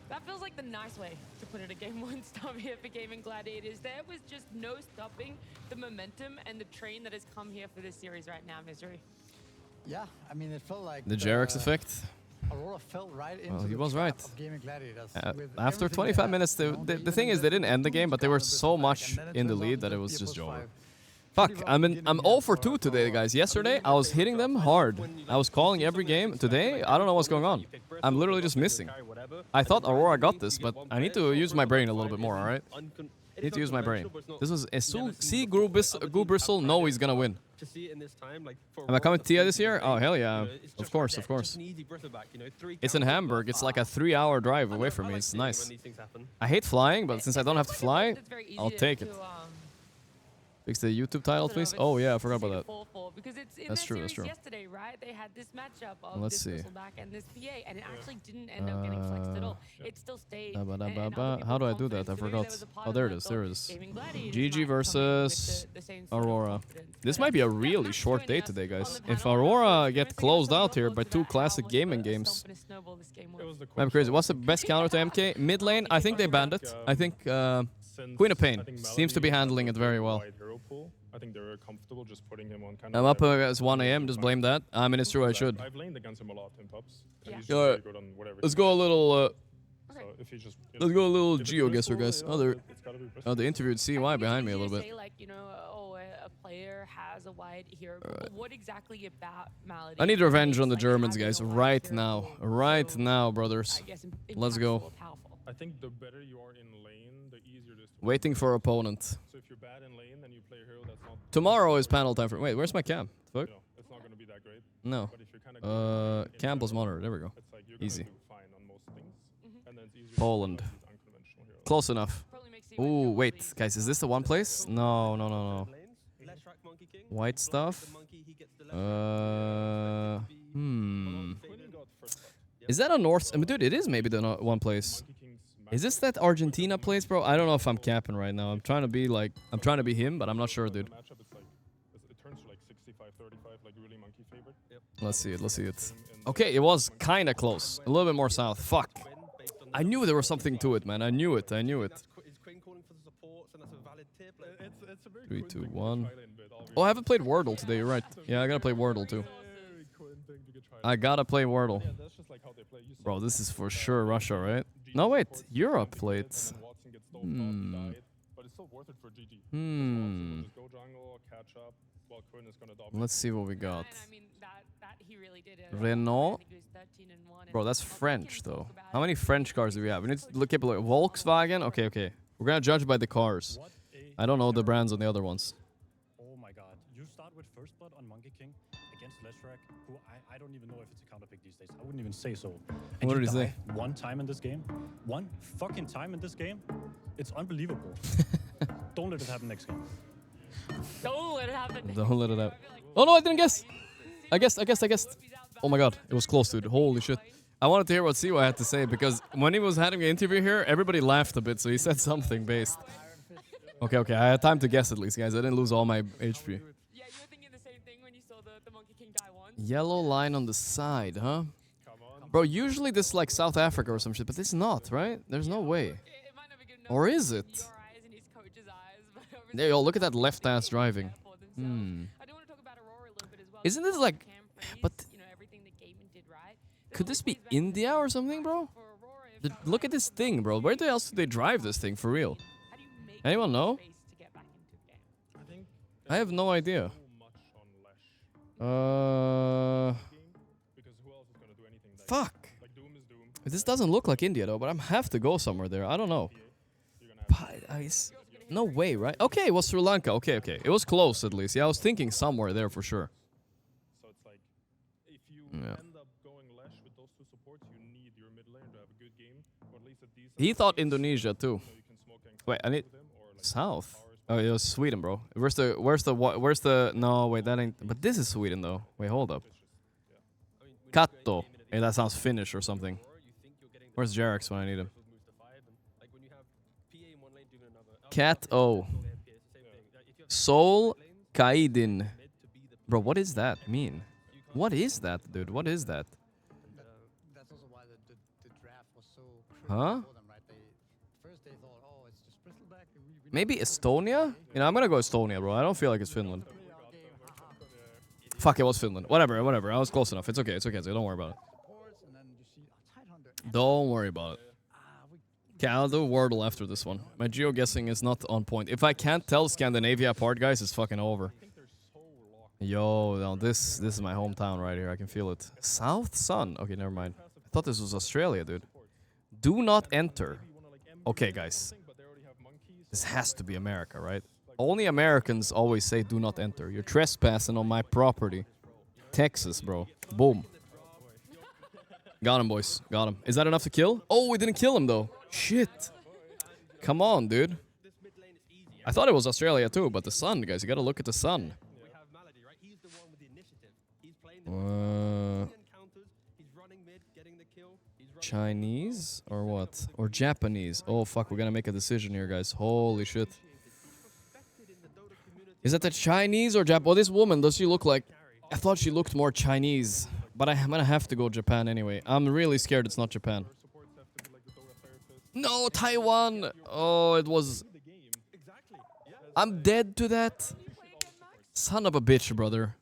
That feels like the nice way to put it, a game one stop here for Gaimin Gladiators. There was just no stopping the momentum and the train that has come here for this series right now, Misery. Yeah, I mean, it felt like The Jarex effect. Aurora fell right into Well, he the was trap right. of Gaimin Gladiators with After everything 25 they had. minutes, the thing is, they didn't end the game, but they were so much in the lead that it was just over. Fuck, I'm 0 for 2 today, guys. Yesterday, I was hitting them hard. I was calling every game. Today, I don't know what's going on. I'm literally just missing. I thought Aurora got this, but I need to use my brain a little bit more, alright? I need to use my brain. This was see Gu Bristle, know he's gonna win. Am I coming to TIA this year? Oh, hell yeah. Of course, of course. It's in Hamburg. It's like a 3-hour drive away from me. It's nice. I hate flying, but since I don't have to fly, I'll take it. Fix the YouTube title, please. Oh yeah, I forgot about that. Because it's in That's true. That's true. Yesterday, right? They had this matchup of Let's this see. Bristleback and this PA, and it actually didn't end up getting flexed at all. It still stayed. How do I do that? I forgot. Oh, there it is. There it is. GG versus Aurora. This might be a really short day today, guys. If Aurora get closed out here by 2 classic gaming games, might be crazy. What's the best counter to MK? Mid lane, I think they banned it. I think Queen of Pain seems to be handling it very well. I think they're comfortable just putting him on kind I'm up as 1 AM, just blame that. I mean, it's true, I should. I've laned against him a lot in pubs. Alright, let's go a little, So if he just, let's go a little GeoGuessr, guys. Oh, they interviewed CY behind me a little bit. Say, like, you know, oh, a player has a wide hero. But what exactly about Malady? I need revenge on the Germans, guys, right now. Right now, brothers. Let's go. I think the better you are in lane, the easier it is to Waiting for opponent. So if you're bad in lane and you play a hero that's not... Tomorrow is panel time for... Wait, where's my cam? Fuck? You know, it's not going to be that great. No. But if you're kind of Cam plus monitor. There we go. it's like you're Easy. do fine on most things. And then it's easier Poland. to use unconventional heroes. Close enough. Ooh, wait. Guys, is this the one place? No, no, no, no. White stuff? Is that a north... I mean, dude, it is maybe the one place. Is this that Argentina place, bro? I don't know if I'm capping right now. I'm trying to be like... I'm trying to be him, but I'm not sure, dude. It turns to like 65-35, like really monkey favorite. Let's see it. Let's see it. Okay, it was kind of close. A little bit more south. Fuck. I knew there was something to it, man. I knew it. I knew it. 3, 2, 1. Oh, I haven't played Wordle today. You're right. Yeah, I gotta play Wordle too. I gotta play Wordle. Bro, this is for sure Russia, right? No, wait. Europe played. Let's see what we got. Renault. Bro, that's French, though. How many French cars do we have? We need to look at Volkswagen. Okay, okay. We're gonna judge by the cars. I don't know the brands on the other ones. Oh my god. You start with first blood on Monkey King against Leshrac, who I don't even know if it's a counter pick these days. I wouldn't even say so. And What did he die say? one time in this game. One fucking time in this game. It's unbelievable. Don't let it happen next game. Don't let it happen. Don't let it out. Oh no, I didn't guess. I guessed. Oh my god, it was close, dude. Holy shit. I wanted to hear what CY had to say because when he was having an interview here, everybody laughed a bit, so he said something based. Okay, okay, I had time to guess at least, guys. I didn't lose all my HP. Yeah, you were thinking the same thing when you saw the Monkey King die once. Yellow line on the side, huh? Bro, usually this is like South Africa or some shit, but it's not, right? There's no way. Or is it? There you go, look at that left ass driving. Isn't this like... But... Could this be India or something, bro? Look at this thing, bro. Where the else do they drive this thing, for real? Anyone know? I have no idea. Fuck. This doesn't look like India though, but I'm have to go somewhere there. I don't know. No way, right? Okay, it was Sri Lanka. Okay, okay. It was close at least. Yeah, I was thinking somewhere there for sure. So it's like, if you Yeah. end up going Lash with those two supports, you need your mid lane to have a good game, or at least a decent. He thought Indonesia too. Wait, I need South. Oh, it was Sweden, bro. Where's the? No, wait, that ain't. But this is Sweden though. Wait, hold up. Katto. Hey, that sounds Finnish or something. Where's Jarex when I need him? Cat O. Soul Kaidin. Bro, what does that mean? What is that, dude? What is that? That's also why the draft was so Huh? critical for them, right? First they thought, oh, it's just Bristleback. Maybe Estonia? You know, I'm gonna go Estonia, bro. I don't feel like it's Finland. Fuck, it was Finland. Whatever, whatever. I was close enough. It's okay, it's okay. Don't worry about it. Don't worry about it. Okay, I'll do Wordle after this one. My geo-guessing is not on point. If I can't tell Scandinavia apart, guys, it's fucking over. Yo, no, this is my hometown right here. I can feel it. South Sun. Okay, never mind. I thought this was Australia, dude. Do not enter. Okay, guys. This has to be America, right? Only Americans always say do not enter. You're trespassing on my property. Texas, bro. Boom. Got him, boys. Got him. Is that enough to kill? Oh, we didn't kill him, though. Shit. Come on, dude. I thought it was Australia, too, but the sun, guys. You gotta look at the sun. Chinese or what? Or Japanese? Oh, fuck. We're gonna make a decision here, guys. Holy shit. Is that the Chinese or Japan? Well, this woman, does she look like... I thought she looked more Chinese. But I'm gonna have to go Japan anyway. I'm really scared it's not Japan. No, Taiwan! Oh, it was... I'm dead to that. Son of a bitch, brother.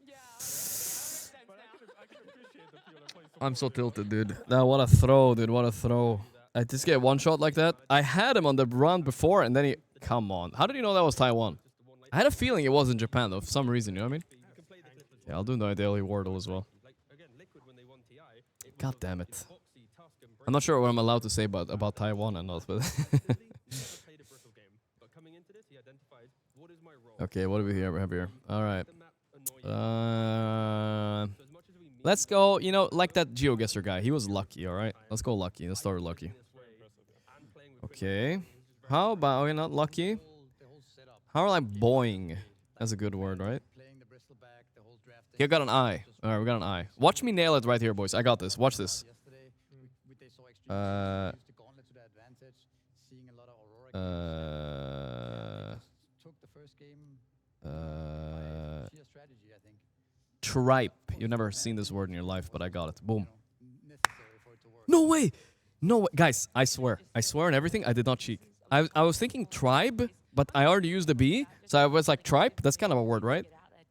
I'm so tilted, dude. Now, what a throw, dude. What a throw. I just get one shot like that. I had him on the round before, and then he... Come on. How did you know that was Taiwan? I had a feeling it was in Japan, though, for some reason. You know what I mean? Yeah, I'll do the daily Wordle as well. God damn it. I'm not sure what I'm allowed to say about Taiwan and not, but... Okay, what do we have here? Alright. Let's go, you know, like that GeoGuessr guy. He was lucky, alright? Let's go lucky. Let's start with lucky. Okay. How about... Okay, not lucky. How like boing? That's a good word, right? Okay, I got an eye. Alright, we got an eye. Watch me nail it right here, boys. I got this. Watch this. Tripe. You've never seen this word in your life, but I got it. Boom. No way! No way. Guys, I swear. I swear on everything, I did not cheat. I was thinking tribe, but I already used the B, so I was like tripe. That's kind of a word, right?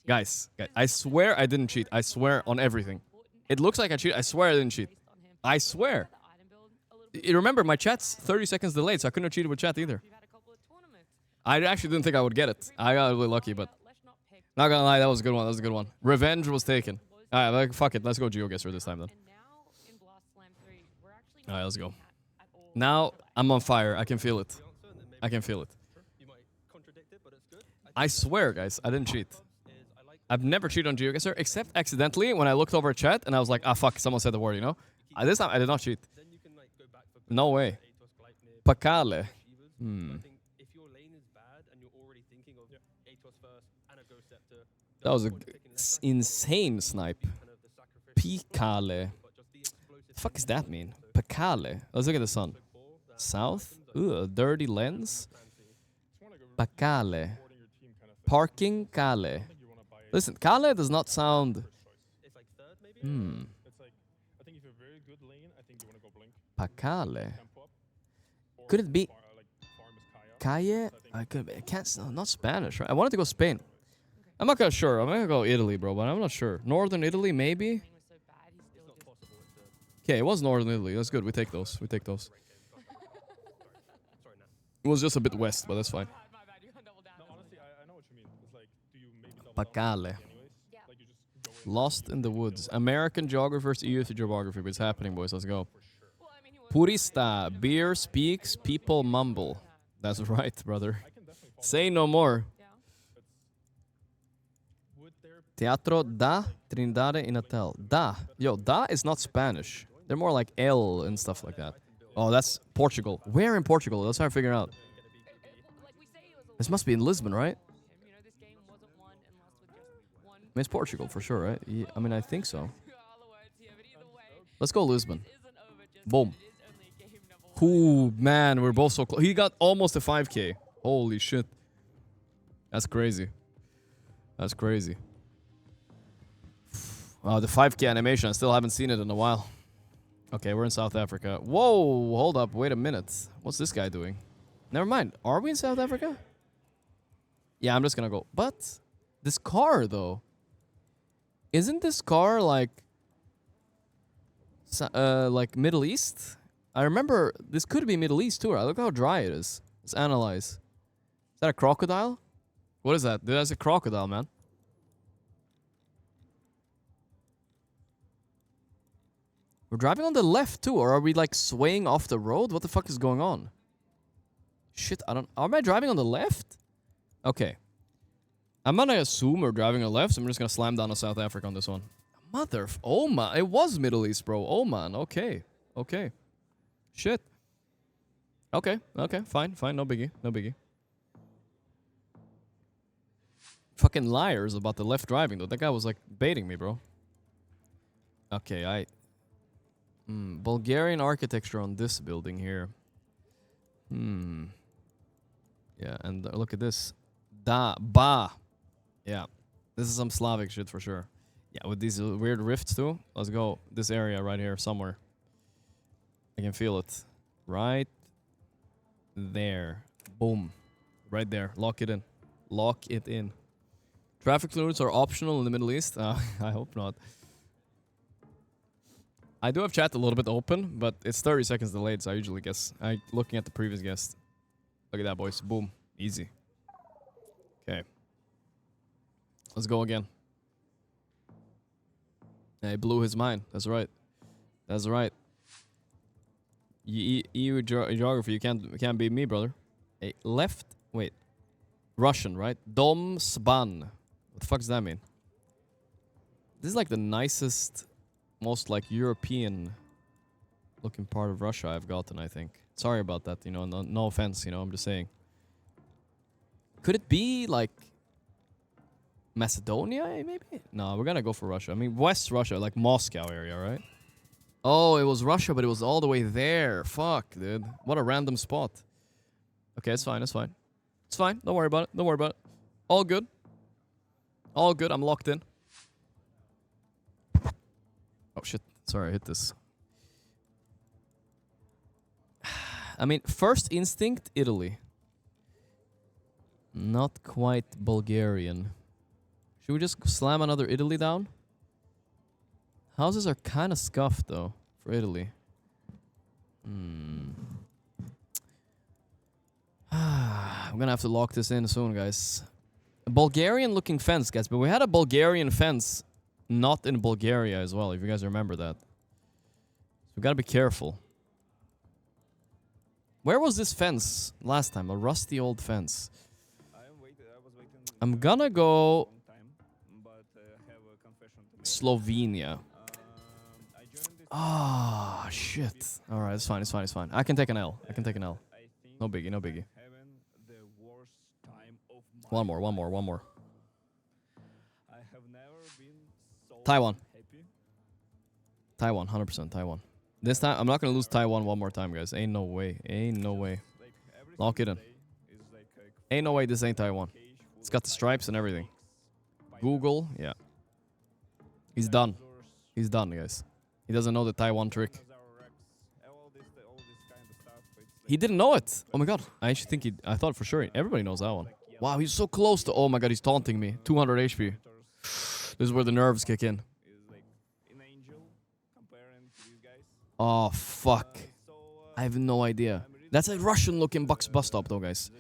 Guys, I swear I didn't cheat. I swear on everything. It looks like I cheated. I swear I didn't cheat. I swear. Remember, my chat's 30 seconds delayed, so I couldn't have cheated with chat either. I actually didn't think I would get it. I got really lucky, but... Not gonna lie, that was a good one. That was a good one. Revenge was taken. Alright, like, fuck it. Let's go GeoGuessr this time, then. Alright, let's go. Now, I'm on fire. I can feel it. I can feel it. I swear, guys, I didn't cheat. I've never cheated on GeoGuessr, except accidentally when I looked over chat and I was like, ah, fuck, someone said the word, you know? This time, I did not cheat. No way. Pakale. That was an insane snipe. Pikale. The fuck does that mean? Pakale. Let's look at the sun. South. Ooh, a dirty lens. Pakale. Parking Kale. Listen, Kale does not sound... Pakale. Could it be... Calle? I can't... No, not Spanish, right? I wanted to go Spain. I'm not sure. I'm gonna go Italy, bro, but I'm not sure. Northern Italy, maybe? Okay, it was Northern Italy. That's good. We take those. We take those. It was just a bit west, but that's fine. Pacale. Lost in the woods. American geography versus EU geography. But it's happening, boys. Let's go. Purista. Beer speaks, people mumble. That's right, brother. Say no more. Teatro da Trindade in Hotel. Da. Yo, da is not Spanish. They're more like L and stuff like that. Oh, that's Portugal. Where in Portugal? Let's try to figure out. This must be in Lisbon, right? I mean, it's Portugal for sure, right? Yeah, I mean, I think so. Let's go Lisbon. Boom. Ooh, man, we're both so close. He got almost a 5K. Holy shit. That's crazy. That's crazy. Wow, the 5K animation. I still haven't seen it in a while. Okay, we're in South Africa. Whoa, hold up. Wait a minute. What's this guy doing? Never mind. Are we in South Africa? Yeah, I'm just gonna go. But this car, though. Isn't this car like Middle East? I remember this could be Middle East too. Right? Look how dry it is. Let's analyze. Is that a crocodile? What is that? Dude, that's a crocodile, man. We're driving on the left too, or are we like swaying off the road? What the fuck is going on? Shit, I don't... Am I driving on the left? Okay. I'm gonna assume we're driving on the left, so I'm just gonna slam down on South Africa on this one. Mother... Oman. It was Middle East, bro. Oman. Okay. Okay. Shit. Okay. Okay. Fine. Fine. No biggie. No biggie. Fucking liars about the left driving, though. That guy was like baiting me, bro. Okay, Bulgarian architecture on this building here. Yeah, and look at this. Ba. Yeah. This is some Slavic shit for sure. Yeah, with these weird rifts too. Let's go. This area right here somewhere. I can feel it. Right there. Boom. Right there. Lock it in. Lock it in. Traffic limits are optional in the Middle East. I hope not. I do have chat a little bit open, but it's 30 seconds delayed, so I usually guess. Looking at the previous guest. Look at that, boys. Boom. Easy. Okay. Let's go again. Yeah, he blew his mind. That's right. That's right. EU geography, you can't beat me, brother. Hey, left. Wait. Russian, right? Dom Sban. What the fuck does that mean? This is like the nicest, most like European looking part of Russia I've gotten, I think. Sorry about that, you know, no offense, you know, I'm just saying. Could it be like Macedonia, maybe? No, we're gonna go for Russia. I mean, West Russia, like Moscow area, right? Oh, it was Russia, but it was all the way there. Fuck, dude. What a random spot. Okay, it's fine, it's fine. It's fine, don't worry about it, don't worry about it. All good. All good, I'm locked in. Oh shit, sorry, I hit this. I mean, first instinct, Italy. Not quite Bulgarian. Should we just slam another Italy down? Houses are kind of scuffed, though, for Italy. I'm gonna have to lock this in soon, guys. A Bulgarian-looking fence, guys, but we had a Bulgarian fence not in Bulgaria as well, if you guys remember that. So we gotta be careful. Where was this fence last time? A rusty old fence. I'm gonna go Slovenia. Ah, shit. Alright, it's fine, it's fine, it's fine. I can take an L. I can take an L. No biggie, no biggie. One more. Taiwan. Taiwan, 100% Taiwan. This time, I'm not gonna lose Taiwan one more time, guys. Ain't no way. Ain't no way. Lock it in. Ain't no way this ain't Taiwan. It's got the stripes and everything. Google, yeah. He's done. He's done, guys. He doesn't know the Taiwan trick. He didn't know it. Oh my god. I actually think I thought for sure. Everybody knows that one. Wow, he's so close to... Oh my god, he's taunting me. 200 HP. This is where the nerves kick in. Oh, fuck. I have no idea. That's a Russian-looking bus stop, though, guys.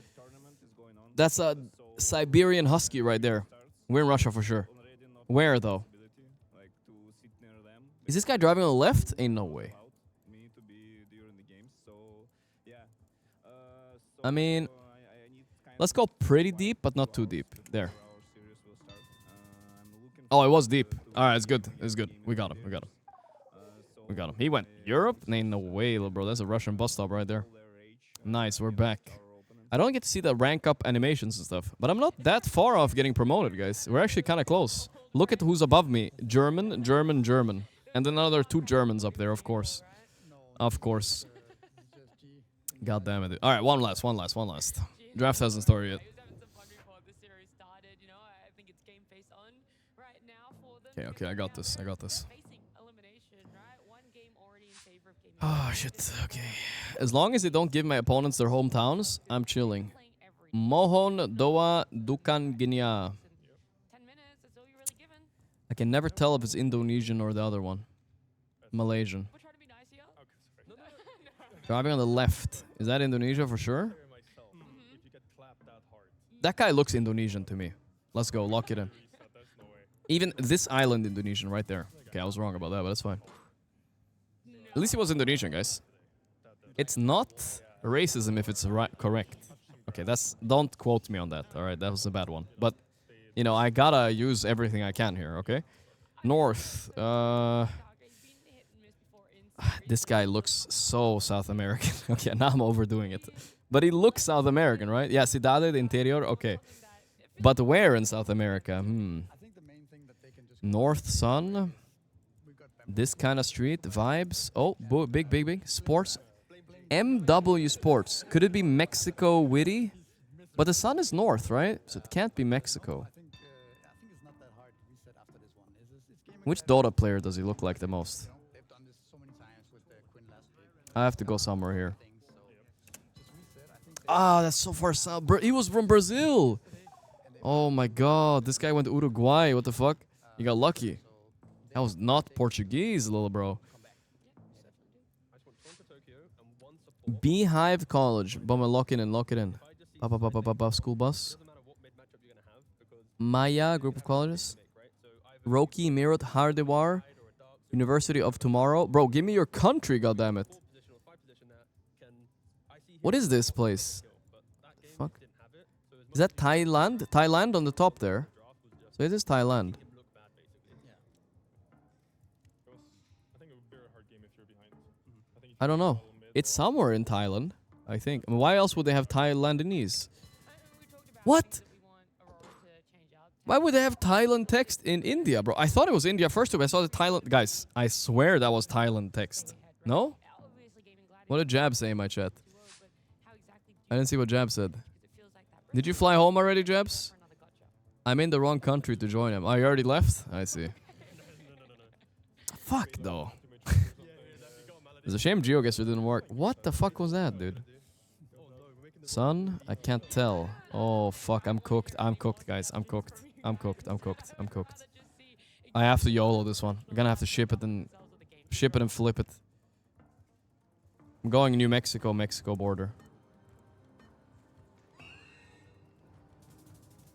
That's a Siberian Husky right there. We're in Russia for sure. Where though? Is this guy driving on the left? Ain't no way. I mean, let's go pretty deep, but not too deep. There. Oh, it was deep. All right, it's good. It's good. We got him. We got him. We got him. He went Europe? Ain't no way, little bro. That's a Russian bus stop right there. Nice, we're back. I don't get to see the rank up animations and stuff, but I'm not that far off getting promoted, guys. We're actually kind of close. Look at who's above me. German, German, German. And then another 2 Germans up there, of course. Of course. God damn it. All right, one last. Draft hasn't started yet. Okay, I got this. Oh, shit. Okay. As long as they don't give my opponents their hometowns, I'm chilling. Mohon Doa Dukan Ginia. I can never tell if it's Indonesian or the other one. Malaysian. Driving on the left. Is that Indonesia for sure? That guy looks Indonesian to me. Let's go, lock it in. Even this island Indonesian right there. Okay, I was wrong about that, but that's fine. At least he was Indonesian, guys. It's not racism if it's correct. Okay, don't quote me on that, alright? That was a bad one. But, you know, I gotta use everything I can here, okay? North. This guy looks so South American. Okay, now I'm overdoing it. But he looks South American, right? Yeah, Cidade de Interior, okay. But where in South America? North Sun. This kind of street. Vibes. Oh, big. Sports. MW Sports. Could it be Mexico Witty? But the sun is north, right? So it can't be Mexico. Which Dota player does he look like the most? I have to go somewhere here. Ah, that's so far south. He was from Brazil. Oh my god, this guy went to Uruguay. What the fuck? You got lucky. That was not Portuguese, little bro. Beehive College. Bomba, lock it in. School bus. Maya, group of colleges. Roki, Mirot, Hardewar. University of Tomorrow. Bro, give me your country, goddammit. What is this place? Fuck. Is that Thailand? Thailand on the top there. So it is Thailand. I don't know. It's somewhere in Thailand, I think. I mean, why else would they have Thailandese? What? Why would they have Thailand text in India, bro? I thought it was India first, but I saw the Thailand... Guys, I swear that was Thailand text. No? What did Jab say in my chat? I didn't see what Jab said. Did you fly home already, Jabs? I'm in the wrong country to join him. Oh, you already left? I see. Fuck, though. It's a shame GeoGuessr didn't work. What the fuck was that, dude? Sun? I can't tell. Oh, fuck. I'm cooked, guys. I'm cooked. I have to YOLO this one. I'm gonna have to ship it and flip it. I'm going New Mexico border.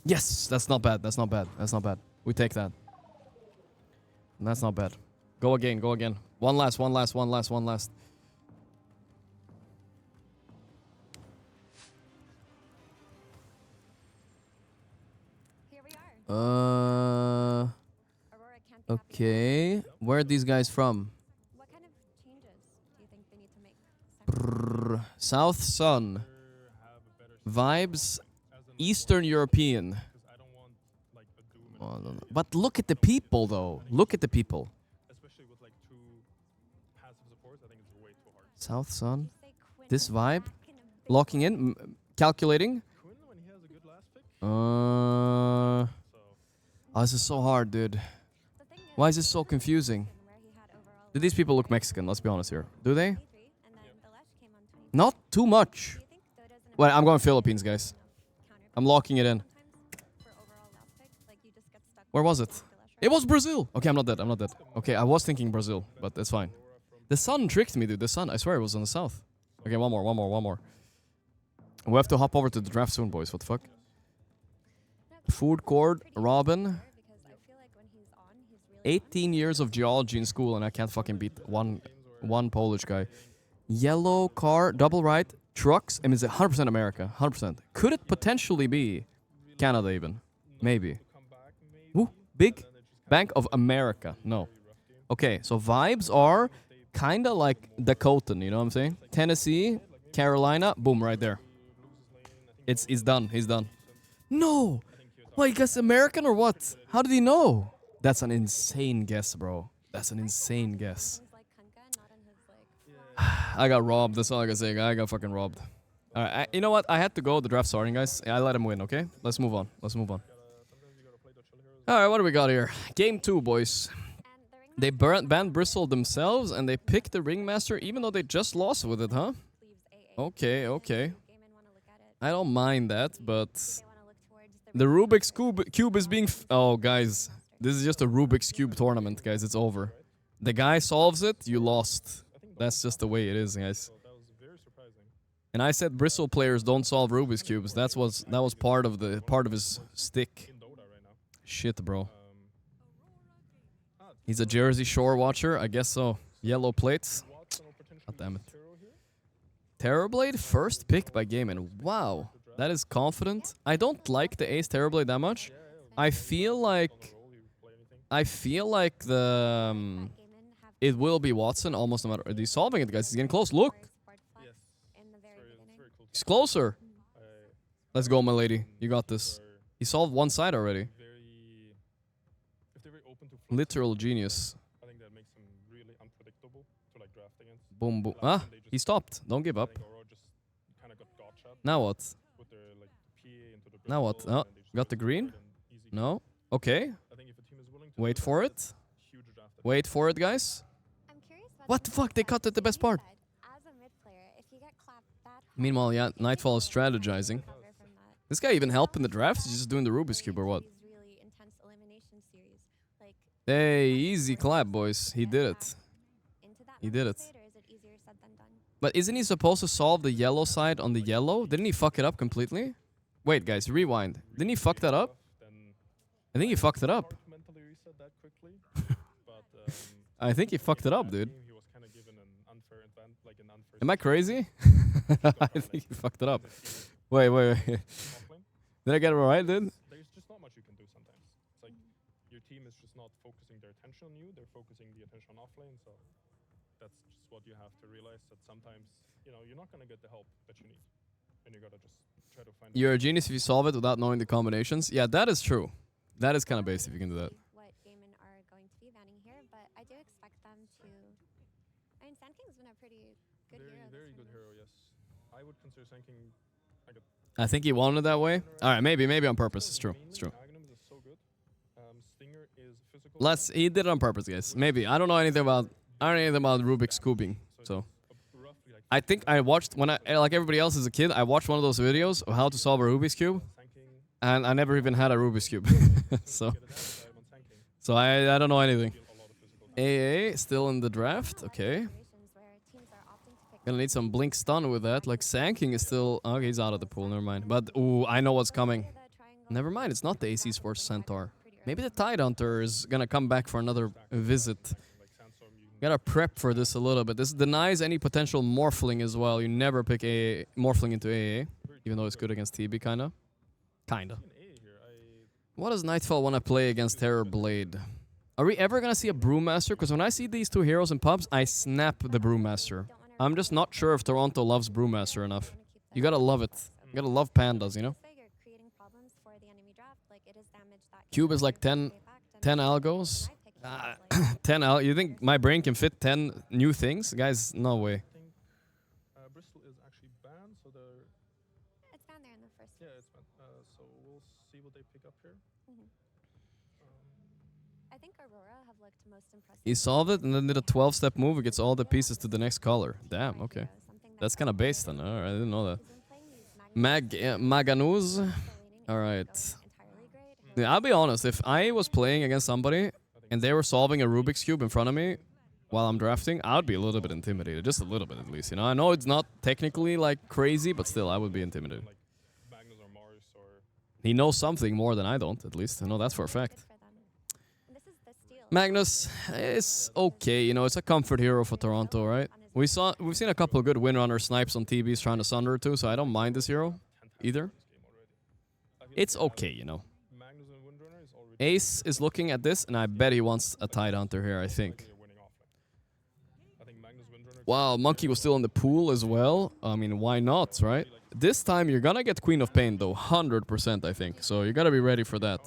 Yes! That's not bad. We take that. That's not bad. Go again. One last. Here we are. Okay. Where are these guys from? What kind of changes do you think they need to make? South Sun. Vibes. Eastern European. Oh, but look at the people, though. South Sun. This vibe. Locking in. Calculating. Oh, this is so hard, dude. Why is this so confusing? Do these people look Mexican? Let's be honest here. Do they? Not too much. Well, I'm going Philippines, guys. I'm locking it in. Where was it? It was Brazil. Okay, I'm not dead. Okay, I was thinking Brazil, but that's fine. The sun tricked me, dude. The sun. I swear it was on the south. Okay, one more. We have to hop over to the draft soon, boys. What the fuck? Food court, Robin. 18 years of geology in school and I can't fucking beat one Polish guy. Yellow car, double right, trucks, and is it 100% America? 100%. Could it potentially be Canada even? Maybe. Ooh, big Bank of America. No. Okay, so vibes are kind of like Dakotan, you know what I'm saying? Tennessee, Carolina, boom, right there. He's done, he's done. No! What, he guessed American or what? How did he know? That's an insane guess, bro. That's an insane guess. I got robbed, that's all I can say. I got fucking robbed. Alright, you know what? I had to go. The draft's starting, guys. I let him win, okay? Let's move on. Let's move on. Alright, what do we got here? Game 2, boys. They banned Bristle themselves, and they picked the Ringmaster, even though they just lost with it, huh? Okay, okay. I don't mind that, but... The Rubik's Cube is being... Oh, guys. This is just a Rubik's Cube tournament, guys. It's over. The guy solves it, you lost. That's just the way it is, guys. And I said Bristle players don't solve Rubik's Cubes. That was part of his stick. Shit, bro. He's a Jersey Shore watcher? I guess so. Yellow plates. God damn it. Terrorblade, first pick by Gaimin. Wow. That is confident. I don't like the Ace Terrorblade that much. I feel like the... it will be Watson almost no matter... He's solving it, guys. He's getting close. Look. He's closer. Let's go, my lady. You got this. He solved one side already. Literal genius. I think that makes him really unpredictable to like draft against. Boom, boom. Ah, he stopped. Don't give up. Now what? Now what? Oh, got the green? No? Okay. Wait for it. Wait for it, guys. What the fuck? They cut at the best part. Meanwhile, yeah, Nightfall is strategizing. This guy even helping the draft? He's just doing the Rubik's Cube or what? Hey, easy clap, boys. He did it. He did it. But isn't he supposed to solve the yellow side on the yellow? Didn't he fuck it up completely? Wait, guys, rewind. Didn't he fuck that up? I think he fucked it up. I think he fucked it up, dude. Am I crazy? I think he fucked it up. Wait. Did I get it right, dude? There's just not much you can do sometimes. It's like your team is just not focusing their attention on you, they're focusing the attention on offlane, so that's just what you have to realize, that sometimes, you know, you're not going to get the help that you need. And you got to just try to find... You're a genius if you solve it without knowing the combinations. Yeah, that is true. That is kind of basic if you can do that. What Gaimin are going to be banning here, but I do expect them to... I mean, Sand King's been a pretty good hero. Very good hero, yes. I would consider Sand King... I think he wanted it that way. All right, maybe on purpose. It's true. It's true. He did it on purpose, guys. Maybe. I don't know anything about Rubik's cubing. So I think I watched when like everybody else as a kid, I watched one of those videos of how to solve a Rubik's cube, and I never even had a Rubik's cube. so I don't know anything. AA still in the draft. Okay. Gonna need some blink stun with that. Like Sand King is still... Okay, he's out of the pool. Never mind. But, ooh, I know what's coming. Never mind. It's not the AC Sports Centaur. Maybe the Tide Hunter is gonna come back for another visit. Gotta prep for this a little bit. This denies any potential Morphling as well. You never pick a Morphling into AA. Even though it's good against TB, kinda. What does Nightfall want to play against Terrorblade? Are we ever gonna see a Brewmaster? Because when I see these two heroes in pubs, I snap the Brewmaster. I'm just not sure if Toronto loves Brewmaster enough. You gotta love it. You gotta love pandas, you know? Cube is like 10 algos. 10 al. You think my brain can fit 10 new things? Guys, no way. Bristol is actually banned, so they're... It's banned there in the first. Yeah, it's banned. So we'll see what they pick up here. I think Aurora have looked most impressive. He solved it and then did a 12-step move. He gets all the pieces to the next color. Damn, okay. That's kind of based then. Alright, I didn't know that. Maganuz. Alright. Yeah, I'll be honest. If I was playing against somebody and they were solving a Rubik's Cube in front of me while I'm drafting, I would be a little bit intimidated. Just a little bit at least, you know? I know it's not technically like crazy, but still, I would be intimidated. He knows something more than I don't, at least. I know that's for a fact. Magnus is okay, you know, it's a comfort hero for Toronto, right? We've seen a couple of good Windrunner snipes on TBs trying to Sunder too, so I don't mind this hero either. It's okay, you know. Ace is looking at this, and I bet he wants a Tidehunter here, I think. Wow, Monkey was still in the pool as well. I mean, why not, right? This time you're gonna get Queen of Pain though, 100% I think. So you gotta be ready for that.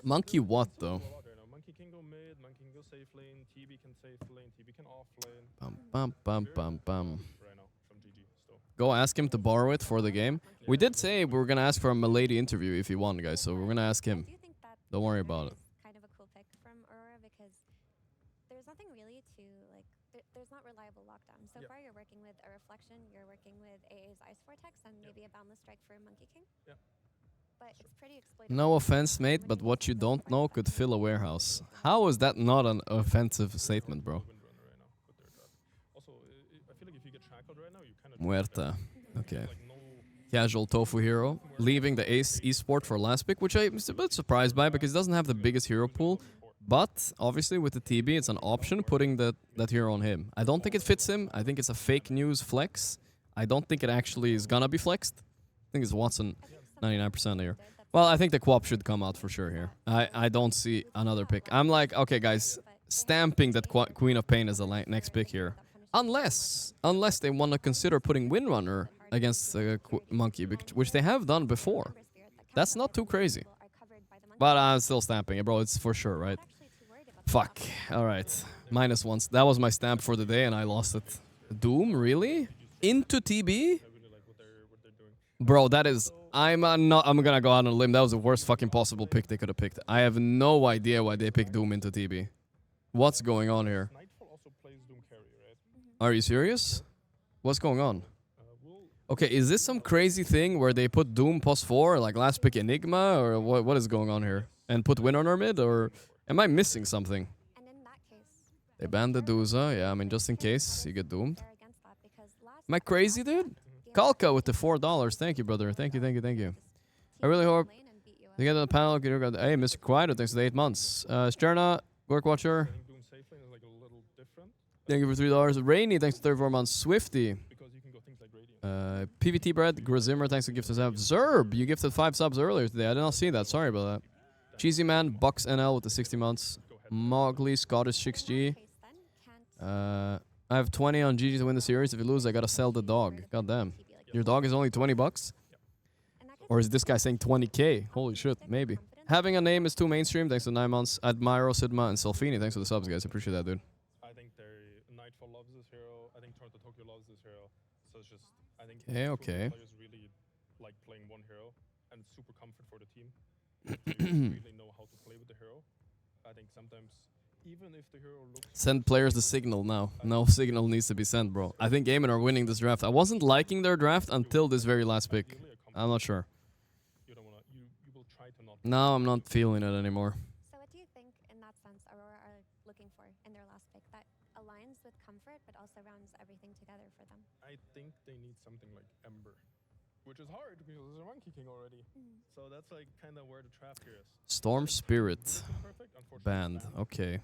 Monkey what though? Monkey can go mid, Monkey can go safe lane, TB can safe lane, TB can off lane. Bum, bum, bum, bum, bum. Go ask him to borrow it for the game. We did say we were gonna ask for a Milady interview if he won, guys, so we're gonna ask him. Don't worry about it. Kind of a cool pick from Aurora because there's nothing really to like. There's not reliable lockdown. So far, you're working with a Reflection, you're working with AA's Ice Vortex, and maybe a Boundless Strike for Monkey King. But it's pretty exploitable. No offense, mate, but what you don't know could fill a warehouse. How is that not an offensive statement, bro? Muerta. Okay. Casual tofu hero. Leaving the Ace Esport for last pick, which I'm a bit surprised by because it doesn't have the biggest hero pool. But, obviously, with the TB, it's an option putting that hero on him. I don't think it fits him. I think it's a fake news flex. I don't think it actually is gonna be flexed. I think it's Watson 99% here. Well, I think the co-op should come out for sure here. I don't see another pick. I'm like, okay, guys, stamping that Queen of Pain as the next pick here. Unless they want to consider putting Windrunner against Monkey, which they have done before. That's not too crazy. But I'm still stamping it, bro. It's for sure, right? Fuck. Alright. -1. That was my stamp for the day, and I lost it. Doom? Really? Into TB? Bro, that is... I'm gonna go out on a limb. That was the worst fucking possible pick they could have picked. I have no idea why they picked Doom into TB. What's going on here? Are you serious? What's going on? Okay, is this some crazy thing where they put Doom +4, like last pick Enigma, or what is going on here? And put Windrunner mid, or am I missing something? They banned the Duza, yeah, I mean, just in case you get doomed. Am I crazy, dude? Kalka with the $4. Thank you, brother. Thank you, thank you, thank you. I really hope they get on the panel. Hey, Mr. Quieter, thanks for the 8 months. Sterna, Gorgc Watcher. Thank you for $3. Rainy, thanks for 34 months. Swifty. PVT Bread, Grazimmer, thanks for gift us out. Zerb, you gifted 5 subs earlier today. I did not see that. Sorry about that. Cheesy Man, Bucks NL with the 60 months. Mowgli, Scottish 6G. I have 20 on GG to win the series. If you lose, I gotta sell the dog. God damn. Your dog is only 20 bucks? Or is this guy saying 20k? Holy shit, maybe. Having a name is too mainstream. Thanks for 9 months. Admiro, Sidma, and Selfini. Thanks for the subs, guys. Appreciate that, dude. I think Nightfall loves this hero. I think Toronto Tokyo loves this hero. So it's just, I think okay. players really like playing one hero, and it's super comfort for the team. They really know how to play with the hero. I think sometimes, even if the hero looks... Send players the signal now. No signal needs to be sent, bro. I think Gaimin are winning this draft. I wasn't liking their draft until this very last pick. I'm not sure. No, I'm not feeling it anymore. So what do you think, in that sense, Aurora are looking for in their last pick that aligns with comfort, but also rounds everything together for them? I think they need something like Ember, which is hard because there's a Monkey King already. So that's like kind of where the trap here is. Storm Spirit. Banned. Okay.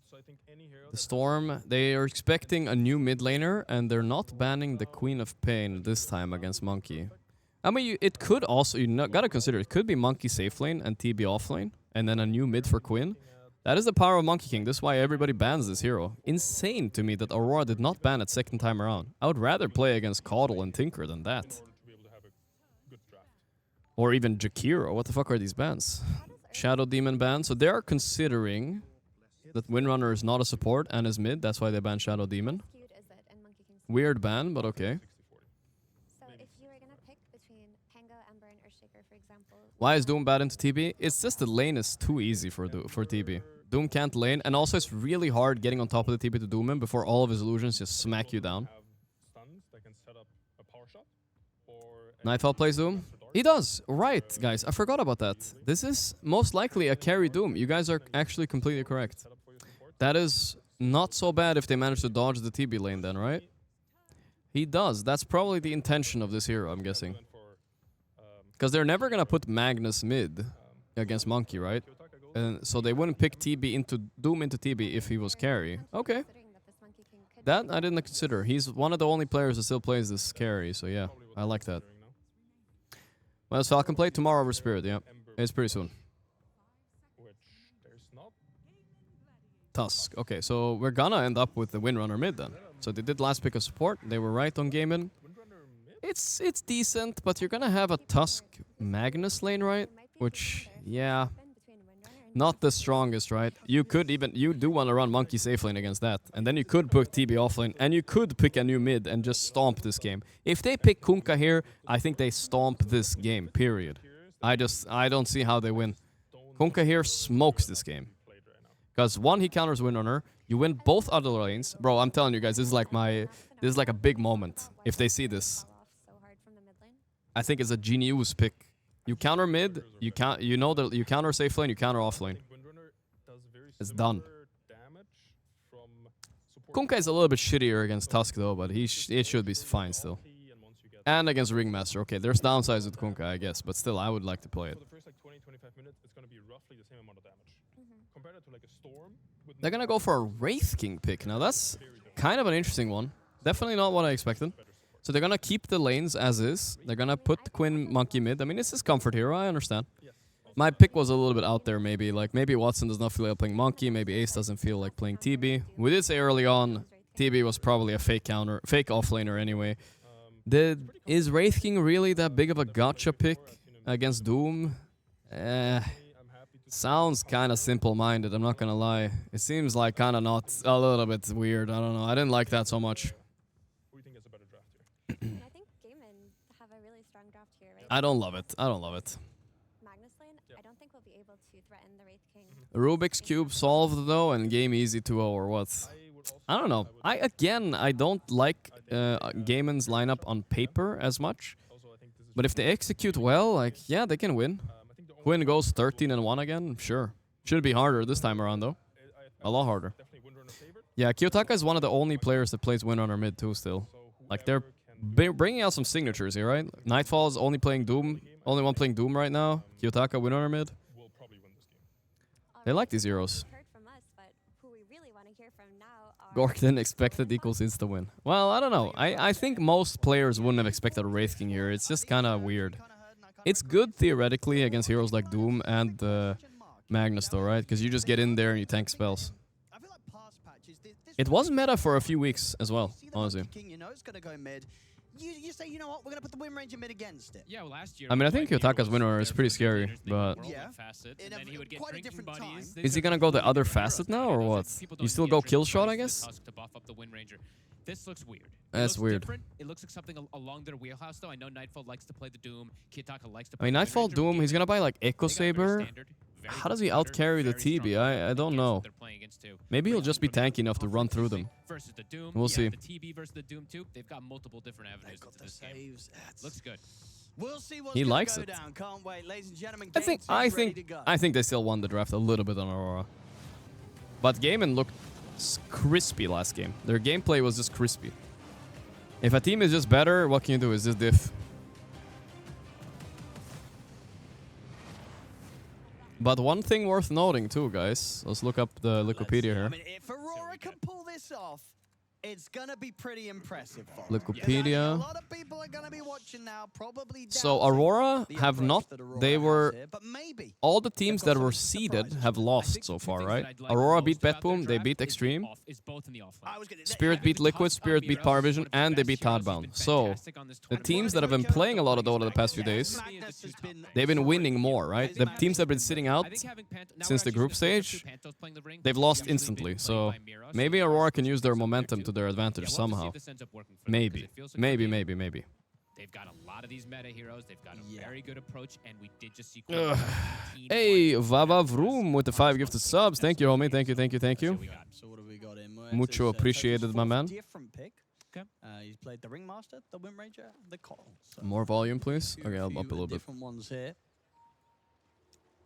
So I think any hero The Storm, they are expecting a new mid laner, and they're not banning the Queen of Pain this time against Monkey. I mean, it could also, gotta consider, it could be Monkey safe lane and TB off lane, and then a new mid for Quinn. That is the power of Monkey King. This is why everybody bans this hero. Insane to me that Aurora did not ban it second time around. I would rather play against Caudle and Tinker than that. Or even Jakiro. What the fuck are these bans? Shadow Demon ban. So they are considering that Windrunner is not a support and is mid. That's why they banned Shadow Demon. Weird ban, but okay. Why is Doom bad into TB? It's just the lane is too easy for TB. Doom can't lane, and also it's really hard getting on top of the TB to Doom him before all of his illusions just smack you down. Nightfall plays Doom? He does! Right, guys, I forgot about that. This is most likely a carry Doom. You guys are actually completely correct. That is not so bad if they manage to dodge the TB lane then, right? He does. That's probably the intention of this hero, I'm guessing. Because they're never going to put Magnus mid against Monkey, right? And so they wouldn't pick TB into Doom into TB if he was carry. Okay. That I didn't consider. He's one of the only players that still plays this carry, so yeah, I like that. Well, so Falcon play tomorrow over Spirit, yeah. It's pretty soon. Tusk. Okay, so we're gonna end up with the Windrunner mid then. So they did last pick of support. They were right on Gaimin. It's decent, but you're gonna have a Tusk Magnus lane, right? Which, yeah, not the strongest, right? You do want to run Monkey safe lane against that. And then you could put TB offlane, and you could pick a new mid and just stomp this game. If they pick Kunkka here, I think they stomp this game, period. I don't see how they win. Kunkka here smokes this game. Because one, he counters Windrunner. You win both other lanes. Bro, I'm telling you guys, this is like a big moment. If they see this. I think it's a genius pick. You counter mid, you counter safe lane, you counter off lane. It's done. Kunkka is a little bit shittier against Tusk though, but it should be fine still. And against Ringmaster. Okay, there's downsides with Kunkka, I guess, but still, I would like to play it. They're gonna go for a Wraith King pick. Now that's kind of an interesting one. Definitely not what I expected. So they're gonna keep the lanes as is. They're gonna put Quinn Monkey mid. I mean, this is comfort hero, I understand. My pick was a little bit out there maybe. Like maybe Watson does not feel like playing Monkey, maybe Ace doesn't feel like playing TB. We did say early on, TB was probably a fake offlaner anyway. Is Wraith King really that big of a gotcha pick against Doom? Sounds kind of simple-minded, I'm not gonna lie. It seems like kind of not a little bit weird. I don't know. I didn't like that so much. I think Gaimin have a really strong draft here, right? I don't love it. I don't love it. Magnus lane, I don't think we'll be able to threaten the Wraith King. Rubik's Cube solved though, and game easy 2-0 or what? I don't know. I don't like Gaimin's lineup on paper as much. But if they execute well, like, yeah, they can win. Quinn goes 13-1 again, sure. Should be harder this time around though. A lot harder. Yeah, Kiyotaka is one of the only players that plays Windrunner mid too still. Like they're bringing out some signatures here, right? Nightfall is only playing Doom. Only one playing Doom right now. Kiyotaka, Windrunner mid. They like these heroes. Gorgc didn't expect it equals insta-win. Well, I don't know. I think most players wouldn't have expected a Wraith King here. It's just kind of weird. It's good theoretically against heroes like Doom and Magnus though, right? Because you just get in there and you tank spells. It was meta for a few weeks as well, honestly. You say, you know what, we're going to put the Wind Ranger mid against it. Yeah, well, last year... I mean, I think Kiyotaka's Windrunner is pretty scary, but... Yeah. Quite a different time. Is he gonna go the other facet now, or what? You still go kill shot, I guess? This looks weird. That's weird. Different. It looks like something along their wheelhouse, though. I know Nightfall likes to play the Doom. Kiyotaka likes to play I mean, Nightfall Doom, he's gonna buy like Echo Saber. How does he outcarry the TB? I don't know. Maybe he'll just be tanky enough to run through them. Versus the Doom. We'll see. The TB versus the Doom too. They've got multiple different avenues into this game. Looks good. We'll see what's He likes go it. down. Can't wait, ladies and gentlemen. I think they still won the draft a little bit on Aurora. But Gaimin looked crispy last game. Their gameplay was just crispy. If a team is just better, what can you do? Is this diff? But one thing worth noting too, guys. Let's look up the Wikipedia here. I mean, if Aurora can pull this off, it's gonna be pretty impressive. Wikipedia. A lot of people are gonna be watching now, probably. So Aurora have not. They were. All the teams that were seeded have lost so far, right? Aurora beat Betboom. They beat Extreme. Spirit beat Liquid. Spirit beat Power Vision, and they beat Tidebound. So the teams that have been playing a lot of Dota the past few days, they've been winning more, right? The teams that have been sitting out since the group stage, they've lost instantly. So maybe Aurora can use their momentum to their advantage somehow. Maybe. They've got a lot of these meta heroes. They've got a very good approach, and we did just see. Hey, Vava Vroom with the 5 gifted subs. Thank you, homie. Thank you. So what have we got in? Mucho appreciated, my man. Different pick. Okay. He's played the Ringmaster, the Wind Ranger, the Call. So More volume, please. Okay, I'll up a little bit. Different ones here.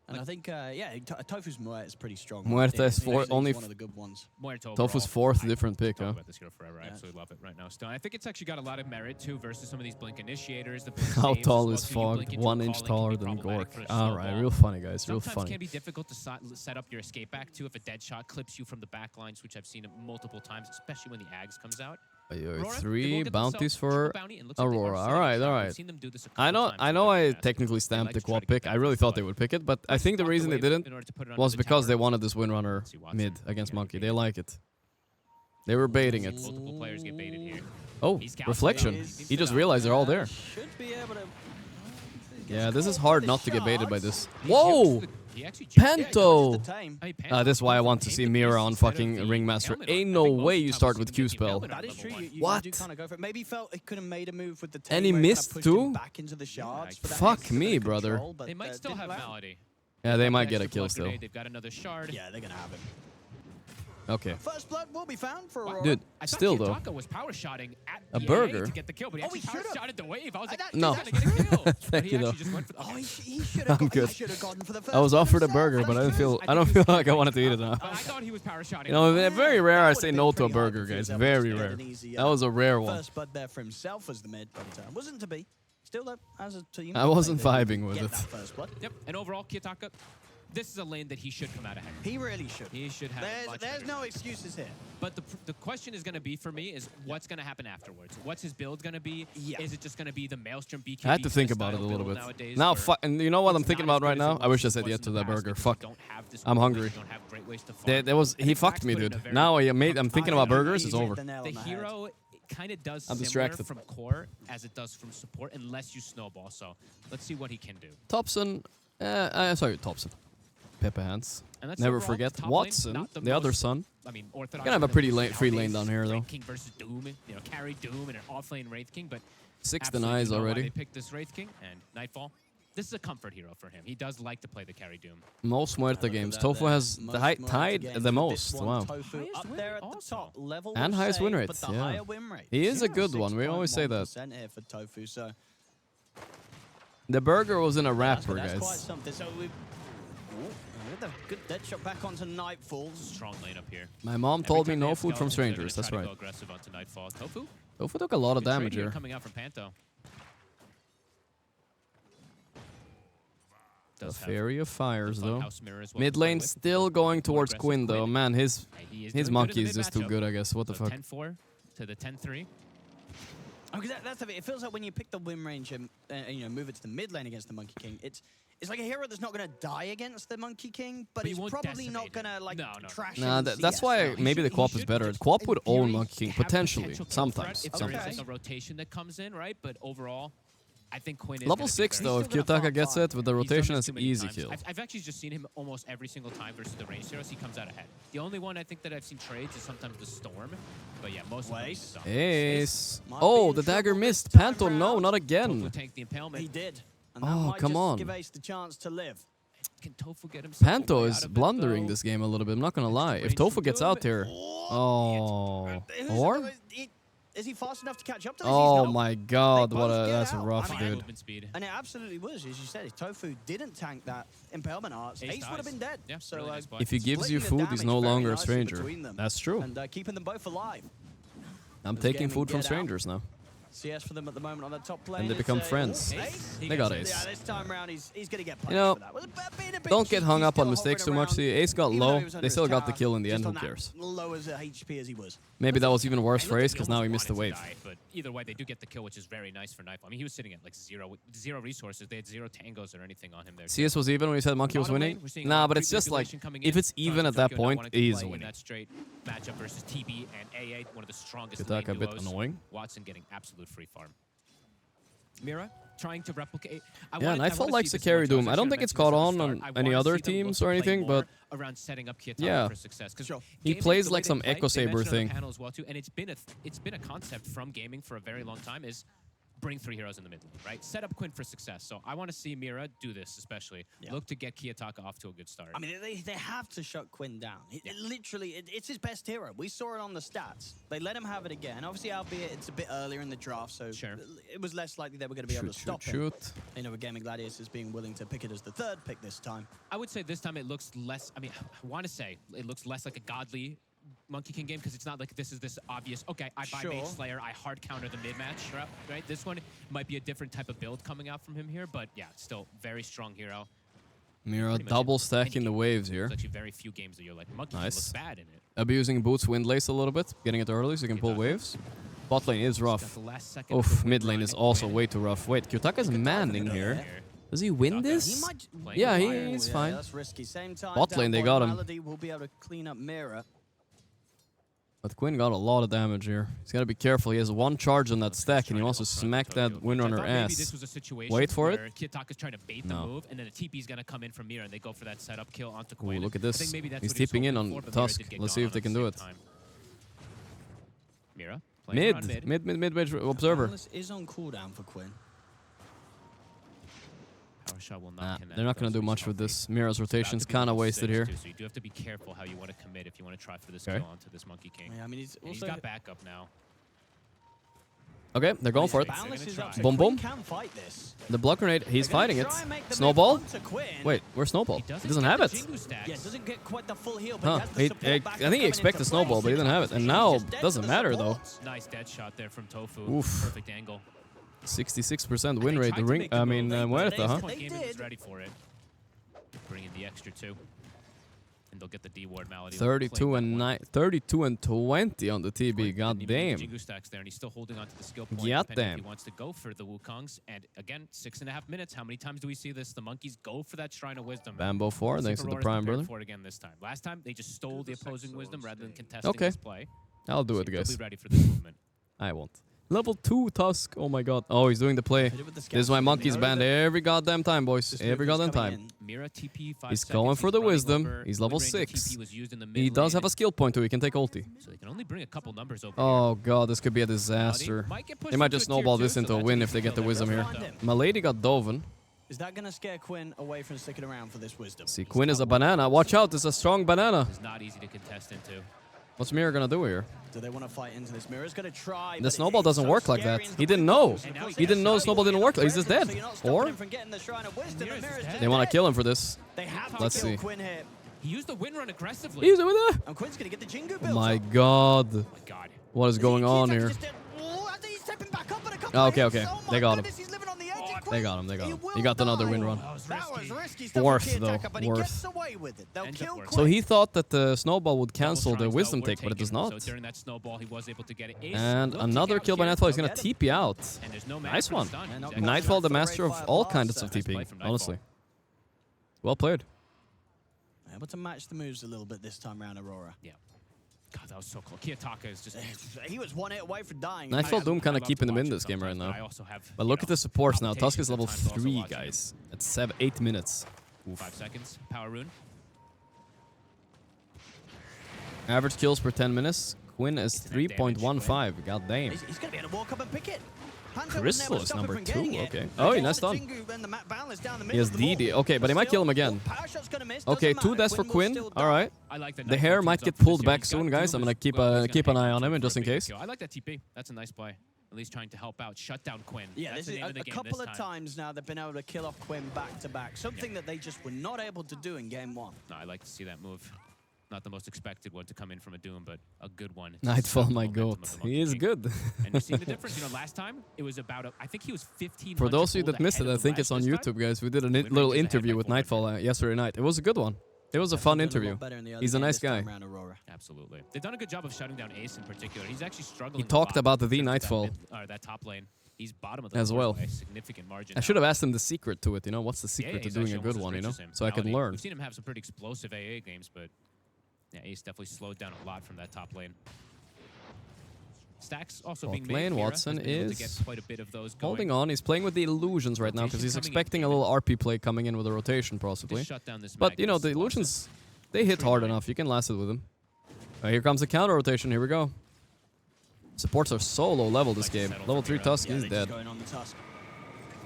And I think, yeah, Tofu's Muerte is pretty strong. Muerte is only one of the good ones. Tofu's fourth different pick, huh? About this hero forever. I absolutely love it right now. Still, I think it's actually got a lot of merit too versus some of these blink initiators. The blink How saves tall as is well, too. You Fog? blink into 1 a inch calling taller can be than problematic Gorgc. for a Alright, snowball. real funny, guys. Real Sometimes funny. can be difficult to set up your escape back too if a dead shot clips you from the back lines, which I've seen multiple times, especially when the Ags comes out. Aurora, they 3 will get bounties themselves for triple bounty, and looks like they are Aurora. setting Alright, up. alright. We've seen them do this a I couple know, times I technically stamped the to try quad to get pick. that I really first thought they blood. would pick it, but I think the block the reason they wave didn't in order to put it was under the because tower. they wanted this Windrunner mid against Monkey. They like it. They were baiting it. Multiple players get baited here. Oh, He's reflection. He just realized they're all there. Should be able to... Yeah, this is hard not to get baited by this. He Whoa! He actually Panto! Panto This is why I want to see Mira on fucking Ringmaster. Ain't no way you start with Q spell. That is true. You What? do kind of go for it. Maybe he felt he could have made a move with the And he where kinda missed pushed him too? back into the shards for that Fuck extra me, bit of brother. control, but, They might still didn't have allow. Malady. Yeah, they might get a Extra kill blood still. grenade, they've got another shard. Yeah, they're gonna have him. Okay. First blood will be found for Aurora. Dude, I thought still though. Kiyotaka was power shotting at A the AA burger? to get the kill, but he actually power shotted the wave. I was like, No. he's gonna get a kill. But Thank he you though. actually just went for the, Oh, he should have I'm good. gotten for the first I was blood offered a himself. burger, but I don't feel like I wanted to eat it now. I thought he was power shotting. You know, very rare I That say would've no been to a pretty hard burger, if he guys. was able Very to get rare. an easy, That was a rare one. First blood there for himself as the mid, but wasn't to be. Still, though, as a team, I wasn't they vibing with get it. that first blood. Yep. And overall, Kiyotaka, this is a lane that he should come out ahead. He really should. He should have. much There's better. no excuses here. But the question is going to be for me is what's going to happen afterwards? What's his build going to be? Yeah. Is it just going to be the Maelstrom BKB? I had to think about it a little bit. Now, and you know what I'm thinking about right now? I wish I said yes to that burger. Fuck. I'm hungry. He fucked me, dude. Now I'm thinking about burgers. It's over. The hero kind of does I'm similar distracted. from core as it does from support, unless you snowball. So let's see what he can do. Thompson. Sorry, Thompson. Pepper Hands. And that's Never overall forget. top lane, Watson, not the other most, son. I mean, orthodox. Gonna have a one pretty that free lane nowadays, down here, though. Wraith King versus Doom, carry Doom and an off-lane Wraith King, but 6 absolutely denies know why already. They picked this Wraith King and Nightfall. This is a comfort hero for him. He does like to play the carry Doom. Most Muerta games. Tofu has the tied the most. Wow. Tofu up there at the top level. And we'll highest say, win but rates, the yeah. higher win rate. He is a good one. We always say that. 6.1% here for Tofu, so The burger was in a wrapper, that's quite guys. something. So we. With a good dead shot back onto Nightfall. Strong lane up here. My mom Every told me time they no have food from skeletons, they're gonna strangers. That's try to right. go aggressive onto Nightfall. Tofu? Tofu took a lot of Good trade damage here. coming out from Panto. The Does have Fairy of Fires, the though. Funhouse mirror as well Mid to play lane with. still going More towards aggressive Quinn, though. Quinn. Man, his He is his doing monkey good in is the just too mid-matchup. good, I guess. What the So fuck? 10-4 to the 10-3. Oh, because that's the thing. It feels like when you pick the win range and move it to the mid lane against the Monkey King, it's like a hero that's not going to die against the Monkey King, but He it's won't probably decimate not going to like trash him Nah, in that's CS. why maybe the Quap is should better. just, Quap would in own theory, Monkey King, have potentially. potential kill threat Sometimes. If there is Sometimes. like a rotation that comes in, right? But overall, I think Quinn is Level gonna be 6, very though, if good. Kiyotaka gets it with the He's done rotation, this it's too many easy times. kill. I've actually just seen him almost every single time versus the range heroes. He comes out ahead. The only one I think that I've seen trades is sometimes the Storm. But yeah, most of them he's done. Ace. Oh, the dagger missed. Panto, no, not again. Tofu tanked the impalement. He did. And that Oh, might come just on. give Ace the chance to live. Can Tofu get himself Panto a way is out of it, blundering though? this game a little bit, I'm not gonna lie. If Tofu gets out here... Oh... Or? Is he fast enough to catch up to this? Oh He's not. my god, what both a... get That's out. rough, I mean, dude. And it absolutely was, as you said. If Tofu didn't tank that impalement arts, Ace would have been dead. Yeah, so really nice play. If he gives you splitting the food, he's damage no very longer a nicely stranger. between them. That's true. And keeping them both alive. I'm As taking Gaimin food from get out. strangers now. CS for them at the moment on the top lane. And they It's, become friends. Ace? They got Ace. Yeah, this time around he's going to get punished You know, for that. Well, being a bit don't get hung cheeky, up on still mistakes too hovering much. See, around, Ace got even though low. he was under They his still got the tower, kill in the end. just Who on that cares? Low as a HP as he was. Maybe that was even worse for Looked Ace like because now he almost missed the wanted wave. to die, but either way, they do get the kill, which is very nice for Nightfall. I mean, he was sitting at like zero resources. They had 0 tangos or anything on him there. CS was even when you said Monkey was Bottom winning? lane, we're seeing a Nah, lot but of it's just like, regulation coming if in. it's even at Toronto that Tokyo not point, wanting to he's play in winning. that straight matchup versus TB and AA, one of the strongest Kiyotaka lane a bit duos. annoying. Watson getting absolute free farm. Mira trying to replicate. Yeah, Nightfall likes to carry Doom. I don't think it's caught on any other teams or anything, but around setting up Kiyotaka yeah, for success. he Gaming, plays the way like they some play, Echo they Saber mentioned on the thing. panel as well too, and it's been a concept from gaming for a very long time. Is bring 3 heroes in the mid lane, right? Set up Quinn for success. So I want to see Mira do this, especially. Look to get Kiyotaka off to a good start. I mean, they have to shut Quinn down. It's his best hero. We saw it on the stats. They let him have it again. Obviously, albeit it's a bit earlier in the draft, so it was less likely they were going to be able to stop him. You know, with Gaming Gladiators being willing to pick it as the 3rd pick this time. I would say this time it looks less, I mean, I want to say it looks less like a godly Monkey King game because it's not like this is this obvious, okay, I buy Mage Slayer, I hard counter the mid-match, right? This one might be a different type of build coming out from him here, but yeah, still very strong hero. Mira double stacking the waves here. There's actually very few games that you're like, Monkey King looks bad in it. Abusing Boots wind lace a little bit, getting it early so you can pull waves. Bot lane is rough. Oof, mid lane is also way too rough. Wait, Kiyotaka's manning here. Does he win this? Yeah, he's fine. That's risky. Same time, Bot lane, they got him. Melody will be able to clean up Mira. But Quinn got a lot of damage here. He's got to be careful. He has 1 charge on that stack, and he wants to smack that Windrunner ass. This was a situation Wait for it. Kiyotaka's trying to bait the move, and then the TP's going to come in from Mira, and they go for that setup kill onto Quinn. Ooh, look at this. He's tipping in on Tusk. Let's see if they can do it. Mira, mid observer. Balance is on cooldown for Quinn. Power shot will not connect. They're not going to do much with this. Mira's rotation's kind of wasted here. So you do have to be careful how you want to commit if you want to try for this kill onto this Monkey King. Yeah, I mean, he's got backup now. Okay, they're going for it. Boom, boom. The block grenade, he's fighting it. Snowball? Wait, where's Snowball? He doesn't have it. Huh. I think he expected Snowball, but he didn't have it. And now, doesn't matter though. Nice dead shot there from Tofu. Oof. Perfect angle. 66% win rate. The ring, I mean, Muerta, huh? Gaimin was ready for it. Bring in the extra 2. And they'll get the D-Ward Malady. 32 and 20 on the TB. God damn. Jingu stacks there, and he's still holding on to the skill point. God If damn. he wants to go for the Wukongs. And again, 6.5 minutes. How many times do we see this? The monkeys go for that Shrine of Wisdom. Bambo 4, thanks to the Prime, brother. For it again this time. Last time, they just stole the opposing Wisdom rather than contesting this play. I'll do it, guys. Be ready for this movement. I won't. Level 2 Tusk. Oh my god. Oh, he's doing the play. This is why Monkey's banned every goddamn time, boys. Every goddamn time. He's going for the Wisdom. He's level 6. He does have a skill point too. He can take ulti. So they can only bring a couple numbers over. Oh god, this could be a disaster. They might just snowball this into a win if they get the Wisdom here. Milady got Doven. Is that going to scare Quinn away from sticking around for this Wisdom? See, Quinn is a banana. Watch out, this is a strong banana. It's not easy to contest into. What's Mira gonna do here? Do they want to fight into this? Mira's going to try. The snowball doesn't work like that. He didn't know. He didn't know the snowball didn't work. He's just dead. Or they want to kill him for this. Let's see. He used the Windrun aggressively. He's with that. And Quinn's going to get the Jingu build. My god. What is going on here? Oh, okay. They got him. They got him. He got another win run. Worth, though. Worth. So he thought that the snowball would cancel the wisdom take, but it does not. And another kill by Nightfall. He's going to TP out. Nice one. Nightfall, the master of all kinds of TPing, honestly. Well played. Able to match the moves a little bit this time around, Aurora. Yeah. God, that was so close. Kiyotaka is just... He was 1 hit away from dying. Nightfall Doom kind of keeping them in this game right now. But look at the supports now. Tusk is level 3, guys. At 8 minutes. Oof. 5 seconds. Power Rune. Average kills per 10 minutes. Quinn is 3.15. God damn. He's going to be able to walk up and pick it. Crystal is number 2. Okay. Oh, nice done. He has DD. Okay, but he might kill him again. Okay, 2 deaths for Quinn. All right. The hair might get pulled back soon, guys. I'm gonna keep an eye on him just in case. I like that TP. That's a nice play. At least trying to help out, shut down Quinn. Yeah, this is a couple of times now they've been able to kill off Quinn back to back. Something that they just were not able to do in game 1. No, I like to see that move. Not the most expected one to come in from a Doom, but a good one. Nightfall, my goat. He is good. And you've seen the difference. You know, last time it was about I think he was 15. For those of you that missed it, I think it's on YouTube, guys. We did a little interview with Nightfall yesterday night. It was a good one. It was a fun interview. He's a nice guy. Absolutely. They've done a good job of shutting down Ace in particular. He's actually struggling. He talked about the Nightfall. That top lane. He's bottom of the as well. By a significant margin. I should have asked him the secret to it. You know, what's the secret to doing a good one? You know, so I can learn. We've seen him have some pretty explosive AA games, but. Yeah, Ace definitely slowed down a lot from that top lane. Stacks also being made. Lane Watson is quite a bit of those holding on. He's playing with the illusions right now because he's expecting a little RP play coming in with a rotation possibly. But you know the illusions, they hit hard enough. You can last it with them. Here comes the counter rotation. Here we go. Supports are so low level this game. Level 3 Tusk is dead.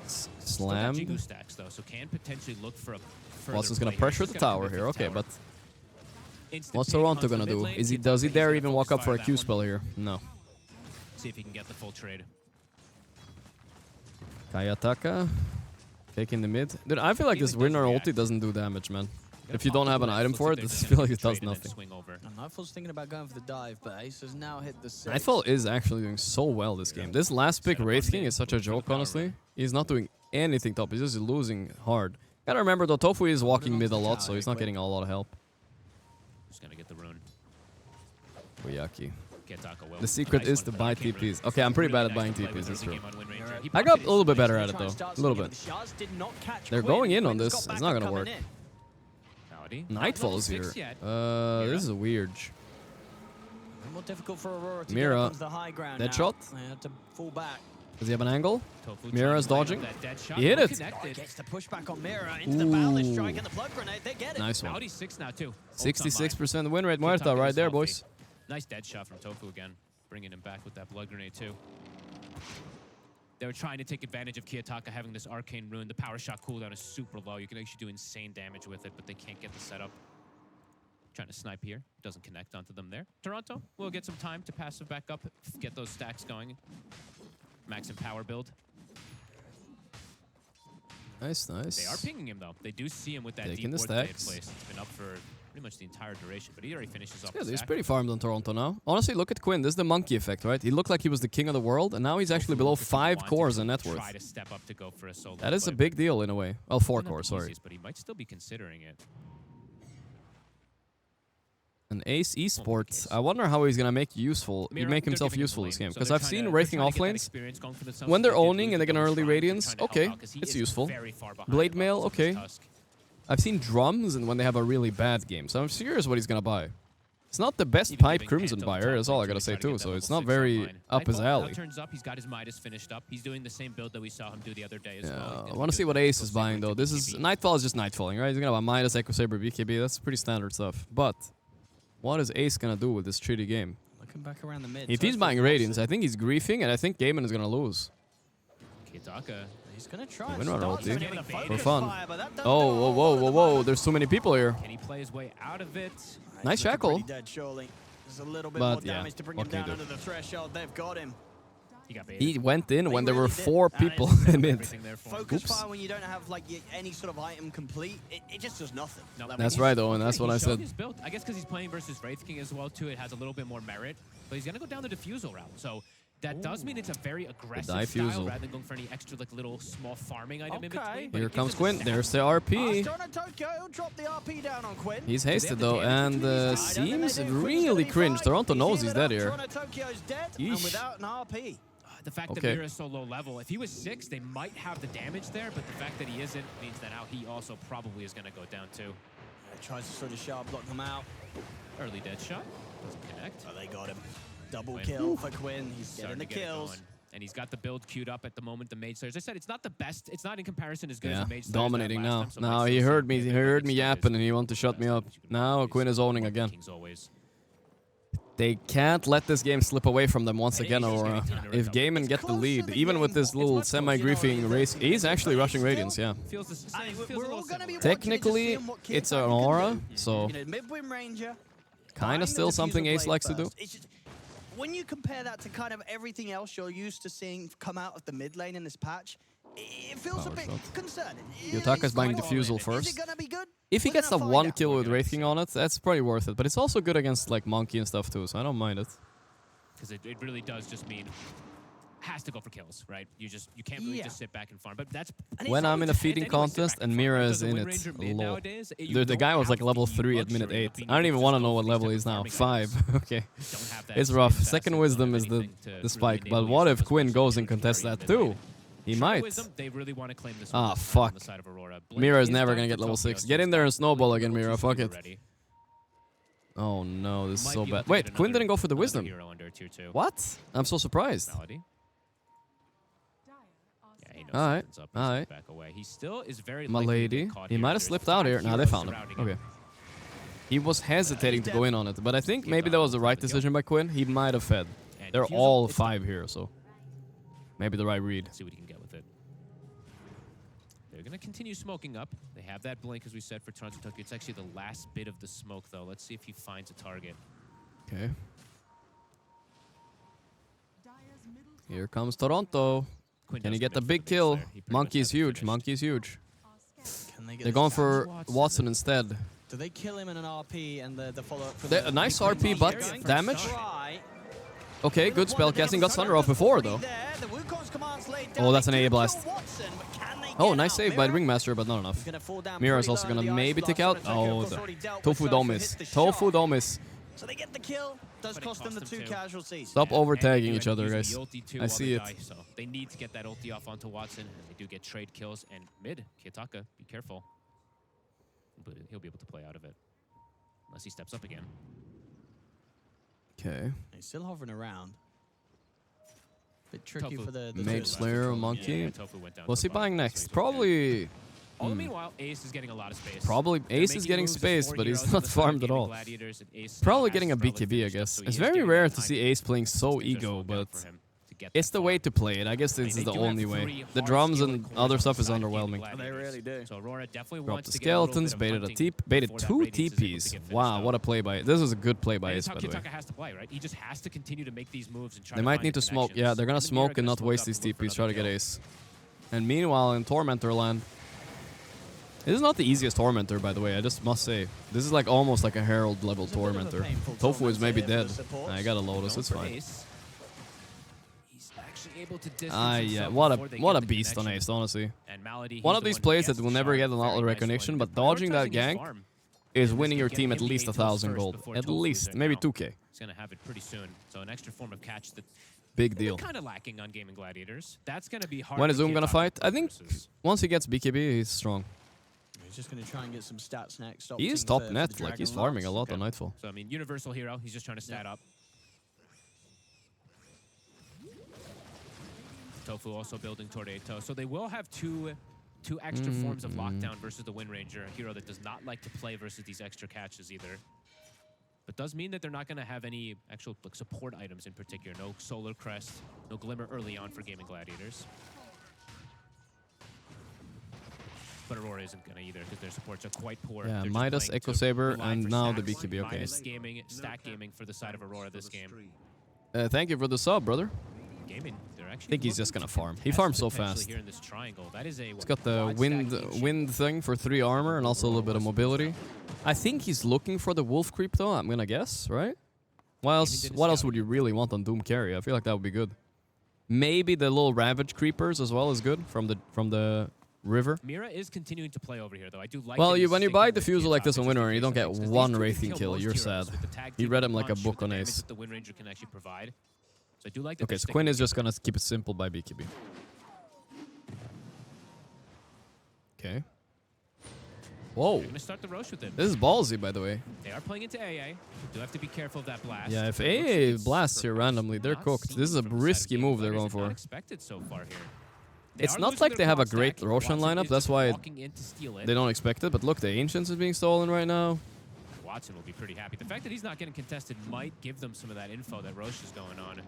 Slam. Stacks, though, so can potentially look for a Watson's gonna pressure the tower here. Okay, but what's Toronto gonna do? Does he dare even walk up for a Q spell here? No. See if he can get the full trade. Kayataka taking the mid. Dude, I feel like this winner ulti doesn't do damage, man. If you don't have an item for it, I feel like it does nothing. Nightfall's thinking about going for the dive, but Ace has now hit the 6. Nightfall is actually doing so well this game. This last pick, Wraith King, is such a joke, honestly. He's not doing anything top. He's just losing hard. Gotta remember, though, Tofu is walking mid a lot, so he's not getting a lot of help. Just gonna get the rune. Oyaki. The secret is to buy TPs. Okay, I'm pretty bad at buying TPs, that's true. I got a little bit better at it, though. A little bit. They're going in on this. It's not gonna work. Nightfall is here. This is weird. More difficult for Aurora to Mira. get the high ground Dead now. shot. They had to fall back. Does he have an angle? Mira's dodging. He hit it. Gets the pushback on Mira into the balance strike and the blood grenade. They get it. Nice one. 6 now too. 66% win rate, Muerta, right there, boys. Nice dead shot from Tofu again, bringing him back with that blood grenade too. They were trying to take advantage of Kiyotaka having this arcane rune. The power shot cooldown is super low. You can actually do insane damage with it, but they can't get the setup. Trying to snipe here. Doesn't connect onto them there. Toronto will get some time to passive back up, get those stacks going. Max and power build. Nice, nice. They are pinging him though. They do see him with that Taking deep the ward that they've stacks. placed. It's been up for pretty much the entire duration, but he already finishes off Yeah, the he's stack. pretty farmed on Toronto now. Honestly, look at Quinn. This is the monkey effect, right? He looked like he was the king of the world, and now he's actually below 5 cores in net worth. Try to step up to go for a solo That is a play, big deal in a way. Well, 4 not the cores, sorry. easiest, but he might still be considering it. An Ace Esports. I wonder how he's gonna make himself useful this game. Because I've seen Wraithing off lanes. When they're owning and they get an early Radiance, okay, it's useful. Blade Mail, okay. I've seen Drums and when they have a really bad game. So I'm curious what he's gonna buy. It's not the best pipe Crimson buyer, that's all I gotta say too. So it's not very up his alley. Turns up, he's got his Midas finished up. He's doing the same build that we saw him do the other day as well. I want to see what Ace is buying though. This is Nightfall is just Nightfalling, right? He's gonna buy Midas, Echo Saber, BKB. That's pretty standard stuff. But what is Ace gonna do with this shitty game? Looking back around the mid. If he's buying Radiance, I think he's griefing, and I think Gaimin is gonna lose. Kiyotaka. He's gonna try. Winrunner ulti for fun. Oh, whoa, whoa, whoa, whoa! There's too many people here. Can he play his way out of it? Nice shackle. Dead, surely. There's a little bit But, more yeah, damage to bring what him can you down do? under the threshold. They've got him. He went in when there were 4 people in mid. Focus Oops. fire when you don't have like any sort of item complete. It just does nothing. That's right, Owen. That's what I said. His build. I guess because he's playing versus Wraith King as well too, it has a little bit more merit. But he's gonna go down the diffusal route. So that does mean it's a very aggressive style diffusal. rather than going for any extra like little small farming item in between. Here comes Quinn. There's the RP. Tokyo drop the RP down on Quinn. He's hasted though, and seems really cringe. Toronto knows he's dead here. Tokyo's dead and Yeesh. without an RP. The fact that Mira is so low level, if he was 6, they might have the damage there, but the fact that he isn't means that now he also probably is going to go down too. Tries to sort of sharp block them out. Early dead shot. Doesn't connect. Oh, they got him. Double kill for Quinn. He's getting the kills. And he's got the build queued up at the moment, the Mage Slayer. As I said, it's not the best. It's not in comparison as good as the Mage Slayer. Dominating now. Now he heard me. He heard me yapping, and he wanted to shut me up. Now Quinn is owning again. They can't let this game slip away from them once again, Aurora. If Gaimin get the lead, even with this little semi-griefing race, he's actually rushing Radiance, yeah. Technically, it's an Aurora, so kind of still something Ace likes to do. When you compare that to kind of everything else you're used to seeing come out of the mid lane in this patch, it feels a bit concerning. Yutaka's buying Diffusal first. Is it gonna be good? If he gets the 1 kill with Wraith King on it, that's probably worth it. But it's also good against like Monkey and stuff too, so I don't mind it. Because it really does just mean has to go for kills, right? You can't really just sit back and farm. But that's when I'm in a feeding contest and Mira is in it, lol. Dude, the guy was like level 3 at minute 8. I don't even want to know what level he's now. 5. Okay. It's rough. Second wisdom is the spike. But what if Quinn goes and contests that too? He might. They really want to claim this Ah, fuck. Mira is never going to get level 6. Get in there and snowball again, Mira. Fuck it. Oh no, this is so bad. Wait, Quinn didn't go for the wisdom. What? I'm so surprised. Alright, alright. He still is very My lady. He might have slipped out here. Nah, they found him. Okay. He was hesitating to go in on it, but I think maybe that was the right decision by Quinn. He might have fed. They're Refusal, all it's 5 here, so maybe the right read. See what he can get with it. They're going to continue smoking up. They have that blink, as we said, for Toronto Tokyo. It's actually the last bit of the smoke, though. Let's see if he finds a target. Okay. Here comes Toronto. Can he get the big kill? Monkey's huge. Monkey's huge. They're going for Watson instead. Do they kill him in an RP and the follow-up? A nice RP, but damage. Okay, good spell casting. Got Thunder off before, though. Oh, that's an A blast. Oh, nice save by the Ringmaster, but not enough. Mira's also gonna maybe take out. Oh, Tofu don't miss. Tofu don't miss. So they get the kill. Does cost them the 2 casualties. Stop over-tagging each other, guys. I see it. So they need to get that ulti off onto Watson. They do get trade kills. And mid, Kiyotaka, be careful. But he'll be able to play out of it. Unless he steps up again. Okay. He's still hovering around. Bit tricky Tofu. for the Mage Slayer, Monkey. Yeah, Tofu went down What's to he the bottom. buying next? Probably... All the meanwhile, Ace is getting a lot of space. Probably Ace is getting space, but he's not farmed at all. Probably getting a BKB, I guess. It's very rare to see Ace playing so ego, but it's the way to play it. I guess this is the only way. The drums and other stuff is underwhelming. They really do. So Aurora definitely Dropped wants the to get a little skeletons, bit of baited hunting 2 before that Radiance is able to TPs. get finished Wow, up. what a play by This is a good play by And Ace, it's how by the way. Kiyotaka has to play, right? He just has to continue to make these moves and try They to might find need the to smoke. connections. Yeah, they're gonna And then Mira smoke and not smoke waste up these and look for TPs, try to another get kill. Ace. And meanwhile, in Tormentor land, this is not the easiest Tormentor, by the way, I just must say. This is like almost like a Herald level Tormentor. Tofu is maybe dead. I got a Lotus, it's fine. Ace. He's actually able to distance Yeah, himself what before they a get the beast on connection. Ace, honestly. And Malady, One he's of the these one who plays gets that will the never shot. get a lot of Very nice recognition, one. but dodging that Prioritizing his gank farm. is And winning your getting team at him least the 1,000 first gold. before At Tofu's least, there maybe now. 2k. He's going to have it pretty soon. So an extra form of catch that Big deal. kind of lacking on Gaimin Gladiators. That's going to be hard. When is for Zoom gonna Kiyotaka fight? to I think versus. once he gets BKB, he's strong. He's just going to try and get some stats next. He is opting top for the net, like Dragon he's farming a Lance. lot on Nightfall. So, I mean, universal hero. He's just trying to stat up. Tofu also building toward Eito. So they will have two extra forms of lockdown versus the Wind Ranger, a hero that does not like to play versus these extra catches either. But does mean that they're not going to have any actual like, support items in particular. No Solar Crest, no Glimmer early on for Gaimin Gladiators. But Aurora isn't going to either because their supports are quite poor. Yeah, They're just Midas, playing Echo to Saber, rely and for now the stacks. BKB, okay. Midas gaming, stack gaming for the side of Aurora this game. Thank you for the sub, brother. Gaimin, they're actually I think he's looking just gonna to farm. He contest farms so potentially fast. Here in this triangle. That is a He's got the wide wind stack game wind thing for 3 armor and also a little bit of mobility. I think he's looking for the wolf creep though, I'm gonna guess, right? What else would you really want on Doom carry? I feel like that would be good. Maybe the little Ravage creepers as well is good from the river. Mira is continuing to play over here, though. I do like. Well, that he's when you buy sticking with diffusal like this on Kiyotaka Winter just and you in don't case get that happens, 'cause one these two Wraithing can kill, most you're heroes sad. with the tag He team read him like a punch, with book the on damage Ace. that the Wind Ranger can actually provide. So I do like that. Okay, they're so sticking Quinn is with just gonna keep it simple by BKB. Okay. Whoa. They're gonna start the Roche with him. This is ballsy, by the way. They are playing into AA. Do have to be careful of that blast. Yeah, if It looks like AA it's blasts here randomly, they're not cooked. seen This is a from the side of risky Gaimin move they're Gladiators going and for. Not expected so far here. They It's are not losing like their they have a quad great stack. Roshan Watson lineup, is that's just why walking in to steal it. they don't expect it, but look, the Ancients is being stolen right now. Watson will be pretty happy. The fact that he's not getting contested might give them some of that info that Roche is going on.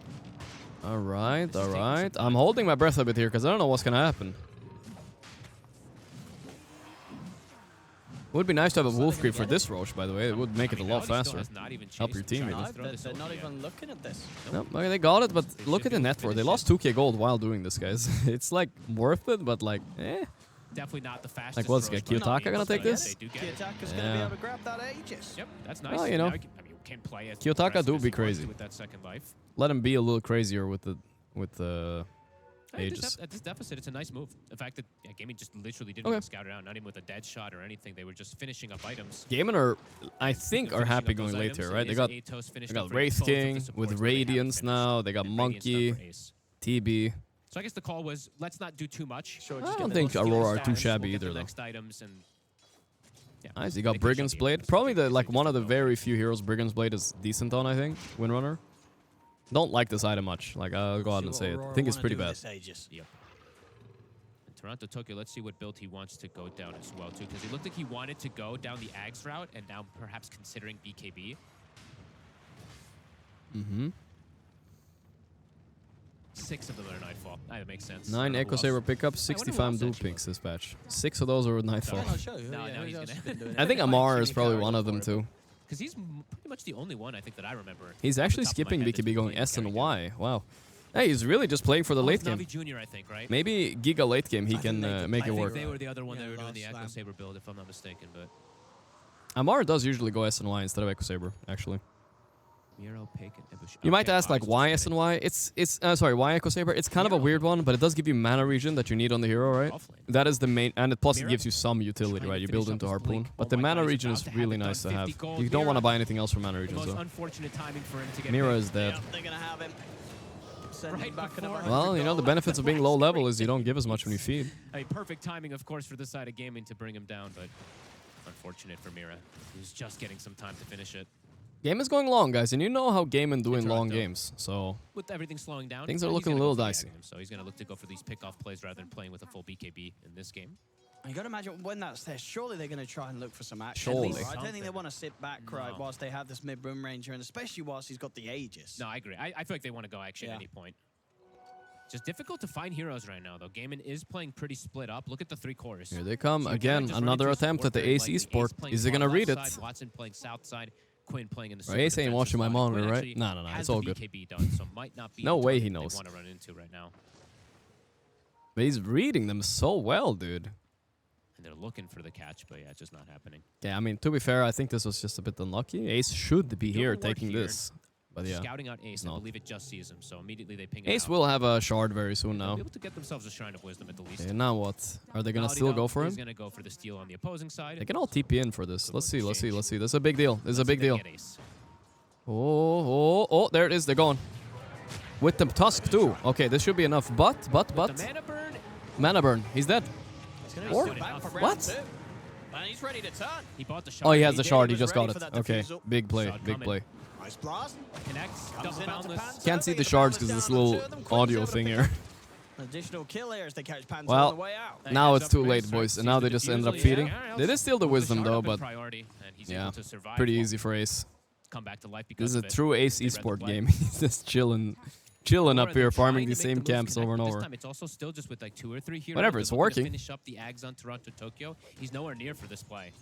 Alright, alright. I'm holding my breath a bit here because I don't know what's gonna happen. Would be nice to have a wolf creep for this Roche, by the way. It would make it a lot faster. Help your team, maybe. No, they're not even looking at this. No, okay, they got it, but look at the net worth. They lost 2k gold while doing this, guys. It's like worth it, but like, eh. Definitely not the fastest. Like, what's Roche Kiyotaka by gonna take any this? means, but they do get it. Kiyotaka's going to be able to grab that Aegis. Yep, that's nice. Well, you know, Now he can play as Kiyotaka aggressive do as be he wants crazy. to with that second life. Let him be a little crazier with the Aegis. At this deficit, it's a nice move. The fact that Gaimin just literally didn't Okay. even scout it out, not even with a dead shot or anything. They were just finishing up items. Gaimin are, I think, are Finishing happy up those going late items, here, it right? They is got, Atos they finished got up for Wraith both of the King supports with that they haven't Radiance finished, now. They got and Radiance done Monkey, for Ace. TB. So I guess the call was, let's not do too much. I don't think Aurora are too shabby either, though. Next items and yeah, Nice, you got Brigand's Blade. Probably one of the very few heroes Brigand's Blade is decent on, I think. Windrunner. Don't like this item much. Like, I'll go out and say it. I think it's pretty bad. Yep. And Toronto Tokyo, let's see what build he wants to go down as well, too. Because he looked like he wanted to go down the Ags route and now perhaps considering BKB. Mm-hmm. 6 of them are Nightfall. That makes sense. 9 Echo Saber pickups, 65 dual picks this patch. 6 of those are with Nightfall. No, he's gonna. I think Amar is probably one of them too. Because he's pretty much the only one I think that I remember. He's actually skipping BKB going S and Y. Wow. Hey, he's really just playing for the late game. Navi Jr., I think, right? Maybe Giga late game he can make it work. They were the other one that were doing the Echo Saber build, if I'm not mistaken. But Amar does usually go S and Y instead of Echo Saber, actually. Miro, Pagan, Ibushi. You might ask like why S and Y? Sorry, why Echo Saber? It's kind of a weird one, but it does give you mana regen that you need on the hero, right? That is the main, and plus it gives you some utility, right? You build into Harpoon, but the mana regen is really nice to have. You don't want to buy anything else for mana regen, so. Unfortunate timing for him to get Mira is dead. They're gonna have him. Well, you know, the benefits of being low level is you don't give as much when you feed. I mean, perfect timing, of course, for the side of Gaimin to bring him down, but unfortunate for Mira, who's just getting some time to finish it. Game is going long, guys, and you know how Gaimin doing long games, so with everything slowing down, things are looking a little dicey. So he's going to look to go for these pick-off plays rather than playing with a full BKB in this game. You got to imagine when that's there, surely they're going to try and look for some action. Surely. I don't think they want to sit back, right, whilst they have this mid-room ranger, and especially whilst he's got the Aegis. No, I agree. I feel like they want to go action at any point. Just difficult to find heroes right now, though. Gaimin is playing pretty split up. Look at the 3 cores. Here they come again. Another attempt at the Ace Esport. Is he gonna read it? Watson playing south side. Quinn playing in the Right, Ace ain't watching my monitor, right? No, it's all good. Done, so might not be no way he knows. Want to run into right now. But he's reading them so well, dude. And they're looking for the catch, but yeah, it's just not happening. Yeah, I mean, to be fair, I think this was just a bit unlucky. Ace should be here taking this. But yeah, scouting out Ace, I believe it just sees him, so immediately they ping Ace him will have a shard very soon now. They'll be able to get themselves a Shrine of Wisdom at the least. Okay, now what? Are they gonna still go for him? He's gonna go for the steal on the opposing side. They can all TP in for this. Let's see. This is a big deal. This is a big deal. Oh, there it is. They're going. With the Tusk too. Okay, this should be enough. But. Mana burn. He's dead. Or? What? And he's ready to turn. He bought the shard. Oh, he has the shard. He just got it. Okay, big play. Big play. Nice blast. Connects. Double boundless. Can't see the shards because of this little audio thing here. Additional kill here as they catch Panzer Well, on the way out. now it's too late, boys, and now they just ended up feeding. They did steal the wisdom though, but yeah, pretty easy for Ace. Come back to life This because is a true Ace esport game. He's just chilling up here, farming the same camps over and over. It's also still just with like 2 or 3 heroes. Whatever, it's working. Finish up the Ags on Toronto, Tokyo. He's nowhere near for this play.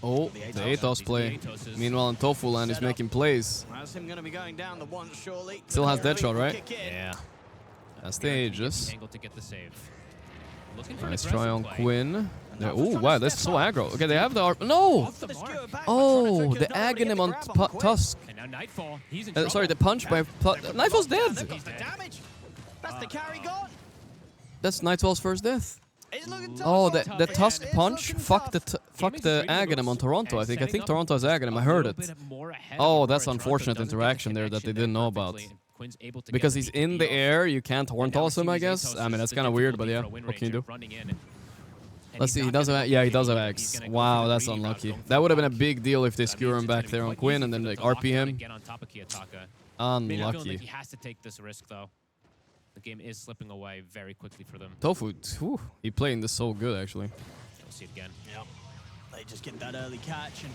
Oh, the Atos play. Meanwhile, in Tofu land, he's making plays. That's him going to be going down the one, surely. Still has Deadshot, right? Yeah. That's the Aegis. To get the save. Nice try on Quinn. Oh, wow, that's so aggro. Okay, they have the No! Oh, the Aghanim on Tusk. And now Nightfall. He's in sorry, the punch by... Nightfall's dead! That's the damage. That's the carry gone. That's Nightfall's first death. Oh, the Tusk punch fucked the Aghanim on Toronto, I think. I think Toronto has Aghanim. I heard it. Oh, that's unfortunate interaction there that they didn't know about. Because he's in the air, you can't horn toss him, I guess. I mean, that's kind of weird, but yeah, what can you do? Let's see, he does have, yeah, he does have Axe. Wow, that's unlucky. That would have been a big deal if they skewer him back there on Quinn and then like RP him. Unlucky. He has to take this risk though. The game is slipping away very quickly for them. Tofu, whew, he playing this so good actually. We'll see it again. Yep. They just get that early catch and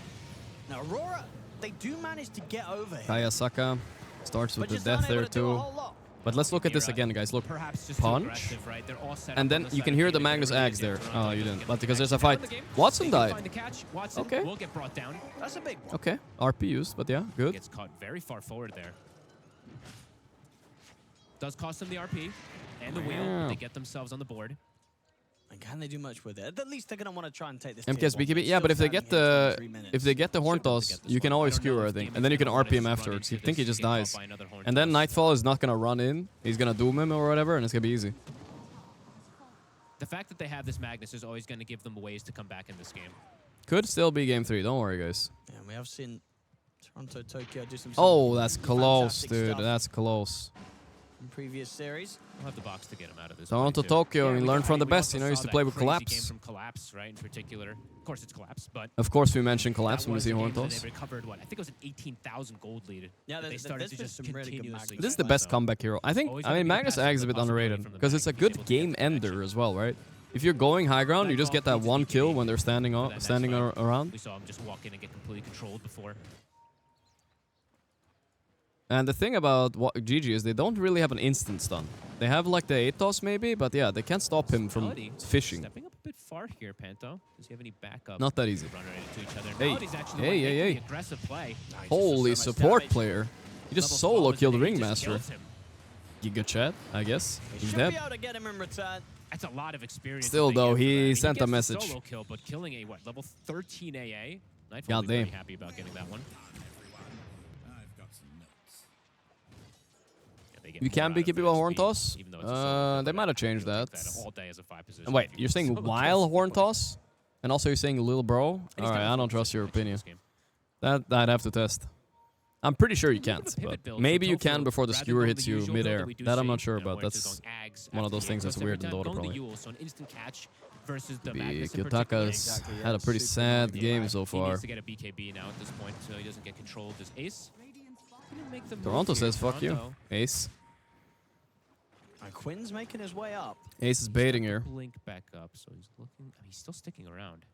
now Aurora, they do manage to get over here. Kayasaka starts with the death there too. But let's look at this again, guys. Look, punch, and then you can hear the Magnus Axe there. Oh, you didn't, but because there's a fight. Watson died. Okay. Will get brought down. That's a big one. Okay, RP used, but yeah, good. Gets caught very far forward there. Does cost them the RP and the wheel. They get themselves on the board. And can they do much with it? At least they're gonna want to try and take this. MKS BKB, yeah, but if they get the horn toss, you can always skewer, I think, and then you can RP him afterwards. You think he just dies, and then Nightfall is not gonna run in. He's gonna doom him or whatever, and it's gonna be easy. The fact that they have this Magnus is always gonna give them ways to come back in this game. Could still be game 3. Don't worry, guys. Yeah, we have seen Toronto, Tokyo do some. Oh, that's close, dude. That's close. In previous series. We'll have the box to get him out of this. Toronto, Tokyo, we learned from the best. You know, used to play with Collapse. Game from Collapse, right? In particular, of course, it's Collapse, but of course we mentioned Collapse when we see horn toss. They recovered what? I think it was an 18,000 gold lead. Yeah, they started to just continuously. This is the best comeback hero. I mean, Magnus Axe is a bit underrated because it's a good game ender as well, right? If you're going high ground, you just get that one kill when they're standing around. We saw him just walk in and get completely controlled before. And the thing about what GG is they don't really have an instant stun. They have like the 8 toss maybe, but yeah, they can't stop him from fishing. Stepping up a bit far here, Panto. Does he have any backup? Not that easy. Runner into each other. Hey, Melody's actually hey, hey, hey. aggressive play. Holy support player. He just solo killed Ringmaster. Him. Giga chat, I guess. He's Should dead. be able to get him in return. That's a lot of experience. Still that they though, get for that. I he mean, sent a gets the message. Solo kill, but killing a what? Level 13 AA. Nightfall God will be very damn. happy about getting that one. You can be keeping a horn toss? They might have changed that. All day as a 5 position. Wait, you're saying while horn toss? And also you're saying Lil Bro? Alright, I don't trust your opinion. That I'd have to test. I'm pretty sure you can't, but maybe you can before the skewer hits you midair. That I'm not sure about. That's one of those things that's weird in Dota probably. Kyotaka's had a pretty sad game so He far. needs to get a BKB now at this point so he doesn't get controlled. Does Ace make the move Toronto here? says fuck you. Toronto. Ace. Quinn's making his way up. Ace is baiting here. Blink back up, so he's looking. He's still sticking around.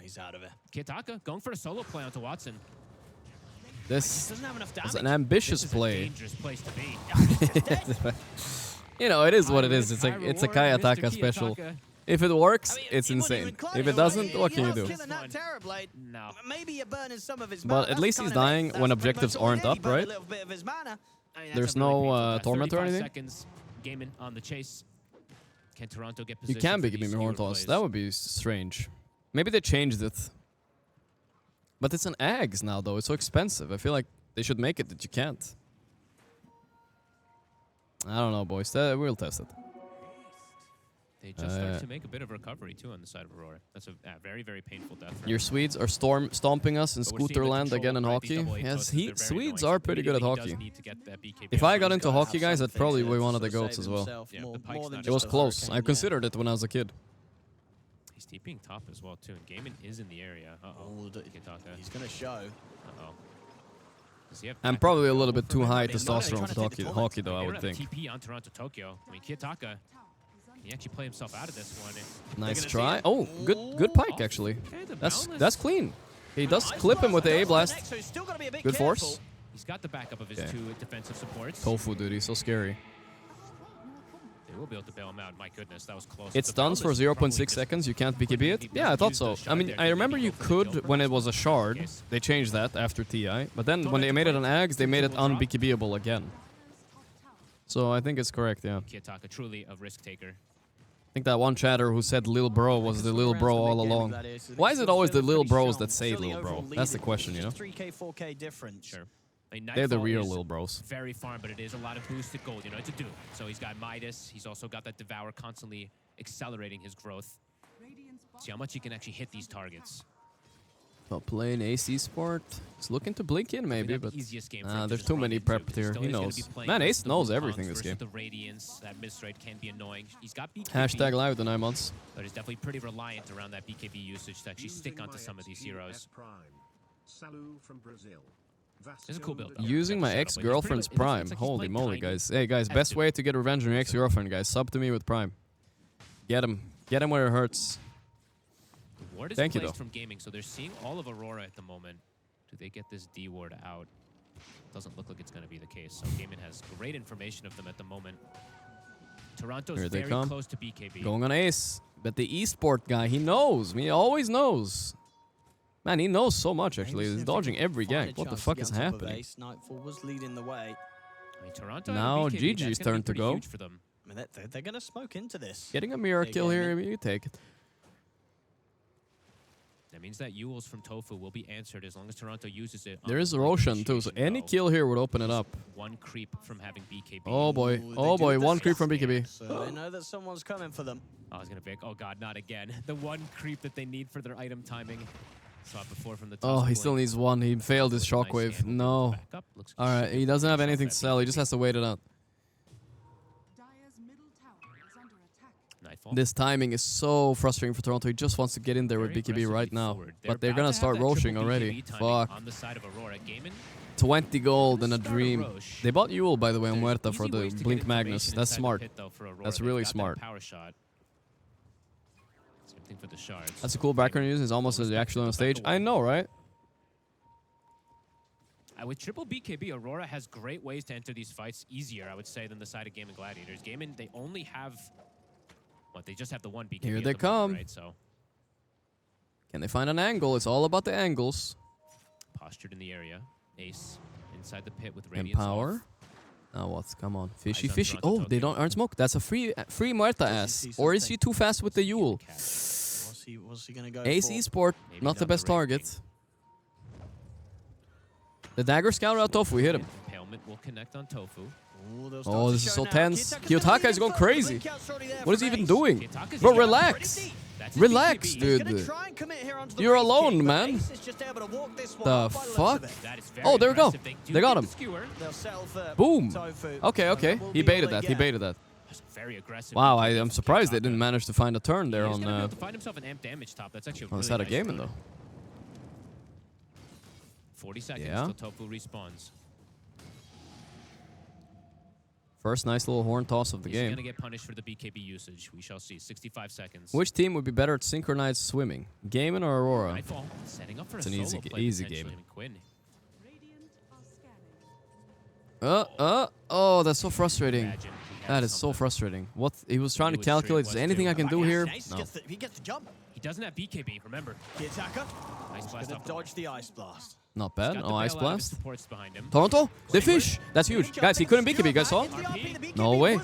He's out of it. Kyotaka going for a solo play onto Watson. This Doesn't have enough is damage. an ambitious This is a play. dangerous place to be. You know, it is what it is. It's a Kayataka special. If it works, it's insane. If it doesn't, what can you do? No. Maybe you're burning some of his But at least he's dying when objectives aren't up, right? There's no torment or anything. Seconds. Gaimin on the chase. Can Toronto get You position can be for these giving me horn skewer toss. plays? That would be strange. Maybe they changed it. But it's an Ags now, though. It's so expensive. I feel like they should make it that you can't. I don't know, boys. We'll test it. They just start to make a bit of recovery, too, on the side of Aurora. That's a very, very painful death. For Your him. Swedes are stomping us in But we're seeing the Scooterland control again in right, these hockey. double A Yes, toasts, they're very Swedes annoying. are pretty good at Immediately he hockey. does need to get that BKB If up. I got He's into gotta hockey, have guys, I'd something probably to be one of the sort of goats save as well. himself. Yeah, the Pike's not It was just a close. hurricane, I considered it when I was a kid. He's TPing top as well, too. And Gaimin is in the area. Uh-oh. He's going to show. Uh-oh. Does he have I'm backup probably a here? little bit too high They're testosterone for hockey, though, I They would don't have think. TP on Toronto Tokyo. I mean, Kyotaka, he actually played himself out of this one. Nice try. Oh, good pike, actually. That's clean. He does clip him with the A-blast. Good force. He's got the backup of his two defensive supports. Tofu, dude, he's so scary. They will be able to bail him out. My goodness, that was close. It stuns for 0.6 seconds. You can't BKB it. Yeah, I thought so. I mean, I remember you could when it was a shard. They changed that after TI. But then when they made it an Ags, they made it unBKBable again. So I think it's correct, yeah. Kyotaka, truly a risk taker. I think that one chatter who said Lil Bro was the Lil Bro all along. Why is it always the Lil Bros that say Lil Bro? That's the question, you know? 3K, 4K difference. Sure. I mean, They're the Nightfall real is Lil Bros. Very farm, but it is a lot of boosted gold. You know, it's a Doom. So he's got Midas. He's also got that Devour constantly accelerating his growth. See how much he can actually hit these targets. But playing AC Sport, he's looking to blink in maybe, but there's too many prep here. He knows. Man, Ace knows everything this game. The Radiance, that misrate can be annoying. He's got BKB. Hashtag live the 9 months. But he's definitely pretty reliant around that BKB usage to actually stick onto some of these heroes. This is a cool build, though. Using my ex-girlfriend's Prime. Holy moly, guys. Hey, guys, best way to get revenge on your ex-girlfriend, guys. Sub to me with Prime. Get him. Get him where it hurts. Ward is Thank you, placed though. from Gaming, so they're seeing all of Aurora at the moment. Do they get this D ward out? Doesn't look like it's going to be the case. So Gaimin has great information of them at the moment. Toronto's Here they very come. close to BKB. Going on Ace. But the esport guy, he knows. He always knows. Man, he knows so much, actually. He's dodging every gank. What the fuck is happening? Nightfall was leading the way. I mean, Toronto Now and BKB, GG's that's gonna turn be to pretty go. huge for them. I mean, they're going to smoke into this. Getting a mirror kill here, you take it. That means that Yules from Tofu will be answered as long as Toronto uses it. There is Roshan, too, so any kill here would open it up. One creep from having BKB. Oh, boy. Oh, boy. One creep from BKB. So they know that someone's coming for them. I was going to pick. Oh, God, not again. The one creep that they need for their item timing. Saw it before from the top. Oh, he still needs one. He failed his shockwave. No. Alright, he doesn't have anything to sell. He just has to wait it out. Nightfall. This timing is so frustrating for Toronto. He just wants to get in there with BKB right now. But they're gonna start roshing already. Fuck. On the side of Aurora. Gaimin, 20 gold and a dream. Roche. They bought Yule, by the way, on Muerta for easy the ways to get Blink Magnus. information That's inside the smart. pit, though, for Aurora. That's They've really got that smart. Power shot. Same thing for the shards. That's a cool background use. He's almost actually on stage. I know, right? With triple BKB, Aurora has great ways to enter these fights easier, I would say, than the side of Gaimin Gladiators. Gaimin, they only have... What, they just have the one BKB. Here at they the moment, come. right? So Can they find an angle? It's all about the angles. postured in the area. Ace inside the pit with Radiance Empower. off. Now what? Come on. Fishy, Eyes on fishy. Toronto Oh, they don't earn smoke. That's a free Muerta ass. Or is he too fast with the Yule? What's he gonna go Ace for? Esport, not the best target. The dagger scouted out Tofu. We hit him. Impalement will connect on Tofu. Oh, this is so tense. Kiyotaka is going crazy. What is he even doing? Bro, relax. Relax, dude. You're alone, man. The fuck? Oh, there we go. They got him. Boom. Okay, okay. He baited that. He baited that. Very aggressive. Wow, I'm surprised they didn't manage to find a turn there He's on... gonna be able to find himself an amp damage top. That's actually a is really that a nice Gaimin, turn. though? 40 seconds Yeah. till Tofu respawns. First nice little horn toss of the He's game. gonna get punished for the BKB usage. We shall see. 65 seconds. Which team would be better at synchronized swimming? Gaimin or Aurora? Nightfall setting up for It's a an solo easy, play easy potentially. game. I mean, Quinn. Oh, that's so frustrating. That is so frustrating. What he was trying to calculate, is there anything I can do here? No. He gets the jump. He doesn't have BKB, remember? The attacker. Ice He's blast gonna off. dodge the ice blast. Not bad. Got the Oh, Ice bail out of his Blast. supports behind him. Toronto? The fish! That's huge. Guys, he couldn't BKB. You guys saw? No way.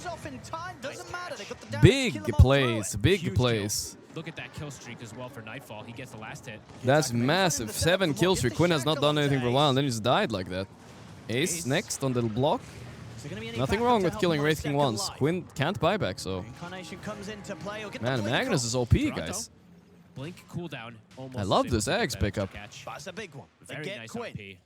Big plays. Big plays. Look at that kill streak as well for Nightfall. He gets the last hit. That's massive. 7 kill streak. Quinn has not done anything for a while, and then he's died like that. Ace next on the block. Nothing wrong with killing Wraith King once. Quinn can't buy back, so... Incarnation comes into play. Or get Man, the blink Magnus off. is OP, guys. Blink cooldown. I love this Axe pickup. That's a big one. They Very get nice Quinn. RP.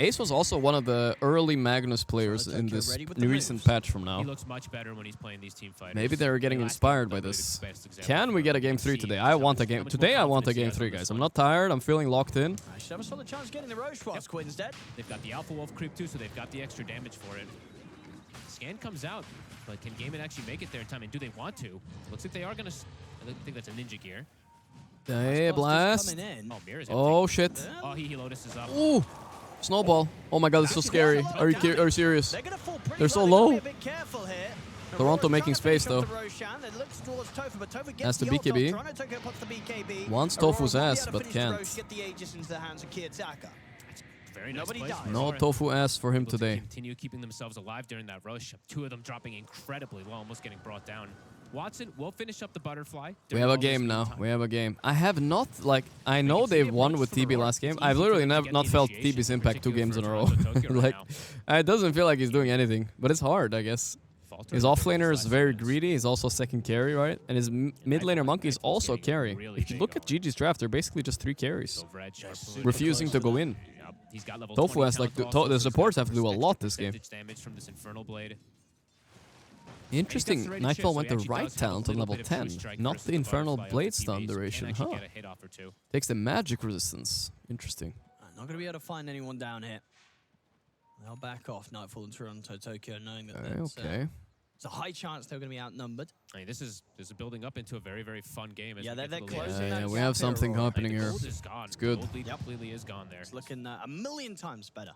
Ace was also one of the early Magnus players in this recent patch from now. He looks much better when he's playing these team fighters. Maybe they're getting inspired by this. Can we get a game 3 today? I want a game. Today I want a game 3, guys. I'm not tired. I'm feeling locked in. I should have a solid chance getting the Roche whilst Quinn's dead. They've got the Alpha Wolf creep too, so they've got the extra damage for it. Scan comes out, but can Gaimin actually make it there in time? And do they want to? Looks like they are going to... I think that's a ninja gear. Hey, blast. Oh, Mirror's Oh, shit. Oh, he Lotus is up. Ooh. Snowball. Oh my god, this is so scary. Are you serious? They're so low. Toronto making space, though. That's the BKB. Wants Tofu's ass, but can't. Very nice play. No Tofu ass for him Able to today. Continue keeping themselves alive during that rush. 2 of them dropping incredibly low, almost getting brought down. Watson will finish up the butterfly. We have a game now. We have a game. I have not, like, I know they've won with TB last game. I've literally not felt TB's impact 2 games in a row. Like, it doesn't feel like he's doing anything, but it's hard, I guess. His offlaner is very greedy. He's also second carry, right? And his mid laner Monkey is also carry. If you look at GG's draft, they're basically just 3 carries. Refusing to go in. Tofu has, like, the supports have to do a lot this game. Damage from this Infernal Blade. Interesting. Nightfall went the right talent on level 10, not the Infernal Blade stun duration, huh? Takes the magic resistance. Interesting. Not going to be able to find anyone down here. They'll back off Nightfall and Toronto, Tokyo, knowing that Okay. it's a high chance they're going to be outnumbered. I mean, this is building up into a very, very fun game. Yeah, they're closing. Yeah, we have something happening here. It's good. The gold lead completely is gone there. It's looking a million times better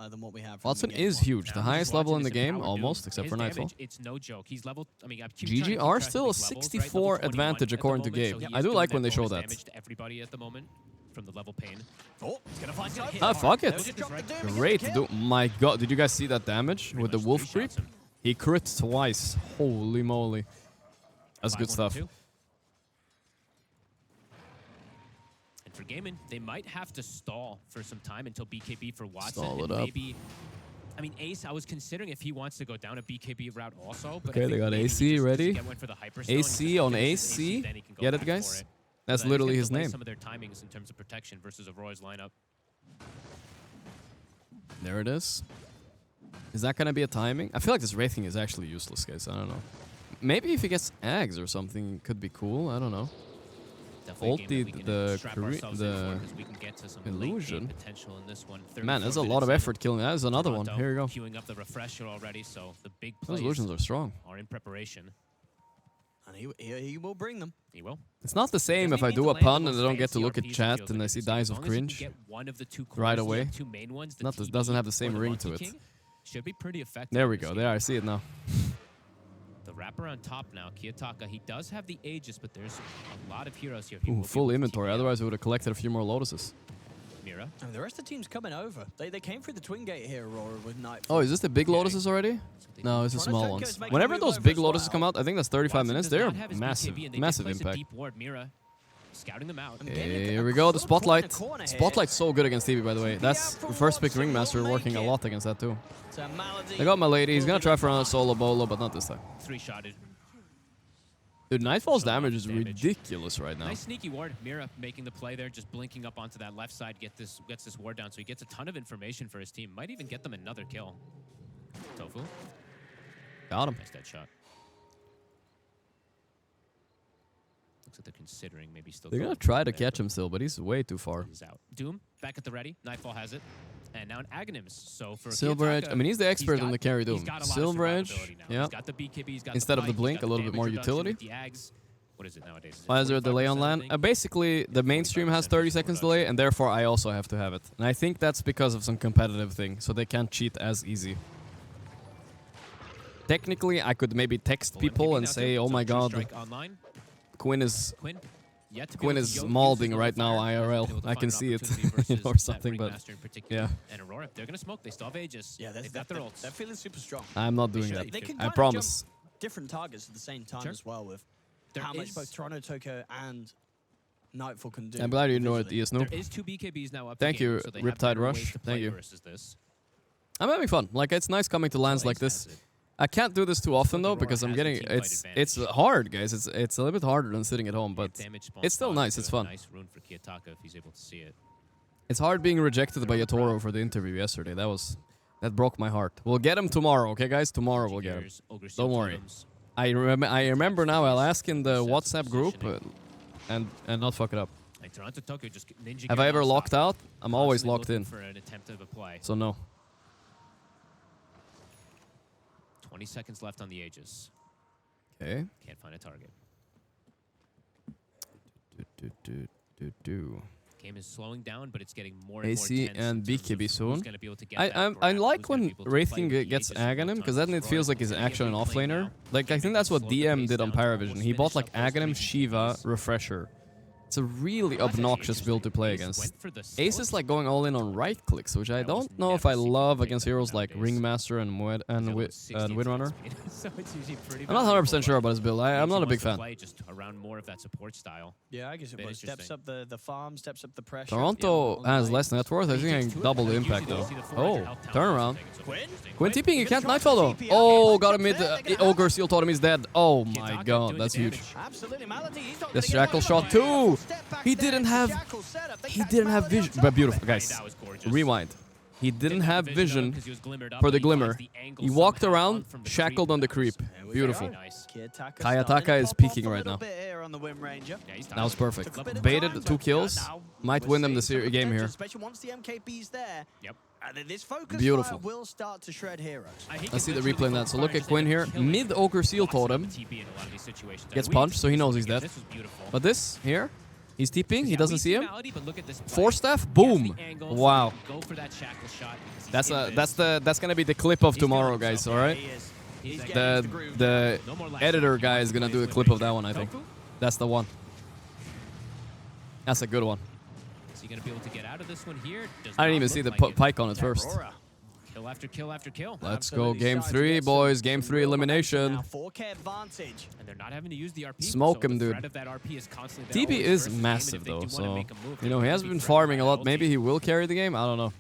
than what we have. from Watson the game is one. huge. The highest level in the game, almost, except His for Nightfall. damage, it's no joke. He's leveled. I mean, GG are still a 64 advantage according to Gabe. I do like when they show that. Damage to everybody at the moment from the level pain. Oh, it's gonna find Tofu. Ah, fuck it. Great. My god, did you guys see that damage with the wolf creep? He crit twice. Holy moly. That's good stuff. And for Gaimin, they might have to stall for some time until BKB for Watson. Stall it and up. maybe, I mean, Ace, I was considering if he wants to go down a BKB route also. But I Okay, think they got maybe he AC just ready. get one for the Hyperstone. AC on If it's AC. then he can go Get it, back guys? for it. That's But literally it's his gonna delay name. some of their timings in terms of protection versus Aurora's lineup. There it is. Is that gonna be a timing? I feel like this Wraith King is actually useless, guys. I don't know. Maybe if he gets Ags or something, it could be cool. I don't know. Definitely a game that we can strap the ourselves in for 'cause we can get to some late game illusion. potential in this one. Man, there's a 34 lot of minutes effort killing that. There's another one. Toronto Here you go. Queuing up the refresher already, so the big Those plays illusions are strong. are in preparation. And he will bring them. He will. It's not the same if I do a pun and I don't get to look at chat and I see Dies of Cringe right away. Doesn't have the same ring to it. Should be pretty effective. There we go. There, I see it now. The wrapper on top now, Kiyotaka. He does have the Aegis, but there's a lot of heroes here. Ooh, full inventory. Otherwise, we would have collected a few more Lotuses. Mira. And the rest of the team's coming over. They came through the Twin Gate here, Aurora, with Nightfall. Oh, is this the big Lotuses already? No, it's the small ones. Whenever those big Lotuses come out, I think that's 35 minutes. They're massive, massive impact. Deep ward. Mira scouting them out. Here we go, the Spotlight. Spotlight's so good against TV, by the way. That's the first pick Ringmaster working a lot against that, too. I got my lady. He's going to try for another solo bolo, but not this time. 3-shotted. Dude, Nightfall's damage is ridiculous right now. Nice sneaky ward. Mira making the play there, just blinking up onto that left side, gets this ward down, so he gets a ton of information for his team. Might even get them another kill. Tofu. Got him. Nice dead shot. Looks like they're considering maybe still. They're going to try to catch him still, but he's way too far. He's out. Doom, back at the ready. Nightfall has it. And now an Aghanims. So for Silver Edge, I mean, he's the expert on the carry Doom. Silver Edge, yeah. Instead of the blink, a little bit more utility. What is it nowadays? Why is there a delay on land? Basically, the mainstream has 30 seconds delay, and therefore I also have to have it. And I think that's because of some competitive thing, so they can't cheat as easy. Technically, I could maybe text people and say, oh my god, Quinn is molding right now IRL. I can see it or something, but yeah. And Aurora, they're gonna smoke. They still have Aegis. Yeah, they've got their ults. They're feeling super strong. I'm not doing that. They can I promise. jump different targets at the same time as well with how much both Toronto, Tokyo, and Nightfall can do. I'm glad you know it, Snoop. There is 2 BKBs now up. Thank you, Riptide Rush. Thank you. I'm having fun. Like, it's nice coming to lands like this. I can't do this too often though because I'm getting it's hard, guys. It's a little bit harder than sitting at home, but it's still nice. It's fun. Nice rune for Kiyotaka if he's able to see it. It's hard being rejected by Yatoro for the interview yesterday. That broke my heart. We'll get him tomorrow, okay, guys? Tomorrow we'll get him. Don't worry. I remember now. I'll ask in the WhatsApp group and not fuck it up. Like Toronto, Tokyo just have I ever locked out? I'm always locked in. For an attempt of a play. So no. 20 seconds left on the Aegis. Okay. Can't find a target. Game is slowing down, but it's getting more and more AC tense and BKB soon. I like when Wraith King gets Aghanim, because then it feels like he's actually an offlaner. Like, I think that's what DM did on Pyrovision. He bought like Aghanim, Shiva, Refresher. It's a really obnoxious build to play against. Ace is like going all in on right clicks, which I don't know if I love against heroes like Ringmaster and Windrunner. I'm not 100% sure about his build. I'm not a big fan. Just around more of that support style. Yeah, I guess it steps up the farm, steps up the pressure. Toronto has less net worth. I think I can double the impact though. Oh, turnaround. Quinn TPing, you can't Nightfall though. Oh, got him mid. Ogre Seal Totem is dead. Oh my god, that's huge. The Shackle shot too. He didn't have vision. But beautiful, guys. Rewind. He didn't have vision for the Glimmer. He walked around, shackled on the creep. Beautiful. Kayataka is peaking right now. That was perfect. Baited 2 kills. Might win them the game here. Beautiful. Let's see the replay on that. So look at Quinn here. Mid Ogre Seal Totem. Gets punched, so he knows he's dead. But this here, he's TPing. He doesn't see him. 4 staff. Boom. Wow. That's gonna be the clip of tomorrow, guys. All right. The editor guy is gonna do a clip of that one. I think that's the one. That's a good one. Is he gonna be able to get out of this one here? I didn't even see the pike on it first. Kill after kill after kill. Let's go, game 3, boys. Game 3 elimination. 4K advantage. And they're not having to use the RP. Smoke him, dude. TP is massive, though, so you know he has been farming a lot. Maybe he will carry the game. I don't know.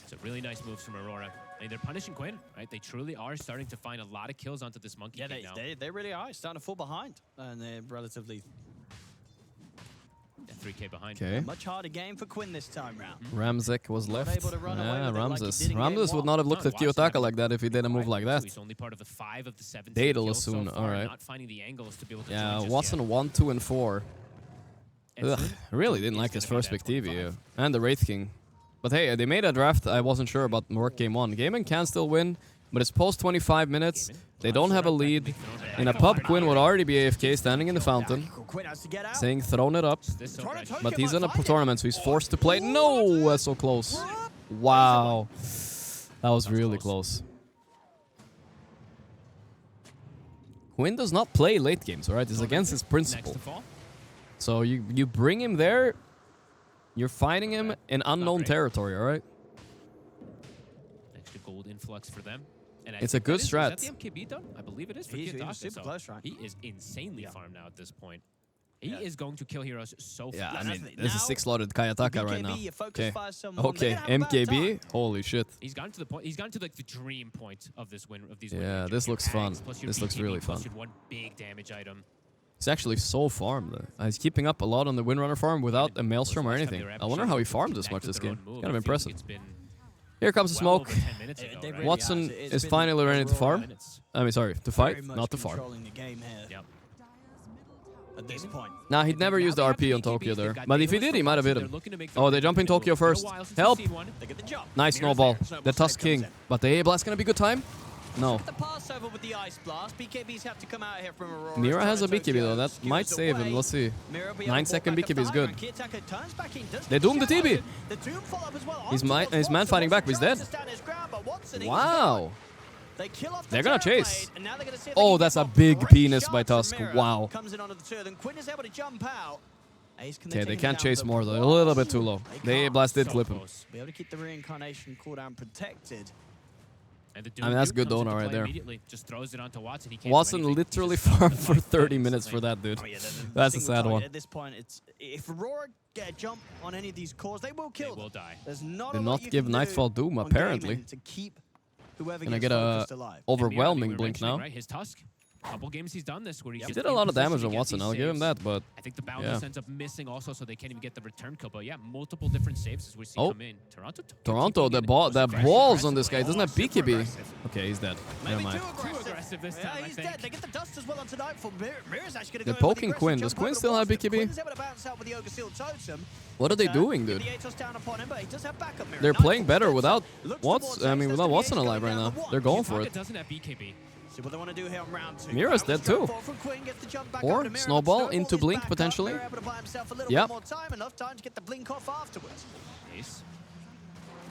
It's a really nice moves from Aurora. I mean, they're punishing Quinn, right? They truly are starting to find a lot of kills onto this Monkey King now. They really are starting to fall behind, and they're relatively. 3K behind. Okay. Much harder game for Quinn this time round. Ramzek was left. Yeah, Ramses would not have looked at Kiyotaka like that if he didn't move like that. He's only part of the 5 of the 7 Daedalus soon. All right. Not finding the angles to be able to yeah, Watson 1, 2, and 4. Ugh, I really didn't like his first pick TV and the Wraith King. But hey, they made a draft. I wasn't sure about Merc game 1. Gaimin can still win, but it's post 25 minutes. They don't have a lead. In a pub, Quinn would already be AFK, standing in the fountain, saying thrown it up. But he's in a tournament, so he's forced to play. No, that's so close. Wow. That was really close. Quinn does not play late games, alright? It's against his principle. So you bring him there, you're fighting him in unknown territory, alright? Extra gold influx for them. And it's a good strat. Is that the MKB done? I believe it is for Kiyotaka. Super close, right? He is insanely farmed now at this point. He is going to kill heroes so fast. Yeah, I mean, this is 6-slotted Kayataka right now. Okay, okay, MKB, holy shit. He's gotten to the point. He's gotten to like the dream point of this win of these. Yeah, this looks fun. This looks really fun. One big damage item. He's actually so farmed. He's keeping up a lot on the Windrunner farm without a Maelstrom or anything. I wonder how he farmed this much this game. Kind of impressive. Here comes the smoke. Watson is finally ready to farm. I mean, sorry, to fight, not to farm. At this point. Nah, he'd never used the RP on Tokyo there. But if he did, he might have hit him. Oh, they jump in Tokyo first. Help! Nice snowball. The Tusk King. But the A-Blast gonna be good time? No. The pass over with the Ice Blast. BKBs have to come out here from Aurora. Mira has a BKB though. That might save him. Let's see. 9-second BKB is good. They doomed the TB. His man fighting back, but he's dead. Wow. They're gonna chase. Oh, that's a big penis by Tusk. Wow. Okay, they can't chase more though. A little bit too low. The A-Blast did clip him. Be able to keep the reincarnation cooldown protected. I mean, that's good donor right there. Just throws it onto Watson. He Watson literally farmed for 30 minutes for that dude. That's a sad one. At this point, it's if Aurora get a jump on any of these cores, they will kill them. They will die. There's not Did not give Nightfall Doom apparently. to keep whoever Can I gets get a focused alive. overwhelming blink now? Right? His Tusk. Couple games he's done this where he did a lot of damage on Watson. I'll give him that, but I think the Boundless ends up missing also, so they can't even get the return kill. But yeah, multiple different saves as we see come in. Toronto, the balls on this guy. He doesn't have BKB. Okay, he's dead. Never mind. Too aggressive this time, I think. They get the dust as well onto Nightfall. Mira's actually They're poking Quinn. Does Quinn still have BKB? What are they doing, dude? They're playing better without without Watson alive right now. They're going for it. Doesn't have BKB. See what they want to do here on round 2. Mira's dead too. Or Snowball into Blink potentially. Yep. Enough time to get the blink off afterwards.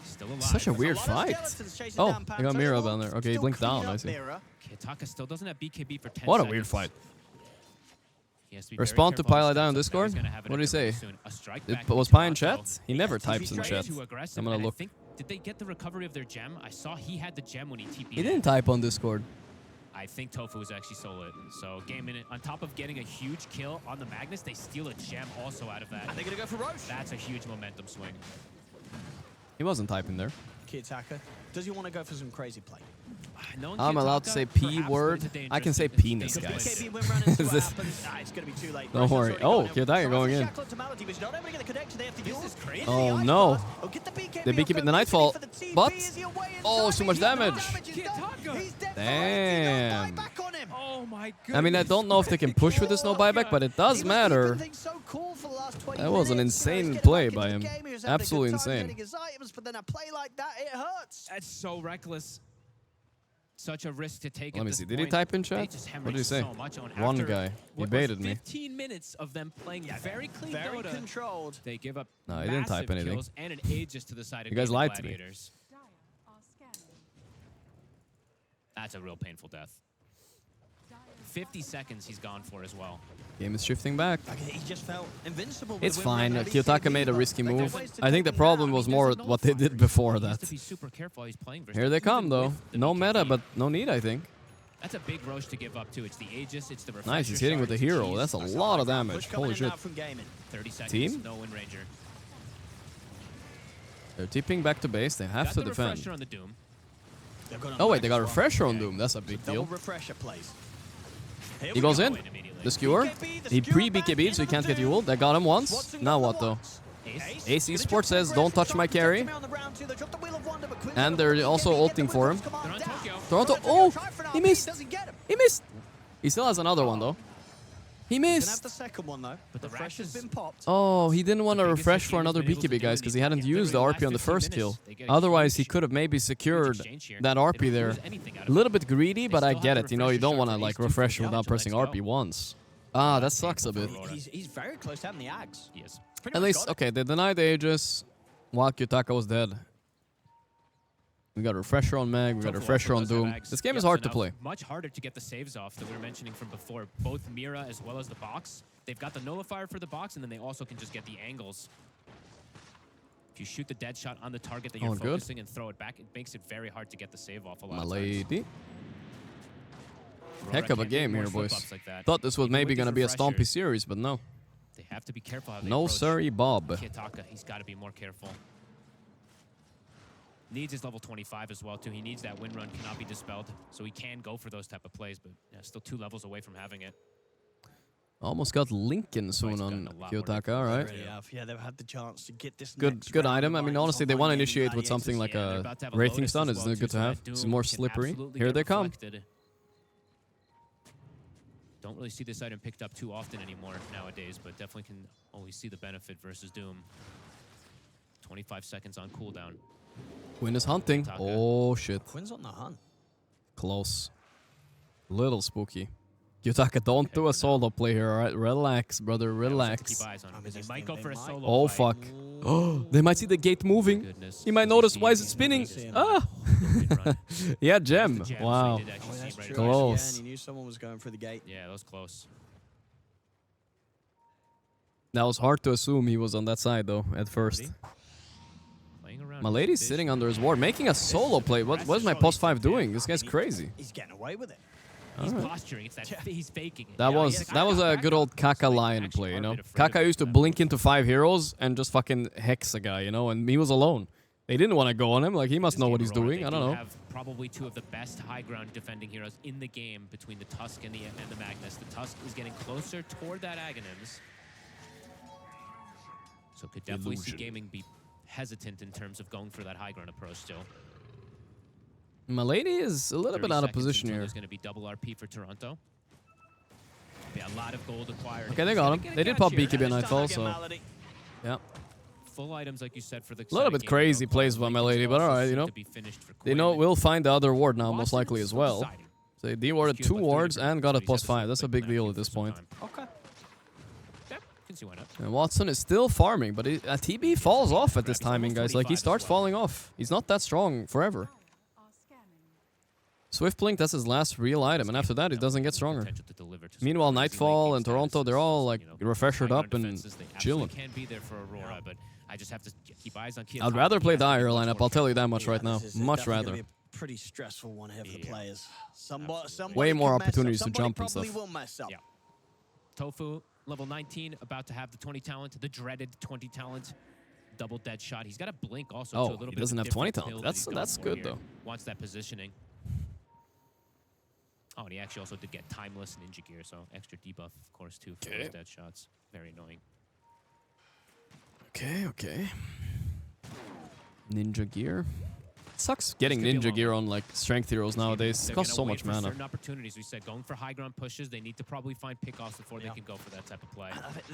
Still alive. Such a weird fight. Oh, I got Mira down there. Okay, he blinked down, I see. Kiyotaka still doesn't have BKB for 10 What a seconds. weird fight. Respond to Pilot down on Discord? What did he say? Was Pi in chat? He never types in chat. I'm gonna look. Did they get the recovery of their gem? I saw he had the gem when he TP'd. He didn't type on Discord. I think Tofu was actually so lit. So Gaimin, on top of getting a huge kill on the Magnus, they steal a gem also out of that. And they're gonna go for Roche. That's a huge momentum swing. He wasn't typing there. Kiyotaka, does he want to go for some crazy play? I'm allowed to say P word. I can say penis, guys. Is this? Don't worry. Oh, Kiyotaka going in. Oh no. The BKB, the Nightfall. But oh, so much damage. Damn. Oh my I mean, I don't know if they can push with the snow buyback, but it does matter. That was an insane play by him. Absolutely insane. That's so reckless. Such a risk to take. Let me see. Did he type in chat? What did he say? One guy. He baited me. 15 minutes of them playing very clean, very Dota. controlled. They give up. No, he didn't type anything. And an Aegis to the side of you guys lied to me. Gladiators. That's a real painful death. 50 seconds he's gone for as well. Game is shifting back. He just felt invincible. It's fine. Kiyotaka made a risky move. I think the problem was more what they did before that. Here they come, though. No meta, but no need, I think. That's a big Roche to give up, too. It's the Aegis, it's the refresher. Nice, he's hitting with the hero. That's a lot of damage. Holy shit. 30 seconds, Team? no Wind Ranger. They're tipping back to base. They have to defend. Refresher on the Doom. Oh, wait, they got a refresher on Doom. That's a big deal. Refresher plays. He goes in. The skewer. He pre-BKB'd, so he can't get Yule. That got him once. Now what, though? AC Sports says, don't touch my carry. And they're also ulting for him. Toronto. Oh, he missed. He missed. He still has another one, though. He Gonna have missed. the second one though. But the refresh has Rashes- been popped. Oh, he didn't want to biggest refresh thing for he's another been able to BKB, do guys, in because the he hadn't literally used the last RP on the 15 first kill. minutes, they get a Otherwise, he huge- could have maybe secured exchange here. that They RP don't there. lose anything out A of little it. bit greedy, but I still have get the it. You know, you refresher don't want to shard like released refresh to without let's pressing go. RP once. Ah, that sucks a bit. He's very close to having the Axe. Yes. At least, okay, they denied the Aegis while Kyutaka was dead. We got a refresher on Mag, we got a refresher on Doom. This game is hard to play. Much harder to get the saves off that we were mentioning from before. Both Mira as well as the box. They've got the nullifier for the box, and then they also can just get the angles. If you shoot the dead shot on the target that you're Oh, good. focusing and throw it back, it makes it very hard to get the save off a lot My of times. lady. Aurora Heck of a can't do game more here, boys. flip-ups like that. Thought this was Even maybe with going to these be a stompy refreshers, series, but no. They have to be careful how they No, approach sorry, Bob. Kyutaka, he's got to be more careful. Needs his level 25 as well, too. He needs that win run, cannot be dispelled. So he can go for those type of plays, but yeah, still 2 levels away from having it. Almost got Lincoln soon on Kyutaka, all right. Yeah, they've had the chance to get this. Good item. I mean, honestly, they want to initiate with something like a Wraithing Stun. It's good to have. It's more slippery. Here they come. Don't really see this item picked up too often anymore nowadays, but definitely can always see the benefit versus Doom. 25 seconds on cooldown. Quinn is hunting. Oh, shit. Quinn's on the hunt. Close. Little spooky. Kyutaka, don't do a solo play here, all right? Relax, brother, relax. Keep eyes on him, 'cause he might go for a solo Oh, play. fuck. Oh, they might see the gate moving. He might notice, why is it spinning? Ah! Yeah, gem. Wow. Close. Yeah, and he knew someone was going through the gate. Yeah, that was close. That was hard to assume he was on that side, though, at first. My lady's sitting under his ward, making a solo play. What is my post 5 doing? This guy's crazy. He's getting away with it. He's Alright. posturing. It's that he's faking it. That was a good old Kaka lion play, you know? Kaka used to blink into 5 heroes and just fucking hex a guy, you know? And he was alone. They didn't want to go on him. Like, he must know what he's doing. I don't know. Have probably 2 of the best high ground defending heroes in the game between the Tusk and the Magnus. The Tusk is getting closer toward that Aghanims. So could definitely see Gaming be hesitant in terms of going for that high ground approach still. My lady is a little bit out of position here. There's going to be double RP for Toronto. Be a lot of gold acquired. Okay, they got him. They did pop BKB at Nightfall, so... Yeah. Full items, like you said, for the A little bit crazy plays by my lady, but alright, you know. They know we'll find the other ward now, most likely as well. So they de-warded 2 wards and got a +5. That's a big deal at this point. Okay. Yeah, can see why not. And Watson is still farming, but TB falls off at this timing, guys. Like, he starts falling off. He's not that strong forever. Swift Blink, that's his last real item, and after that, he doesn't get stronger. Meanwhile, Nightfall and Toronto, they're all, like, refreshered up and chilling. Can be there for Aurora, but I just have to keep eyes on Kyutaka. I'd rather play the Dire lineup, I'll tell you that much right now. Much rather. Be a pretty stressful one here for the players. Somebody Way more could mess up. opportunities to Somebody jump and probably stuff. will mess up. Yeah. Tofu, level 19, about to have the 20 talent, the dreaded 20 talent. Double dead shot. He's got a blink also. Oh, to a little he bit doesn't of a have 20 different talent. build that he's That's going good, for here. though. Wants that positioning. Oh, and he actually also did get Timeless Ninja Gear, so extra debuff, of course, too, for those dead shots. Very annoying. Okay. Ninja Gear. Sucks getting Ninja Gear on, like, strength heroes nowadays. It costs so much mana. Certain opportunities, we said, going for high ground pushes, they need to probably find pickoffs before they can go for that type of play.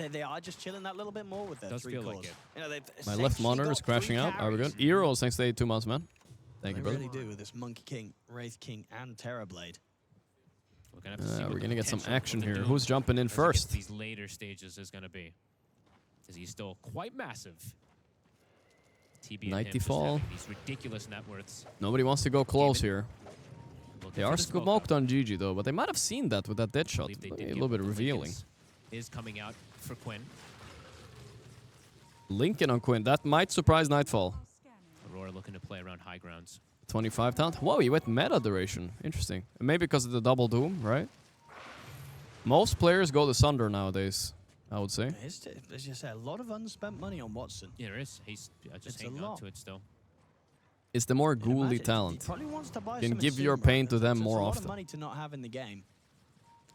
They are just chilling that little bit more with their Does 3 feel cores. like it. You know, they've My left essentially monitor got is crashing 3 out. Are we good? carries. Eros, thanks to 2 months, man. Thank you, They brother. really do with this Monkey King, Wraith King, and Terrorblade. We're gonna have to see what We're the gonna get some potential action of the here. Doom Who's jumping in as he gets first? These later stages is gonna be, because he's still quite massive. TB and him just Nightfall. having these ridiculous net worths. Nobody wants to go close here. Looking They for are the smoke, smoked on GG, though, but they might have seen that with that dead shot. believe they A did little get bit the revealing. Lincolns is coming out for Quinn. Lincoln on Quinn. That might surprise Nightfall. Aurora looking to play around high grounds. 25 talent. Whoa, he went meta duration. Interesting. Maybe because of the double Doom, right? Most players go to Sunder nowadays, I would say. As you say, a lot of unspent money on Watson. Yeah, there is. He's just It's a hanging on lot. to it still. It's the more Imagine, ghouly he talent. probably wants to buy Can some give your Asuma. pain to them It's more a lot often. of money to not have in the game.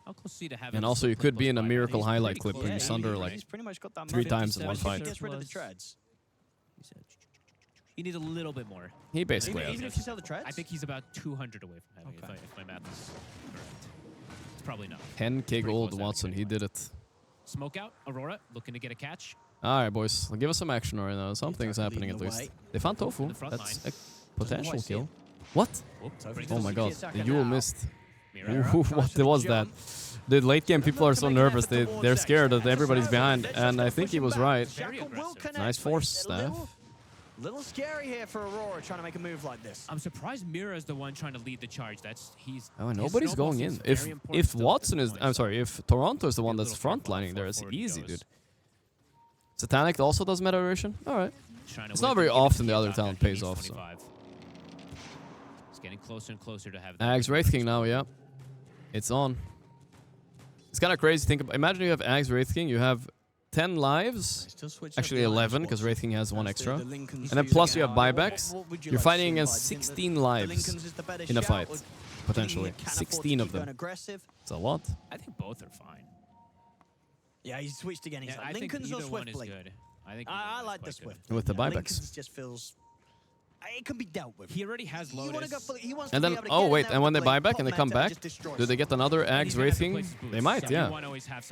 How close is he to have And it also, you so could be close in a by? miracle He's highlight pretty clip close. where you Sunder like He's pretty much got that 3 money. times in one 57 fight. Gets rid of the treads. He needs a little bit more. He basically Even has if it. you sell the treads? I think he's about 200 away from having it, Okay. if my math is correct. probably not. 10k gold, Watson. He did it. Smoke out, Aurora, looking to get a catch. All right, boys. Give us some action right now. Something's happening at least. They found Tofu. That's a potential kill. What? Oh my god. The Yule missed. What was that? The late game people are so nervous. They're scared that everybody's behind. And I think he was right. Nice force staff. Little scary here for Aurora trying to make a move like this. I'm surprised Mira is the one trying to lead the charge. Oh, nobody's going in. If Watson is, I'm sorry, if Toronto is the one that's frontlining there, it's easy, dude. Satanic also does meta erosion? Alright. It's not very often the other talent pays off, so. It's getting closer and closer to have Ags Wraith King now, yeah. It's on. It's kind of crazy to think about. Imagine you have Ags Wraith King, you have 10 lives, actually 11 because Wraith King has one extra, and then plus you have buybacks. You're fighting against 16 lives in a fight, potentially. 16 of them. It's a lot. I think both are fine. Yeah, he switched again. He's like, I Lincoln's think or either one is Swiftblade? good. I like the Swift. With the buybacks. Lincoln's just feels... It can be dealt with. He already has Lotus. And then, oh wait, and when they buy back and they come back, do they get another Ags Wraith King? They might, yeah.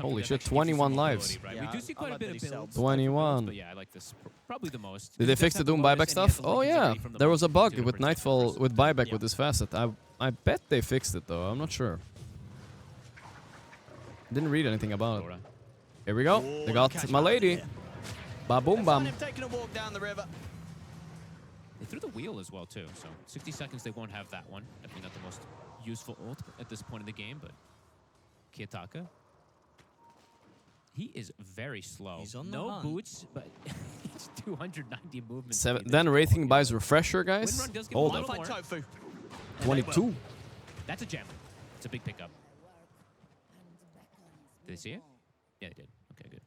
Holy shit, 21 lives. We do see quite a bit of builds. 21. But yeah, I like this probably the most. Did they fix the Doom buyback stuff? Oh yeah, there was a bug with Nightfall, with buyback with this facet. I bet they fixed it though, I'm not sure. Didn't read anything about it. Here we go, they got my lady. Ba-boom bam. They threw the wheel as well too, so 60 seconds they won't have that one. Definitely not the most useful ult at this point in the game, but Kiyotaka. He is very slow. He's on the no run. boots, but it's 290 movement. Then Wraith King buys Refresher, guys. Hold up. 22. That's a gem. It's a big pickup. Did they see it? Yeah, they did. Okay, good.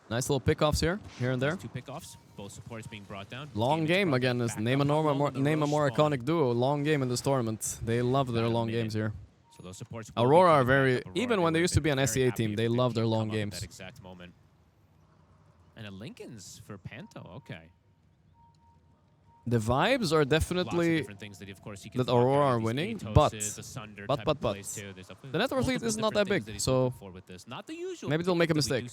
Nice little pickoffs here and there. 2 pickoffs. Both supports being brought down. Long game again. Is name a more iconic duo. Long game in this tournament. They love their long games here. So those supports Aurora are very, even when they used to be an SEA team, they love their long games. That exact moment. And a Lincoln's for Panto. Okay. The vibes are definitely that Aurora are winning, but the net worth lead is not that big, so maybe they'll make a mistake.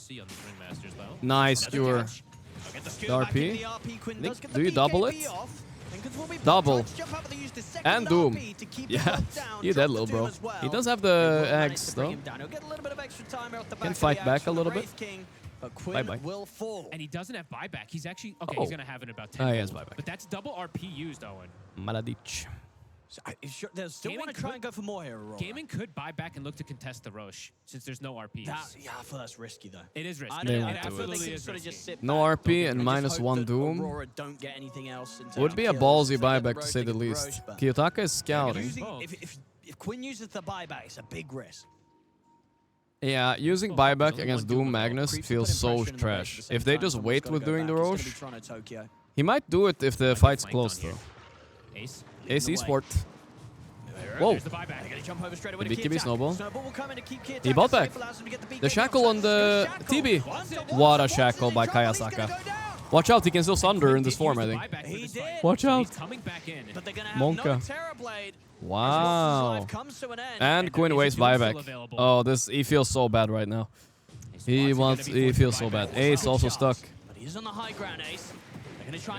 Nice cure. The RP. Nick, do you double it? Double. And Doom. Yeah, you dead, little bro. He does have the eggs, though. Can fight back a little bit. Bye-bye. And he doesn't have buyback. He's actually... Okay, he's going to have it in about 10 he has buyback. But that's double RP used, Owen. Maladich. So they still want to try and go for more here, Aurora. Gaimin could buy back and look to contest the Roche, since there's no RPs. Yeah, I feel that's risky, though. It is risky. They won't do it. No RP and -1 Doom. Aurora don't get anything else in terms Would be a of ballsy kills. buyback, to say the least. Kiyotaka is scouting. If Quinn uses the buyback, it's a big risk. Yeah, using buyback against Doom Magnus feels so trash. If they just wait with doing the Roche, he might do it if the fight's close though. Ace Esport. Whoa. The BKB snowball. He bought back. The shackle on the TB. What a shackle by Kayasaka. Watch out, he can still sunder in this form, I think. Watch out. Monka. Wow. And Quinn wastes buyback. Oh, he feels so bad right now. He feels so bad. Ace also stuck.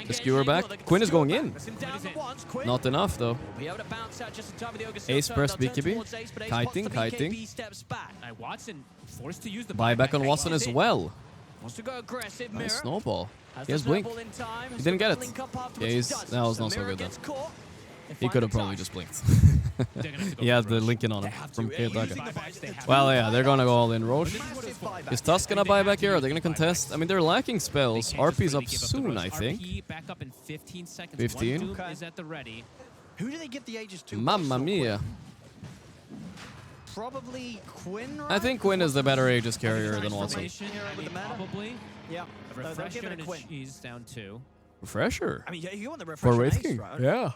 The skewer back. Quinn is going in. Not enough though. Ace press BKB. Kiting. Buyback on Watson as well. Nice snowball. He has blink. He didn't get it. Yeah, that was not so good though. He could have probably just blinked. He had the Lincoln on him from Kiyotaka. Well, yeah, they're gonna go all in. Roche. Is Tusk gonna buy back here? Are they gonna contest? I mean, they're lacking spells. RP's up soon, I think. 15. Is at the ready. Who do they give the ages to? Mamma mia. Probably Quinn, right? I think Quinn is the better Aegis carrier than Watson. Probably. Yeah. Refresher and she's down 2. Refresher? I mean, you want the refresher for Wraith Ace, King. right? Yeah.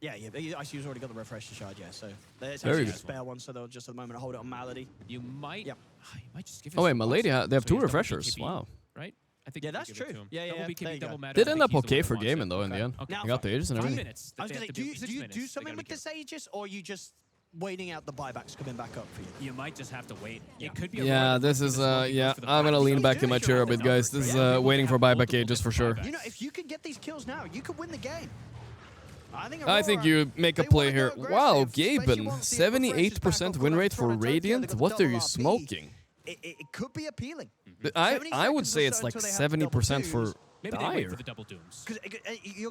Yeah, I see he's already got the refresher shard, yeah, so there's Very actually good. a spare one, so they'll just at the moment hold it on Malady. You might... Yep. You might just give it Oh wait, some my lady, Watson. they have So 2 he's double refreshers. BKB, Wow. Right? I think Yeah, you can that's give it true. to him. Yeah, Double yeah, BKB, there you double go. meta. Did I end think up he's the okay one for that wants Gaimin it. though in the end. Okay. He got the ages and 5 everything. minutes. I was that gonna they say, have to do you 6 do minutes, they something gotta with kill. this Aegis, or are you just waiting out the buybacks coming back up for you? You might just have to wait. It could be a Yeah, this is yeah. I'm gonna lean back in my chair a bit, guys. This is waiting for buyback ages for sure. You know, if you can get these kills now, you could win the game. I think you make a play here. Wow, Gaimin, 78% win rate for Radiant. What are you smoking? It could be appealing. I would say it's like 70% for Maybe they wait Dire. for the double dooms.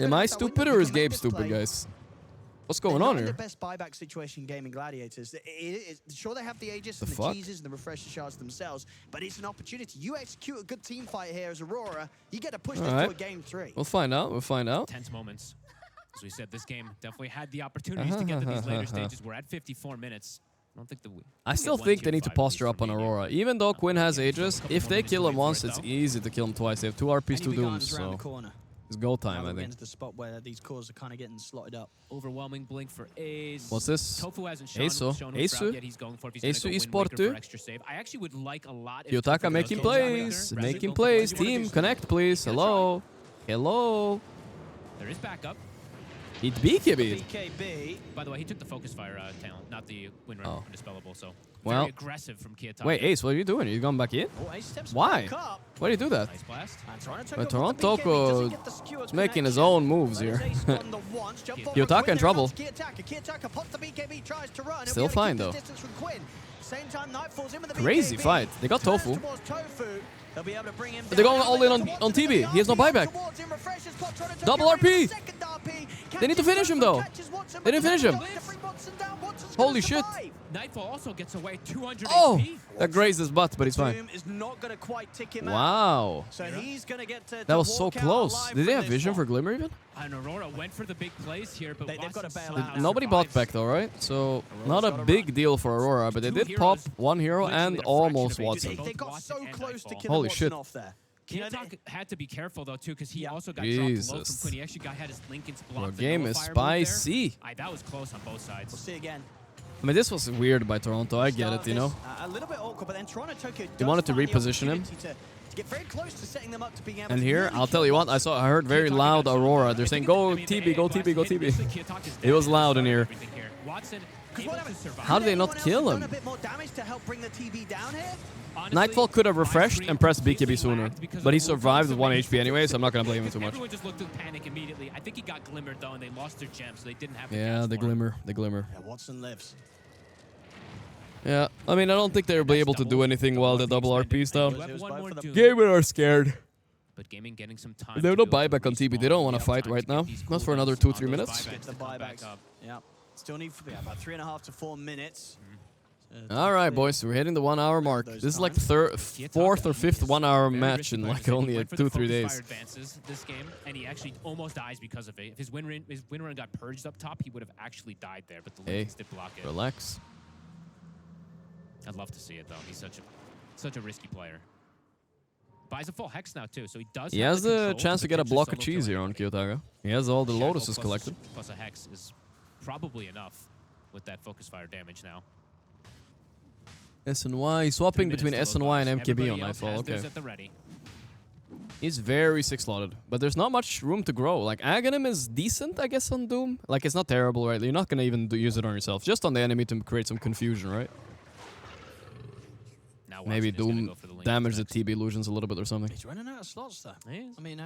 Am I stupid or is Gabe stupid, guys? What's going on They're not in here? the best buyback situation game in Gladiators. Sure, they have the Aegis and the fuck? cheeses and the refresher shards themselves, but it's an opportunity. You execute a good team fight here as Aurora, you get to push this Alright. to a game 3. We'll find out. We'll find out. Tense moments. As we said, this game definitely had the opportunities to get to these later stages. We're at 54 minutes. I don't think I still think they need to posture up on Aurora. Even though Quinn has Aegis, if they kill him once, it's easy to kill him twice. They have 2 RPs, 2 Dooms, so it's go time, I think. Against the spot where these cores are kind of getting slotted up. Overwhelming blink for Ace. What's this? Tofu hasn't shown Ace? his route yet. He's going for if he's Ace gonna go Esporte? Wind Waker for extra save. I actually would like a lot if Yotaka Tofu making does go Wind plays. Waker. Making Resident plays. Evil Team, connect, please. Hello. Hello. There is backup. He'd BKB. BKB. By the way, he took the focus fire talent, not the win rate Oh. undispellable. So Well, very aggressive from Kiyotaka. Wait, Ace, what are you doing? Are you going back in? Oh, Ace steps Why? back up. Why do you do that? Nice blast. But Toronto is making his own moves here. Kiyotaka in trouble. Kiyotaka pops the BKB, tries to run. Still fine though. Same time, Nightfall's in with the Crazy BKB. fight. They got Turns Tofu. towards Tofu. They'll be able to bring him They're down. going all in on TB. He has no buyback. Double RP. They need to finish him though. They didn't finish him. Holy shit. Nightfall also gets away 200 Oh, HP. that grazed his butt, but he's fine. Doom is not going to quite tick him out. Wow. So he's going to get to That was so walk out close. alive Did they from have this vision one. for Glimmer even? And Aurora went for the big plays here, but They've got to bail somehow out. Nobody bought back though, right? So not a big deal for Aurora, but they Two did pop heroes, one hero and literally a almost fraction of Watson. HP. They got so and close to Nightfall. killing Holy Watson shit. off there. Kiyotaka had to be careful though too, because he also got dropped low from Jesus. Quinn. He actually had his Lincoln's Bro, blocked. game is spicy. That was close on both sides. We'll see again. I mean, this was weird by Toronto. I get it, you know. A little bit awkward, but then Toronto Tokyo They wanted to reposition him. to get very close to setting them up to being able And to here, really I'll tell kill you what, Watson. I heard very loud Aurora. They're saying, go TB, go TB, go TB. It was loud in here. Watson able to survive. How did they not kill Done a him? bit more damage to help bring the TB down here. Honestly, Nightfall could have refreshed and pressed BKB sooner, because but he of the survived with 1 Wolves HP anyway, so I'm not gonna blame him because too much. Everyone just looked at panic immediately. I think he got glimmered though, and they lost their gems, so they didn't have. Yeah, the glimmer, the glimmer. Yeah, Watson lives. Yeah, I mean, I don't think they'll be able to do anything while the double RP's down. You have one more Doom. Gaimin are scared. But Gaming getting some time. They have to no build buyback on TB. They don't want to fight right now. Not for another 2-3 minutes. Get the buybacks. Yeah. Still need about 3.5 to 4 minutes. All right, boys, we're hitting the 1 hour mark. This is like the fourth or fifth 1 hour match in like only 2-3 days. Advances this game, and he actually almost dies because of it. If his win run got purged up top, he would have actually died there. But the Hey, Lincolns did block it. relax. I'd love to see it though. He's such a risky player. Buys a full hex now too, so he does. He have has the control chance to get a potentially block of solo cheese kill here on anybody. Kiyotaka. He has all the Shackle lotuses plus collected. Plus a hex is probably enough with that focus fire damage now. SNY, swapping between minutes to load, SNY and guys. MKB Everybody on else Nightfall. has Okay. theirs at the ready. He's very 6-slotted, but there's not much room to grow. Like, Aghanim is decent, I guess, on Doom. Like, it's not terrible, right? You're not gonna even use it on yourself. Just on the enemy to create some confusion, right? Now Maybe Watson is gonna Doom go for the Lincolns damage the next. TB illusions a little bit or something. He's running out of slots though. I mean,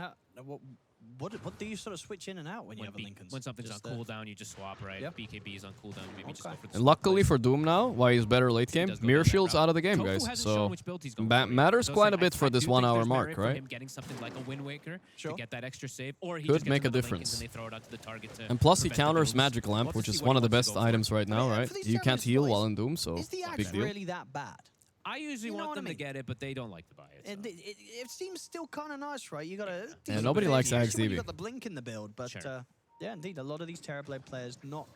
what do you sort of switch in and out when you have a Lincolns? When something's Just, on cooldown, you just swap, right? Yep. BKB is on cooldown, maybe just go for the And luckily for Doom now, why he's better late game, Mirror Shield's out of the game, Tofu guys. hasn't So shown which build he's going for. matters So quite say, a bit for I this do 1 think hour there's mark, merit for right? him getting something like a Wind Waker to get that extra save, or he Could just gets make a another difference. Lincolns and they throw it out to the target to And plus he prevent the counters dooms. Magic Lamp, We'll have which to is see one what of the he wants to best go for. items right now, right? for these You can't Japanese heal boys, while in Doom, so Is the big axe deal. really that bad? I usually You know want what them I to mean? get it, but they don't like to buy it. So. It seems still kind of nice, right? You got a Yeah, nobody likes Axe You DB. got the blink in the build, but yeah, indeed, a lot of these Terrorblade players not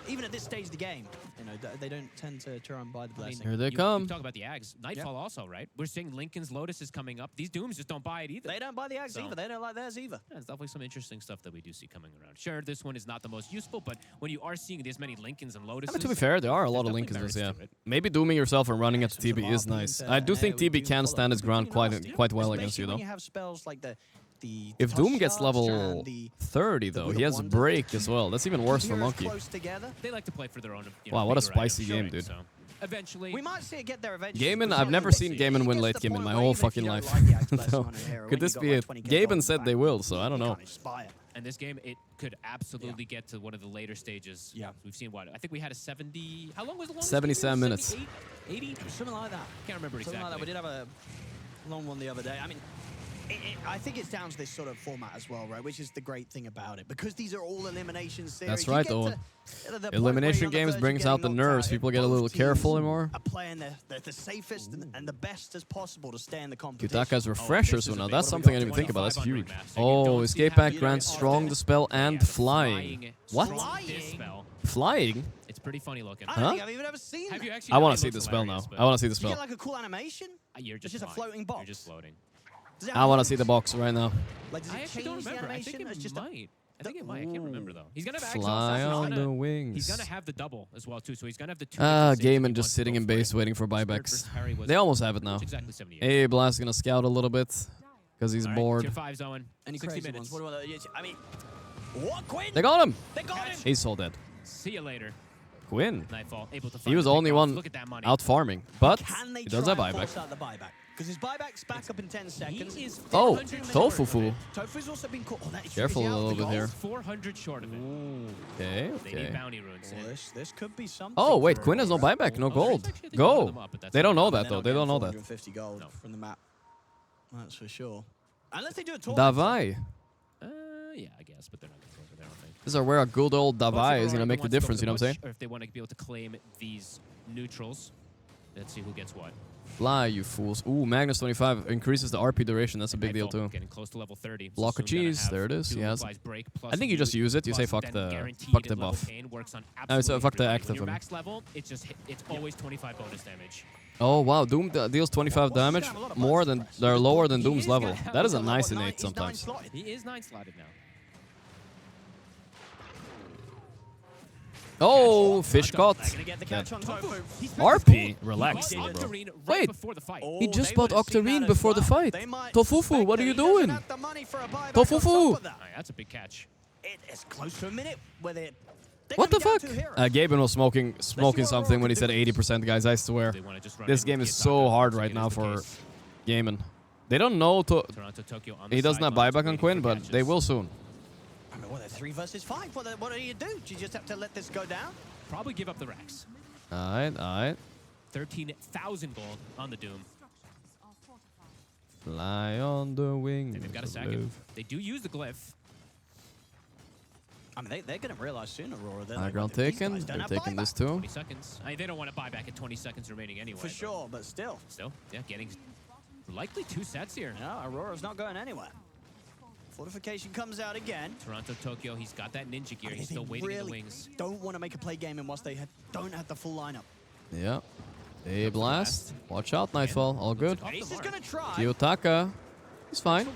even at this stage of the game, you know, they don't tend to try and buy the blessing. Here they You come. talk about the Ags. Nightfall also, right? We're seeing Lincoln's Lotus is coming up. These Dooms just don't buy it either. They don't buy the Ags So- either. They don't like theirs either. Yeah, there's definitely some interesting stuff that we do see coming around. Sure, this one is not the most useful, but when you are seeing this many Lincolns and Lotuses... I mean, to be fair, there are a lot of Lincolns, yeah. Maybe dooming yourself and running into TB is nice. I do think TB can stand his ground quite well against you, though. When you have spells like the If toss Doom gets charge level and the 30, though, he has a break as well. That's even worse for heroes Monkey. close together. They like to play for their own. Wow, what a bigger spicy items, game, right? dude. So eventually, we might see it get there eventually. Gaimin, I've never seen Gaimin win late game in my whole fucking life. So, could this be it? Gaimin said they will, so I don't know. And this game, it could absolutely get to one of the later stages. Yeah. We've seen what? I think we had a 70... How long was the longest? 77 minutes. 78? 80? Something like that. Can't remember Something exactly. like that. We did have a long one the other day. I mean, I think it's down to this sort of format as well, right? Which is the great thing about it. Because these are all elimination series. That's right, Owen. Elimination games brings out the nerves. People get a little careful anymore. Are playing the safest and the best as possible to stay in the competition. Yutaka's refresher, so now that's something I didn't even think about. That's huge. Oh, escape pack grants strong dispel and flying. What? Flying? It's pretty funny looking. I don't think I've even ever seen that. I want to see the spell now. I want to see the You spell. get like a cool animation? You're It's just a floating box. You're just floating. I want to see the box right now. Like, does I it actually don't change the remember. I animation? think It's it just might. I think it might. I can't remember though. He's gonna have Fly Exhaust. on the wings. He's gonna have the double as well too. So he's gonna have the two. Gaimin just sitting in base waiting for buybacks. They almost have it now. Exactly 78. A Blast gonna scout a little bit because he's bored. Tier 5 Owen. Any 60 crazy minutes. ones? What about I mean, what, Quinn? They got him. They got him. He's so dead. See you later. Quinn. Nightfall. Able to He was the only one Look at that money. out farming, but Can they he does try have and buyback. force out the buyback? Because his buyback's back up in 10 seconds. He is Oh, 400 Tofu short. Fool. Tofu's also been caught. Oh, that is Careful is he a out little of the bit here. goal? 400 short of it. Okay, They need okay. bounty runes. Well, this could be something. Oh, wait, for Quinn has no Aurora. buyback, no gold. Actually, I think a lot of Go. them up, but that's They don't know And that, they're though. not They don't know getting that. 450 gold No. from the map. That's for sure. Unless they do a tournament. Davai. Yeah, I guess, but they're not going to go over there, I don't think. This is where a good old But if Davai is Aurora gonna make the wants to go difference, for you know what I'm push, saying? Or if they want to be able to claim these neutrals, let's see who gets what. Fly, you fools. Ooh, Magnus 25 increases the RP duration. That's a big deal, Nightfall too. Getting close to level 30. Block of soon gonna cheese. have There it is. Doom He has. applies break plus I think you just mute use it. You say plus fuck then the guaranteed fuck the at level buff. pain works on I would say absolutely fuck the everybody. active When you're one. max level, it's just it's always 25 bonus damage. Oh wow, Doom deals 25 damage more than they're lower than Doom's level. That is a nice innate sometimes. He is 9 slotted now. Oh, fish caught. Catch on Tofu. RP, relax, He bought bro. Octarine right Wait, before the fight. he just bought Octarine before the fight. Tofufu, what are you doing? Tofufu. Alright, that's a big catch. It's close to a minute where they. What the fuck? Gaben was smoking something when he said 80%, guys. I swear. This game is so hard right now for Gaimin. They don't know Toronto, Tokyo on the he doesn't have sidelines buyback on waiting Quinn, for but catches. they will soon. I mean, what, they're 3 versus 5. What do you do? Do you just have to let this go down? Probably give up the racks. Alright. 13,000 gold on the Doom. Fly on the wings. And they've got a of second. love. They do use the glyph. I mean, they're going to realize soon, Aurora. High ground taken. They're taking this too. 20 seconds. I mean, they don't want to buy back at 20 seconds remaining anyway. For sure, but still. Still, yeah, getting likely 2 sets here. No, Aurora's not going anywhere. Fortification comes out again. Toronto, Tokyo, he's got that ninja gear. I mean, He's still they waiting in the really wings. don't want to make a play game whilst they don't have the full lineup. Yeah. A blast. Watch out, Nightfall. All good. Ace is going to try. Kiyotaka. He's fine.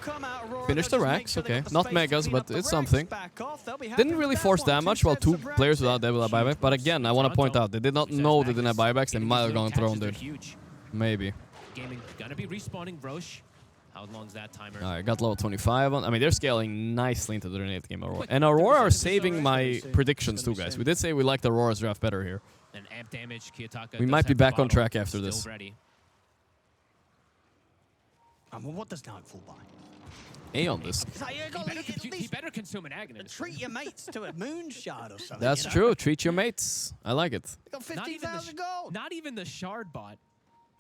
Finish the racks, okay. Not megas, but it's something. Didn't really force that much while 2 players without buyback. But again, I want to point out, they did not know they didn't have buybacks. They might have gone throne, dude. Maybe. Gaming gonna be respawning Roche. How long's that timer? Alright, got level 25 on. I mean, they're scaling nicely into their 8th game, Aurora. And Aurora are saving my predictions too, guys. We did say we liked Aurora's draft better here. And amp damage, Kiyotaka. We does might be have the back on bottle. track after Still this. Ready. Well, what does Nightfall buy? A on this. He better consume an Aghanim. Treat your mates to a moonshot or something. That's true. Treat your mates. I like it. They got 15,000 gold. Not even the shard bot.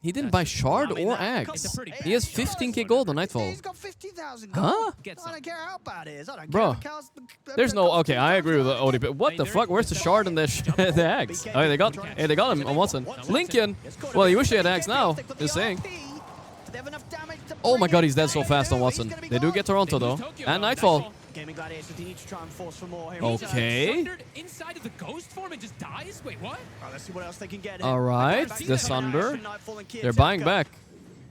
He didn't buy Shard or Axe. He has 15k gold on Nightfall. He's got 50,000 gold. Huh? I don't care how bad it is. I don't Bro, care. there's no... Okay, I agree with ODP. What the fuck? Where's the Shard and the Axe? Oh, they got him on Watson. Lincoln! Well, you wish he had Axe now. Just saying. Oh my god, he's dead so fast on Watson. They do get Toronto, though. And Nightfall. Gaming Gladiators, they need to try and force for more here. Okay. Sundered inside of the ghost form and just dies? Wait, what? Let's see what else they can get. All right, the Sunder. They're buying back.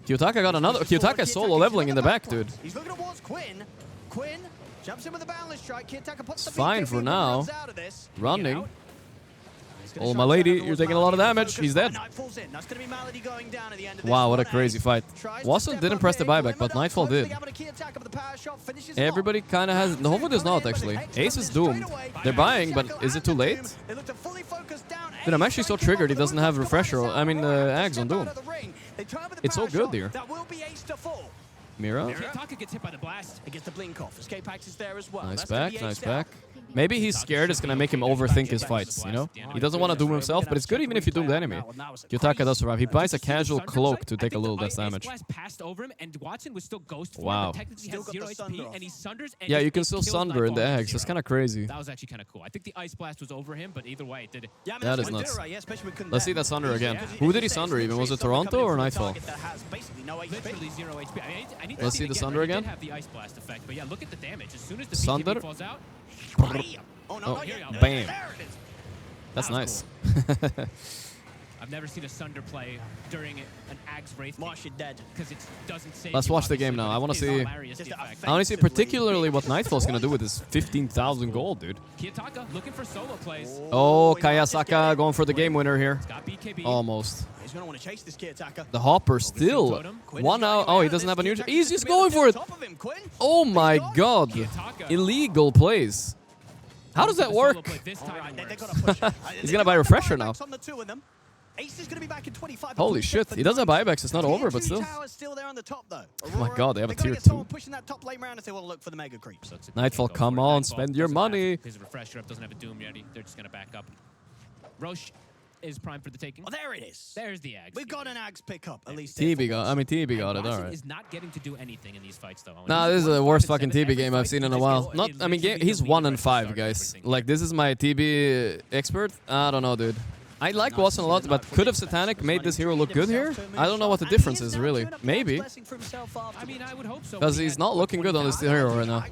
Kiyotaka got another. Kiyotaka is solo leveling in the back, dude. He's looking towards Quinn. Quinn jumps in with a boundless strike. Kiyotaka puts the Fine for now. out of this. Running. Oh, my lady, you're taking a lot of damage. He's dead. Wow, what a crazy fight. Watson didn't press the buyback, but Nightfall did. Everybody kind of has... The Hovo does not, actually. Ace is doomed. They're buying, but is it too late? Dude, I'm actually so triggered he doesn't have Refresher. I mean, Ags on Doom. It's so good here. Mira. Kiyotaka gets hit by the blast. It gets the blink off. Escape axe is there as well. Nice back, nice back. Maybe he's scared it's gonna make him overthink his fights, you know? He doesn't want to doom himself, but it's good even if you doom the enemy. Kiyotaka does survive. He buys a casual cloak to take a little less damage. Passed over him, and Watson was still ghost form, wow. but technically has 0 HP, and he sunders. And yeah, you can still sunder in the eggs. That's kind of crazy. That was actually kind of cool. I think the ice blast was over him, but either way, it did it. That is nuts. Let's see that sunder again. Who did he sunder even? Was it Toronto or Nightfall? Literally 0 HP. I need Let's see the sunder again. Have the ice blast effect, but yeah, look at the damage. As soon as the Sunder. BKB falls out, oh, bam. That's nice. I've never seen a Sunder play during an Ags Wraith. Marsh, you're dead. Because it doesn't save. Let's watch the game now. I want to see. I want to see particularly what Nightfall's gonna do with his 15,000 gold, dude. Kiyotaka looking for solo plays. Oh, Kayasaka going for the game winner here. Almost. He's gonna want to chase this Kiyotaka. The Hopper still 1 out. Oh, he doesn't have a new. He's just going for it. Oh my God! Illegal plays. How does that work? He's gonna buy Refresher now. Holy shit, he doesn't have buybacks, it's not over, but still. Oh my God, they have a tier 2. Nightfall, come on, spend your money. His Refresher up doesn't have a Doom yet. They're just gonna back up. Roche is primed for the taking. Oh, there it is. There's the Ags. We've got an Ags pickup, at least. TB got, I mean, TB got it, alright. is not getting to do anything in these fights, though. Nah, this is the worst fucking TB game I've seen in a while. Not, I mean, he's 1-5, guys. Like, this is my TB expert. I don't know, dude. I like Watson a lot, but could have Satanic made this hero look good here? I don't know what the difference is, really. Maybe. I mean, I would hope so. Because he's not looking good on this hero right now.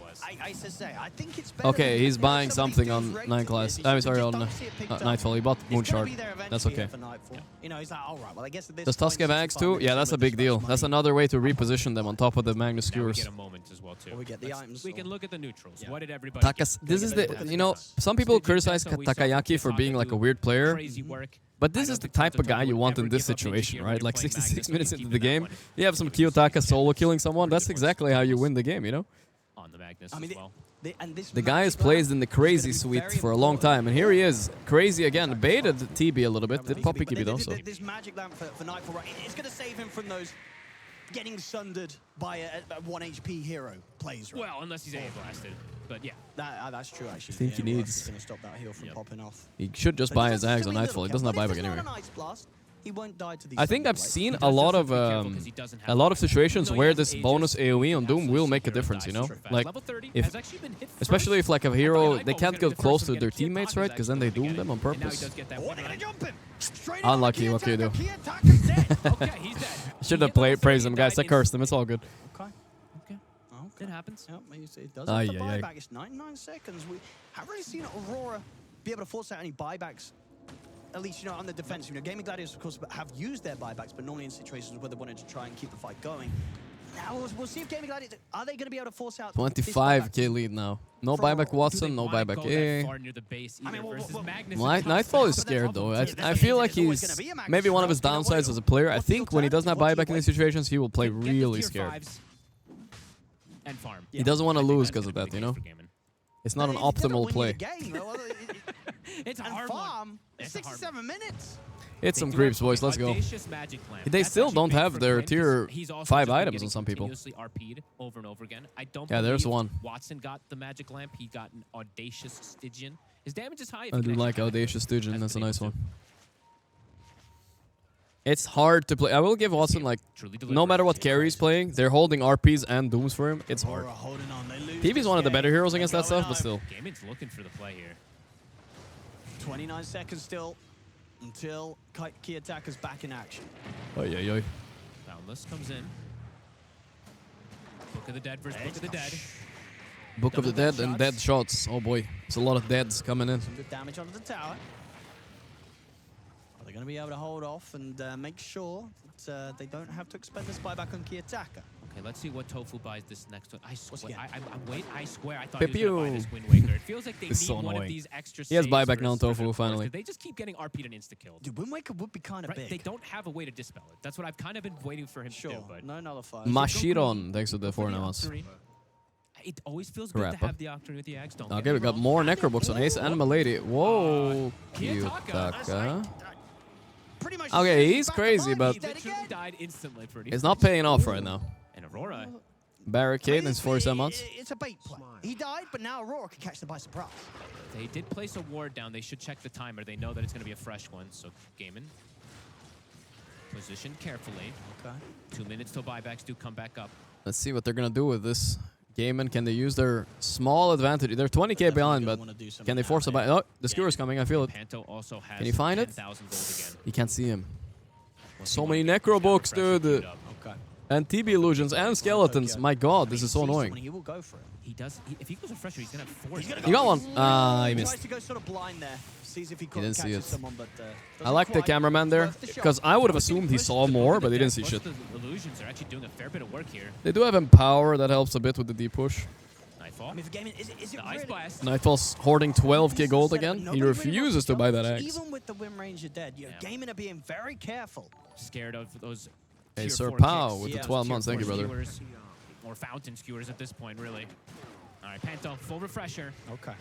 Okay, he's buying something on 9 class. I'm sorry, on Nightfall. He bought Moonshard. That's okay. Does Tusk have Ags too? Yeah, that's a big deal. That's another way to reposition them on top of the Magnus Skewers. We get a moment as well, too. We can look at the neutrals. What did everybody This is the, you know, some people criticize Takayaki for being like a weird player. But this is the type of guy you want in this situation, right? Like 66 minutes into the game, you have some Kiyotaka solo killing someone. That's exactly how you win the game, you know? On the Magnus as well. The guy has played in the crazy suite for a long time, and here he is, crazy again. Baited TB a little bit, did pop PKB also. This magic lamp for Nightfall, right? It's going to save him from those getting sundered by a 1 HP hero plays, right? Well, unless he's A blasted. But yeah. That's true, actually. I think he needs... Going to stop that heal from popping off. He should just buy his Ags on Nightfall. He doesn't have buyback anyway. He won't die to these. I think I've seen a lot of situations where this bonus AoE on Doom will make a difference, you know? Like, if, especially if like a hero, they can't get close to their teammates, right? Because then they doom them on purpose. Unlucky, what can you do? Should have praised them, guys. I cursed them, it's all good. It happens. Yep, it does Aye, have the aye, buyback. It's 99 seconds. We haven't really seen Aurora be able to force out any buybacks. At least, you know, on the defense. You know, Gaming Gladiators, of course, have used their buybacks, but normally in situations where they wanted to try and keep the fight going. Now, we'll see if Gaming Gladiators, are they going to be able to force out 25k lead now. No buyback Watson, no buyback A. Nightfall is scared though. I feel like he's maybe one of his downsides as a player. I think when he doesn't have buyback in these situations, he will play really scared. He doesn't want to lose because of that, you know? It's not an optimal play. It's a hard one. 67 minutes. It's some creeps, boys. Let's go. They still don't have their tier 5 items on some people. Over and over again. I don't yeah, there's one. Watson got the magic lamp. He got an audacious Stygian. His damage is high. I do like audacious Stygian. That's a nice one. It's hard to play. I will give Watson, like, no matter what carry he's playing, they're holding RPs and Dooms for him. It's hard. PB's one of the better heroes against that stuff, but still. Gaimin's looking for the play here. 29 seconds still until Kiyotaka's back in action. Oh, yeah. Boundless comes in. Book of the Dead versus Book of the Dead. Book of the Dead and dead shots. Oh boy, there's a lot of deads coming in. Some good damage onto the tower. Are they going to be able to hold off and make sure that they don't have to expend this buyback on Kiyotaka? Okay, let's see what Tofu buys this next one. I swear, I swear, I thought Pew he was going to buy pew. this Wind Waker. It feels like they It's need so one of annoying. these extra He has saves buyback for now, his starter Tofu, force, finally. 'cause they just keep getting RP'd and insta-killed. Dude, Wind Waker would be kind of big. They don't have a way to dispel it. That's what I've kind of been waiting for him to do. But no nullifiers. Mashiron, thanks for the 4 months. It always feels good to Rapper. have the Octarine with the Axe. Don't Okay, get we me got wrong. more Necrobooks on Ace and Milady. Whoa, Kiyotaka. Kiyotaka. Okay, he's crazy, but He literally died instantly pretty it's not paying off right now. And Aurora. Barricade is 47 months. It's a bait play. He died, but now Aurora can catch them by surprise. They did place a ward down. They should check the timer. They know that it's going to be a fresh one. So Gaimin, position carefully. Okay. 2 minutes till buybacks do come back up. Let's see what they're gonna do with this. Gaimin, can they use their small advantage? They're 20k behind, but can they force a buy? Oh, the skewer's coming. I feel it. Panto also has Can you find it? 10,000 gold again. You can't see him. So many Necrobooks, dude. Okay. And TB illusions and skeletons. My god, this is so annoying. He will go for it. He does. If he goes refresher, he's going to have 4. You got one. He He missed. tries to go sort of blind there. Sees if he He didn't see catches it. someone, but I like the cameraman there, because I would have assumed he saw more, but he didn't see shit. The illusions are actually doing a fair bit of work here. They do have Empower, that helps a bit with the deep push. Nightfall. I mean, for Gaimin, is it The Ice Blast. Nightfall's hoarding 12k gold again. He refuses to buy that axe. Even with the Wind Ranger dead, you know, Gaimin are being very careful. Scared of those. Hey, tier Sir 4 Pow kicks. with the Yeah, 12 tier months. Thank you, 4 brother. skewers, or fountain skewers at this point, really. All right, Panto, full refresher. Okay.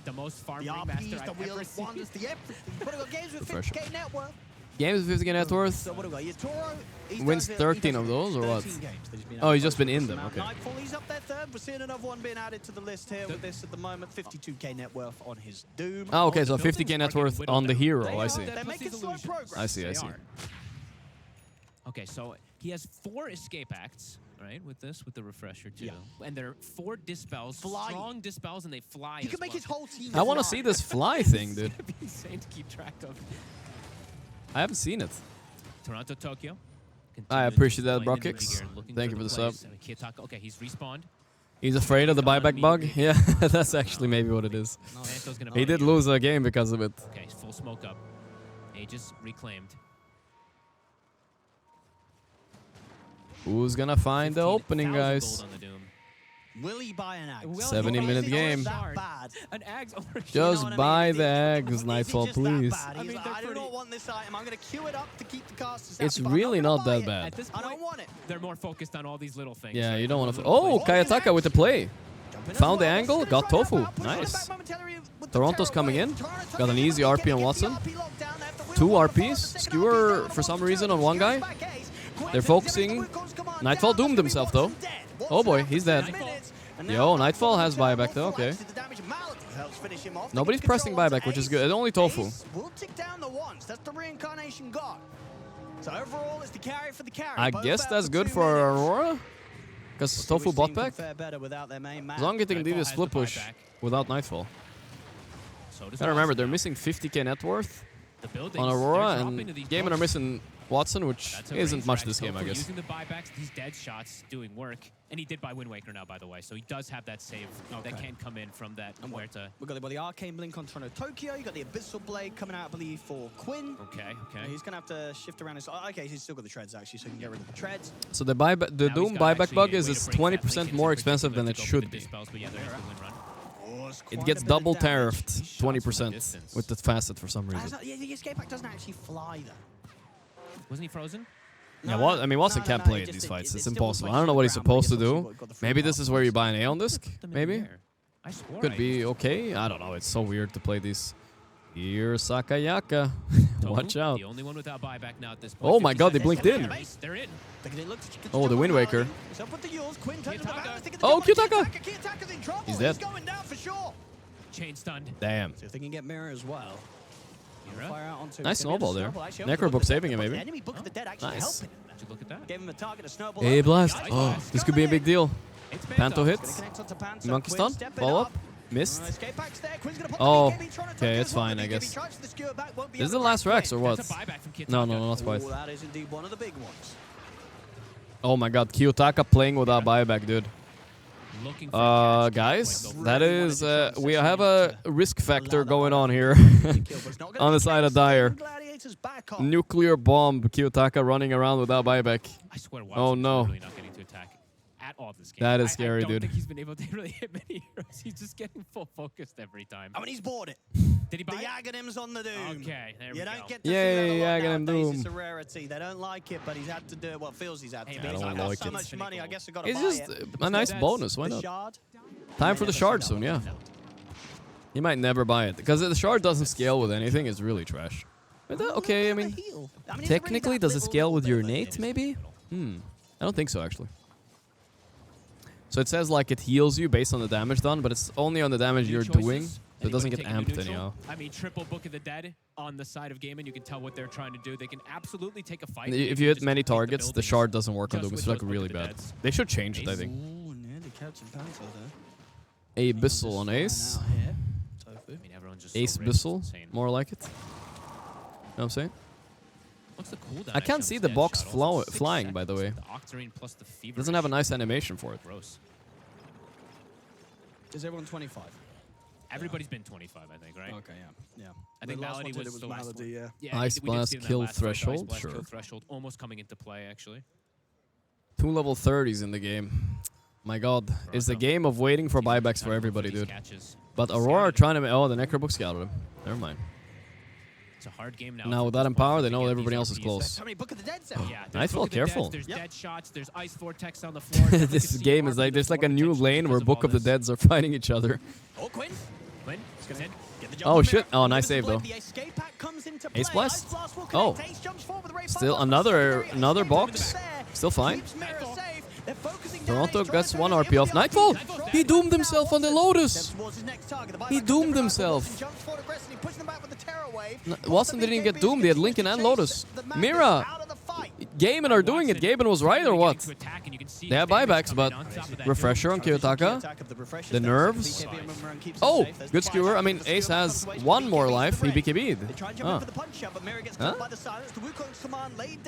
The most farm The remaster RPs, the I've wheel ever of seen. wonders, the everything. What have we got? Games with Refresher. 50k net worth. Games with 50k net worth. So what have we got? Yatoro, he Wins does it- 13 he of does those, or what? 13 games that he's been Oh, out he's just been in for. them, Now, okay. Nightfall, he's up there third. We're seeing another one being added to the list here with this at the moment. 52k net worth on his Doom. Oh, okay, the so buildings 50k net are worth getting on the whittled hero. down. I see. They're making slow progress. I see, I They see. are. Okay, so he has 4 escape acts, right? With the refresher too, and they're 4 dispels, strong dispels, and they fly. You as can make well. his whole team I want to see this fly thing, dude. It'd be insane to keep track of. I haven't seen it. Toronto, Tokyo. I appreciate that, Continuing into Brokix. here, looking Thank you for the sub. plays. Kiyotaka, okay, he's respawned. He's afraid of the buyback bug? Yeah, that's actually maybe what it is. Panto's gonna He did lose a game because of it. Okay, full smoke up. Aegis reclaimed. Who's gonna find the opening, 1,000 guys? gold on the Doom. Will he buy an Axe? 70-minute game. That bad. An Axe over. Just buy the eggs, Nightfall, please. I mean, I do not want this item. I'm going to queue it up to keep the casters It's happy, but I'm really gonna not buy that it. bad. At this point, I don't want it. They're more focused on all these little things. Yeah, right? you don't want to. Little Oh, plays. Kayataka with the play. Found the angle, got Tofu. Nice. Toronto's coming in. Got an easy RP on Watson. 2 RPs. Skewer for some reason on one guy. They're focusing. Nightfall doomed himself though. Oh boy, he's dead. Yo, Nightfall has buyback though. Okay. Nobody's pressing buyback, which is good. It's only Tofu. We'll tick down the ones. That's the reincarnation god. So overall, it's the carry for the carry. I Both guess out that's for good 2 for minutes. Aurora. Because Tofu Which bought team can back. fare better without their main man? As long as they can do Nightfall this has split the push buyback. without Nightfall. So does Gotta remember, Watson they're now. missing 50k net worth The buildings, on they're Aurora, dropping and to these Gaimin are blocks. missing Watson, which That's a isn't range much rack. this game, So I for guess. Using the buybacks, these dead shots doing work. And he did buy Wind Waker now, by the way. So he does have that save that can come in from that Muerta. We've got the Arcane Blink on Toronto Tokyo. You got the Abyssal Blade coming out, I believe, for Quinn. Okay. He's going to have to shift around his... Oh, okay, he's still got the treads, actually, so he can get rid of the treads. So the buyback, the Now he's Doom got buyback actually bug a is way it's to break that 20% link more in particular expensive than to it go for should the be. dispels, but yeah, there's the win run. It gets double tariffed 20% with the facet for some reason. Yeah, the escape pack doesn't actually fly, though. Wasn't he frozen? Yeah, what? I mean, Watson can't play in these fights. It's impossible. I don't know what he's supposed to do. Maybe this is where you buy an Aeon disc. Maybe. I swore Could be okay. I don't know. It's so weird to play these. Here, Sakayaka. Watch out. The only one without buyback now at this point. Oh my god, they blinked in. They're in. Oh, the Wind Waker. Oh, Kiyotaka! He's dead. Chain stunned. Damn. See if they can get Mirror as well. Fire out onto Nice snowball there. Actually, Necrobook saving him, maybe. Enemy Book of the Dead actually Nice. helping. Did you look at that? Gave him a target, a snowball. Hey, over. blast. Nice Oh, blast. this could be a big deal. It's Panto Panto. hits. Connects onto Panto. Monkey Quinn stun. stepping Follow up. up. Missed. Escape pack's there. Quinn's gonna pop Oh, the Gaimin, trying to okay, touch it's as well. fine, I If he guess. tries the skewer back, won't be This is able the to last break Rex or what? That's a buyback from Kiyotaka. No, not Quinn. quite. Oh, that is indeed one of the big ones. Oh my god, Kiyotaka playing without buyback, dude. Looking for guys, that is we have a risk factor going on here on the side of Dire. Nuclear bomb, Kiyotaka running around without buyback. I swear, oh no. Really not getting to attack at all this game. That is scary, I don't dude. think he's been able to really hit many heroes. He's just getting full focused every time. I mean, he's bought it. Did he buy the it? Aghanim's on the Doom. Okay, there we you go. don't get to Yay, see that a lot Aghanim nowadays. Doom. It's a rarity. They don't like it, but he's had to do it. Well, feels he's had to. I don't I've got like so it. much money, I guess I got to It's buy just it. a nice bonus. Why The not? shard? Time for the shard soon, yeah. You might never buy it because the shard doesn't scale with anything. It's really trash. But okay, I mean, technically, does it scale with your innate? Maybe. I don't think so actually. So it says like it heals you based on the damage done, but it's only on the damage you're doing. So it doesn't get amped anyhow. I mean, triple Book of the Dead on the side of Gaimin. You can tell what they're trying to do. They can absolutely take a fight. If you hit many targets, the shard doesn't work on Doom. It's like really bad. They should change it, I think. Abyssal on Ace. Ace Bissel, more like it. You know what I'm saying? What's the cooldown? I can't see the box flying, by the way. Doesn't have a nice animation for it. Gross. Is everyone 25? Everybody's been 25, I think, right? Okay, yeah. I think The last Malady one was was the last Malady, one. yeah. Ice we did Blast see in that kill last fight, threshold, Ice Blast sure. kill threshold almost coming into play, actually. 2 level 30s in the game. My god. It's the game of waiting for buybacks for everybody, dude. But Aurora are trying to... Oh, the Necrobook scouted him. Never mind. It's a hard game now. Now, with that Empower, they know everybody else is close. Yeah, Nightfall, careful. There's dead shots, there's Ice Vortex on the floor. This game is like... There's like a new lane where Book of the Deads are fighting each other. Oh, Quinn. Quinn, get in. Oh, shit. Oh, nice save, though. Ace Blast? Oh. Still another box. Still fine. Toronto gets 1 RP off. Nightfall! He doomed himself on the Lotus! He doomed himself. Watson didn't even get doomed. They had Lincoln and Lotus. Mira! Gaimin are doing it. Gaimin was right or what? They have buybacks, but Refresher on Kiyotaka. The Nerves. Oh! Good skewer. I mean, Ace has 1 more life. He BKB'd. Huh?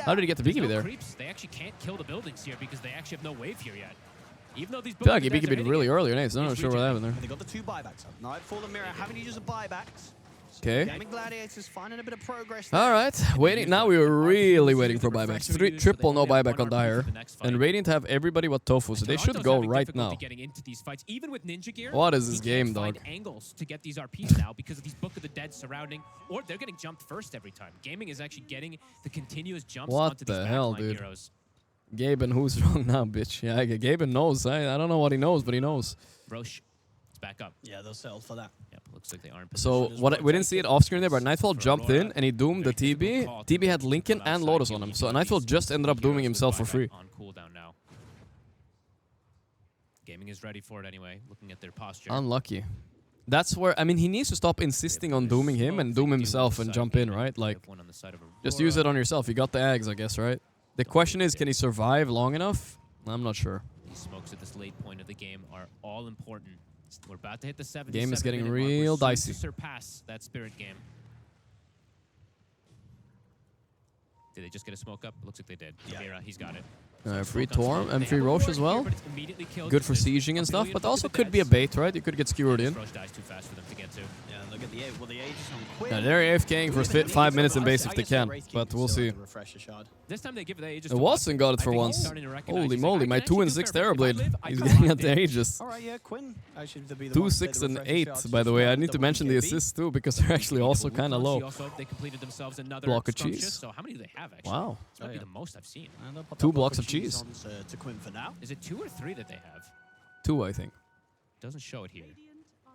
How did he get the BKB there? They actually can't kill the buildings here because they actually have no wave here yet. Even though these I feel like he BKB'd really early on Ace. I'm not sure what happened there. They got the 2 buybacks up. Nightfall and Mirror having to use the buybacks. Okay. Gaimin Gladiators finding a bit of progress there. All right, waiting. Now we were really waiting for buybacks. Triple no buyback on Dire, and Radiant have everybody but Tofu, so they should go right now. What is this game, dog? Angles to get these RPs now because of these Book of the Dead surrounding, or they're getting jumped first every time. Gaming is actually getting the continuous jumps onto these backline dude? heroes. Gaben, who's wrong now, bitch? Yeah, Gaben knows. I don't know what he knows, but he knows. Roche, it's back up. Yeah, they'll settle for that. Yep, looks like they aren't. So what we didn't see it off screen there, but Nightfall jumped in and he doomed the TB. TB had Lincoln and Lotus on him, so Nightfall just ended up dooming himself for free. On cooldown now. Gaming is ready for it anyway. Looking at their posture. Unlucky. That's where, I mean, he needs to stop insisting on dooming him and doom himself and jump in, right? Like, just use it on yourself. You got the eggs, I guess, right? The question is, can he survive long enough? I'm not sure. These smokes at this late point of the game are all important. We're about to hit the 77th Game is getting minute mark. real We're soon dicey. to surpass that Spirit game. Did they just get a smoke up? Looks like they did. Yeah, he's got it. Free Torm and free Roche as well. Good for sieging and stuff, but also could be a bait, right? You could get skewered in. Roche dies too fast for them to get to. Yeah, look at the Aegis on Quinn. Yeah, they're AFKing for 5 minutes in base if they can, but we'll see. This time they give the Aegis. Watson got it for once. Holy moly, my 2 and 6 Terrorblade. He's getting at the Aegis. All right, yeah, Quinn. 2, 6, and 8, by the way. I need to mention the assists too, because they're actually also kind of low. They completed themselves another Block of scrumptious, cheese. So how many do they have actually? Wow. It's might be the most I've seen. 2 blocks of cheese. To Quinn for now. Is it 2 or 3 that they have? 2, I think. Doesn't show it here,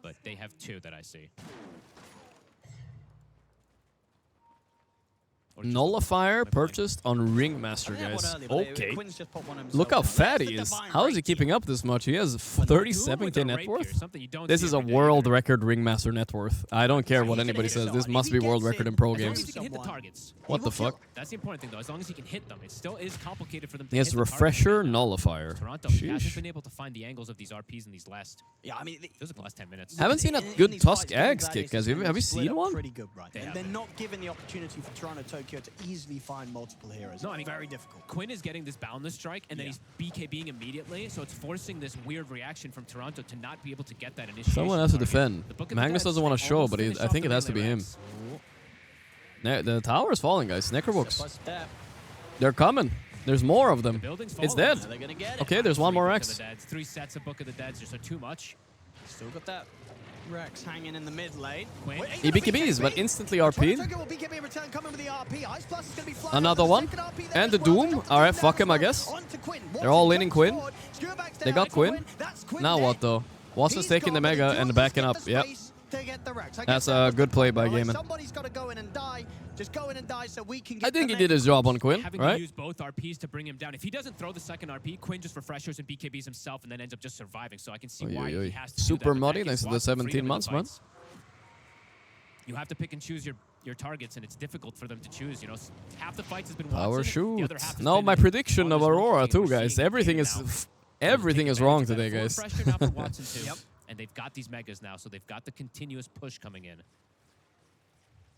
but they have 2 that I see. Nullifier purchased on Ringmaster, guys. Okay. Look how fat he is. How is he keeping up this much? He has 37k net worth. This is a world record Ringmaster net worth. I don't care what anybody says. This must be world record in pro games. What the fuck? That's the important thing, though. As long as he can hit them, it still is complicated for them to He has hit the Refresher, Nullifier. Toronto hasn't Sheesh. been able to find the angles of these RPs in these last. Yeah, I mean, those are the last 10 minutes. Haven't seen a good Tusk Axe kick, guys. Have you seen one? Pretty good, right? And they're not given the opportunity for Toronto Tokyo Tokyo to easily find multiple heroes. No, I mean, very difficult. Quinn is getting this boundless strike, and then he's BKBing immediately, so it's forcing this weird reaction from Toronto to not be able to get that initiation. Someone has to target. defend. The Book of the Magnus Dead, doesn't want they to show, almost but finish I off think the it has to be melee him. ranks. The tower is falling, guys. Necrobooks. Step by step. They're coming. There's more of them. Building's It's falling. dead. They're gonna get it. Okay, there's one more Book of X. the Deads. 3 sets of Book of the Dead, so too much. Still got that Rex hanging in the mid lane. Quinn. He BKBs, but instantly RP'd. Another one. And the Doom. Alright, fuck him, I guess. They're all leaning Quinn. They got Quinn. Now what, though? Watson's taking the Mega and backing up. Yep. That's a good play by Gaimin. Somebody's got to go in and die. Just go in and die so we can get I think he did his job on Quinn, Having right? to use both RPs to bring him down. If he doesn't throw the second RP, Quinn just refreshers and BKBs himself and then ends up just surviving. So I can see why he has to do Super that. muddy thanks to the 17 months, man. You have to pick and choose your targets, and it's difficult for them to choose. You know, half the fights has been Power Watson, shoot. the other half has No, been my prediction on of this rookie Aurora team. too, We're guys. seeing Everything Gaimin is now. everything is wrong today, Full guys. pressure now for Watson too. And they've got these megas now, so they've got the continuous push coming in.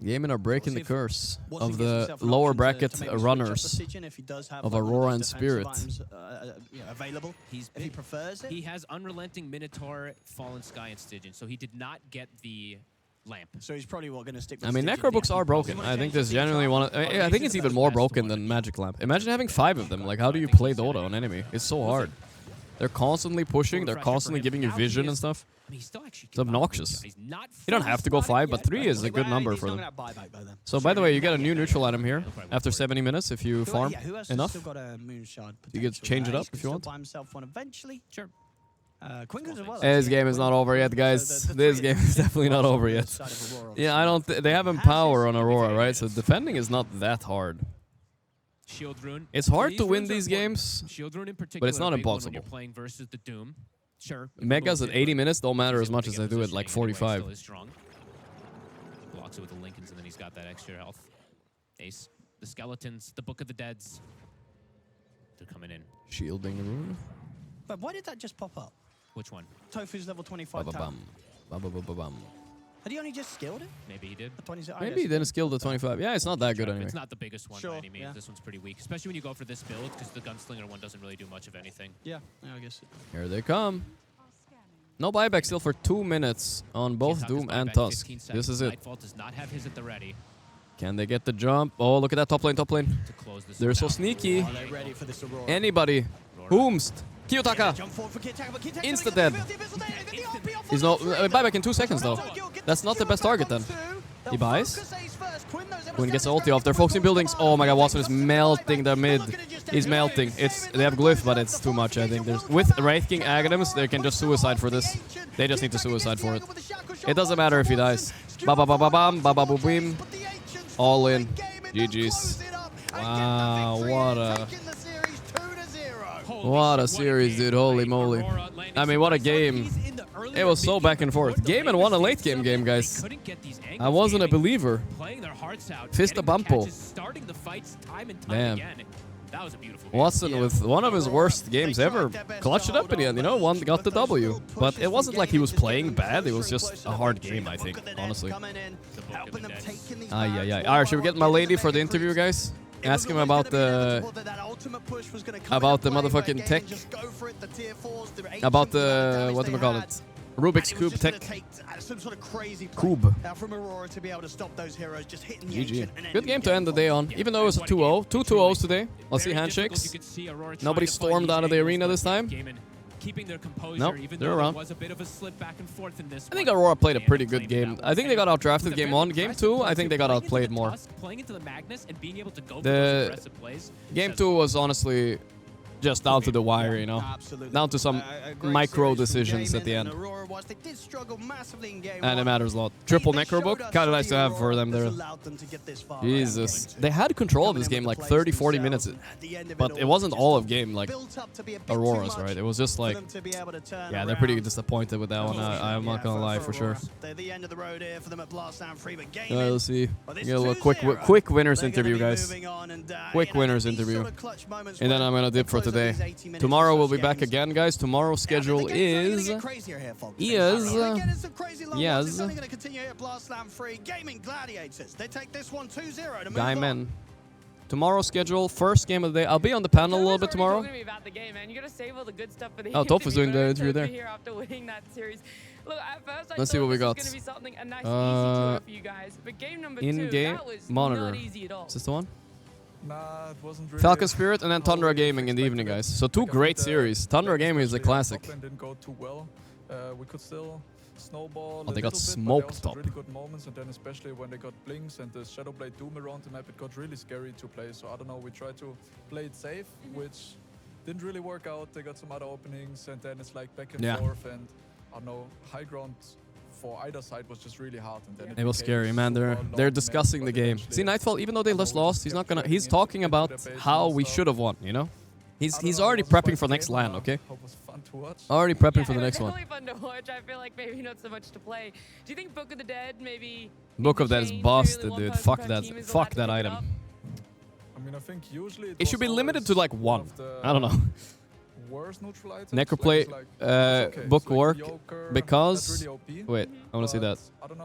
Gaimin are breaking the curse Watson of gives the himself an lower option bracket to maybe switch up runners the Sigyn if he does have, of like, one Aurora those and defensive Spirit. items, available if he prefers it. He has Unrelenting, Minotaur, Fallen Sky, and Stygian, so he did not get the lamp. So he's probably going to stick with I mean, Stygian. Necrobooks are broken. I think this genuinely I think it's even more broken than Magic Lamp. Imagine having 5 of them. Like, how do you play Dota on enemy? It's so hard. They're constantly pushing. They're constantly giving you vision and stuff. It's obnoxious. You don't have to go 5, but 3 is a good number for them. So, by the way, you get a new neutral item here after 70 minutes if you farm enough. You get to change it up if you want. Sure. This game is not over yet, guys. This game is definitely not over yet. Yeah, I don't. They have power on Aurora, right? So defending is not that hard. Shield Rune. It's hard These to win runes are these important. games, Shield Rune in particular, but it's not a big one impossible. When you're playing versus the Doom. Sure. Megas at 80 minutes don't matter as much as they do at at like 45. Still is strong. Blocks it with the Lincolns, and then he's got that extra health. Ace. The Skeletons. The Book of the Deads. They're coming in. Shielding the rune. But why did that just pop up? Which one? Tofu's level 25 tower. Ba-ba-bum. Ba-ba-ba-ba-bum. Had he only just skilled it? Maybe he did. The 20s, Maybe he didn't skill the 25. Yeah, it's not that good anyway. It's not the biggest one by any means. yeah. This one's pretty weak, especially when you go for this build, because the Gunslinger one doesn't really do much of anything. Yeah, I guess. Here they come. No buyback still for 2 minutes on both Can't Doom talk and buyback, Tusk. 15 This seconds. is it. Nightfall does not have his at the ready. Can they get the jump? Oh, look at that top lane, top lane. To close this They're one so out. sneaky. Are they ready for this Aurora? Anybody. Whomst. Kiyotaka. Insta dead. He's no buyback in 2 seconds though. That's not the best target then. He buys. When he gets the ulti off, they're focusing buildings. Oh my god, Watson is melting the mid. He's melting. They have glyph, but it's too much, I think. With Wraith King Aghanim's, they can just suicide for this. They just need to suicide for it. It doesn't matter if he dies. Ba ba ba ba bam, ba ba boom boom. All in. GG's. Wow, what a series, dude. Holy moly. I mean, what a game. It was so back and forth. Gaimin won a late game, guys. I wasn't a believer. Fist a bumpo. Damn. That was a beautiful Watson with one of his worst games ever. Clutched it up in the end, you know, got the W. But it wasn't like he was playing bad, it was just a hard game, I think, honestly. Alright, should we get my lady for the interview, guys? Ask him about the motherfucking tech. About the, what do we call it? Rubik's Cube tech. Some sort of crazy Cube. from Aurora to be able to stop those heroes just hitting the GG. ancient and Good game to end the day on, even though it was a 2-0. 2 2-0s today. Let's see handshakes. Nobody stormed out of the arena this time. Keeping their composure, Nope, even they're though around. there was a bit of a slip back and forth in this I think Aurora played a pretty good game. I think they got outdrafted game 1. Game 2, I think they got outplayed more. Playing into the Magnus and being able to go for The those aggressive plays. game 2 was honestly just down to the wire, you know? Down to some micro decisions at the end. And it matters a lot. Triple Necrobook, kind of nice to have for them there. Jesus. They had control of this game like 30-40 minutes. But it wasn't all of game like Aurora's, right? It was just like... Yeah, they're pretty disappointed with that one. I'm not gonna lie, for sure. Let's see. Get a little quick winners interview, guys. Quick winners interview. And then I'm gonna dip for today. Tomorrow we'll be back again, guys. Tomorrow's schedule is... Yes. Gaimin Gladiators. They take this one 2-0 to move Gaimin. on. Tomorrow's schedule, first game of the day. I'll be on the panel a little bit tomorrow. Talking to me about the game, man. You gotta save all the good stuff for the Oh, Toph was doing the interview there. Here after winning that series. Look, at first I Let's see what we got. Gonna be something, a nice easy tour for you guys. But game number 2, in-game that was monitor. not easy at all. Is this the one? Nah, it wasn't really. Falcon Spirit and then Tundra Gaming in the evening, guys. So 2 great series. Tundra Gaming is a classic. Didn't go too well. We could still snowball. Oh, they got smoked top. Really good moments, and then especially when they got blinks and the Shadowblade Doom around the map, it got really scary to play. So I don't know. We tried to play it safe, which didn't really work out. They got some other openings, and then it's like back and forth, and I don't know, high ground for either side was just really hard. And then It was scary, man. They're discussing the game. See, Nightfall, even though they just lost, he's not gonna. He's talking about how we should have won. You know, he's already prepping for next LAN. Okay. Already prepping for the next one. Definitely fun to watch. I feel like maybe not so much to play. Do you think Book of the Dead maybe? Book of Dead is busted, really dude. Fuck that. Fuck that item. I mean, I think usually It should be limited to like 1. I don't know. Necroplay book work because wait, I want to see that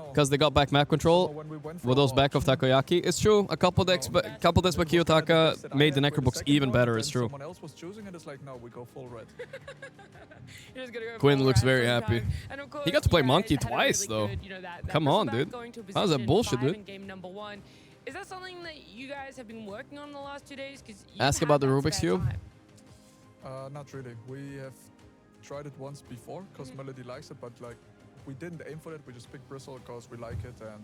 because they got back map control with those back of Takoyaki. It's true. A couple decks by Kiyotaka made the necro books even better. It's true. Someone else was choosing it. It's like no, we go full red. Quinn looks very happy. He got to play Monkey twice though. Come on, dude. How's that bullshit, dude? Game number 1. Is that something that you guys have been working on the last 2 days? Ask about the Rubik's Cube. Not really. We have tried it once before because Melody likes it, but like we didn't aim for it. We just picked Bristle because we like it, and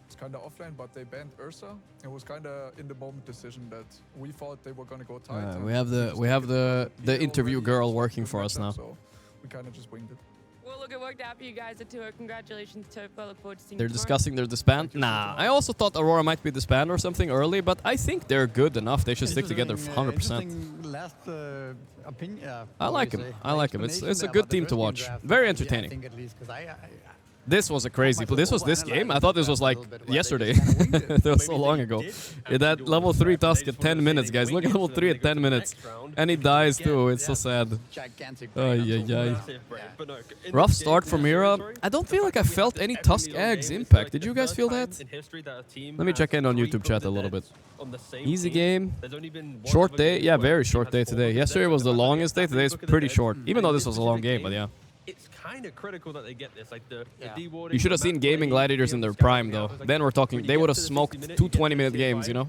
it's kind of offline. But they banned Ursa. It was kind of in the moment decision that we thought they were gonna go tight. We have the interview girl working for us now. So we kind of just winged it. Well, look, it worked out for you guys at tour. Congratulations, Toph. I look forward to seeing you They're tomorrow. discussing their disband. Nah, I also thought Aurora might be disbanded or something early, but I think they're good enough. They should stick together 100%. Last opinion. I like him. I like him. It's a good team to watch. Very entertaining. I think at least because This was a crazy. This was this game. I thought this was like yesterday. That was so long ago. Yeah, that level 3 task at 10 minutes, guys. Look at level 3 at 10 minutes, and he dies too. It's so sad. Oh yeah. Rough start from Mira. I don't feel like I felt any Tusk Eggs impact. Did you guys feel that? Let me check in on YouTube chat a little bit. Easy game. Short day. Yeah, very short day today. Yesterday was the longest day. Today is pretty short. Even though this was a long game, but yeah. It's kind of critical that they get this. Like the You should have seen Gaming Gladiators in their prime, though. Then we're talking. They would have smoked 2 20-minute games, you know?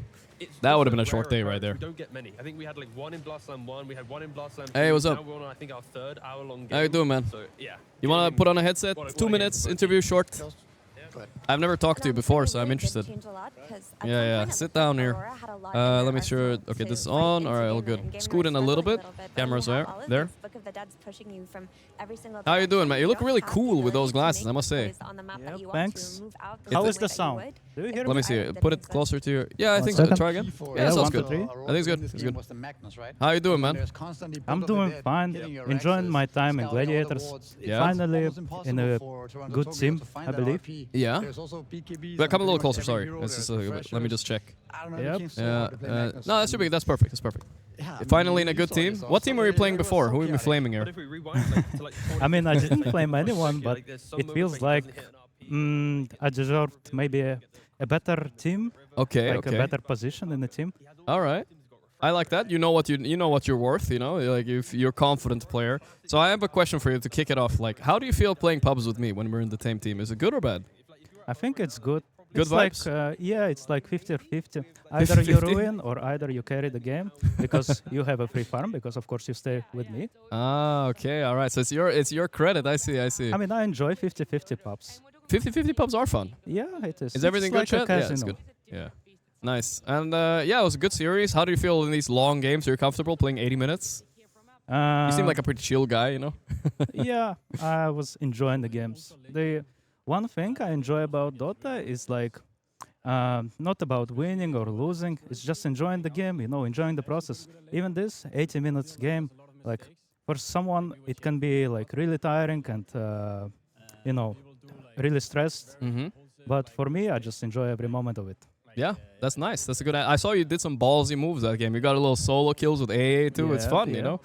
That would have been a short day right there. We don't get many. I think we had like 1 in Blast Slam 1. We had 1 in Blast Slam 2. Hey, what's up? Now we're on, I think, our 3rd hour-long game. How you doing, man? So, yeah. You want to put on a headset? 2 minutes, interview short. I've never talked to you before, so I'm interested. Yeah. Sit down here. Let me sure. Okay, this is on. All right, all good. Scoot in a little bit. Camera's there. How you doing, man? You look really cool with those glasses, I must say. Thanks. How is the sound? Do you hear Let me see. Put it closer to your. Yeah, I think so. Try again. Yeah, that sounds good. I think it's good. It's good. How you doing, man? I'm doing fine. Enjoying my time in Gladiators. Yeah. Finally in a good team, I believe. Yeah. But come a little closer. Sorry. Let me just check. Yep. No, that's too big. That's perfect. That's perfect. Finally in a good team. What team were you playing before? Who were you flaming here? I mean, I didn't flame anyone, but it feels like I deserved maybe a better team. Okay. Like a better position in the team. All right. I like that. You know what you're worth. You know, like if you're a confident player. So I have a question for you to kick it off. Like, how do you feel playing pubs with me when we're in the same team? Is it good or bad? I think it's good. Good it's vibes? Like, yeah, it's like 50-50. Either you ruin or either you carry the game because you have a free farm because of course you stay with me. Ah, okay, all right. So it's your credit. I see. I mean, I enjoy 50-50 pubs. 50-50 pubs are fun. Yeah, it is. Is everything it's good, like chat? Yeah, it's good. Yeah. Nice. And yeah, it was a good series. How do you feel in these long games? Are you comfortable playing 80 minutes? You seem like a pretty chill guy, you know? Yeah, I was enjoying the games. The one thing I enjoy about Dota is like not about winning or losing. It's just enjoying the game, you know, enjoying the process. Even this 80 minutes game, like for someone it can be like really tiring and you know, really stressed. But for me, I just enjoy every moment of it. Yeah, that's nice. That's a good. I saw you did some ballsy moves that game. You got a little solo kills with AA too. Yeah, it's fun, you know.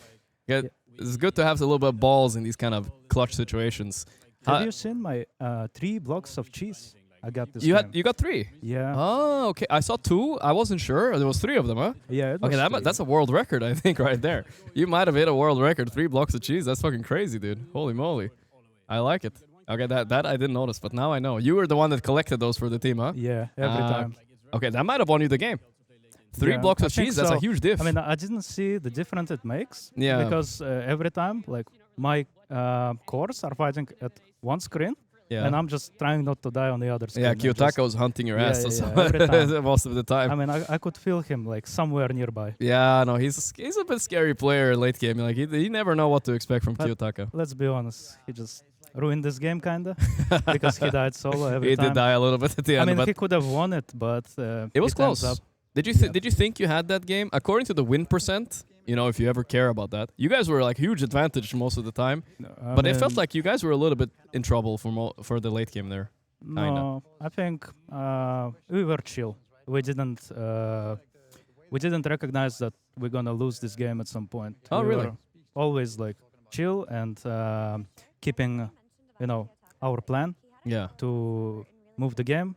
It's good to have a little bit of balls in these kind of clutch situations. Have you seen my 3 blocks of cheese? I got this. You got 3? Yeah. Oh, okay. I saw 2. I wasn't sure. There was 3 of them, huh? Yeah. It Okay, was that's a world record, I think, right there. You might have hit a world record. 3 blocks of cheese. That's fucking crazy, dude. Holy moly. I like it. Okay, that I didn't notice, but now I know. You were the one that collected those for the team, huh? Yeah, every time. Okay, that might have won you the game. 3 blocks of cheese, that's a huge diff. I mean, I didn't see the difference it makes. Yeah. Because every time, like, my cores are fighting at one screen. Yeah. And I'm just trying not to die on the other screen. Yeah, Kyotako's hunting your ass every time. most of the time. I mean, I could feel him, like, somewhere nearby. Yeah, no, he's a bit scary player late game. Like, he never know what to expect from Kiyotaka. Let's be honest, he just ruined this game, kinda, because he died solo every time. He did die a little bit at the end. I mean, but he could have won it, but it was close. Up. Did you think you had that game? According to the win percent, you know, if you ever care about that, you guys were like huge advantage most of the time. But it felt like you guys were a little bit in trouble for the late game there. Kinda. No, I think we were chill. We didn't recognize that we're gonna lose this game at some point. Oh, we really? Were always like chill and keeping, you know, our plan. Yeah. To move the game.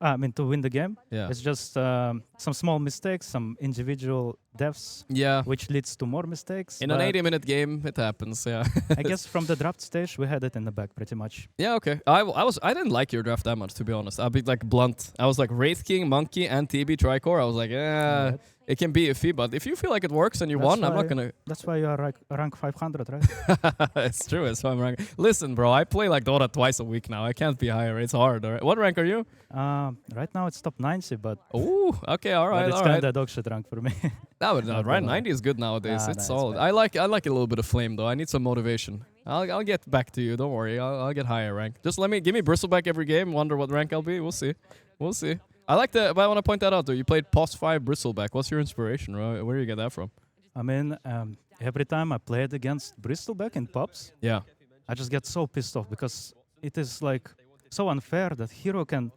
I mean, to win the game. Yeah. It's just some small mistakes, some individual deaths. Yeah. Which leads to more mistakes. In an 80-minute game, it happens. Yeah. I guess from the draft stage, we had it in the back pretty much. Yeah. Okay. I didn't like your draft that much, to be honest. I'll be like blunt. I was like Wraith King, Monkey, and TB Tricore. I was like, yeah. It can be iffy, but if you feel like it works and you won, I'm not gonna. That's why you are rank 500, right? It's true. It's why I'm rank. Listen, bro, I play like Dota twice a week now. I can't be higher. It's hard. All right. What rank are you? Right now it's top 90, but. Ooh. Okay. All right. But it's kind of dog shit rank for me. Right, 90 is good nowadays. It's solid. It's I like a little bit of flame though. I need some motivation. I'll get back to you. Don't worry. I'll get higher rank. Just give me Bristleback every game. Wonder what rank I'll be. We'll see. We'll see. I like but I want to point that out though. You played POS 5 Bristleback. What's your inspiration? Where do you get that from? I mean, every time I played against Bristleback in POPs, yeah, I just get so pissed off because it is like so unfair that hero can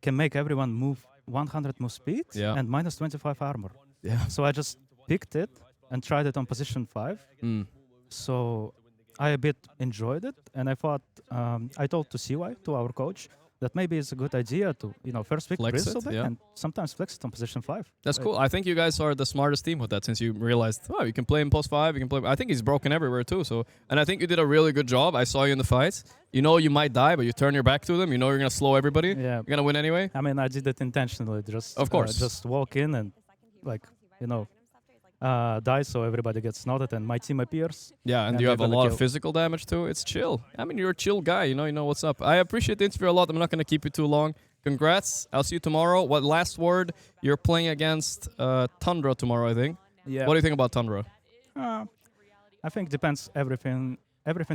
make everyone move 100 move speed and minus 25 armor. Yeah. So I just picked it and tried it on position 5. So I a bit enjoyed it, and I thought I told to CY, to our coach, that maybe it's a good idea to, first pick Bristleback and sometimes flex it on position 5. That's cool. I think you guys are the smartest team with that, since you realized, you can play in POS 5, you can play. I think he's broken everywhere too. So, and I think you did a really good job. I saw you in the fights. You know you might die, but you turn your back to them. You know you're gonna slow everybody. Yeah. You're gonna win anyway. I mean, I did it intentionally. Just of course, just walk in and die so everybody gets nodded and my team appears. Yeah, and you have a lot of physical damage too. It's chill. I mean, you're a chill guy. You know what's up. I appreciate the interview a lot. I'm not going to keep you too long. Congrats. I'll see you tomorrow. What last word? You're playing against Tundra tomorrow, I think. Yeah. What do you think about Tundra? I think depends everything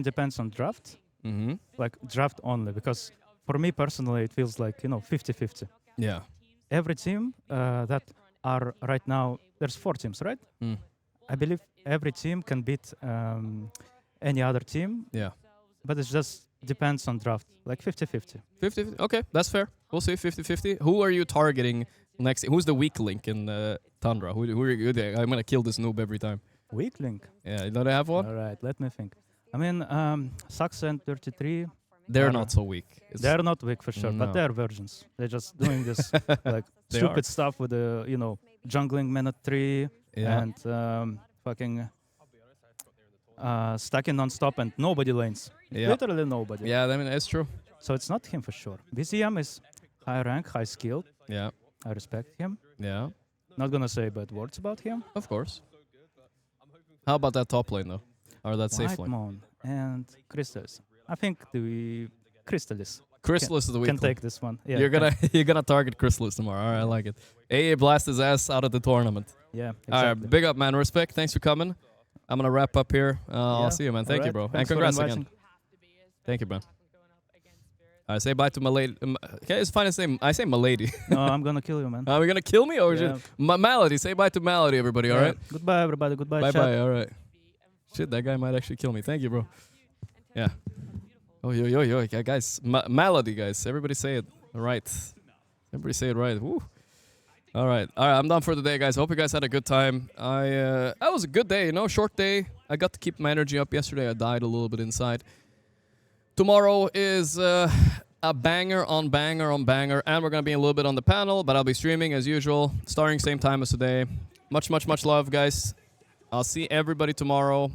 depends on draft. Mm-hmm. Like draft only, because for me personally it feels like 50-50. Yeah. Every team that are right now, there's 4 teams, right? I believe every team can beat any other team. Yeah. But it just depends on draft, like 50-50. 50-50? Okay, that's fair. We'll see, 50-50. Who are you targeting next? Who's the weak link in Tundra? Who are you? I'm going to kill this noob every time. Weak link? Yeah, you don't have one? All right, let me think. I mean, Saxa and 33. They're not so weak. They're not weak for sure, but they're virgins. They're just doing this like stupid stuff with the, jungling minute 3 and fucking stacking non-stop and nobody lanes. Literally nobody. Yeah, I mean, it's true. So it's not him for sure. BZM is high rank, high skill. Yeah. I respect him. Yeah. Not gonna say bad words about him. Of course. How about that top lane though? Or that safe lane? Whitemon and Crystallis. I think the Crystallis. Crystallis is the weak can link. take this one. Yeah, you're gonna target Crystallis tomorrow. All right, I like it. AA blast his ass out of the tournament. Yeah, exactly. All right, big up, man. Respect. Thanks for coming. I'm gonna wrap up here. I'll see you, man. Thank you, bro. Thanks and congrats again. Thank you, man. All right, say bye to Malady. Okay, it's fine to say. I say Malady. No, I'm gonna kill you, man. Are we gonna kill me or just Malady? Say bye to Malady, everybody. All right. Goodbye, everybody. Goodbye. Bye, chat. bye. All right. Shit, that guy might actually kill me. Thank you, bro. Yeah. Oh, yo, guys. Malady, guys. Everybody say it right. Everybody say it right. Woo. All right. I'm done for the day, guys. Hope you guys had a good time. That was a good day, short day. I got to keep my energy up yesterday. I died a little bit inside. Tomorrow is a banger on banger on banger. And we're going to be a little bit on the panel, but I'll be streaming as usual, starting same time as today. Much, much, much love, guys. I'll see everybody tomorrow.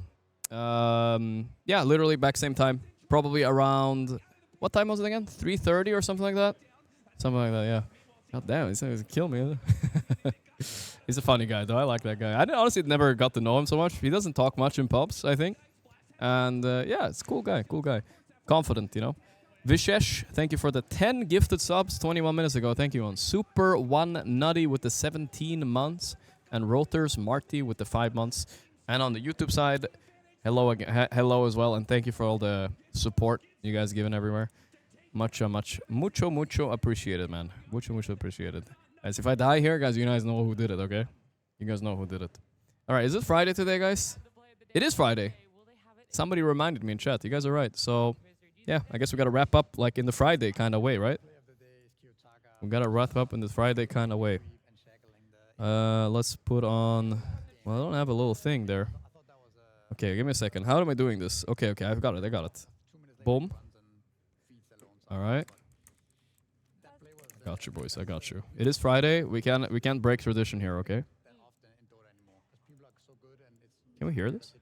Yeah, literally back same time. Probably around... What time was it again? 3:30 or something like that? Something like that, yeah. God damn, he's going to kill me. He's a funny guy, though. I like that guy. I honestly never got to know him so much. He doesn't talk much in pubs, I think. And yeah, it's a cool guy, cool guy. Confident, you know. Vishesh, thank you for the 10 gifted subs 21 minutes ago. Thank you on Super One Nutty with the 17 months. And Rotors Marty with the 5 months. And on the YouTube side, hello again, hello as well. And thank you for all the support you guys given everywhere. Mucho appreciated, man. Mucho appreciated. As if I die here, guys, you guys know who did it, okay? You guys know who did it. All right, is it Friday today, guys? It is Friday. Somebody reminded me in chat. You guys are right. So, yeah, I guess we got to wrap up like in the Friday kind of way, right? We got to wrap up in the Friday kind of way. Let's put on... Well, I don't have a little thing there. Okay, give me a second. How am I doing this? Okay, I've got it. I got it. Boom. All right. Got you, boys. I got you. It is Friday. We can't break tradition here, okay? Can we hear this?